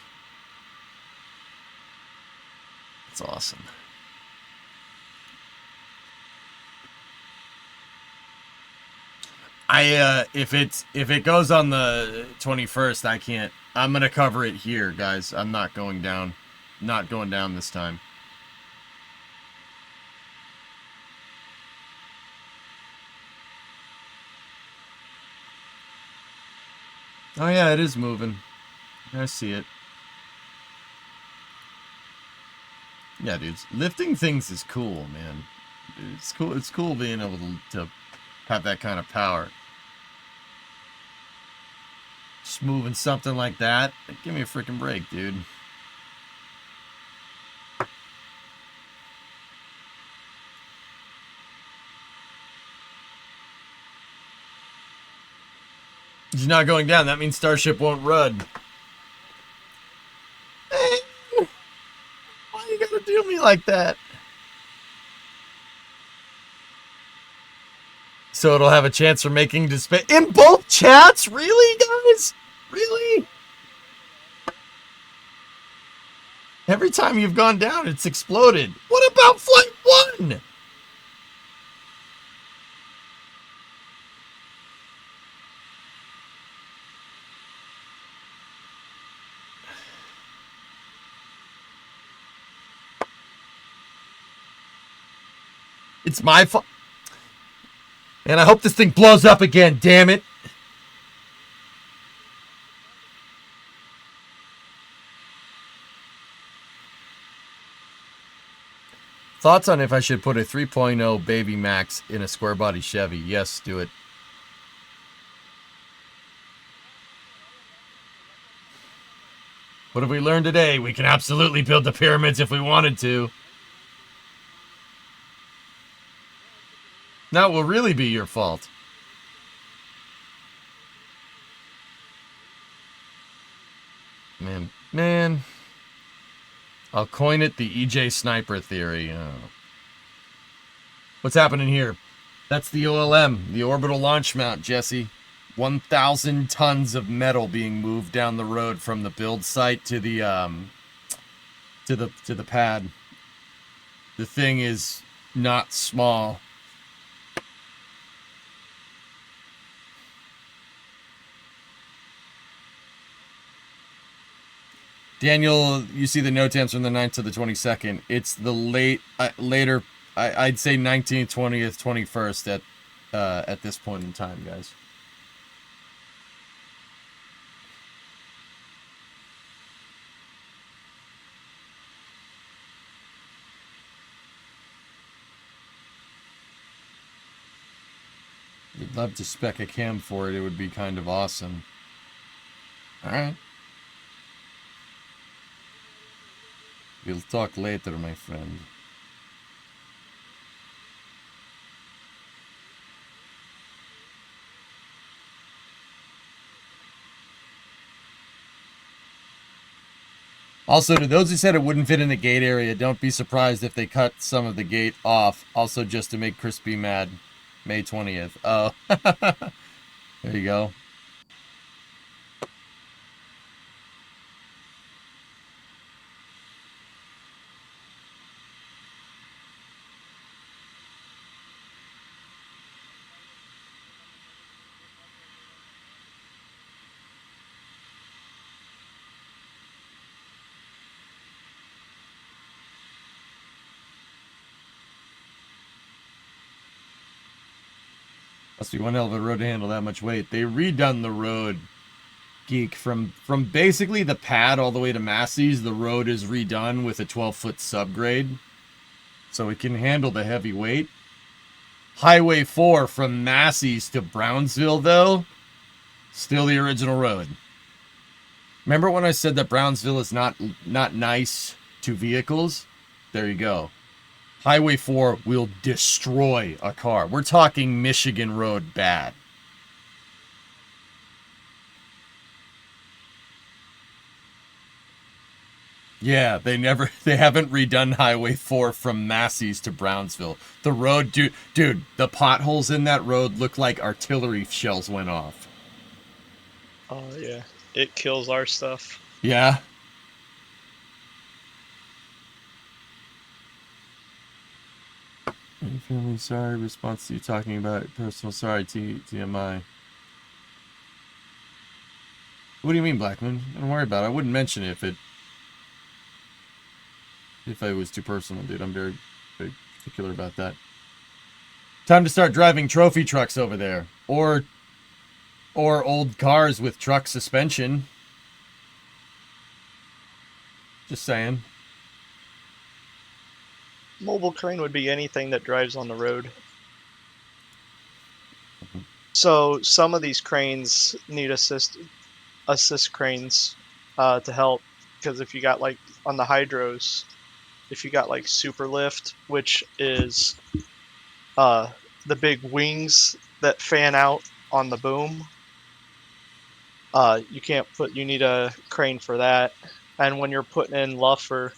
It's awesome. If it goes on the 21st, I can't. I'm gonna cover it here, guys. I'm not going down. Not going down this time. Oh yeah, it is moving. I see it. Yeah, dudes. Lifting things is cool, man. It's cool. It's cool being able to have that kind of power. Just moving something like that. Give me a freaking break, dude. He's not going down. That means Starship won't run. Why you gotta do me like that? So it'll have a chance for making display in both chats? Really, guys? Really? Every time you've gone down, it's exploded. What about Flight 1? It's my fault. And I hope this thing blows up again, damn it. Thoughts on if I should put a 3.0 Baby Max in a square body Chevy? Yes, do it. What have we learned today? We can absolutely build the pyramids if we wanted to. Now it will really be your fault. Man. I'll coin it the EJ Sniper theory. Oh. What's happening here? That's the OLM, the orbital launch mount, Jesse. 1,000 tons of metal being moved down the road from the build site to the pad. The thing is not small. Daniel, you see the NOTAMs from the 9th to the 22nd. It's the later, I'd say 19th, 20th, 21st at this point in time, guys. I'd love to spec a cam for it. It would be kind of awesome. All right. We'll talk later, my friend. Also, to those who said it wouldn't fit in the gate area, don't be surprised if they cut some of the gate off. Also, just to make Crispy mad. May 20th. Oh. There you go. Must be one hell of a road to handle that much weight. They redone the road, Geek, from basically the pad all the way to Massey's. The road is redone with a 12-foot subgrade, so it can handle the heavy weight. Highway 4 from Massey's to Brownsville, though, still the original road. Remember when I said that Brownsville is not nice to vehicles? There you go. Highway 4 will destroy a car. We're talking Michigan Road bad. Yeah, they haven't redone Highway 4 from Massey's to Brownsville. The road, dude, the potholes in that road look like artillery shells went off. Oh, yeah. It kills our stuff. Yeah. Family sorry response to you talking about personal sorry TMI. What do you mean, Blackman? Don't worry about it. I wouldn't mention it if it was too personal, dude. I'm very, very particular about that. Time to start driving trophy trucks over there, or old cars with truck suspension. Just saying. Mobile crane would be anything that drives on the road. So some of these cranes need assist cranes to help, because if you got like on the hydros, if you got like super lift, which is the big wings that fan out on the boom, you need a crane for that. And when you're putting in luffer,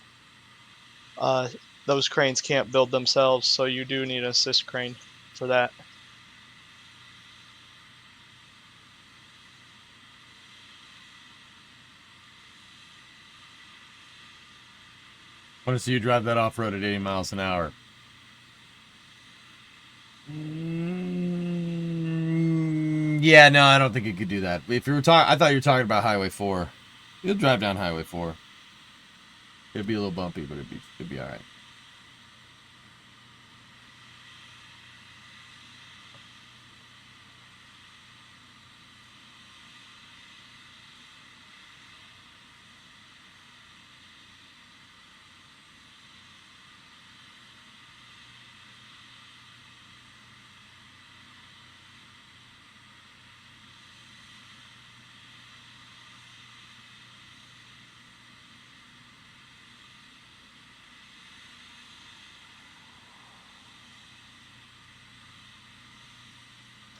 those cranes can't build themselves, so you do need an assist crane for that. I want to see you drive that off-road at 80 miles an hour. Yeah, no, I don't think you could do that. If you were I thought you were talking about Highway 4. You'll drive down Highway 4. It'd be a little bumpy, but it'd be all right.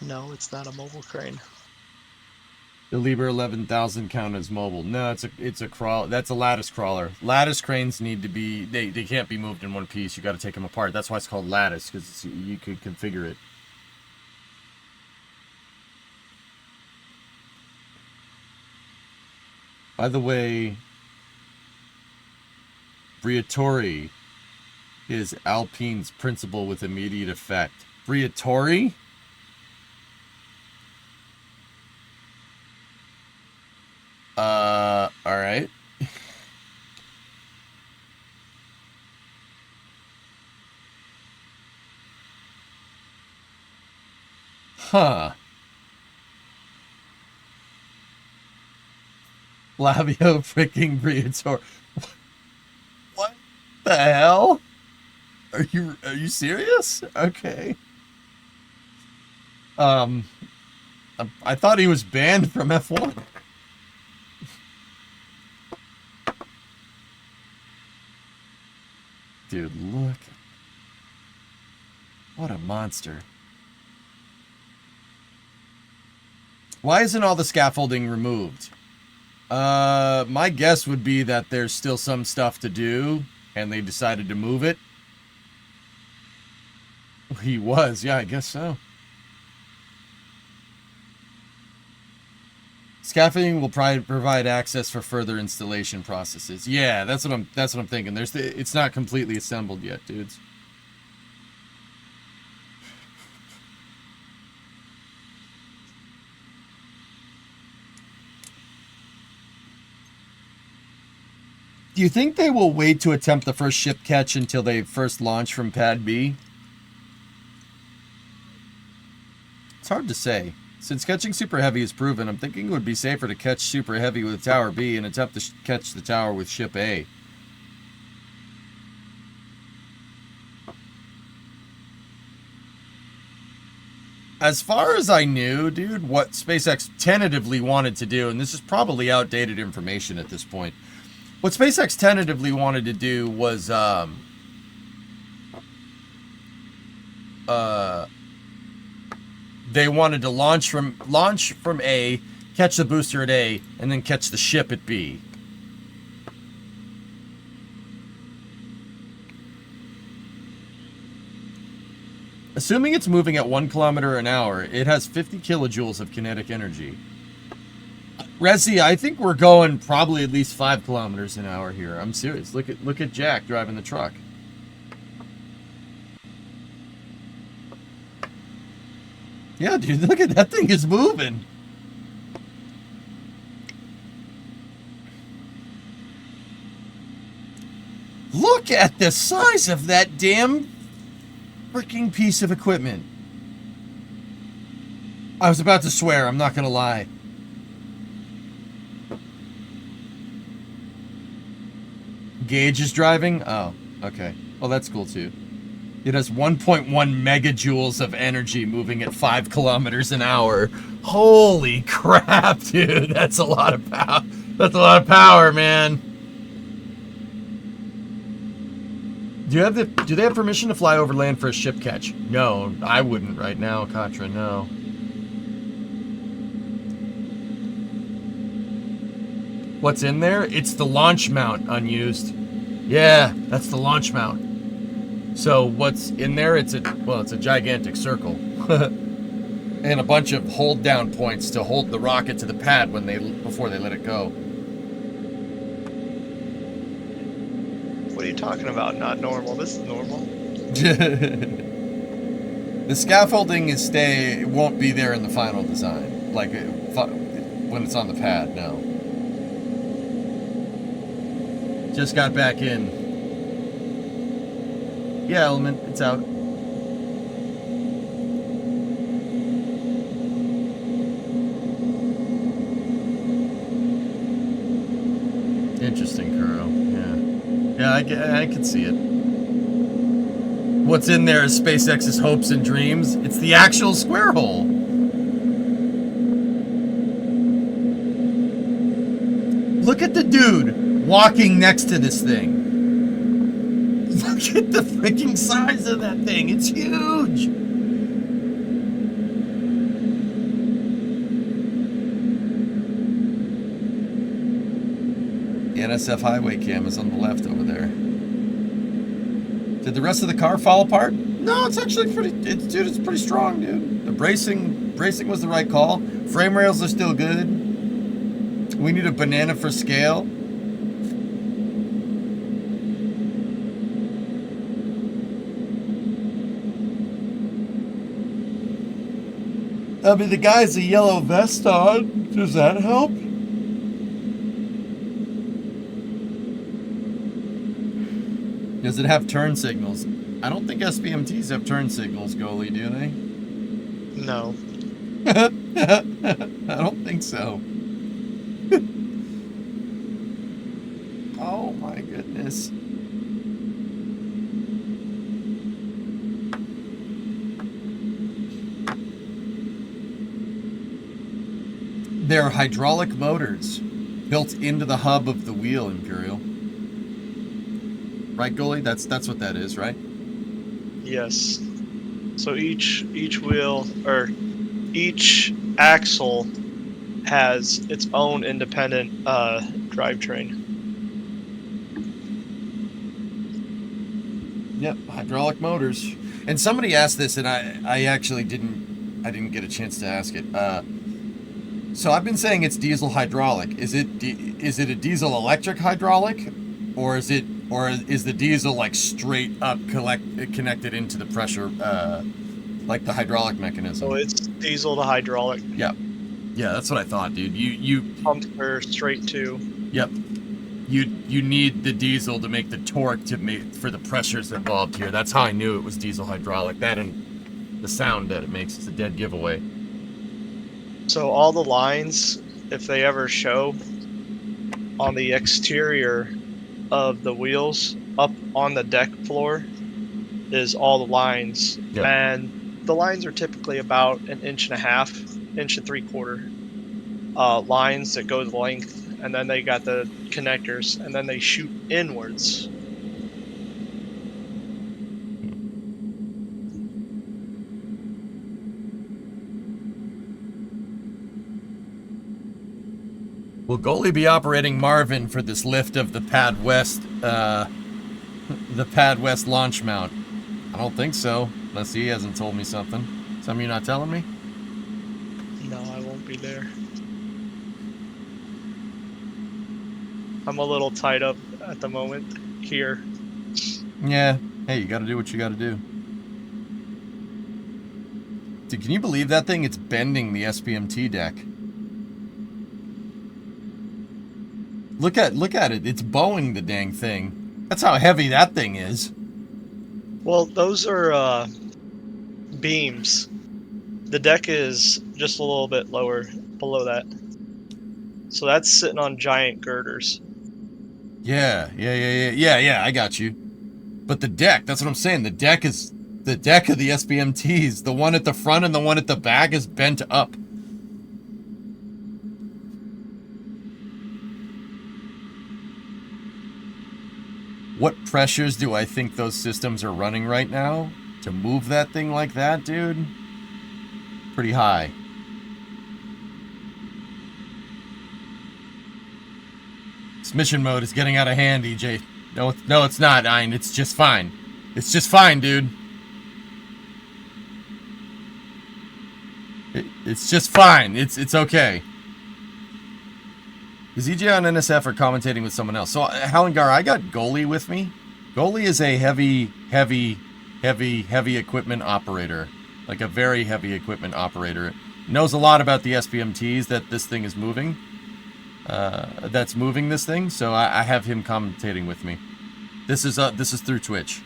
No, it's not a mobile crane. The Liebherr 11,000 count as mobile. No, it's a crawl. That's a lattice crawler. Lattice cranes need to be they can't be moved in one piece. You got to take them apart. That's why it's called lattice, because you could configure it. By the way, Briatore is Alpine's principle with immediate effect. Briatore? All right. Huh. Flavio freaking Briatore. What the hell? Are you serious? Okay. I thought he was banned from F1. Dude, look. What a monster. Why isn't all the scaffolding removed? My guess would be that there's still some stuff to do, and they decided to move it. He was, yeah, I guess so. Scaffolding will provide access for further installation processes. Yeah, that's what I'm thinking. It's not completely assembled yet, dudes. Do you think they will wait to attempt the first ship catch until they first launch from Pad B? It's hard to say. Since catching Super Heavy is proven, I'm thinking it would be safer to catch Super Heavy with Tower B and attempt to catch the tower with Ship A. As far as I knew, dude, what SpaceX tentatively wanted to do, and this is probably outdated information at this point, what SpaceX tentatively wanted to do was, they wanted to launch from A, catch the booster at A, and then catch the ship at B. Assuming it's moving at 1 kilometer an hour, it has 50 kilojoules of kinetic energy. Resi, I think we're going probably at least 5 kilometers an hour here. I'm serious. Look at Jack driving the truck. Yeah, dude, look at that thing is moving. Look at the size of that damn freaking piece of equipment. I was about to swear, I'm not gonna lie. Gage is driving? Oh, okay. Well, that's cool too. It has 1.1 megajoules of energy moving at 5 kilometers an hour. Holy crap, dude. That's a lot of power. That's a lot of power, man. Do they have permission to fly over land for a ship catch? No, I wouldn't right now, Katra, no. What's in there? It's the launch mount unused. Yeah, that's the launch mount. So what's in there? It's a gigantic circle. And a bunch of hold down points to hold the rocket to the pad before they let it go. What are you talking about? Not normal. This is normal. The scaffolding won't be there in the final design. Like when it's on the pad, no. Just got back in. Yeah, Element, it's out. Interesting, Kuro. Yeah, I can see it. What's in there is SpaceX's hopes and dreams. It's the actual square hole. Look at the dude walking next to this thing. Look at the freaking size of that thing. It's huge. The NSF highway cam is on the left over there. Did the rest of the car fall apart? No, it's actually it's pretty strong, dude. The bracing was the right call. Frame rails are still good. We need a banana for scale. I mean, the guy has a yellow vest on. Does that help? Does it have turn signals? I don't think SBMTs have turn signals, Goalie, do they? No. I don't think so. Oh my goodness. They're hydraulic motors built into the hub of the wheel, Imperial. Right, Goalie? That's what that is, right? Yes. So each wheel or each axle has its own independent drivetrain. Yep, hydraulic motors. And somebody asked this, and I actually didn't get a chance to ask it. So I've been saying it's diesel hydraulic. Is it a diesel electric hydraulic, or is the diesel like straight up connected into the pressure, like the hydraulic mechanism? So it's diesel to hydraulic. Yeah, that's what I thought, dude. You Pumps are straight to. Yep. You need the diesel to make the torque for the pressures involved here. That's how I knew it was diesel hydraulic. That and the sound that it makes is a dead giveaway. So all the lines, if they ever show on the exterior of the wheels up on the deck floor, is all the lines. Yep. And the lines are typically about 1.5 inches, 1.75 inches lines that go the length. And then they got the connectors, and then they shoot inwards. Will Goalie be operating Marvin for this lift of the Pad West launch mount? I don't think so, unless he hasn't told me something. Something you're not telling me? No, I won't be there. I'm a little tied up at the moment here. Yeah. Hey, you gotta do what you gotta do. Dude, can you believe that thing? It's bending the SPMT deck. Look at it. It's bowing the dang thing. That's how heavy that thing is. Well, those are beams. The deck is just a little bit lower below that. So that's sitting on giant girders. Yeah, I got you. But the deck, that's what I'm saying. The deck of the SPMTs, the one at the front and the one at the back is bent up. What pressures do I think those systems are running right now to move that thing like that, dude? Pretty high. This mission mode is getting out of hand, EJ. No, it's not, Ein. It's just fine. It's just fine, dude. It's just fine. It's okay. Is EJ on NSF or commentating with someone else? So, Halengar, I got Goalie with me. Goalie is a heavy equipment operator. Like a very heavy equipment operator. Knows a lot about the SPMTs that this thing is moving. That's moving this thing, so I have him commentating with me. This is through Twitch.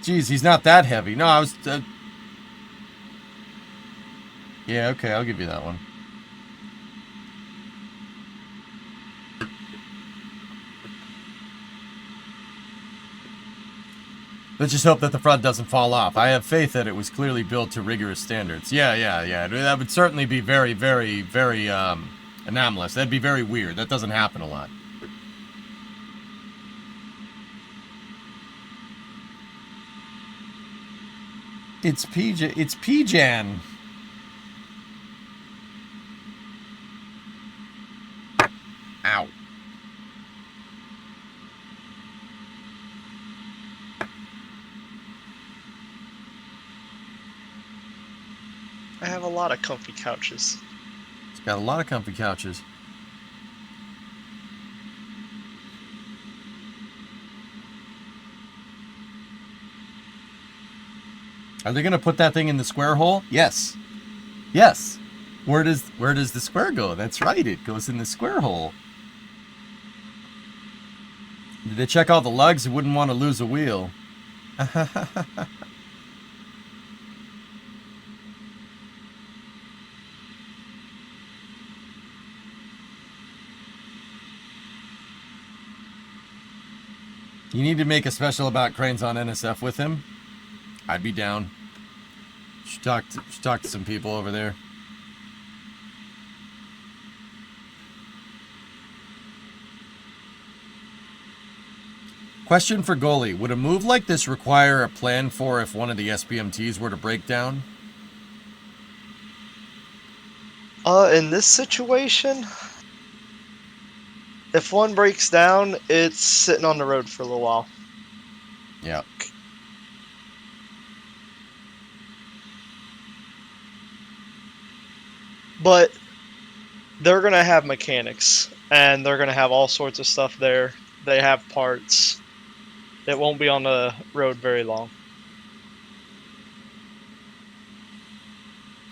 Jeez, he's not that heavy. No, I was... Yeah, okay, I'll give you that one. Let's just hope that the front doesn't fall off. I have faith that it was clearly built to rigorous standards. Yeah. That would certainly be very, very, very anomalous. That'd be very weird. That doesn't happen a lot. It's P-Jan. Ow. I have a lot of comfy couches. It's got a lot of comfy couches. Are they going to put that thing in the square hole? Yes. Yes. Where does the square go? That's right. It goes in the square hole. Did they check all the lugs? Who wouldn't want to lose a wheel? You need to make a special about cranes on NSF with him. I'd be down. Should talk to some people over there. Question for goalie: would a move like this require a plan for if one of the SPMTs were to break down? In this situation, if one breaks down, it's sitting on the road for a little while. Yeah. But they're going to have mechanics, and they're going to have all sorts of stuff there. They have parts. It won't be on the road very long.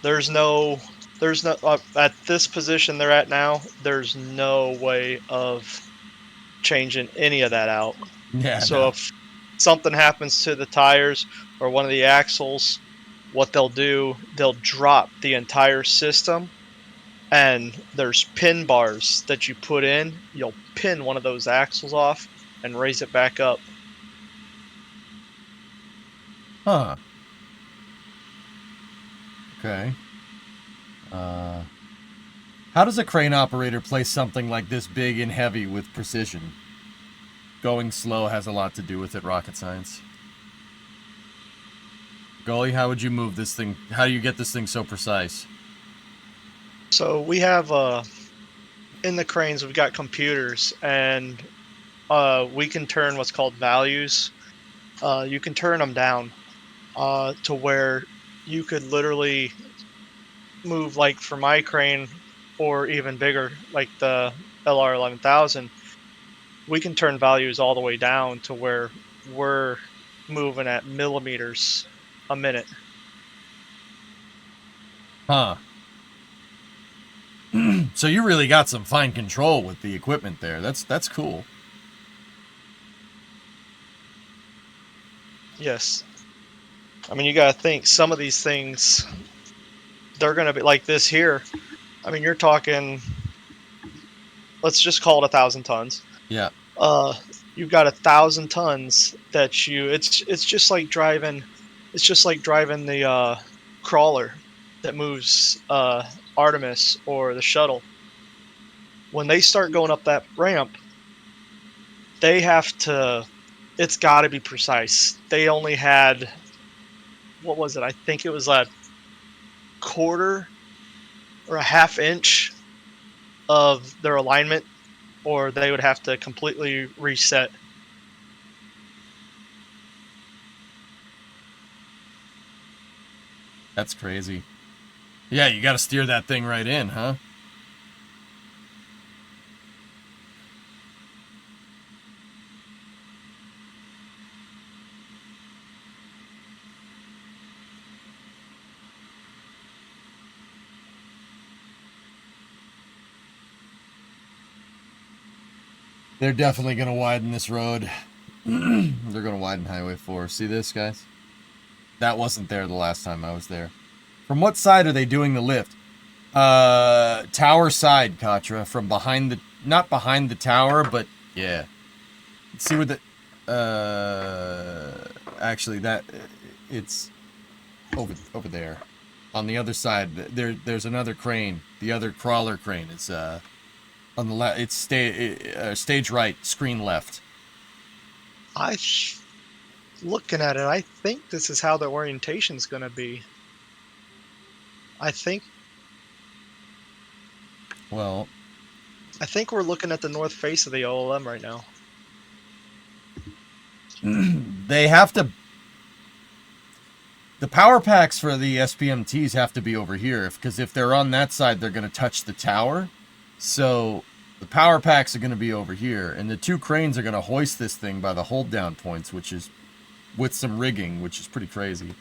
There's no at this position they're at now, there's no way of changing any of that out. Yeah. So if something happens to the tires or one of the axles, what they'll do, they'll drop the entire system, and there's pin bars that you put in. You'll pin one of those axles off and raise it back up. Huh. Okay. How does a crane operator place something like this big and heavy with precision? Going slow has a lot to do with it, rocket science. Goalie, how would you move this thing? How do you get this thing so precise? So we have in the cranes we've got computers, and we can turn what's called values. You can turn them down to where you could literally move, like for my crane, or even bigger, like the LR 11,000. We can turn values all the way down to where we're moving at millimeters a minute. Huh. So you really got some fine control with the equipment there. That's cool. Yes. I mean, you got to think some of these things, they're going to be like this here. I mean, you're talking, let's just call it 1,000 tons. Yeah. You've got 1,000 tons that it's just like driving the crawler that moves Artemis or the shuttle. When they start going up that ramp, they have to, it's got to be precise. They only had, what was it? I think it was a quarter or a half inch of their alignment, or they would have to completely reset. That's crazy. Yeah, you got to steer that thing right in, huh? They're definitely going to widen this road. They're going to widen Highway 4. See this, guys? That wasn't there the last time I was there. From what side are they doing the lift? Tower side, Katra. From behind the... Not behind the tower, but... Yeah. Let's see where the... Actually, that... It's... Over there. On the other side, there's another crane. The other crawler crane is... On the left, it's stage right, screen left. Looking at it, I think this is how the orientation's going to be. I think we're looking at the north face of the OLM right now. They have to... The power packs for the SPMTs have to be over here, because if they're on that side, they're going to touch the tower. So the power packs are going to be over here, and the two cranes are going to hoist this thing by the hold down points, which is with some rigging, which is pretty crazy.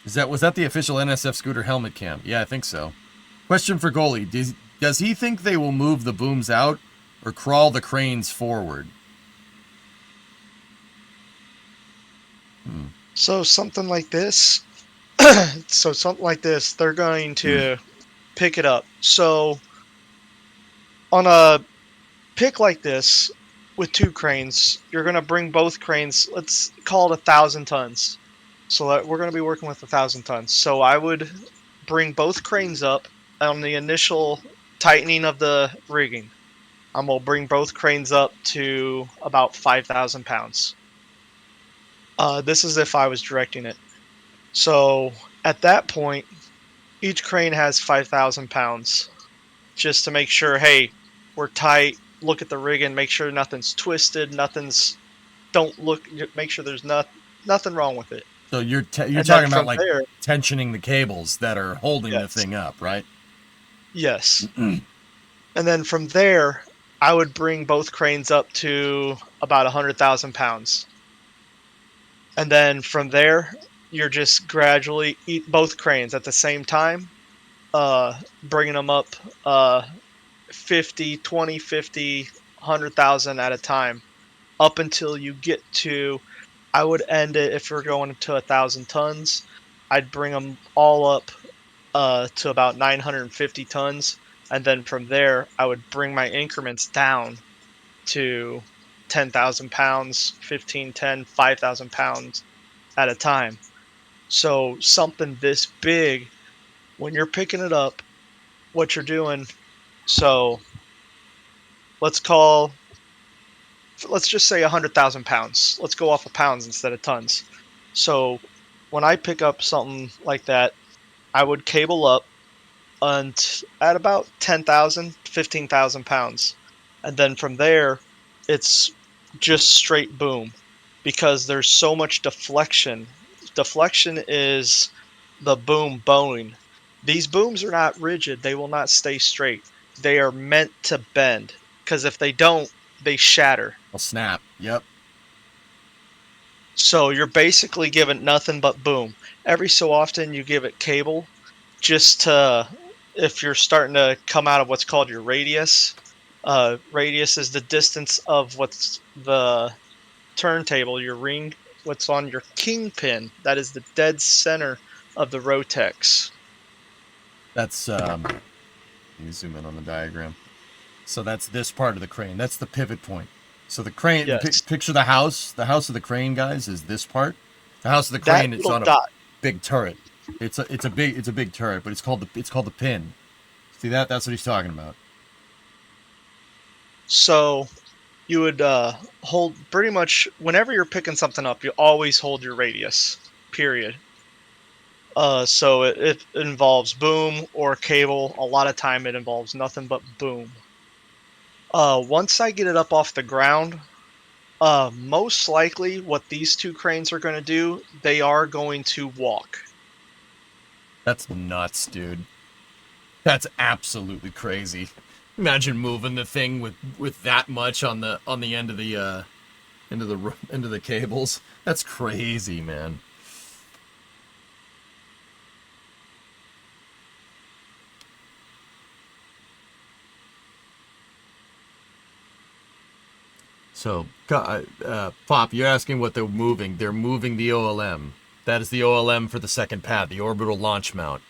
Was that the official NSF scooter helmet cam? Yeah, I think so. Question for goalie: does he think they will move the booms out or crawl the cranes forward? So something like this, they're going to pick it up. So on a pick like this with two cranes, you're going to bring both cranes, let's call it 1,000 tons. So we're going to be working with 1,000 tons. So I would bring both cranes up on the initial tightening of the rigging. I'm going to bring both cranes up to about 5,000 pounds. This is if I was directing it. So at that point, each crane has 5,000 pounds, just to make sure, hey, we're tight. Look at the rigging, make sure nothing's twisted, make sure there's nothing wrong with it. So you're And talking then about from like there, tensioning the cables that are holding the yes, thing up, right? yes. And then from there, I would bring both cranes up to about 100,000 pounds. And then from there, you're just gradually eat both cranes at the same time, bringing them up 50, 20, 50, 100,000 at a time up until you get to, I would end it if we're going to 1,000 tons. I'd bring them all up to about 950 tons. And then from there, I would bring my increments down to 10,000 pounds, 15, 10, 5,000 pounds at a time. So something this big, when you're picking it up, what you're doing, so let's just say 100,000 pounds. Let's go off of pounds instead of tons. So when I pick up something like that, I would cable up at about 10,000, 15,000 pounds. And then from there, it's just straight boom because there's so much deflection. Deflection is the boom bowing. These booms are not rigid, they will not stay straight. They are meant to bend because if they don't, they shatter. I'll snap. Yep. So you're basically giving nothing but boom. Every so often you give it cable just to, if you're starting to come out of what's called your radius. Radius is the distance of what's the turntable, your ring, what's on your kingpin. That is the dead center of the Rotex. That's let me zoom in on the diagram. So that's this part of the crane. That's the pivot point. So the crane, Yes. picture the house. The house of the crane, guys, is this part. The house of the crane is on a big turret. It's a big turret, but it's called the pin. See that? That's what he's talking about. So you would hold pretty much whenever you're picking something up, you always hold your radius. Period. So it involves boom or cable. A lot of time it involves nothing but boom. Once I get it up off the ground, most likely what these two cranes are going to do, they are going to walk. That's nuts, dude. That's absolutely crazy. Imagine moving the thing with that much on the end of the into the cables. That's crazy, man. So, Pop, you're asking what they're moving. They're moving the OLM. That is the OLM for the second pad, the orbital launch mount.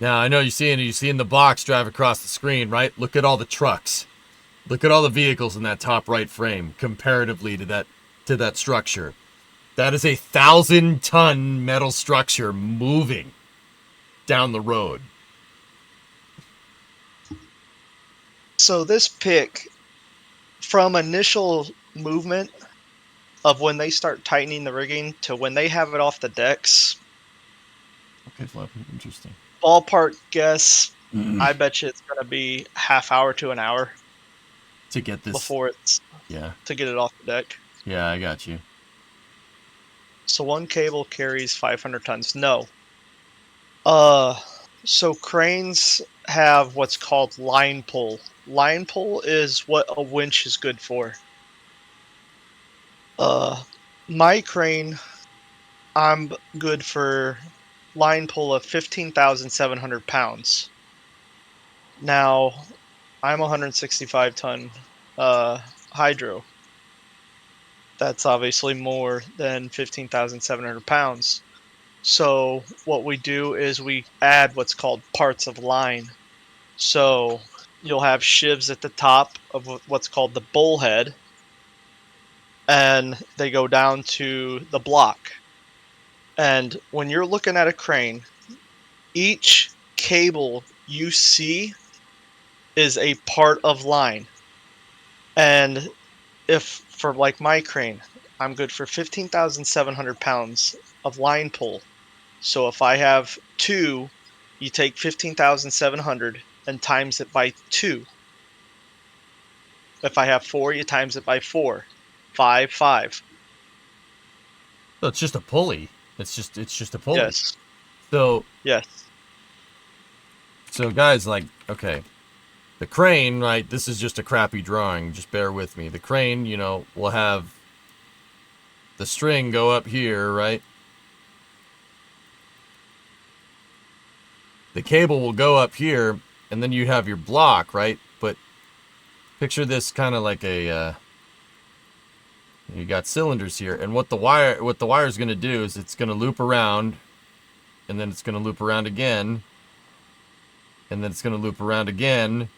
Now, I know you're seeing the box drive across the screen, right? Look at all the trucks. Look at all the vehicles in that top right frame comparatively to that structure. That is a 1,000-ton metal structure moving down the road. So this pick, from initial movement of when they start tightening the rigging to when they have it off the decks. Okay, Flappy, interesting. Ballpark guess, I bet you it's going to be half hour to an hour to get this before it's to get it off the deck. Yeah, I got you. So one cable carries 500 tons. No. So cranes have what's called line pull. Line pull is what a winch is good for. My crane, I'm good for line pull of 15,700 pounds. Now, I'm 165 ton hydro. That's obviously more than 15,700 pounds. So what we do is we add what's called parts of line. So you'll have shivs at the top of what's called the bullhead, and they go down to the block. And when you're looking at a crane, each cable you see is a part of line. And if for like my crane, I'm good for 15,700 pounds of line pull. So if I have 2, you take 15,700 and times it by 2. If I have 4, you times it by 4. 5, 5. So it's just a pulley. It's just a pulley. Yes. So Yes. So guys, like, okay, the crane, right? This is just a crappy drawing. Just bear with me. The crane, you know, will have the string go up here, right? The cable will go up here, and then you have your block, right? But picture this kind of like a, you got cylinders here, and what the wire is going to do is it's going to loop around, and then it's going to loop around again, and then it's going to loop around again,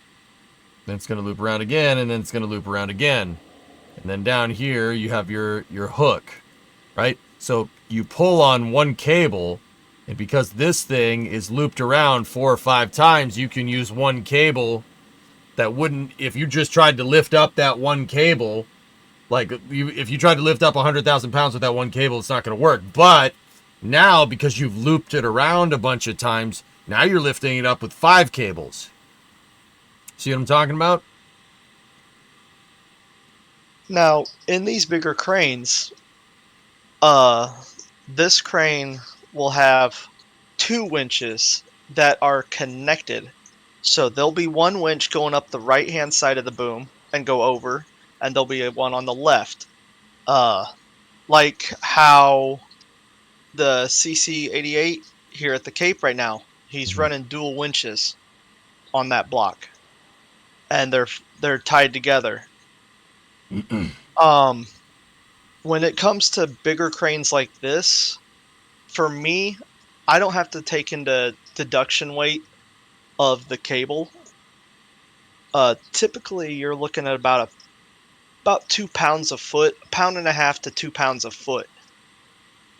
then it's going to loop around again, and then it's going to loop around again. And then down here, you have your hook, right? So you pull on one cable, and because this thing is looped around 4 or 5 times, you can use one cable that wouldn't, if you just tried to lift up that one cable, like if you tried to lift up 100,000 pounds with that one cable, it's not going to work. But now, because you've looped it around a bunch of times, now you're lifting it up with 5 cables. See what I'm talking about? Now, in these bigger cranes, this crane will have 2 winches that are connected. So there'll be one winch going up the right-hand side of the boom and go over, and there'll be one on the left. Like how the CC88 here at the Cape right now, he's running dual winches on that block, and they're tied together. When it comes to bigger cranes like this, for me, I don't have to take into deduction weight of the cable. Typically, you're looking at about 2 pounds a foot, 1.5 pounds to 2 pounds a foot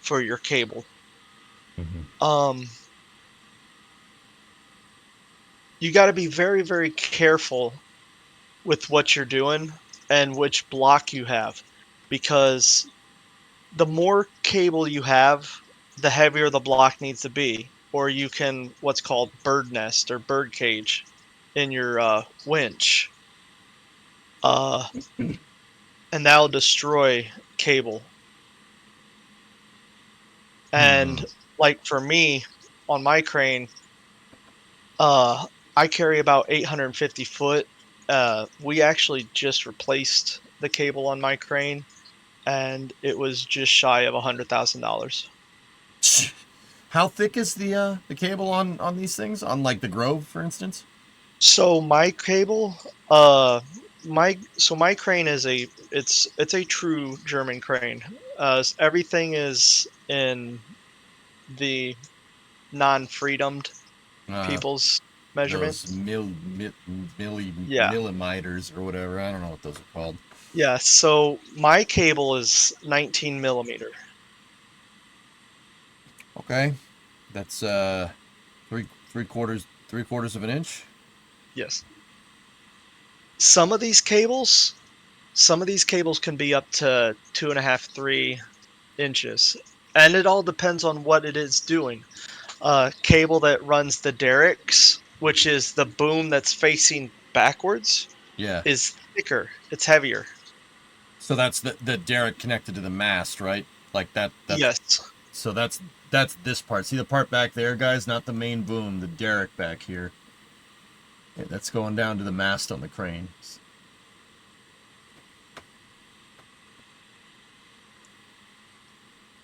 for your cable. You got to be very, very careful with what you're doing and which block you have, because the more cable you have, the heavier the block needs to be, or you can what's called bird nest or bird cage in your winch, and that'll destroy cable. And like for me on my crane, I carry about 850 foot. We actually just replaced the cable on my crane, and it was just shy of $100,000. How thick is the cable on these things? On like the Grove, for instance? So my cable, my crane is it's a true German crane. Everything is in the non-freedomed people's measurement. Those Yeah. millimeters or whatever. I don't know what those are called. Yeah, so my cable is 19 millimeter. Okay, that's three quarters of an inch. Yes. Some of these cables can be up to 2.5, 3 inches, and it all depends on what it is doing. Cable that runs the derricks, which is the boom that's facing backwards, is thicker. It's heavier. So that's the derrick connected to the mast, right? Like that. Yes. So that's this part. See the part back there, guys? Not the main boom, the derrick back here. Yeah, that's going down to the mast on the crane.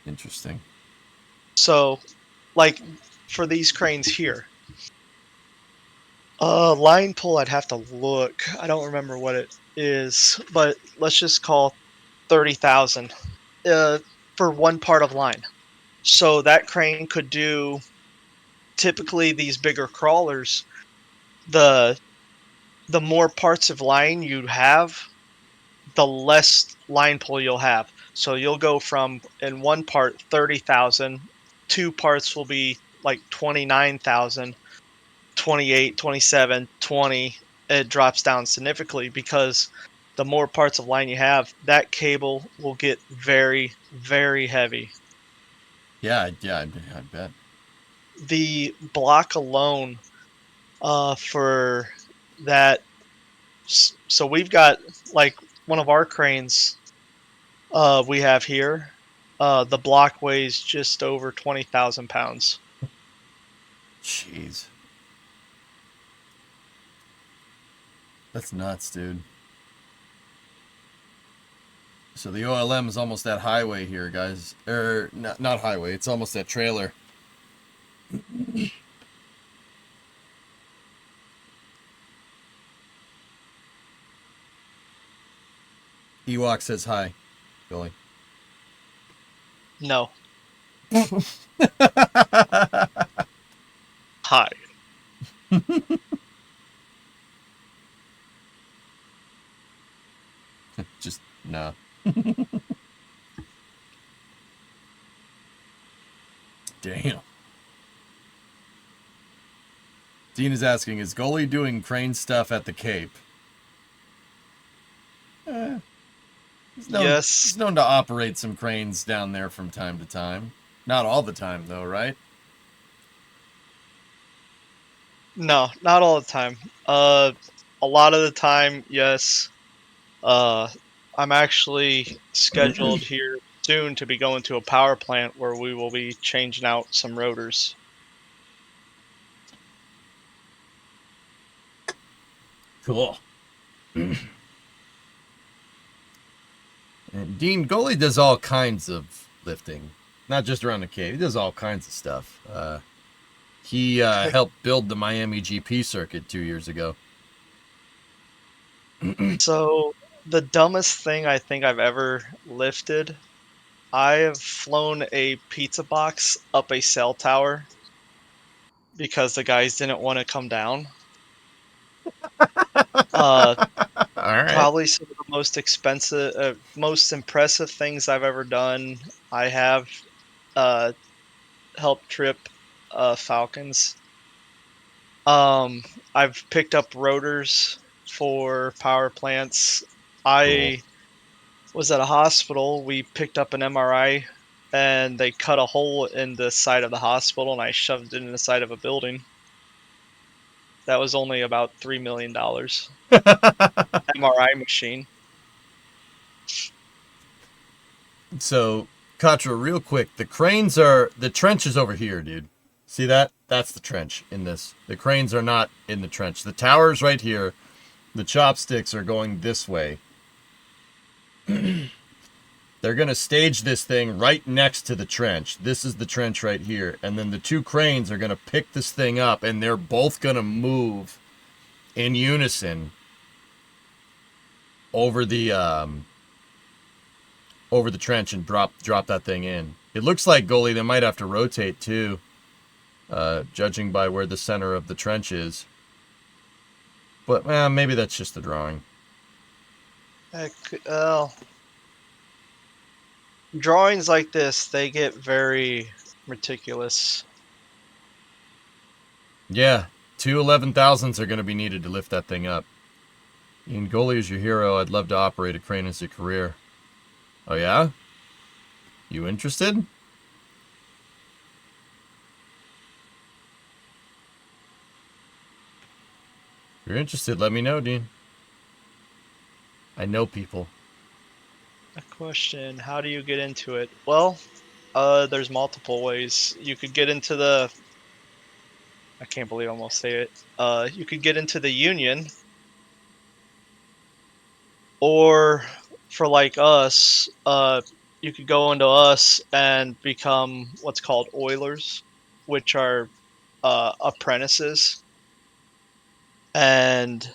Interesting. So, like for these cranes here, line pull, I'd have to look. I don't remember what it is, but let's just call 30,000 for one part of line. So that crane could do, typically these bigger crawlers, the more parts of line you have, the less line pull you'll have. So you'll go from, in one part, 30,000 two parts will be like 29,000, 28, 27, 20. It drops down significantly because the more parts of line you have, that cable will get very, very heavy. Yeah, I bet. The block alone for that, so we've got like one of our cranes we have here. The block weighs just over 20,000 pounds. Jeez. That's nuts, dude. So the OLM is almost that highway here, guys. Not highway, it's almost that trailer. Ewok says hi, Billy. No. Hi. Just, no. Damn. Dean is asking, is Goalie doing crane stuff at the Cape? Yes. He's known to operate some cranes down there from time to time. Not all the time, though, right? No, not all the time. A lot of the time, yes. I'm actually scheduled here soon to be going to a power plant where we will be changing out some rotors. Cool. And Dean, Goalie does all kinds of lifting. Not just around the cave. He does all kinds of stuff. He helped build the Miami GP circuit 2 years ago. So, the dumbest thing I think I've ever lifted, I have flown a pizza box up a cell tower because the guys didn't want to come down. All right. Probably some of the most expensive, most impressive things I've ever done. I have helped trip Falcons. I've picked up rotors for power plants. I was at a hospital. We picked up an MRI, and they cut a hole in the side of the hospital, and I shoved it in the side of a building. That was only about $3 million. MRI machine. So, Contra, real quick, the trench is over here, dude. See that? That's the trench in this. The cranes are not in the trench. The tower's right here. The chopsticks are going this way. They're going to stage this thing right next to the trench. This is the trench right here. And then the two cranes are going to pick this thing up, and they're both going to move in unison over the trench and drop that thing in. It looks like, Goalie, they might have to rotate too, judging by where the center of the trench is. But maybe that's just the drawing. Drawings like this, they get very meticulous. Yeah, 2 11,000s are going to be needed to lift that thing up. Ian, Goalie is your hero. I'd love to operate a crane as a career. Oh yeah? You interested? If you're interested, let me know, Dean. I know people. A question, how do you get into it? Well, there's multiple ways. You could get into the... I can't believe I almost say it. You could get into the union, or for like us, you could go into us and become what's called oilers, which are apprentices. And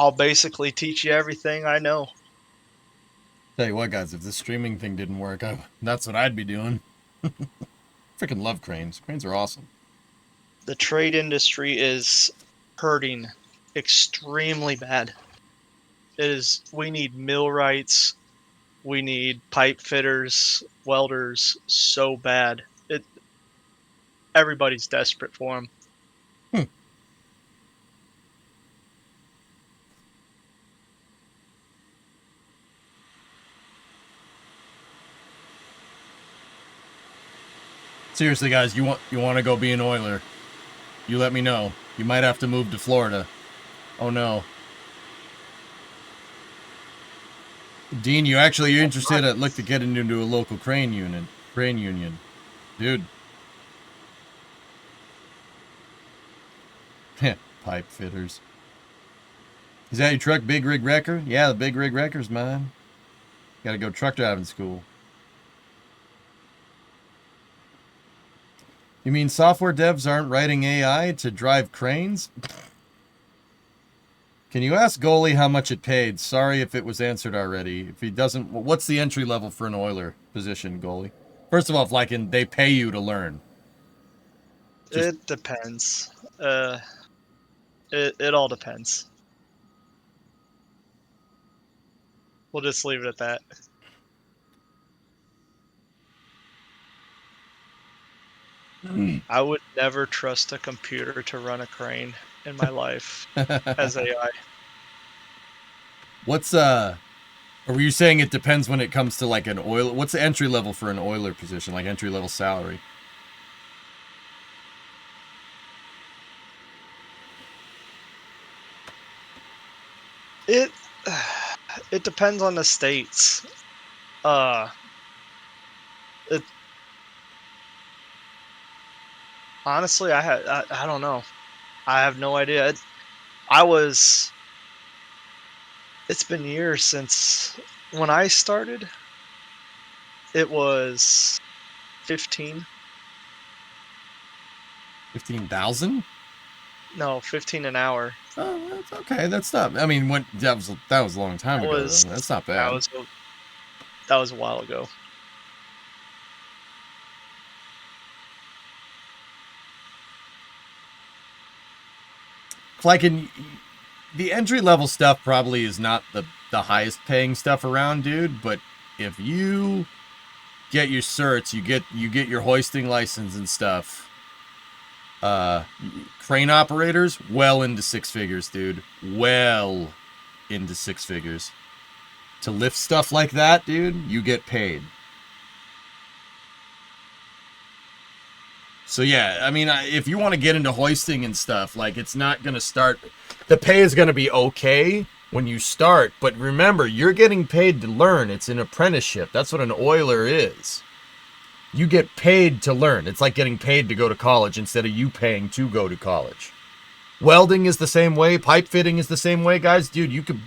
I'll basically teach you everything I know. Tell you what, guys, if this streaming thing didn't work, that's what I'd be doing. Freaking love cranes. Cranes are awesome. The trade industry is hurting extremely bad. We need millwrights, We need pipe fitters, welders so bad. Everybody's desperate for them. Seriously, guys, you want to go be an oiler? You let me know. You might have to move to Florida. Oh no. Dean, you're interested? I'd like to get into a local crane union. Dude. Pipe fitters. Is that your truck, Big Rig Wrecker? Yeah, the Big Rig Wrecker's mine. Gotta go truck driving school. You mean software devs aren't writing AI to drive cranes? Can you ask Goalie how much it paid? Sorry if it was answered already. If he doesn't, what's the entry level for an oiler position, Goalie? First of all, they pay you to learn. It depends. It all depends. We'll just leave it at that. I would never trust a computer to run a crane in my life as AI. Were you saying it depends when it comes to like an oil? What's the entry level for an oiler position, like entry level salary? It depends on the states. Honestly, I don't know. I have no idea. It's been years since when I started. It was 15. 15,000? No, 15 an hour. Oh, that's okay. That's not. I mean, that was a long time ago. That's not bad. That was a while ago. Like the entry level stuff probably is not the highest paying stuff around, dude. But if you get your certs, you get your hoisting license and stuff. Crane operators, well into six figures, dude. Well into six figures. To lift stuff like that, dude, you get paid. So yeah, I mean, if you want to get into hoisting and stuff, like it's not going to start, the pay is going to be okay when you start, but remember, you're getting paid to learn. It's an apprenticeship. That's what an oiler is. You get paid to learn. It's like getting paid to go to college instead of you paying to go to college. Welding is the same way. Pipe fitting is the same way, guys. Dude, you could,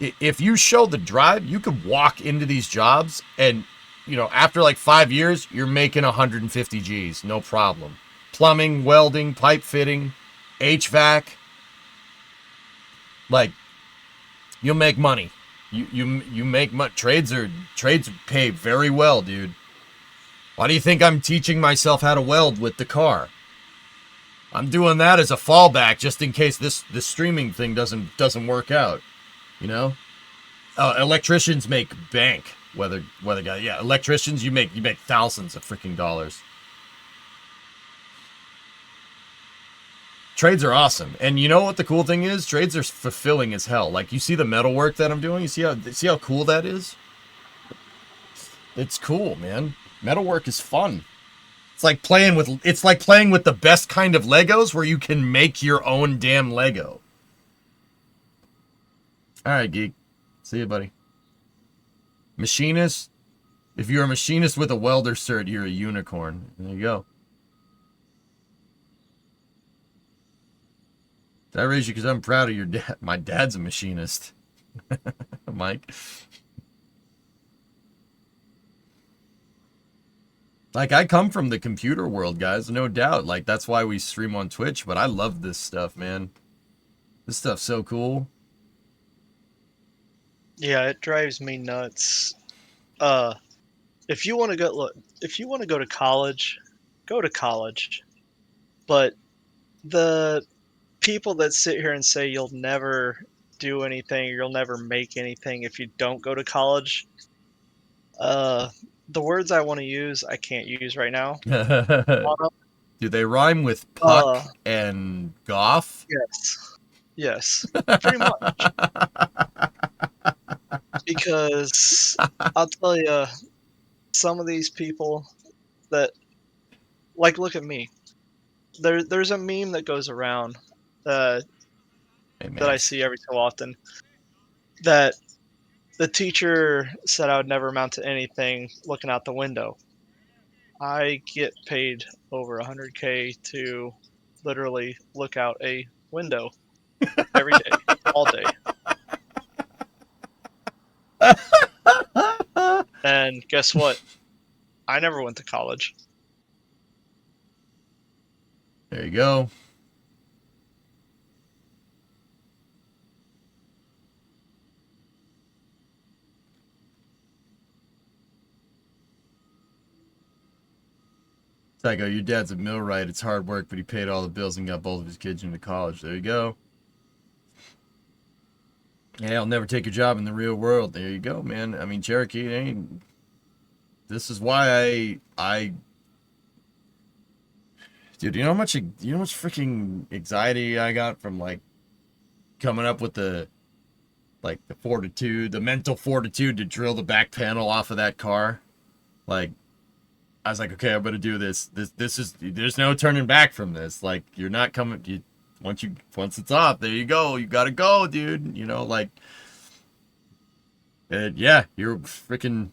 if you show the drive, you could walk into these jobs and, after like 5 years, you're making 150 G's, no problem. Plumbing, welding, pipe fitting, HVAC. Like, you'll make money. You make money. Trades pay very well, dude. Why do you think I'm teaching myself how to weld with the car? I'm doing that as a fallback just in case this streaming thing doesn't work out. Electricians make bank. Electricians, you make thousands of freaking dollars. Trades are awesome, and you know what the cool thing is? Trades are fulfilling as hell. Like, you see the metal work that I'm doing. You see how cool that is? It's cool, man. Metalwork is fun. It's like playing with the best kind of Legos where you can make your own damn Lego. All right, geek. See you, buddy. Machinist. If you're a machinist with a welder cert, you're a unicorn. There you go. Did I raise you because I'm proud of your dad? My dad's a machinist. Mike. Like, I come from the computer world, guys, no doubt. Like, that's why we stream on Twitch, but I love this stuff, man. This stuff's so cool. Yeah, it drives me nuts. If you want to go to college, go to college. But the people that sit here and say you'll never do anything, or you'll never make anything if you don't go to college, The words I want to use, I can't use right now. Do they rhyme with puck and goff? Yes. Yes. Pretty much. Because I'll tell you, some of these people that, like, look at me. There's a meme that goes around Hey, that I see every so often that the teacher said I would never amount to anything looking out the window. I get paid over 100K to literally look out a window every day, all day. And guess what? I never went to college. There you go. Psycho, your dad's a millwright. It's hard work, but he paid all the bills and got both of his kids into college. There you go. Yeah, I'll never take your job in the real world. There you go, man. I mean, Cherokee, this is why dude, you know how much freaking anxiety I got from like coming up with the fortitude, the mental fortitude to drill the back panel off of that car. Like, I was like, okay, I'm gonna do this. This is, there's no turning back from this. Like, you're not coming. Once it's off, there you go. You gotta go, dude. You know, like, yeah, you're freaking.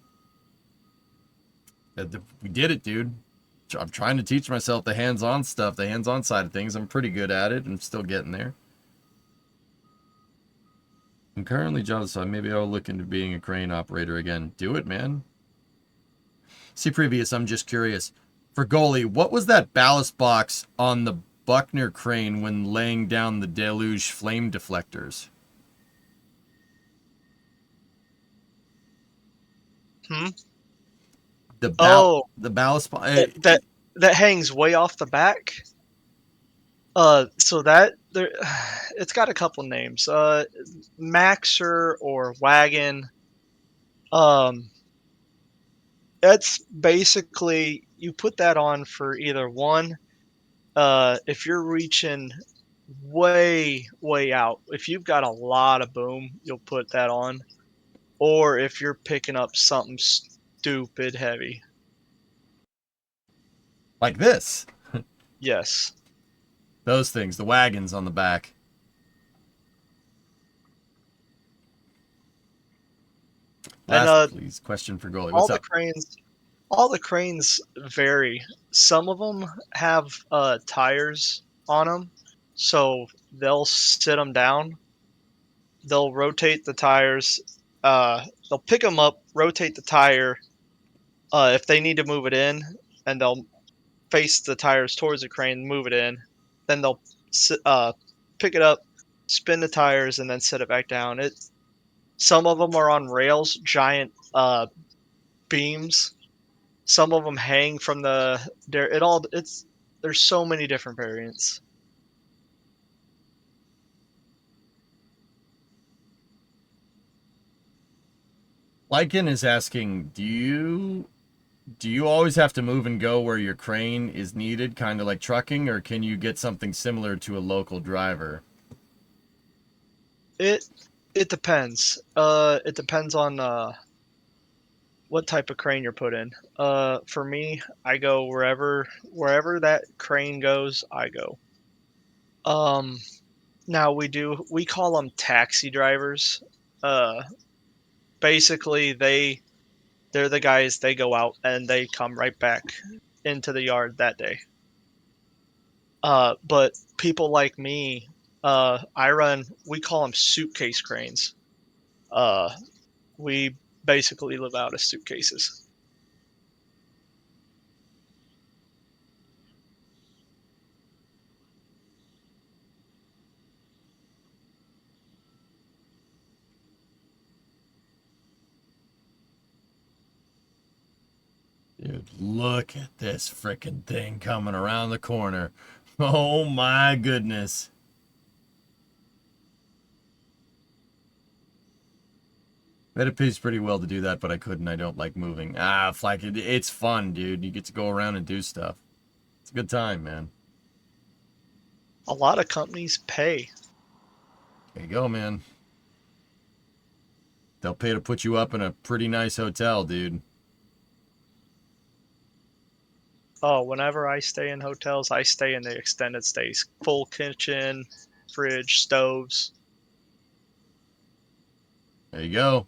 We did it, dude. I'm trying to teach myself the hands-on stuff, the hands-on side of things. I'm pretty good at it. I'm still getting there. I'm currently job, so maybe I'll look into being a crane operator again. Do it, man. See previous, I'm just curious. For goalie, what was that ballast box on the Buckner crane when laying down the deluge flame deflectors? The ballast box that hangs way off the back. So that there, it's got a couple names. Maxer or wagon. That's basically, you put that on for either one. If you're reaching way out, if you've got a lot of boom, you'll put that on. Or if you're picking up something stupid heavy. Like this? Yes. Those things, the wagons on the back. Last, please, question for goalie. What's up? All the cranes vary. Some of them have tires on them, so they'll sit them down. They'll rotate the tires. They'll pick them up, rotate the tire if they need to move it in, and they'll face the tires towards the crane, move it in. Then they'll pick it up, spin the tires, and then set it back down. Some of them are on rails, giant beams. Some of them hang from the. There's so many different variants. Lycan is asking, do you always have to move and go where your crane is needed, kind of like trucking, or can you get something similar to a local driver? It depends. It depends on what type of crane you're put in. For me, I go wherever that crane goes, I go. Now we call them taxi drivers. Basically they're the guys, they go out and they come right back into the yard that day. But people like me, we call them suitcase cranes. We basically live out of suitcases. Dude, look at this frickin' thing coming around the corner. Oh my goodness. It pays pretty well to do that, but I couldn't. I don't like moving. It's fun, dude. You get to go around and do stuff. It's a good time, man. A lot of companies pay. There you go, man. They'll pay to put you up in a pretty nice hotel, dude. Oh, whenever I stay in hotels, I stay in the extended stays. Full kitchen, fridge, stoves. There you go.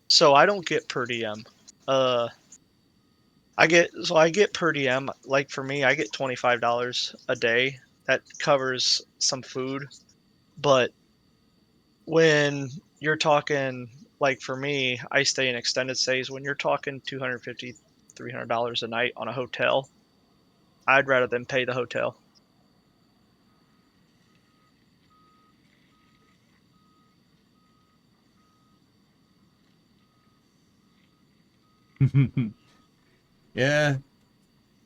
So I don't get per diem. I get per diem. Like for me, I get $25 a day. That covers some food. But when you're talking, like for me, I stay in extended stays. When you're talking $250, $300 a night on a hotel, I'd rather than pay the hotel. Yeah.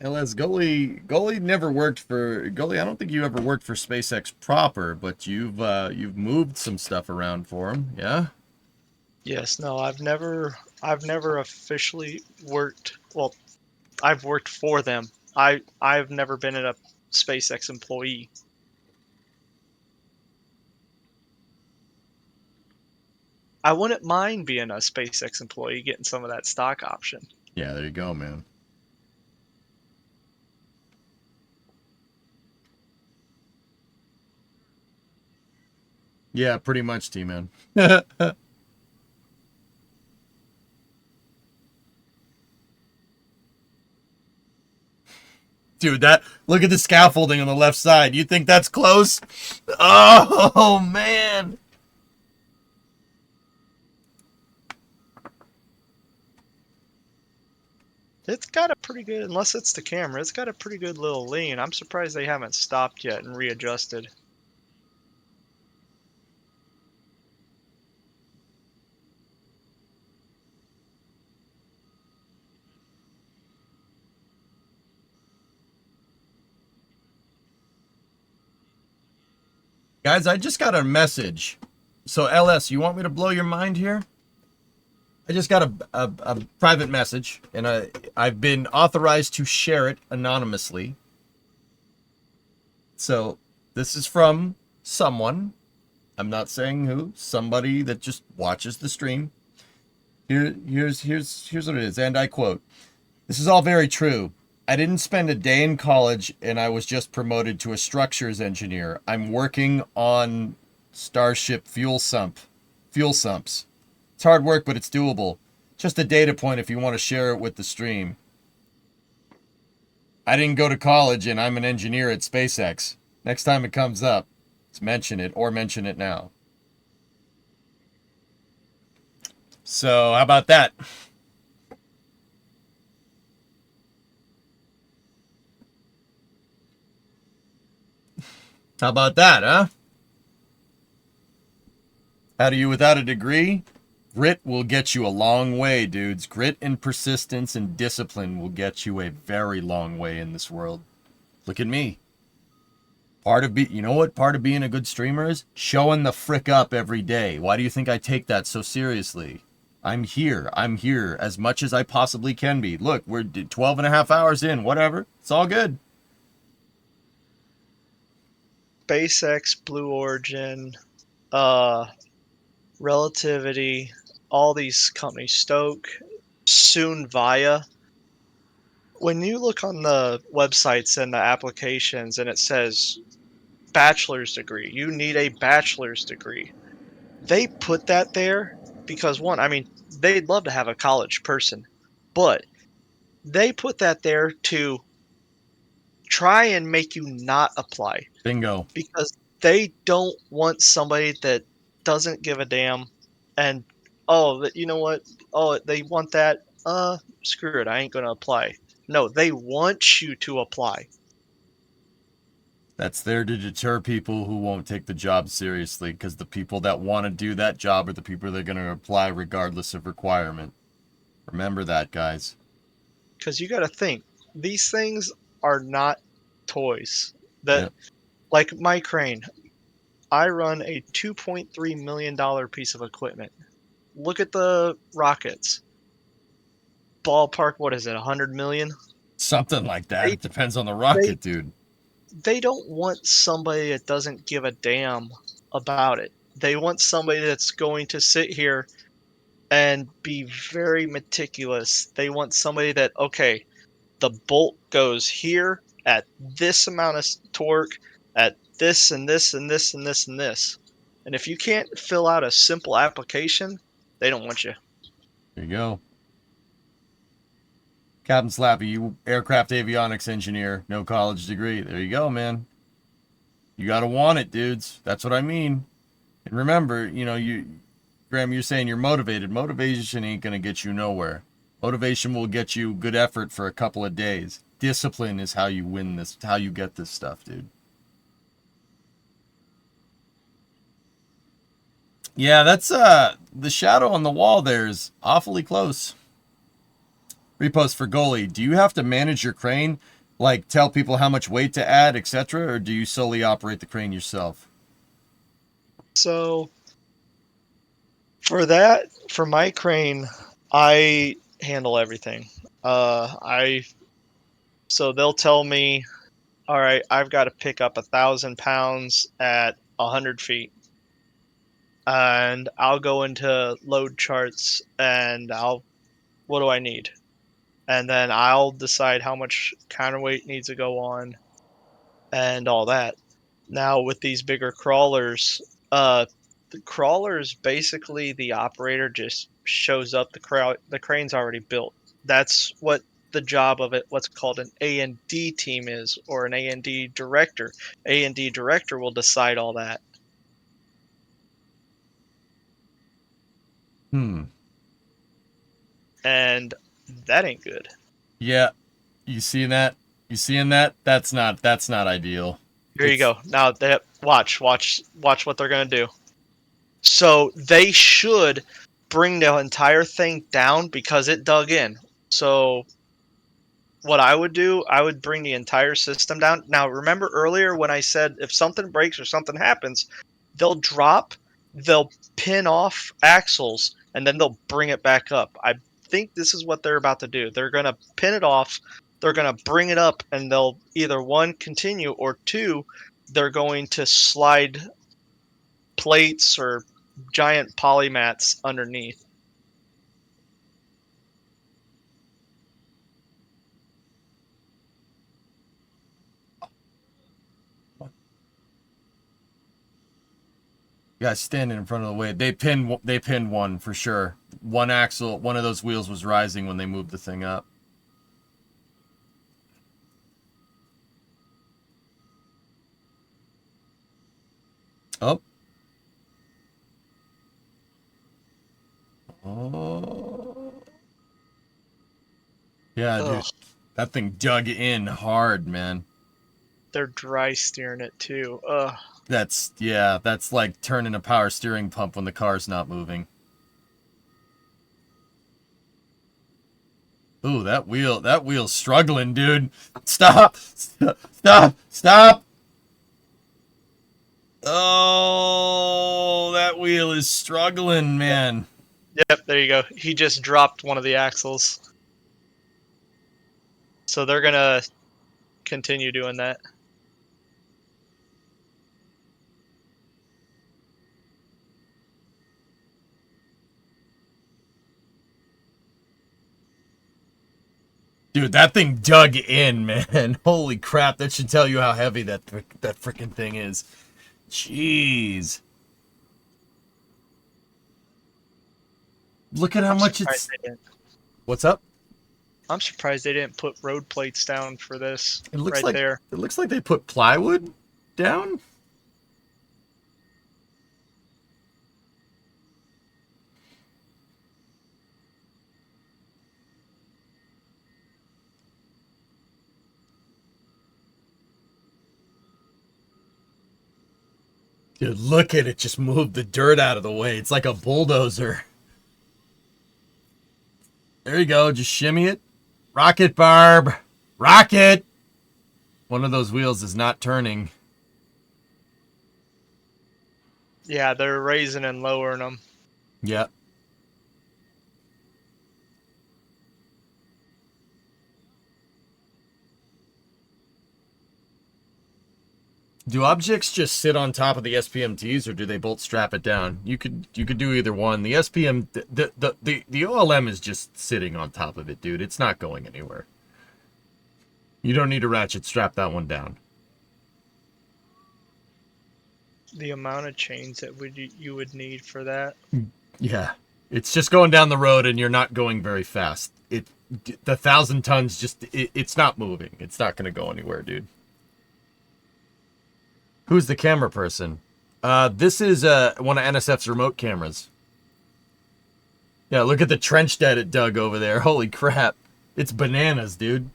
LS goalie never worked for goalie. I don't think you ever worked for SpaceX proper, but you've moved some stuff around for him, yeah? Yes, no, I've never officially worked. Well, I've worked for them. I've never been a SpaceX employee. I wouldn't mind being a SpaceX employee, getting some of that stock option. Yeah, there you go, man. Yeah, pretty much, T-Man. Dude, look at the scaffolding on the left side. You think that's close? Oh, man. It's got a pretty good, unless it's the camera, it's got a pretty good little lean. I'm surprised they haven't stopped yet and readjusted. Guys, I just got a message. So, LS, you want me to blow your mind here? I just got a private message, and I've been authorized to share it anonymously. So, this is from someone. I'm not saying who. Somebody that just watches the stream. Here's what it is, and I quote, "This is all very true. I didn't spend a day in college, and I was just promoted to a structures engineer. I'm working on Starship fuel sumps. It's hard work, but it's doable. Just a data point if you want to share it with the stream. I didn't go to college, and I'm an engineer at SpaceX. Next time it comes up, let's mention it, or mention it now." So, how about that? How about that, huh? How do you without a degree? Grit will get you a long way, dudes. Grit and persistence and discipline will get you a very long way in this world. Look at me. You know what part of being a good streamer is? Showing the frick up every day. Why do you think I take that so seriously? I'm here as much as I possibly can be. Look, we're 12 and a half hours in, whatever. It's all good. SpaceX, Blue Origin, Relativity, all these companies, Stoke, soon Via. When you look on the websites and the applications and it says bachelor's degree, you need a bachelor's degree. They put that there because one, I mean, they'd love to have a college person, but they put that there to try and make you not apply. Bingo. Because they don't want somebody that doesn't give a damn and you know what? Oh, they want that. Screw it. I ain't going to apply. No, they want you to apply. That's there to deter people who won't take the job seriously, because the people that want to do that job are the people that are going to apply regardless of requirement. Remember that, guys. Because you got to think, these things are not toys. Yep. Like my crane, I run a $2.3 million piece of equipment. Look at the rockets. Ballpark, what is it, 100 million? Something like that. They- It depends on the rocket, dude. They don't want somebody that doesn't give a damn about it. They want somebody that's going to sit here and be very meticulous. They want somebody that, okay, the bolt goes here at this amount of torque, at this and this and this and this and this. And if you can't fill out a simple application, they don't want you. There you go. Captain Slappy, you aircraft avionics engineer, no college degree. There you go, man. You gotta want it, dudes. That's what I mean. And remember, Graham, you're saying you're motivated. Motivation ain't gonna get you nowhere. Motivation will get you good effort for a couple of days. Discipline is how you win this, how you get this stuff, dude. Yeah, that's the shadow on the wall there is awfully close. Repost for goalie. Do you have to manage your crane? Like tell people how much weight to add, etc., or do you solely operate the crane yourself? So for my crane, I handle everything. So they'll tell me, all right, I've got to pick up 1,000 pounds at 100 feet, and I'll go into load charts and what do I need, and then I'll decide how much counterweight needs to go on, and all that. Now with these bigger crawlers, the crawlers basically the operator just shows up. The crane's already built. That's what the job of it. What's called an A&D team is, or an A&D director. A&D director will decide all that. And that ain't good. Yeah, you seeing that? You seeing that? That's not ideal. Here you go. Now watch what they're gonna do. So they should bring the entire thing down because it dug in. So what I would do, I would bring the entire system down. Now remember earlier when I said if something breaks or something happens, they'll pin off axles, and then they'll bring it back up. I think this is what they're about to do. They're going to pin it off, they're going to bring it up, and they'll either one, continue, or two, they're going to slide plates or giant polymats underneath. You guys standing in front of the way. They pinned one for sure. One axle, one of those wheels was rising when they moved the thing up. Oh. Oh. Yeah, dude. That thing dug in hard, man. They're dry steering it too. Ugh. That's like turning a power steering pump when the car's not moving. Ooh, that wheel's struggling, dude. Stop! Stop! Oh, that wheel is struggling, man. Yep, there you go. He just dropped one of the axles. So they're gonna continue doing that. Dude, that thing dug in, man. Holy crap, that should tell you how heavy that freaking thing is. Jeez. Look at how much it's... What's up? I'm surprised they didn't put road plates down for this. It looks right like there. It looks like they put plywood down. Dude, look at it. Just move the dirt out of the way. It's like a bulldozer. There you go. Just shimmy it. Rocket, Barb. Rocket. One of those wheels is not turning. Yeah, they're raising and lowering them. Yeah. Do objects just sit on top of the SPMTs, or do they bolt strap it down? You could do either one. The SPM, the OLM is just sitting on top of it, dude. It's not going anywhere. You don't need to ratchet strap that one down. The amount of chains that you would need for that. Yeah, it's just going down the road, and you're not going very fast. The 1,000 tons it's not moving. It's not going to go anywhere, dude. Who's the camera person? This is one of NSF's remote cameras. Yeah, look at the trench that it dug over there. Holy crap. It's bananas, dude.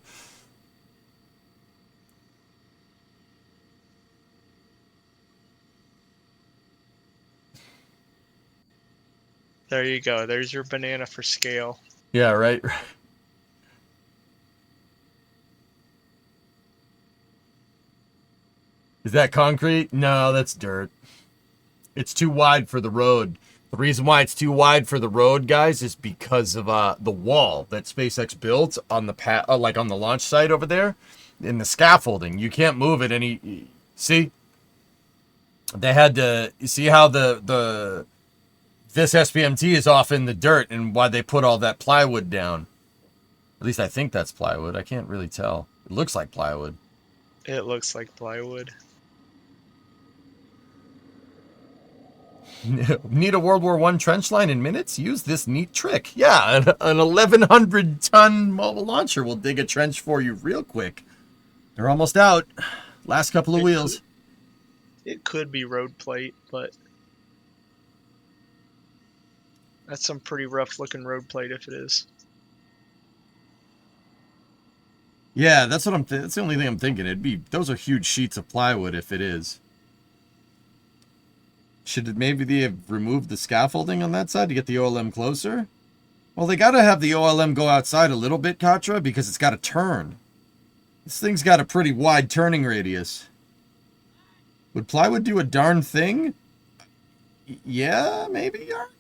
There you go. There's your banana for scale. Yeah, right. Is that concrete? No, that's dirt. It's too wide for the road. The reason why it's too wide for the road, guys, is because of the wall that SpaceX built on the like on the launch site over there, in the scaffolding. You can't move it any. See, they had to. You see how this SPMT is off in the dirt, and why they put all that plywood down. At least I think that's plywood. I can't really tell. It looks like plywood. It looks like plywood. Need a World War I trench line in minutes? Use this neat trick. Yeah, an 1,100-ton mobile launcher will dig a trench for you real quick. They're almost out. Last couple of wheels. It could be road plate, but that's some pretty rough looking road plate if it is. Yeah, that's what that's the only thing I'm thinking. Those are huge sheets of plywood if it is. Should maybe they have removed the scaffolding on that side to get the OLM closer? Well, they got to have the OLM go outside a little bit, Katra, because it's got to turn. This thing's got a pretty wide turning radius. Would plywood do a darn thing? Yeah, maybe, Yark?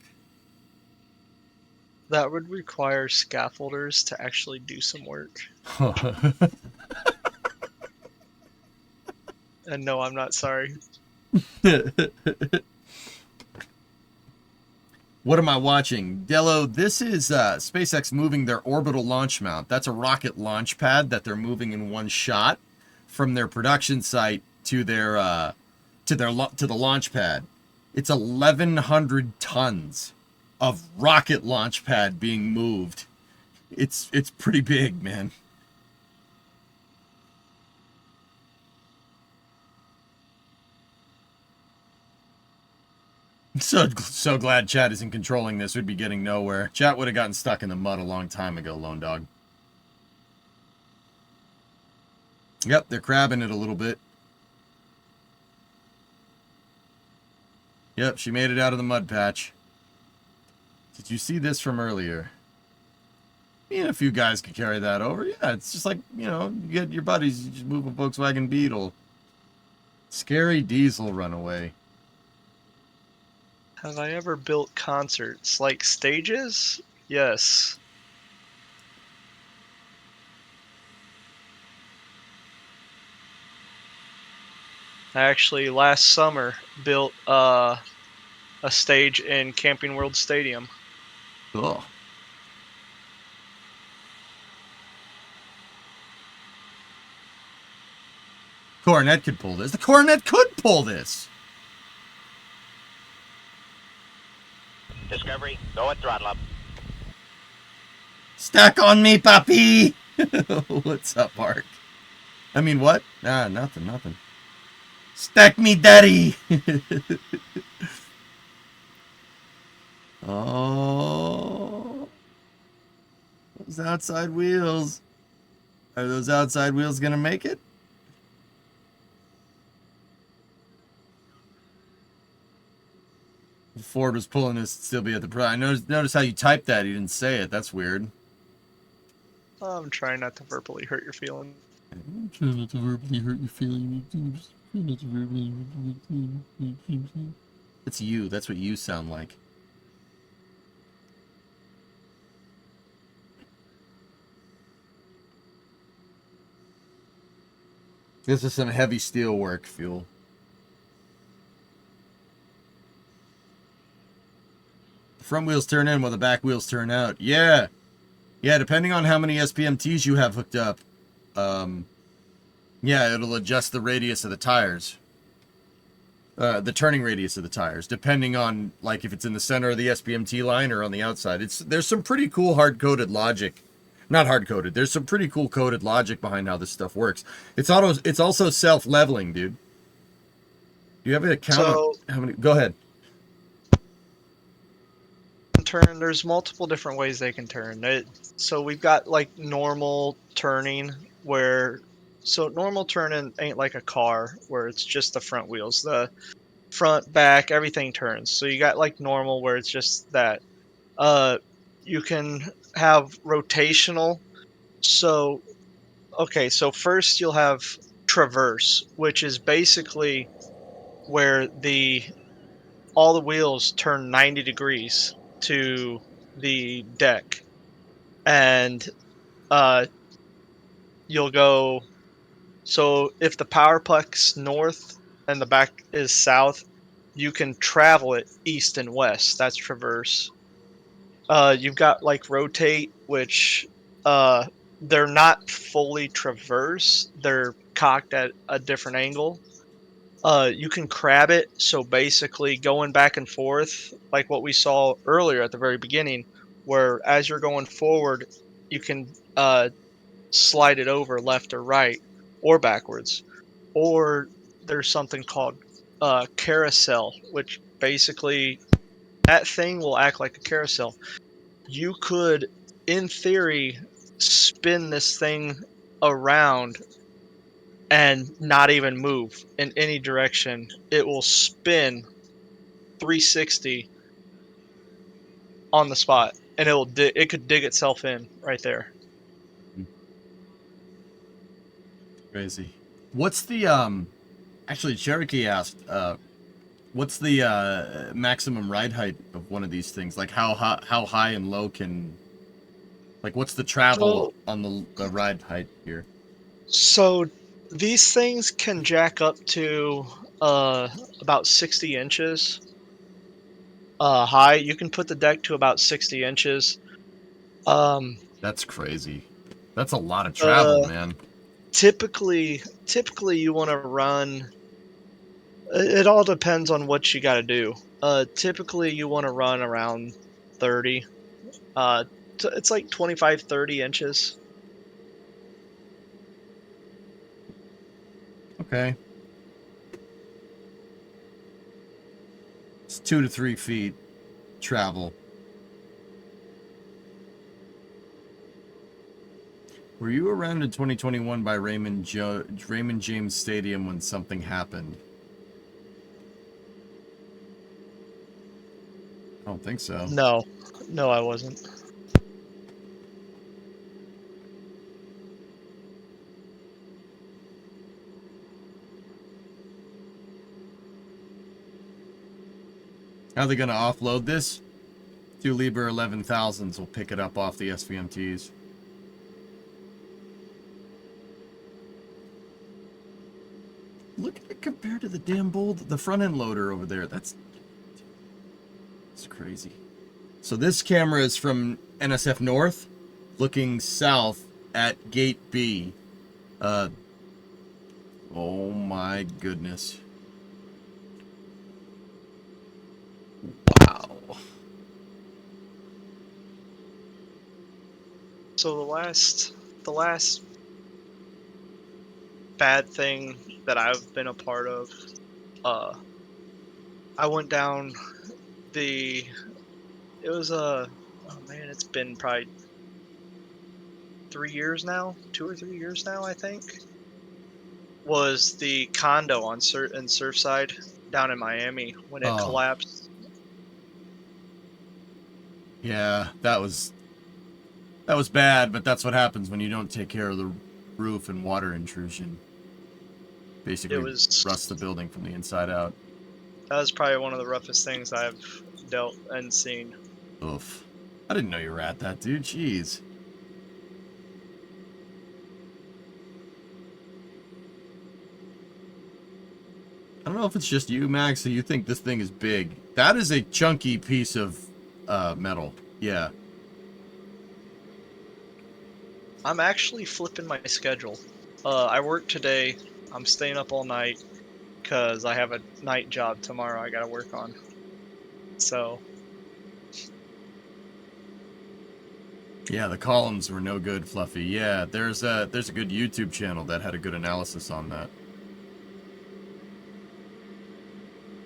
That would require scaffolders to actually do some work. And no, I'm not sorry. What am I watching? Dello, this is SpaceX moving their orbital launch mount. That's a rocket launch pad that they're moving in one shot from their production site to the launch pad. It's 1,100 tons of rocket launch pad being moved. It's pretty big, man. So glad chat isn't controlling this. We'd be getting nowhere. Chat would have gotten stuck in the mud a long time ago, Lone Dog. Yep, they're crabbing it a little bit. Yep, she made it out of the mud patch. Did you see this from earlier? Me and a few guys could carry that over. Yeah, it's just like, you know, you get your buddies, you just move a Volkswagen Beetle. Scary diesel runaway. Have I ever built concerts? Like stages? Yes. I actually last summer built a stage in Camping World Stadium. Cool. Coronet could pull this. The Coronet could pull this. Discovery, go at throttle up. Stack on me, papi. What's up, Mark? I mean, what? Ah, nothing. Stack me, daddy. Oh. Those outside wheels. Are those outside wheels going to make it? If Ford was pulling this, it'd still be at the price. Notice how you typed that. You didn't say it. That's weird. I'm trying not to verbally hurt your feelings. I'm trying not to verbally hurt your feelings. It's you. That's what you sound like. This is some heavy steel work, Fuel. The front wheels turn in while the back wheels turn out. Yeah. Yeah, depending on how many SPMTs you have hooked up, yeah, it'll adjust the radius of the tires. The turning radius of the tires, depending on, like, if it's in the center of the SPMT line or on the outside. There's some pretty cool hard-coded logic. Not hard-coded. There's some pretty cool coded logic behind how this stuff works. It's also self-leveling, dude. Do you have a count on how many? Go ahead. Turn. There's multiple different ways they can turn. So we've got like normal turning normal turning ain't like a car where it's just the front wheels, the front, back, everything turns. So you got like normal where it's just that. You can have rotational. So so first you'll have traverse, which is basically where all the wheels turn 90 degrees to the deck, and you'll go. So if the powerplex north and the back is south, you can travel it east and west. That's traverse. You've got like rotate, which they're not fully traverse. They're cocked at a different angle. You can crab it, so basically going back and forth, like what we saw earlier at the very beginning, where as you're going forward, you can slide it over left or right or backwards. Or there's something called carousel, which basically that thing will act like a carousel. You could, in theory, spin this thing around and not even move in any direction. It will spin 360 on the spot, and it could dig itself in right there. Crazy. What's the actually Cherokee asked, what's the maximum ride height of one of these things? Like how high and low can, like, what's the travel on the ride height here? So these things can jack up to about 60 inches high. You can put the deck to about 60 inches. That's crazy. That's a lot of travel, man. Typically you want to run. It all depends on what you got to do. Typically you want to run around 30. It's like 25, 30 inches. Okay. It's 2 to 3 feet travel. Were you around in 2021 by Raymond James Stadium when something happened? I don't think so. No, I wasn't. How are they going to offload this? 2 Liebherr 11,000s will pick it up off the SVMTs. Look at it compared to the damn the front end loader over there. That's crazy. So this camera is from NSF North, looking south at Gate B. Oh my goodness. Wow. So the last bad thing that I've been a part of, I went down it's been probably 3 years now, 2 or 3 years now, I think, was the condo in Surfside down in Miami when it collapsed. Yeah, that was bad, but that's what happens when you don't take care of the roof and water intrusion. Basically, rust the building from the inside out. That was probably one of the roughest things I've dealt and seen. Oof. I didn't know you were at that, dude. Jeez. I don't know if it's just you, Max, or you think this thing is big. That is a chunky piece of metal. Yeah. I'm actually flipping my schedule. I work today. I'm staying up all night because I have a night job tomorrow I gotta work on. So, Yeah, the columns were no good, Fluffy. Yeah, there's a good YouTube channel that had a good analysis on that.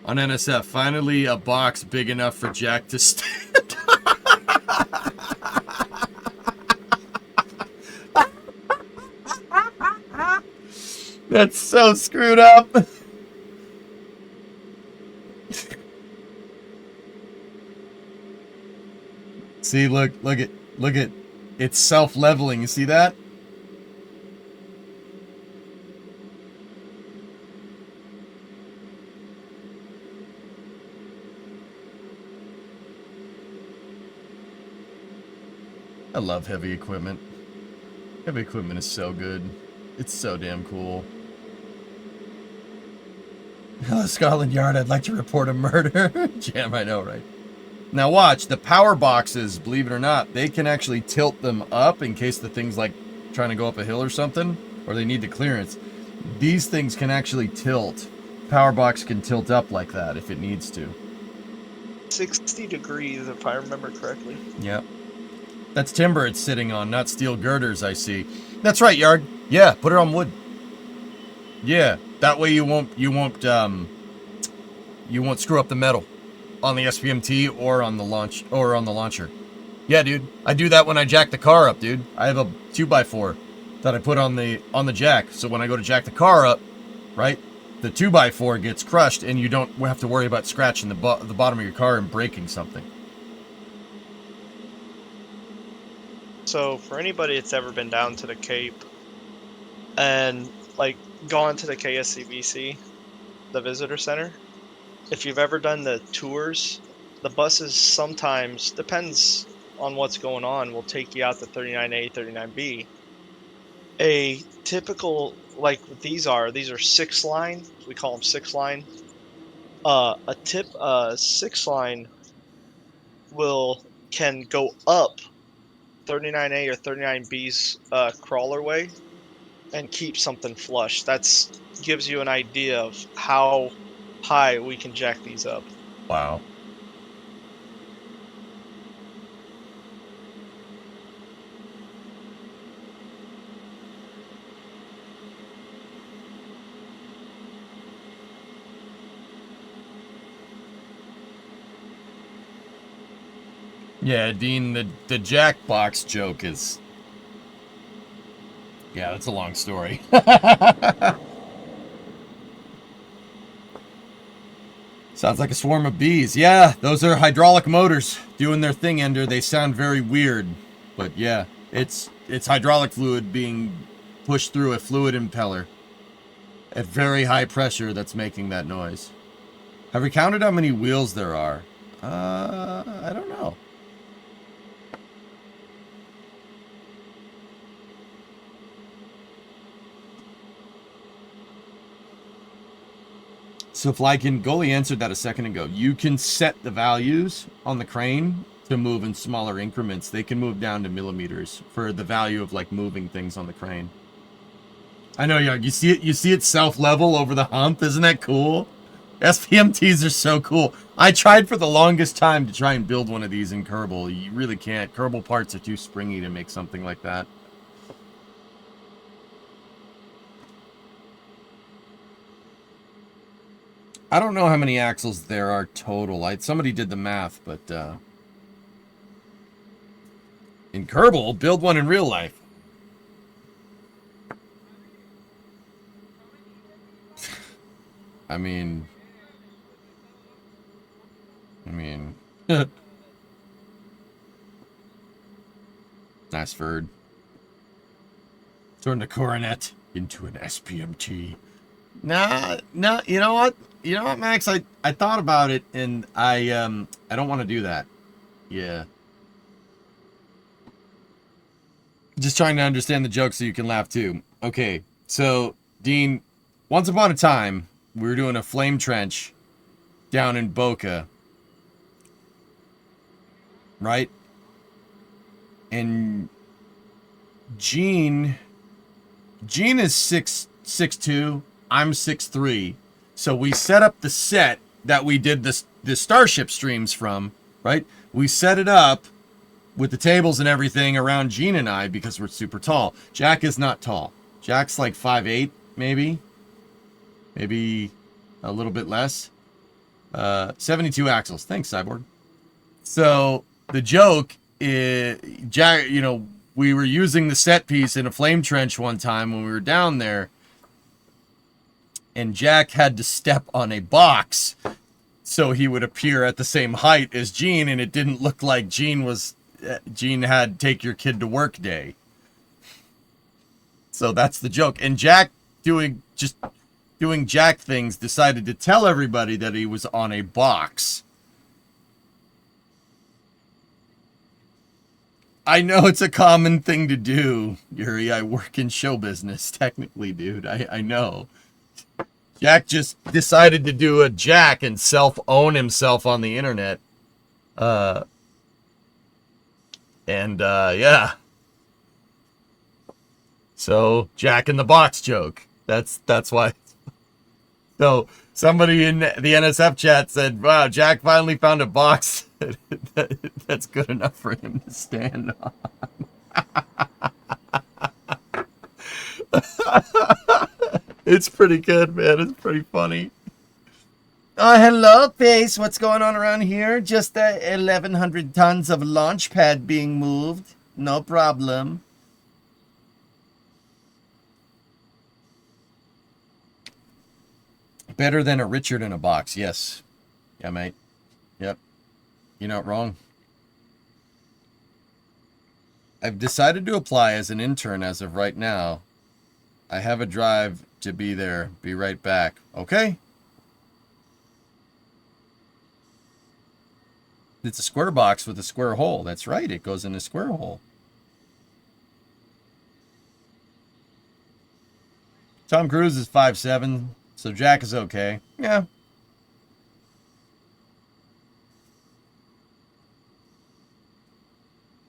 On NSF, finally a box big enough for Jack to stand. That's so screwed up. See, look at, it's self-leveling. You see that? I love heavy equipment. Heavy equipment is so good. It's so damn cool. Hello, Scotland Yard. I'd like to report a murder. Jam, I know, right? Now watch, the power boxes, believe it or not, they can actually tilt them up in case the thing's like trying to go up a hill or something, or they need the clearance. These things can actually tilt. Power box can tilt up like that if it needs to. 60 degrees if I remember correctly. Yep. That's timber it's sitting on, not steel girders, I see. That's right, Yard. Yeah, put it on wood. Yeah, that way you won't screw up the metal on the SPMT or on the launcher. Yeah, dude. I do that when I jack the car up, dude. I have a 2x4 that I put on the jack. So when I go to jack the car up, right, the 2x4 gets crushed and you don't have to worry about scratching the bottom of your car and breaking something. So for anybody that's ever been down to the Cape and like gone to the KSCVC, the visitor center, if you've ever done the tours, the buses sometimes, depends on what's going on, will take you out to 39A, 39B. A typical, like these are 6-line, we call them 6-line. A 6-line can go up 39A or 39B's crawlerway and keep something flush. That's gives you an idea of how high we can jack these up. Wow. Yeah, Dean, the Jackbox joke is... Yeah, that's a long story. Sounds like a swarm of bees. Yeah, those are hydraulic motors doing their thing, Ender. They sound very weird. But yeah, it's hydraulic fluid being pushed through a fluid impeller at very high pressure that's making that noise. Have we counted how many wheels there are? I don't know. So Flykin, Goalie answered that a second ago. You can set the values on the crane to move in smaller increments. They can move down to millimeters for the value of like moving things on the crane. I know, Young. You see it self-level over the hump. Isn't that cool? SPMTs are so cool. I tried for the longest time to try and build one of these in Kerbal. You really can't. Kerbal parts are too springy to make something like that. I don't know how many axles there are total. Somebody did the math, but in Kerbal, build one in real life. I mean, nice Ferd. Turn the Coronet into an SPMT. Nah, you know what? you know what, Max? I thought about it, and I don't want to do that. Yeah. Just trying to understand the joke so you can laugh too. Okay, so Dean, once upon a time, we were doing a flame trench down in Boca, right? And Gene is 6'2", I'm 6'3", so we set up the set that we did the Starship streams from, right? We set it up with the tables and everything around Gene and I because we're super tall. Jack is not tall. Jack's like 5'8", maybe a little bit less. 72 axles. Thanks, Cyborg. So the joke is, Jack, you know, we were using the set piece in a flame trench one time when we were down there, and Jack had to step on a box so he would appear at the same height as Gene, and it didn't look like Gene had take your kid to work day. So that's the joke. And Jack, doing Jack things, decided to tell everybody that he was on a box. I know it's a common thing to do, Yuri. I work in show business, technically, dude. I know. Jack just decided to do a Jack and self-own himself on the internet. Yeah. So, Jack in the box joke. That's why. So, somebody in the NSF chat said, wow, Jack finally found a box that's good enough for him to stand on. It's pretty good, man. It's pretty funny. Hello, Pace. What's going on around here? Just 1,100 tons of launch pad being moved. No problem. Better than a Richard in a box. Yes. Yeah, mate. Yep. You're not wrong. I've decided to apply as an intern as of right now. I have a drive to be there. Be right back. Okay. It's a square box with a square hole. That's right. It goes in a square hole. Tom Cruise is 5'7", so Jack is okay. Yeah.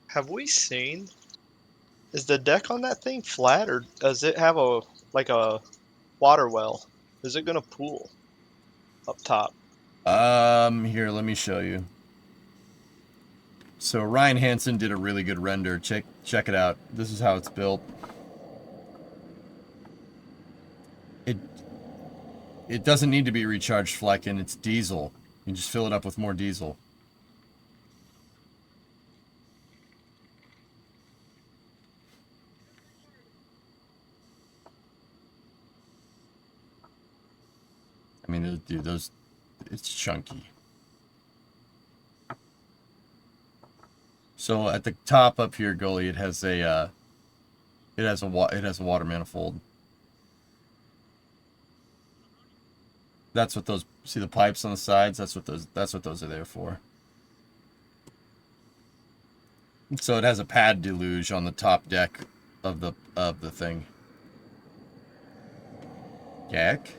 Have we seen? Is the deck on that thing flat, or does it have a water well? Is it gonna pool up top? Here, let me show you. So Ryan Hansen did a really good render. Check it out. This is how it's built. It doesn't need to be recharged Flecken. It's diesel. You just fill it up with more diesel. I mean, dude, it's chunky. So at the top up here, Gully, it has a water manifold. That's what those, see the pipes on the sides? That's what those are there for. So it has a pad deluge on the top deck of the thing. Yak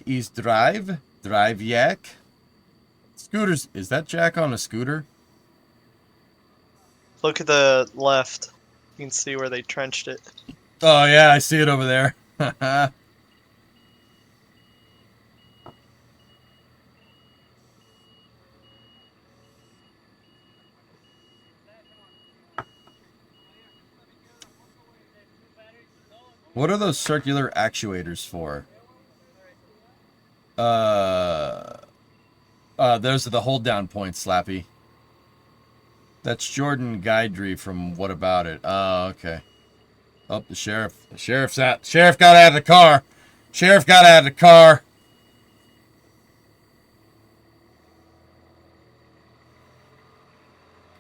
is drive yak. Scooters, is that Jack on a scooter? Look at the left. You can see where they trenched it. Oh yeah, I see it over there. What are those circular actuators for? Those are the hold down points, Slappy. That's Jordan Guidry from What About It? Oh, okay. Oh, the sheriff got out of the car. Sheriff got out of the car.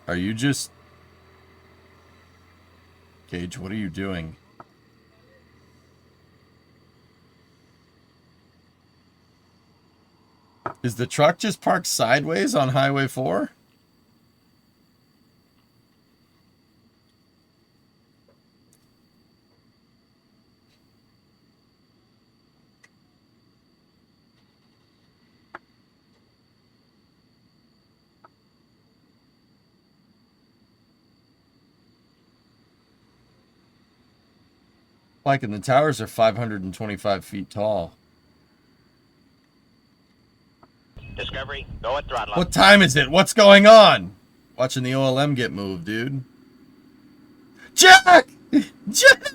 Are you just... Gage, what are you doing? Is the truck just parked sideways on Highway 4? Like, and the towers are 525 feet tall. Discovery, go at throttle up. What time is it? What's going on? Watching the OLM get moved, dude. Jack! Jack!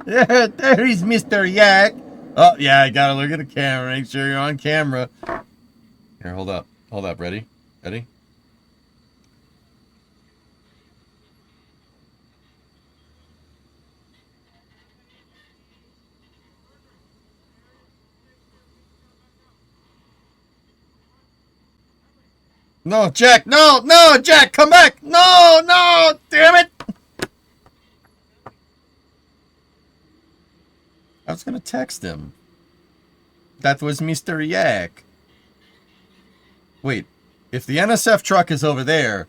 There he's Mr. Yak. Oh, yeah, I gotta look at the camera. Make sure you're on camera. Here, hold up. Hold up. Ready? Ready? No, Jack! No! No, Jack! Come back! No! No! Damn it! I was gonna text him. That was Mr. Yak. Wait, if the NSF truck is over there,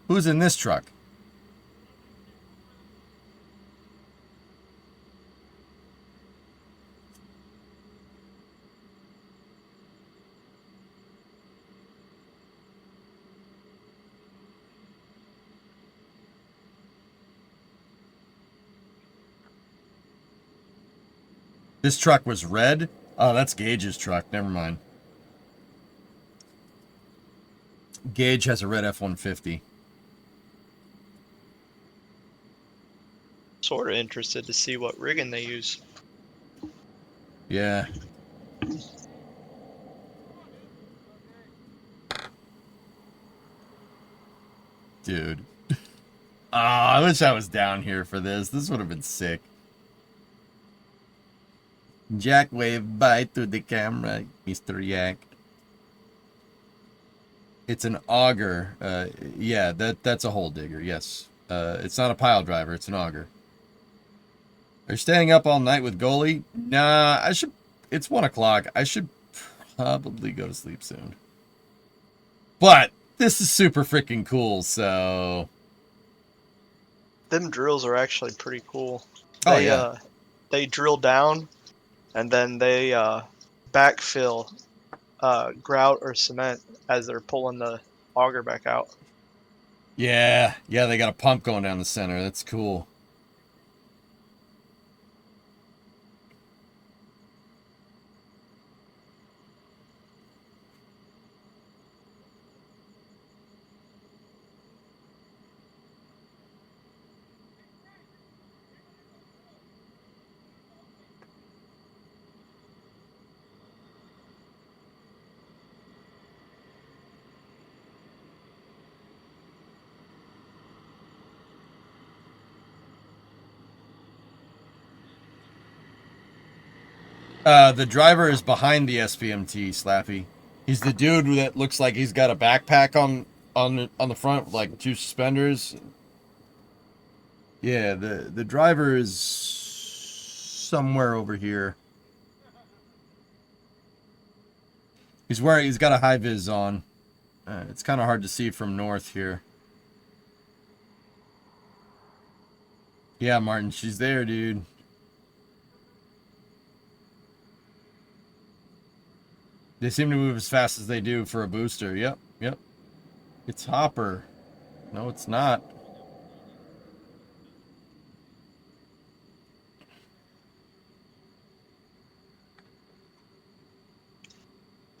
who's in this truck? This truck was red? Oh, that's Gage's truck. Never mind. Gage has a red F-150. Sort of interested to see what rigging they use. Yeah. Dude. I wish I was down here for this. This would have been sick. Jack waved bye to the camera, Mr. Yak. It's an auger. Yeah, that's a hole digger, yes. It's not a pile driver, it's an auger. Are you staying up all night with goalie? Nah, I should... It's 1 o'clock. I should probably go to sleep soon. But this is super freaking cool, so... Them drills are actually pretty cool. Oh, yeah. They drill down, and then they backfill grout or cement as they're pulling the auger back out. Yeah, they got a pump going down the center. That's cool. The driver is behind the SPMT, Slappy. He's the dude that looks like he's got a backpack on the front, like 2 suspenders. Yeah, the driver is somewhere over here. He's got a high vis on. It's kind of hard to see from north here. Yeah, Martin, she's there, dude. They seem to move as fast as they do for a booster. Yep. It's Hopper. No, it's not.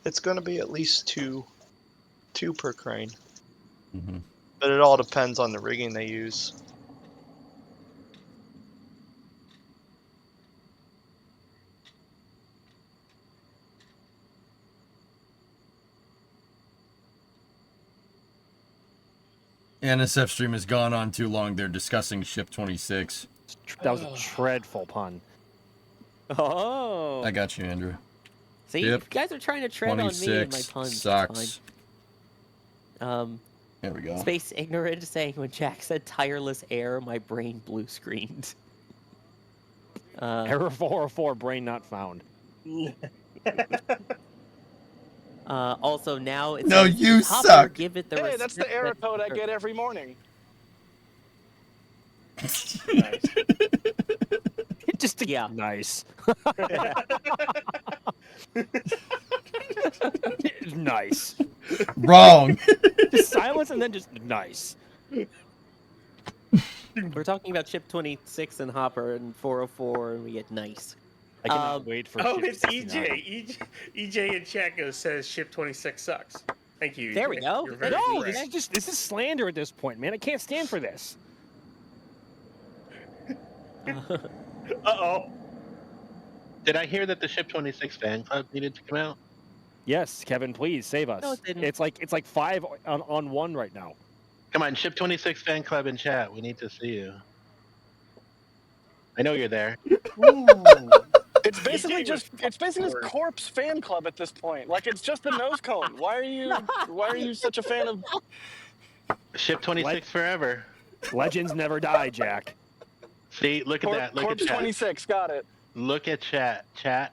It's going to be at least two per crane. Mm-hmm. But it all depends on the rigging they use. NSF stream has gone on too long. They're discussing Ship 26. That was a dreadful pun. Oh. I got you, Andrew. See, you guys are trying to tread on me and my puns. Sucks. There we go. Space Ignorant saying when Jack said tireless air, my brain blue screened. Error 404, brain not found. Also, now it No, says, you Hopper, suck. give it the Hey, that's the respect error that code I deserves. get every morning. Just Yeah. nice. Nice. Wrong. Just silence and then just nice. We're talking about Ship 26 and Hopper and 404, and we get nice. I cannot wait for Oh, Ship it's 69. EJ in chat says Ship 26 sucks. Thank you. There we EJ. go. You're very No, correct. this is slander at this point, man. I can't stand for this. Uh-oh. Did I hear that the Ship 26 fan club needed to come out? Yes, Kevin, please save us. No, it didn't. It's like 5 on 1 right now. Come on, Ship 26 fan club in chat. We need to see you. I know you're there. It's basically just corpse fan club at this point. Like it's just the nose cone. Why are you such a fan of Ship 26 forever. Legends never die, Jack. See, look at that. Look corpse at chat. 26? Got it. Look at chat. Chat.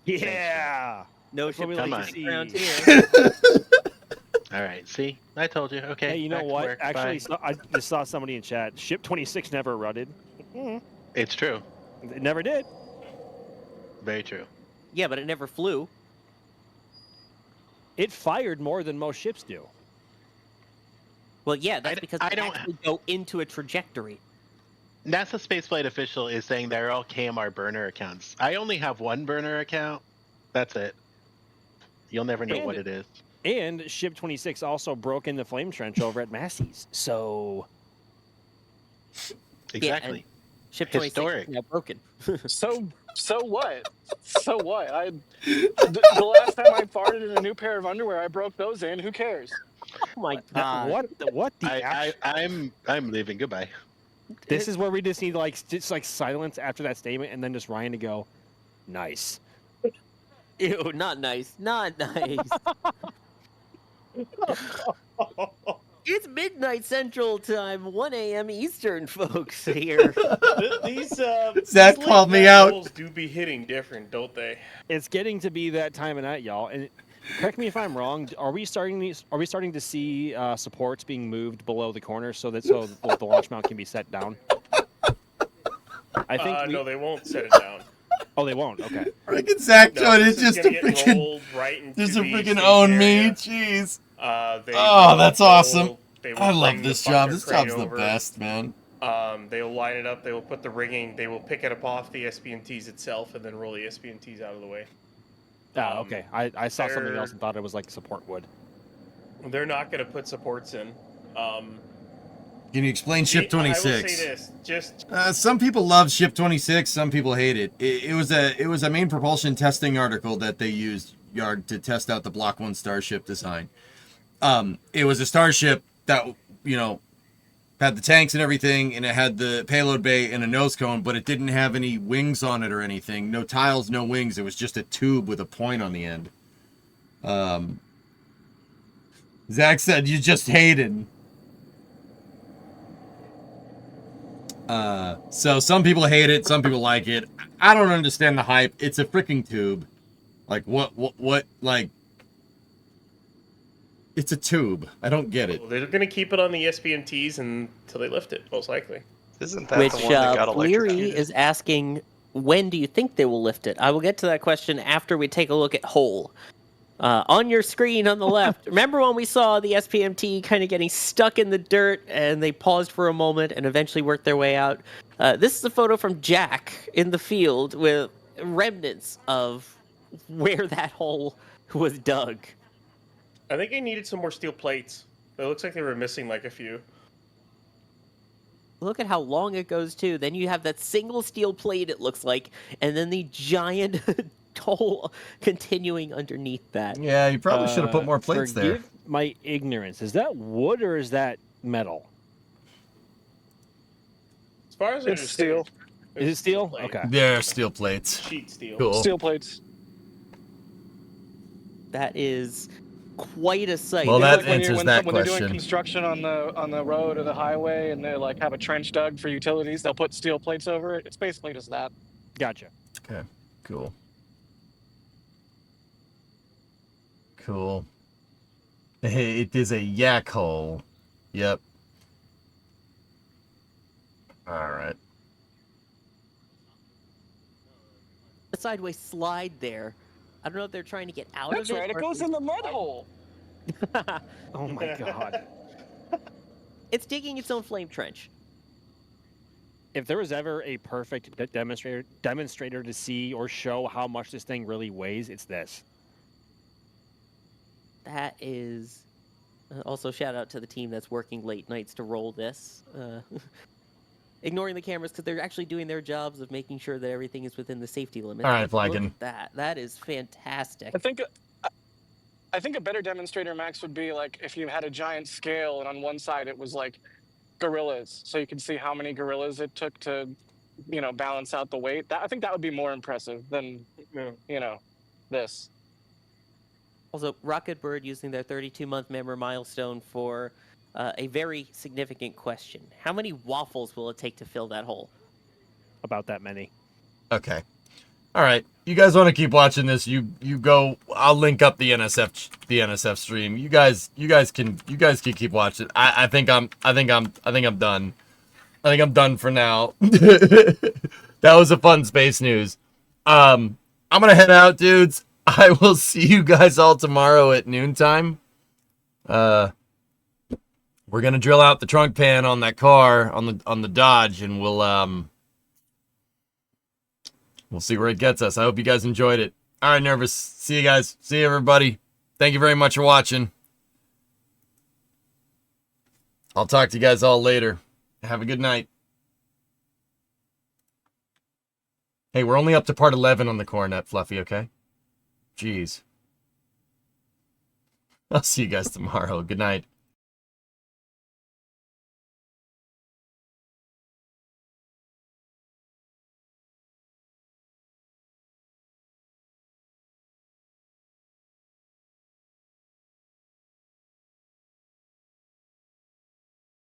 Yeah. No That's what Ship we like Come to on. see. around here. All right. See, I told you. Okay. Hey, you know back to what? work. Actually, Bye. I just saw somebody in chat. Ship 26 never rutted. It's true. It never did. Very true. Yeah, but it never flew. It fired more than most ships do. Well, yeah, that's because I they don't- actually go into a trajectory. NASA spaceflight official is saying they're all KMR burner accounts. I only have one burner account. That's it. You'll never know what it is. And Ship 26 also broke in the flame trench over at Massey's. So Exactly. Yeah, Ship 26 Historic. is now broken. So what? So what? The last time I farted in a new pair of underwear, I broke those in. Who cares? Oh my god! what the? I'm leaving. Goodbye. This is where we just need just silence after that statement, and then just Ryan to go, nice. Ew, not nice. Not nice. It's midnight Central Time, 1 a.m. Eastern, folks. Here. These Zach these called late me night out. rolls do be hitting different, don't they? It's getting to be that time of night, y'all. And correct me if I'm wrong. Are we starting to see supports being moved below the corner so the launch mount can be set down? I think No, they won't set it down. Oh, they won't. Okay. Freaking Zach No, joined. this It's is just a gonna get freaking. rolled right into Just a the freaking staging own me. area. Jeez. They Oh, will that's roll- awesome. they will I love bring the this job. bunker This crane job's the over. best, man. They will line it up. They will put the rigging. They will pick it up off the SPNTs itself, and then roll the SPNTs out of the way. Okay. I saw something they're- else and thought it was like support wood. They're not going to put supports in. Can you explain Ship I will 26? say this: just Some people love Ship 26. Some people hate it. It was a main propulsion testing article that they used Yard to test out the Block 1 Starship design. It was a starship that had the tanks and everything, and it had the payload bay and a nose cone, but it didn't have any wings on it or anything. No tiles, no wings. It was just a tube with a point on the end. Zach said you just hated. So some people hate it, some people like it. I don't understand the hype. It's a freaking tube. Like what like it's a tube. I don't get it. they're going to keep it on the SPNTs until they lift it, most likely. Isn't that Which the one that got Bleary electrocuted? is asking, when do you think they will lift it? I will get to that question after we take a look at Hole. On your screen on the left, remember when we saw the SPMT kind of getting stuck in the dirt and they paused for a moment and eventually worked their way out? This is a photo from Jack in the field with remnants of where that hole was dug. I think they needed some more steel plates. It looks like they were missing like a few. Look at how long it goes too. Then you have that single steel plate, it looks like, and then the giant hole continuing underneath that. Yeah, you probably should have put more plates there. Forgive my ignorance. Is that wood or is that metal? As far as I It's understand, steel. Is it steel? Okay. They're steel plates. sheet steel. Cool. Steel plates. That is quite a sight. Well, It's that like when answers when that they're doing question. construction on the road or the highway, and they like have a trench dug for utilities, they'll put steel plates over it. It's basically just that. Gotcha. Okay, cool. Cool. It is a yak hole. Yep. Alright. The sideways slide there. I don't know if they're trying to get out That's of it. right. It or- goes in the mud hole. Oh my god. It's digging its own flame trench. If there was ever a perfect demonstrator to see or show how much this thing really weighs, it's this. That is also shout out to the team that's working late nights to roll this. Ignoring the cameras because they're actually doing their jobs of making sure that everything is within the safety limits. All right, Look Flagon. at that. That is fantastic. I think a better demonstrator, Max, would be like if you had a giant scale and on one side it was like gorillas, so you could see how many gorillas it took to, balance out the weight. I think that would be more impressive than, this. Also, Rocket Bird using their 32-month member milestone for a very significant question. How many waffles will it take to fill that hole? About that many. Okay. All right. You guys want to keep watching this? You go. I'll link up the NSF stream. You guys can keep watching. I think I'm done. I think I'm done for now. That was a fun space news. I'm gonna head out, dudes. I will see you guys all tomorrow at noontime. We're gonna drill out the trunk pan on that car on the Dodge, and we'll see where it gets us. I hope you guys enjoyed it. All right, Nervous. See you guys. See you, everybody. Thank you very much for watching. I'll talk to you guys all later. Have a good night. Hey, we're only up to part 11 on the Coronet, Fluffy, okay? Jeez. I'll see you guys tomorrow. Good night.